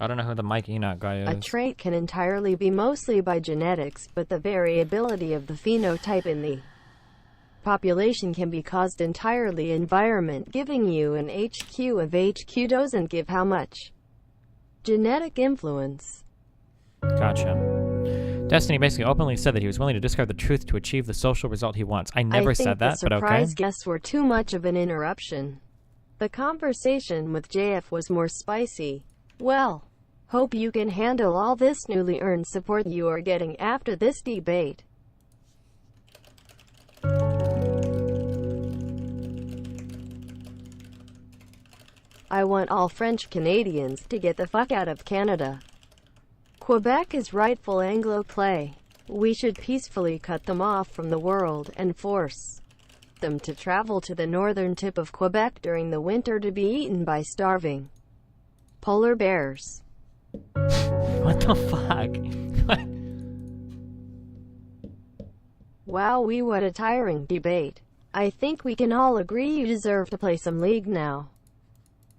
I don't know who the Mike Enoch guy is. A trait can entirely be mostly by genetics, but the variability of the phenotype in the population can be caused entirely environment. Giving you an HQ of HQ doesn't give how much genetic influence. Gotcha. Destiny basically openly said that he was willing to discard the truth to achieve the social result he wants. I never said that, but the okay. surprise guests were too much of an interruption. The conversation with JF was more spicy. Well, hope you can handle all this newly earned support you are getting after this debate. I want all French Canadians to get the fuck out of Canada. Quebec is rightful Anglo clay. We should peacefully cut them off from the world and force them to travel to the northern tip of Quebec during the winter to be eaten by starving polar bears. What the fuck? Wowee, what a tiring debate. I think we can all agree you deserve to play some League now.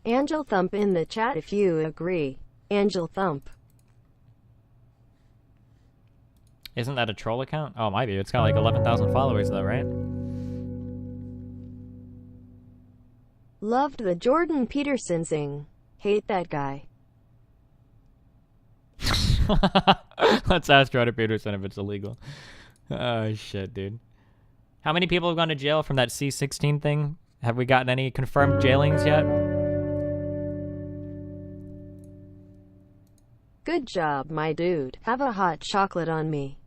Angel Thump in the chat if you agree. Angel Thump. Isn't that a troll account? Oh, it might be. It's got like 11,000 followers though, right? Loved the Jordan Peterson sing. Hate that guy. Let's ask Jordan Peterson if it's illegal. Oh shit, dude. How many people have gone to jail from that C-16 thing? Have we gotten any confirmed jailings yet? Good job, my dude. Have a hot chocolate on me.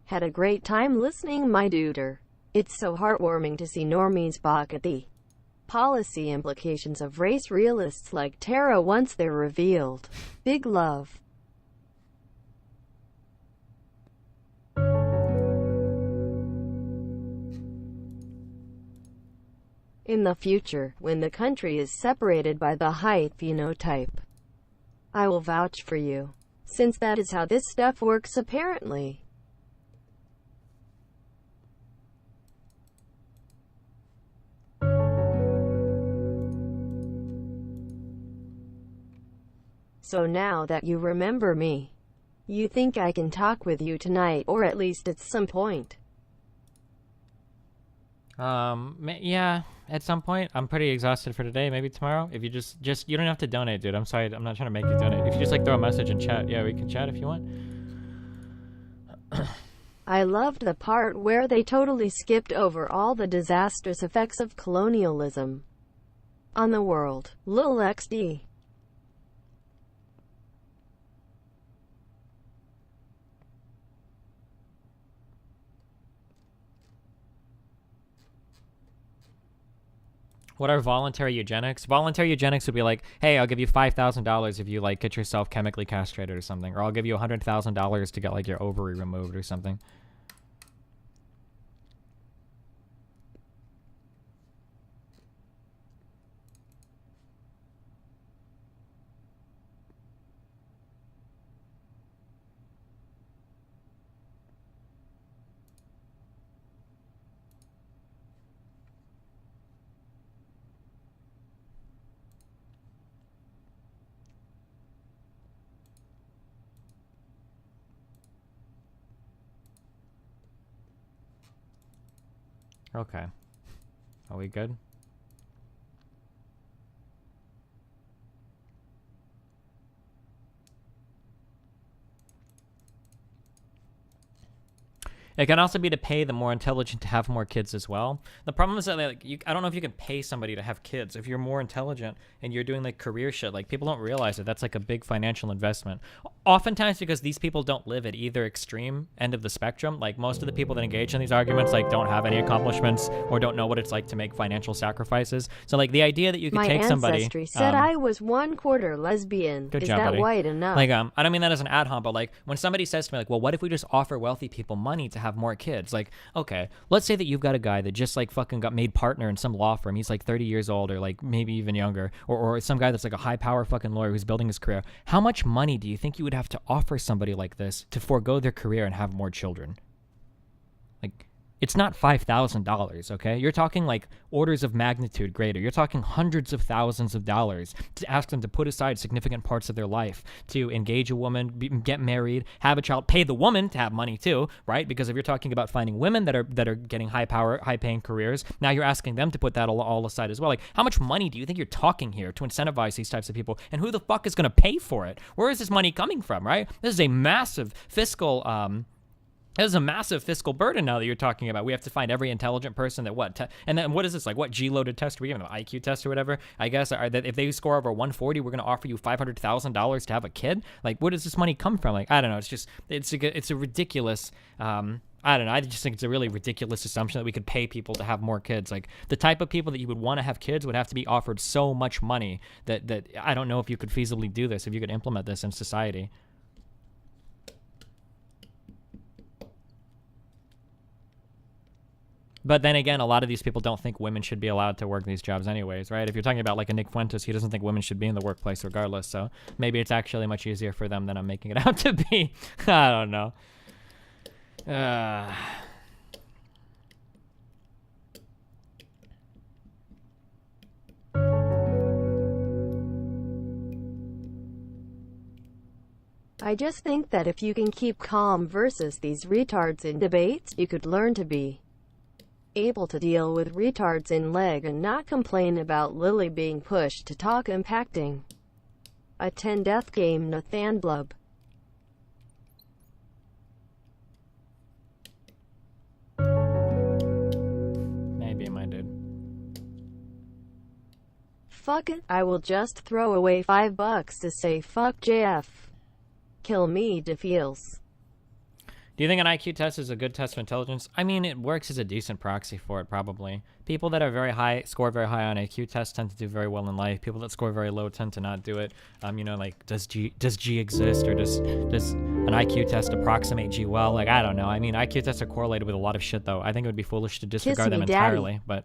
Had a great time listening, my duder. It's so heartwarming to see normies balk at the policy implications of race realists like Tara once they're revealed. Big love. In the future, when the country is separated by the height phenotype, I will vouch for you, since that is how this stuff works apparently. So now that you remember me, you think I can talk with you tonight, or at least at some point? Yeah, at some point. I'm pretty exhausted for today. Maybe tomorrow. If you just you don't have to donate, dude. I'm sorry. I'm not trying to make you donate. If you just like throw a message in chat, yeah, we can chat if you want. I loved the part where they totally skipped over all the disastrous effects of colonialism on the world. Lil XD. What are voluntary eugenics? Voluntary eugenics would be like, hey, I'll give you $5,000 if you like get yourself chemically castrated or something, or I'll give you $100,000 to get like your ovary removed or something. Okay. Are we good? It can also be to pay the more intelligent to have more kids as well. The problem is that like I don't know if you can pay somebody to have kids. If you're more intelligent and you're doing like career shit, like people don't realize it. That's like a big financial investment. Oftentimes because these people don't live at either extreme end of the spectrum. Like most of the people that engage in these arguments like don't have any accomplishments or don't know what it's like to make financial sacrifices. So like the idea that you could take somebody. My ancestry said I was 1/4 lesbian. Good Is job, that buddy. white enough? Like I don't mean that as an ad hom, but like when somebody says to me like, well, what if we just offer wealthy people money to have more kids? Like, okay, let's say that you've got a guy that just like fucking got made partner in some law firm. He's like 30 years old or like maybe even younger, or some guy that's like a high power fucking lawyer who's building his career. How much money do you think you would have to offer somebody like this to forego their career and have more children? Like, it's not $5,000, okay? You're talking like orders of magnitude greater. You're talking hundreds of thousands of dollars to ask them to put aside significant parts of their life to engage a woman, get married, have a child, pay the woman to have money too, right? Because if you're talking about finding women that are getting high power, high paying careers, now you're asking them to put that all aside as well. Like, how much money do you think you're talking here to incentivize these types of people? And who the fuck is going to pay for it? Where is this money coming from, right? This is a massive fiscal There's a massive fiscal burden now that you're talking about. We have to find every intelligent person that and then what is this, like what G-loaded test? Are we giving them an IQ test or whatever? I guess that if they score over 140, we're going to offer you $500,000 to have a kid. Like, where does this money come from? Like, I don't know. It's a ridiculous. I don't know. I just think it's a really ridiculous assumption that we could pay people to have more kids. Like, the type of people that you would want to have kids would have to be offered so much money that I don't know if you could feasibly do this, if you could implement this in society. But then again, a lot of these people don't think women should be allowed to work these jobs anyways, right? If you're talking about like a Nick Fuentes, he doesn't think women should be in the workplace regardless. So maybe it's actually much easier for them than I'm making it out to be. I don't know. I just think that if you can keep calm versus these retards in debates, you could learn to be able to deal with retards in leg and not complain about Lily being pushed to talk impacting a 10-death game. Nathan Blub. Maybe, my dude. Fuck it, I will just throw away $5 to say fuck JF. Kill me, DeFeels. Do you think an IQ test is a good test of intelligence? I mean, it works as a decent proxy for it, probably. People that are very high, score very high on IQ tests tend to do very well in life. People that score very low tend to not do it. You know, like, does G exist, or does an IQ test approximate G well? Like, I don't know. I mean, IQ tests are correlated with a lot of shit, though. I think it would be foolish to disregard them entirely, but...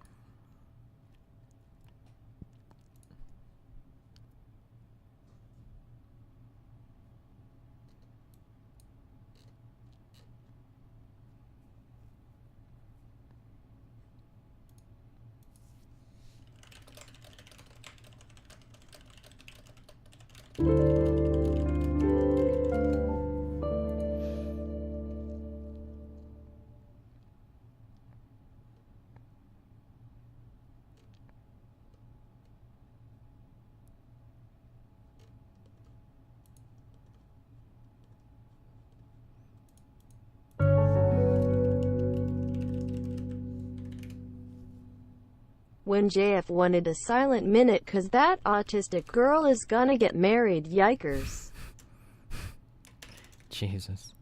When JF wanted a silent minute cause that autistic girl is gonna get married, yikers. Jesus.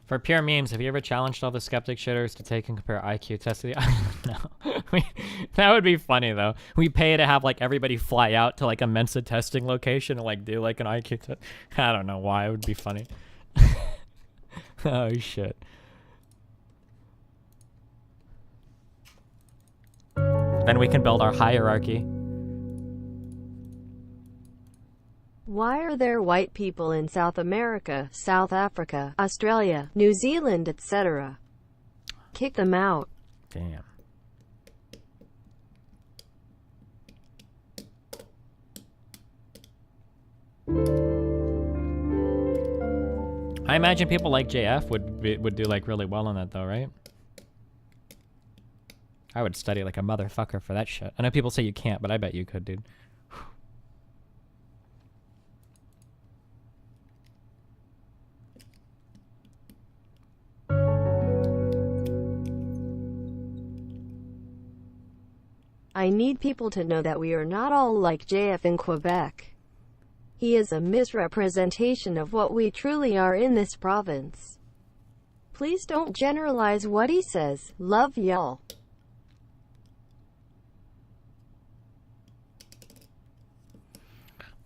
For pure memes, have you ever challenged all the skeptic shitters to take and compare IQ tests to the... No. That would be funny, though. We pay to have, like, everybody fly out to, like, a Mensa testing location and, like, do, like, an IQ test. I don't know why. It would be funny. Oh, shit. Then we can build our hierarchy. Why are there white people in South America, South Africa, Australia, New Zealand, etc.? Kick them out. Damn. I imagine people like JF would do like really well on that though, right? I would study like a motherfucker for that shit. I know people say you can't, but I bet you could, dude. I need people to know that we are not all like JF in Quebec. He is a misrepresentation of what we truly are in this province. Please don't generalize what he says. Love y'all.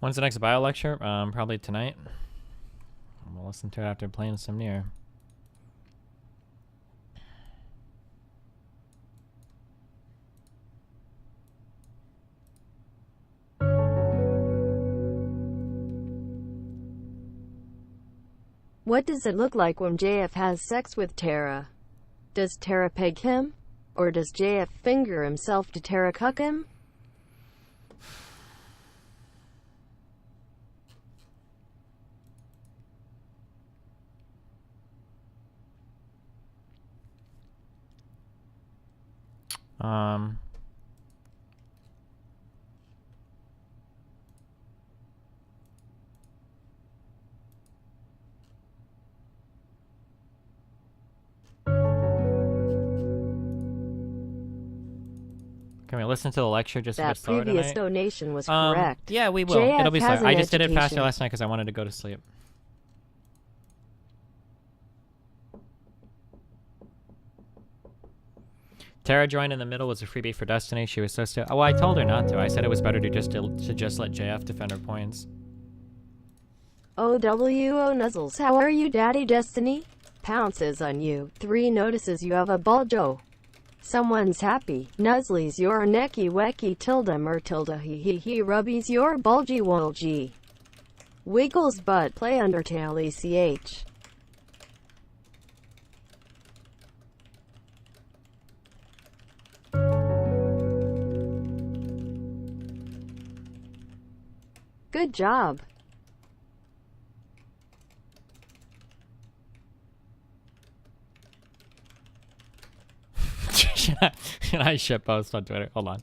When's the next bio lecture? Probably tonight. We'll listen to it after playing some Nier. What does it look like when JF has sex with Tara? Does Tara peg him? Or does JF finger himself to Tara cuck him? Can we listen to the lecture just a bit That slower previous tonight? donation was correct. Yeah, we will. JF It'll be has slow. I an just did it faster education. last night because I wanted to go to sleep. Tara joined in the middle, was a freebie for Destiny. She was so still. Oh, well, I told her not to. I said it was better to just let JF defend her points. OWO Nuzzles, how are you, Daddy Destiny? Pounces on you. 3 notices you have a buljo. Someone's happy. Nuzzlies your necky wecky tilde mer tilde he rubbies your bulgy wolgy. Wiggles butt play Undertale ECH. Good job. Should I shitpost on Twitter? Hold on.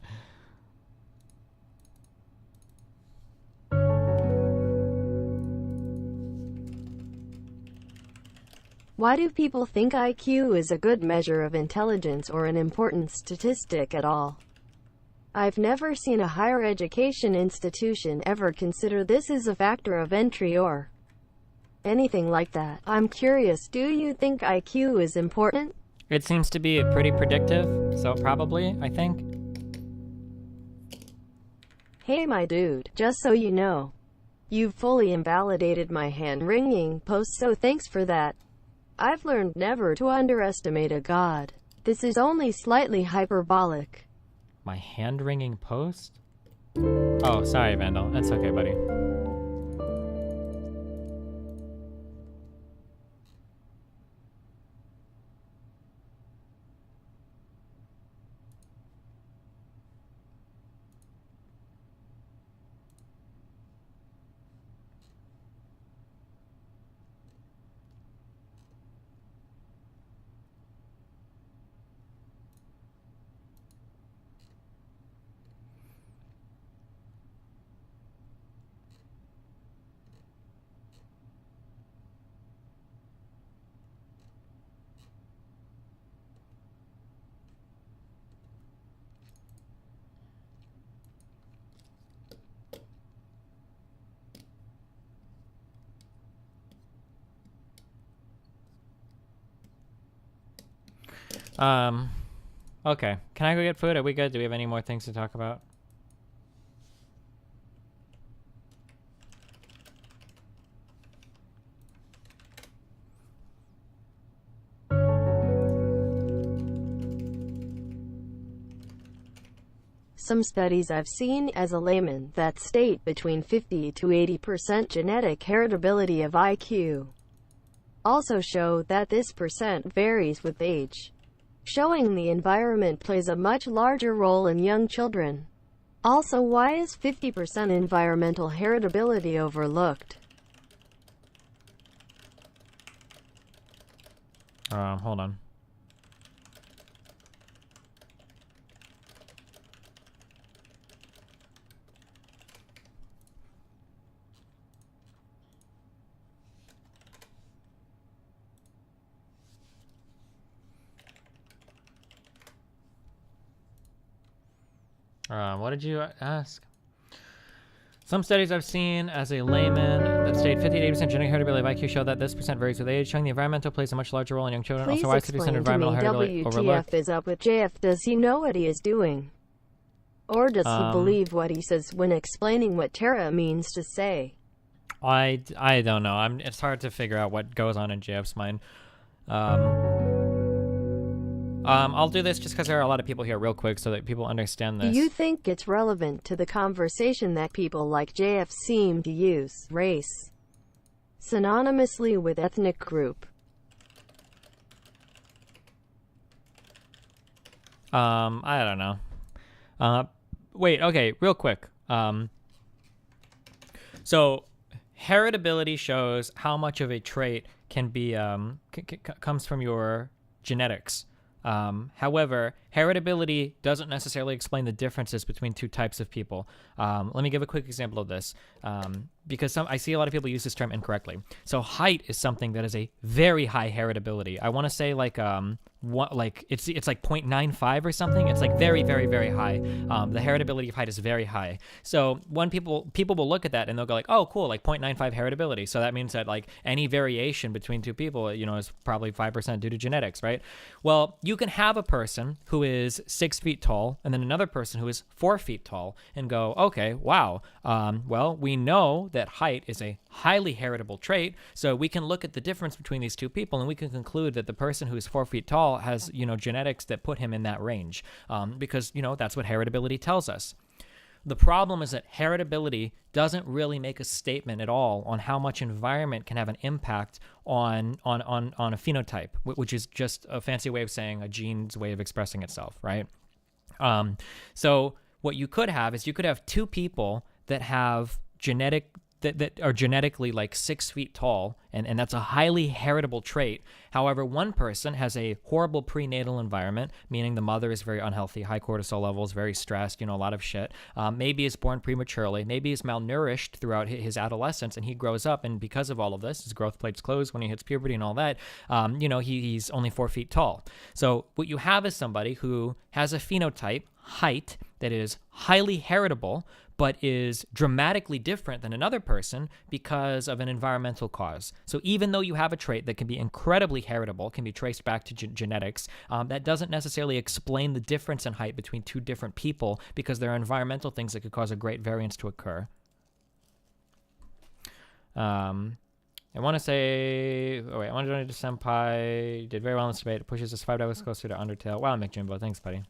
Why do people think IQ is a good measure of intelligence or an important statistic at all? I've never seen a higher education institution ever consider this as a factor of entry or anything like that. I'm curious, do you think IQ is important? It seems to be pretty predictive, so probably, I think. Hey my dude, just so you know, you've fully invalidated my hand-wringing post, so thanks for that. I've learned never to underestimate a god. This is only slightly hyperbolic. My hand-wringing post? Oh, sorry, Vandal. That's okay, buddy. Okay. Can I go get food? Are we good? Do we have any more things to talk about? Some studies I've seen as a layman that state between 50 to 80% genetic heritability of IQ also show that this percent varies with age, showing the environment plays a much larger role in young children. Also, why is 50% environmental heritability overlooked? Hold on. What did you ask? Some studies I've seen as a layman that state 50 to 80% genetic heritability of IQ show that this percent varies with age, showing the environmental plays a much larger role in young children. Please Also, why is 50% explain to environmental me heritability WTF overlooked? is up with JF. Does he know what he is doing? Or does he believe what he says when explaining what Terra means to say? I don't know. It's hard to figure out what goes on in JF's mind. I'll do this just because there are a lot of people here real quick so that people understand Do this. you think it's relevant to the conversation that people like JF seem to use race synonymously with ethnic group? I don't know. Wait, okay, real quick. So heritability shows how much of a trait can be comes from your genetics. However, heritability doesn't necessarily explain the differences between two types of people. Let me give a quick example of this, because I see a lot of people use this term incorrectly. So height is something that is a very high heritability. I want to say like it's like 0.95 or something. It's like very, very, very high. The heritability of height is very high. So when people will look at that and they'll go like, oh, cool, like 0.95 heritability. So that means that like any variation between two people, is probably 5% due to genetics, right? Well, you can have a person who is 6 feet tall and then another person who is 4 feet tall and go, okay, wow. Well, we know that height is a highly heritable trait. So we can look at the difference between these two people and we can conclude that the person who is 4 feet tall has, genetics that put him in that range, because, that's what heritability tells us. The problem is that heritability doesn't really make a statement at all on how much environment can have an impact on a phenotype, which is just a fancy way of saying a gene's way of expressing itself, right? So what you could have is you could have two people that have that are genetically like 6 feet tall, and that's a highly heritable trait. However, one person has a horrible prenatal environment, meaning the mother is very unhealthy, high cortisol levels, very stressed, a lot of shit. Maybe is born prematurely, maybe is malnourished throughout his adolescence, and he grows up, and because of all of this, his growth plates close when he hits puberty and all that, he's only 4 feet tall. So what you have is somebody who has a phenotype, height, that is highly heritable, but is dramatically different than another person because of an environmental cause. So even though you have a trait that can be incredibly heritable, can be traced back to genetics, that doesn't necessarily explain the difference in height between two different people because there are environmental things that could cause a great variance to occur. I want to say, I want to donate to Senpai. Did very well in this debate. It pushes us $5 closer to Undertale. Wow, Mick Jimbo. Thanks, buddy.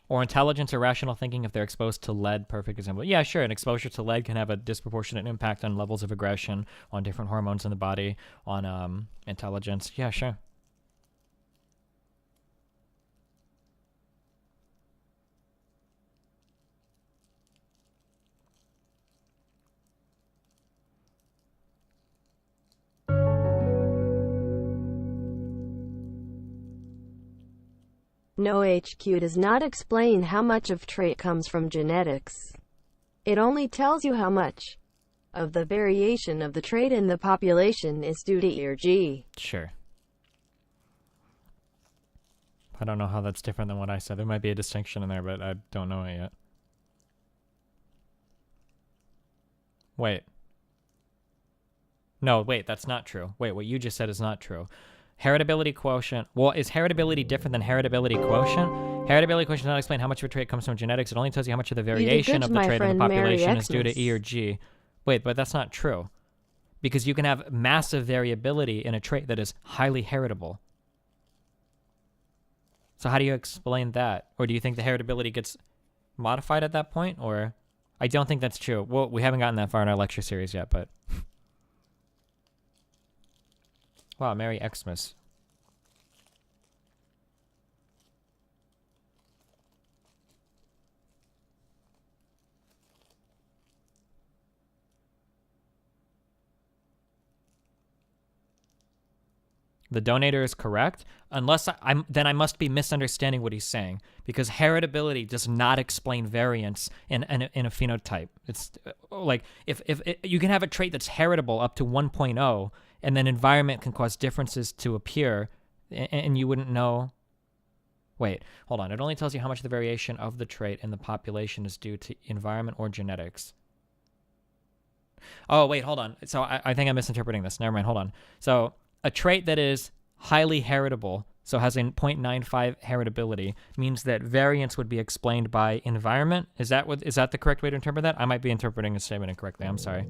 Or intelligence or rational thinking if they're exposed to lead, perfect example. Yeah, sure, an exposure to lead can have a disproportionate impact on levels of aggression, on different hormones in the body, on intelligence. Yeah, sure. No, HQ does not explain how much of trait comes from genetics. It only tells you how much of the variation of the trait in the population is due to E or G. Sure. I don't know how that's different than what I said. There might be a distinction in there, but I don't know it yet. Wait. No, wait, that's not true. Wait, what you just said is not true. Heritability quotient. Well, is heritability different than heritability quotient? Heritability quotient does not explain how much of a trait comes from genetics. It only tells you how much of the variation of the trait in the population is due to E or G. Wait, but that's not true. Because you can have massive variability in a trait that is highly heritable. So how do you explain that? Or do you think the heritability gets modified at that point? Or I don't think that's true. Well, we haven't gotten that far in our lecture series yet, but... Wow, Merry Xmas. The donator is correct, unless then I must be misunderstanding what he's saying, because heritability does not explain variance in a phenotype. It's like if you can have a trait that's heritable up to 1.0, and then environment can cause differences to appear, and you wouldn't know. Wait, hold on. It only tells you how much the variation of the trait in the population is due to environment or genetics. Oh, wait, hold on. So I think I'm misinterpreting this. Never mind, hold on. So a trait that is highly heritable, so has a 0.95 heritability, means that variance would be explained by environment. Is that the correct way to interpret that? I might be interpreting a statement incorrectly. I'm sorry.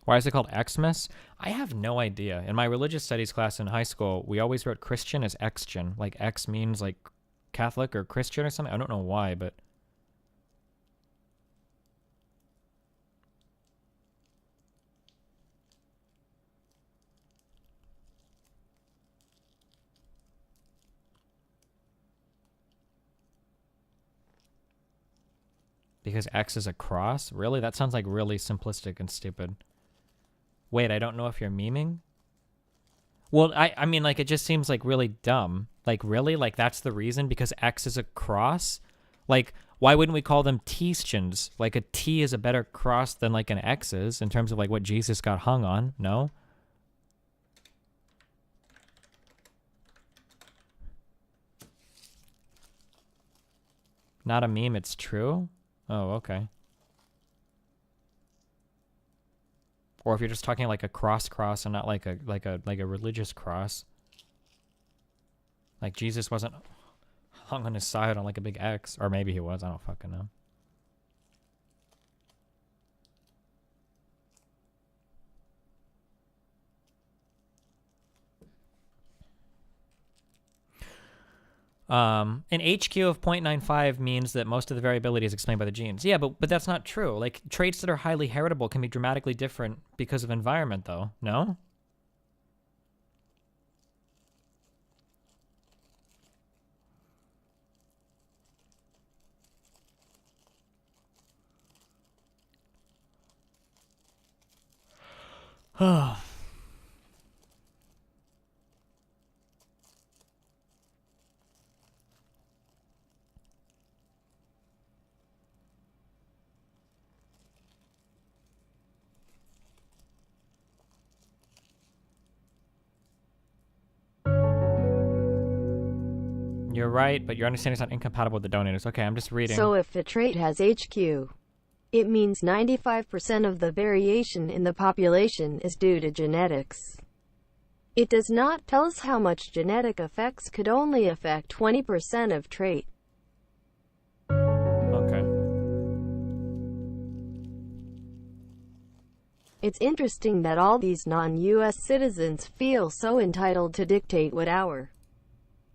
Why is it called Xmas? I have no idea. In my religious studies class in high school, we always wrote Christian as Xgen. Like X means like Catholic or Christian or something. I don't know why, but... Because X is a cross? Really? That sounds like really simplistic and stupid. Wait, I don't know if you're memeing? Well, I mean, like, it just seems, like, really dumb. Like, really? Like, that's the reason? Because X is a cross? Like, why wouldn't we call them T-tions? Like, a T is a better cross than, like, an X is in terms of, like, what Jesus got hung on. No? Not a meme, it's true? Oh, okay. Or if you're just talking like a cross and not like a religious cross. Like Jesus wasn't hung on his side on like a big X, or maybe he was, I don't fucking know. An HQ of 0.95 means that most of the variability is explained by the genes. Yeah, but that's not true. Like, traits that are highly heritable can be dramatically different because of environment, though. No? Oh. You're right, but your understanding is not incompatible with the donators. Okay, I'm just reading. So if a trait has HQ, it means 95% of the variation in the population is due to genetics. It does not tell us how much genetic effects could only affect 20% of trait. Okay. It's interesting that all these non-US citizens feel so entitled to dictate what our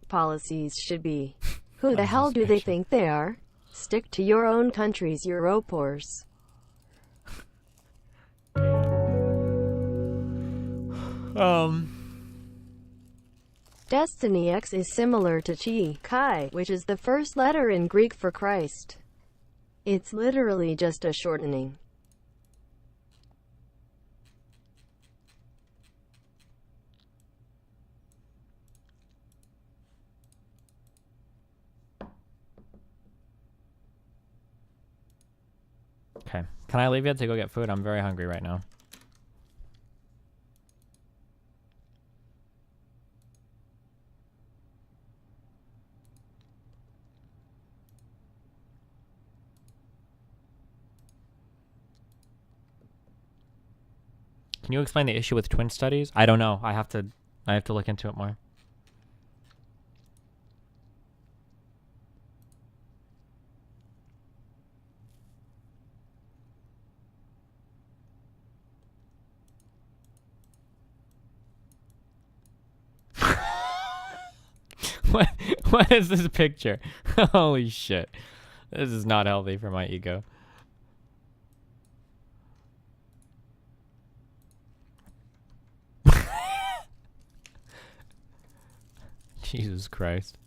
policies should be. Who the hell do they think they are? Stick to your own country's Europors. Destiny X is similar to Chi, which is the first letter in Greek for Christ. It's literally just a shortening. Okay. Can I leave you to go get food? I'm very hungry right now. Can you explain the issue with twin studies? I don't know. I have to look into it more. What is this picture? Holy shit. This is not healthy for my ego. Jesus Christ.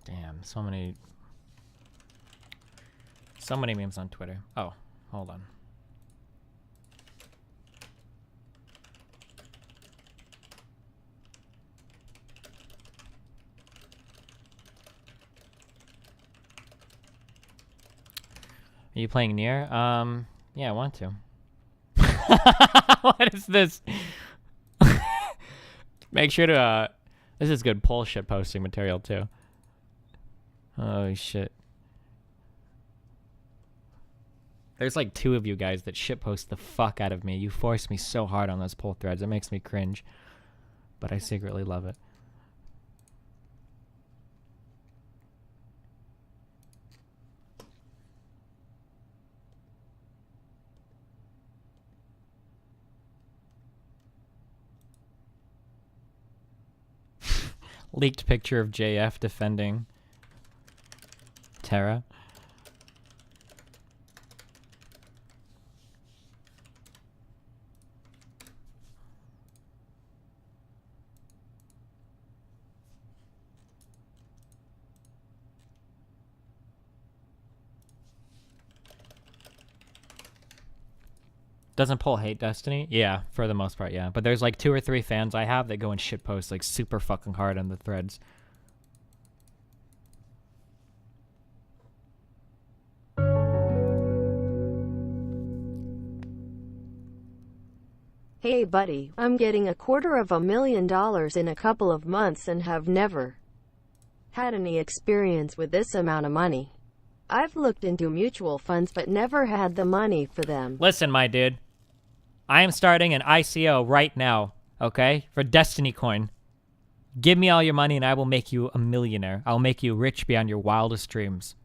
Damn, so many memes on Twitter. Oh, hold on. Are you playing Nier? Yeah, I want to. What is this? Make sure to, this is good poll shit posting material too. Oh shit. There's like 2 of you guys that shitpost the fuck out of me. You force me so hard on those poll threads. It makes me cringe. But I secretly love it. Leaked picture of JF defending Terra. Doesn't Poll hate Destiny? Yeah, for the most part, yeah. But there's like 2 or 3 fans I have that go and shitpost like super fucking hard on the threads. Hey buddy, I'm getting $250,000 in a couple of months and have never had any experience with this amount of money. I've looked into mutual funds but never had the money for them. Listen, my dude. I am starting an ICO right now, okay? For Destiny Coin. Give me all your money and I will make you a millionaire. I'll make you rich beyond your wildest dreams.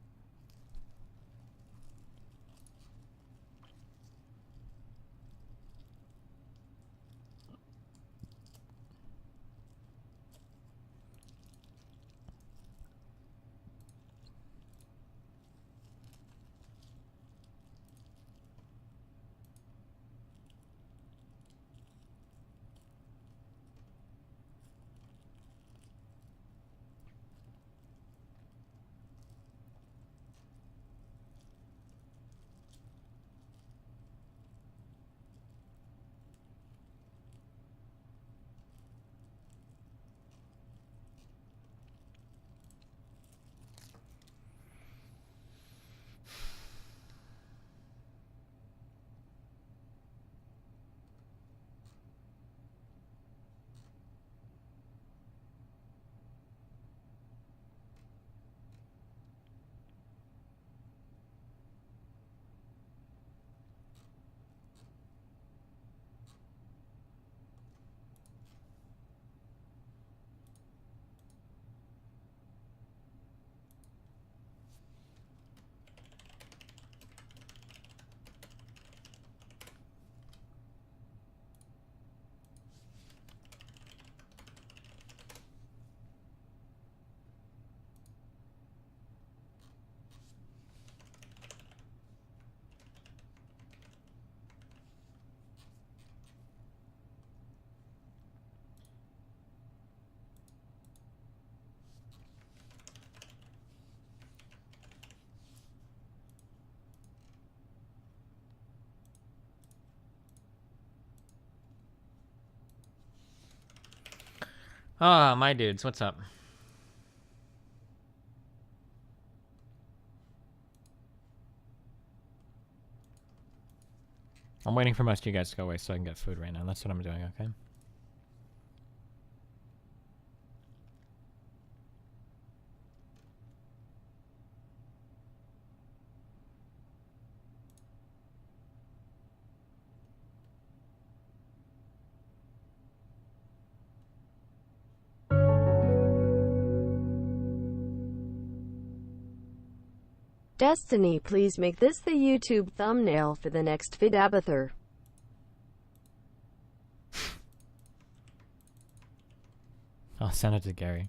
Ah, my dudes, what's up? I'm waiting for most of you guys to go away so I can get food right now. That's what I'm doing, okay? Destiny, please make this the YouTube thumbnail for the next Vidabather. I'll send it to Gary.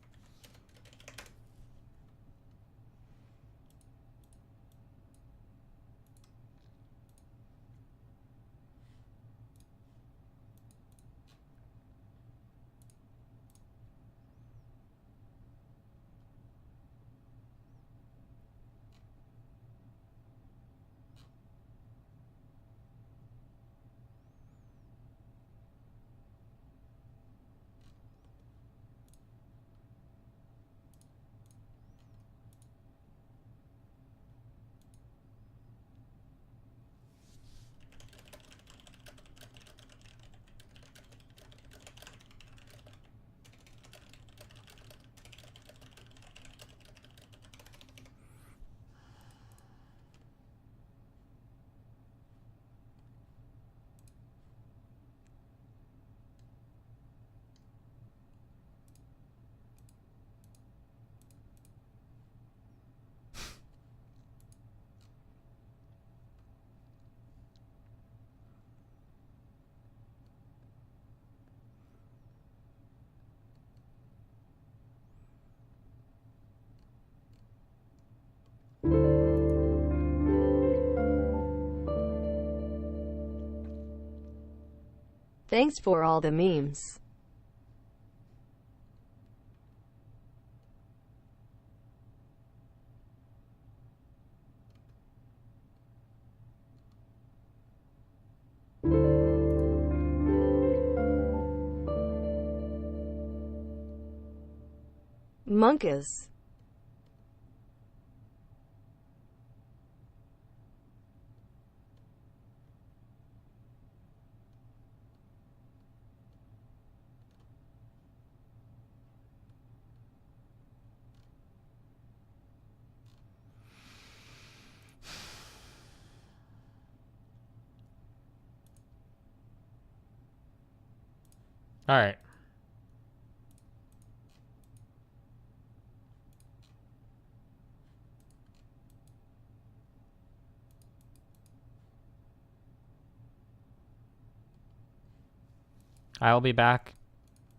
Thanks for all the memes. Monkas. All right. I'll be back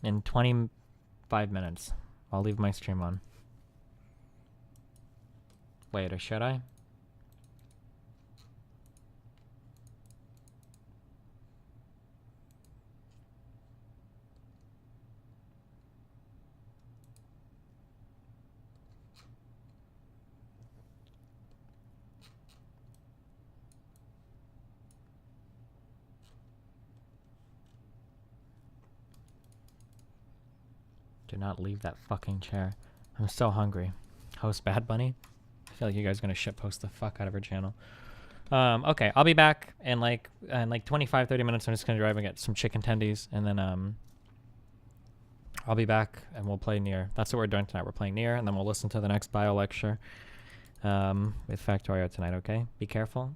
in 25 minutes. I'll leave my stream on. Wait, or should I? Do not leave that fucking chair. I'm so hungry. Host Bad Bunny? I feel like you guys are gonna shitpost the fuck out of her channel. Okay, I'll be back in like 25, 30 minutes. I'm just gonna drive and get some chicken tendies, and then I'll be back and we'll play Nier. That's what we're doing tonight. We're playing Nier, and then we'll listen to the next bio lecture with Factorio tonight, okay? Be careful.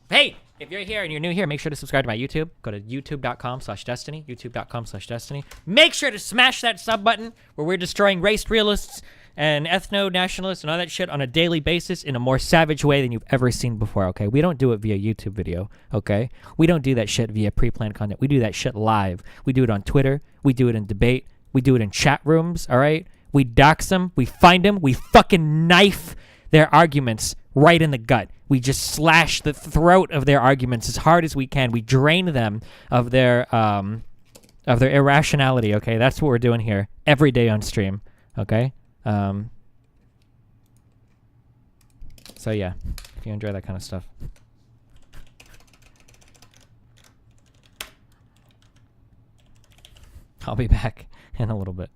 Hey! If you're here and you're new here, make sure to subscribe to my YouTube. Go to youtube.com/destiny, youtube.com/destiny. Make sure to smash that sub button where we're destroying race realists and ethno-nationalists and all that shit on a daily basis in a more savage way than you've ever seen before, okay? We don't do it via YouTube video, okay? We don't do that shit via pre-planned content. We do that shit live. We do it on Twitter. We do it in debate. We do it in chat rooms, all right? We dox them. We find them. We fucking knife their arguments right in the gut. We just slash the throat of their arguments as hard as we can. We drain them of their irrationality, okay? That's what we're doing here every day on stream, okay? So yeah, if you enjoy that kind of stuff. I'll be back in a little bit.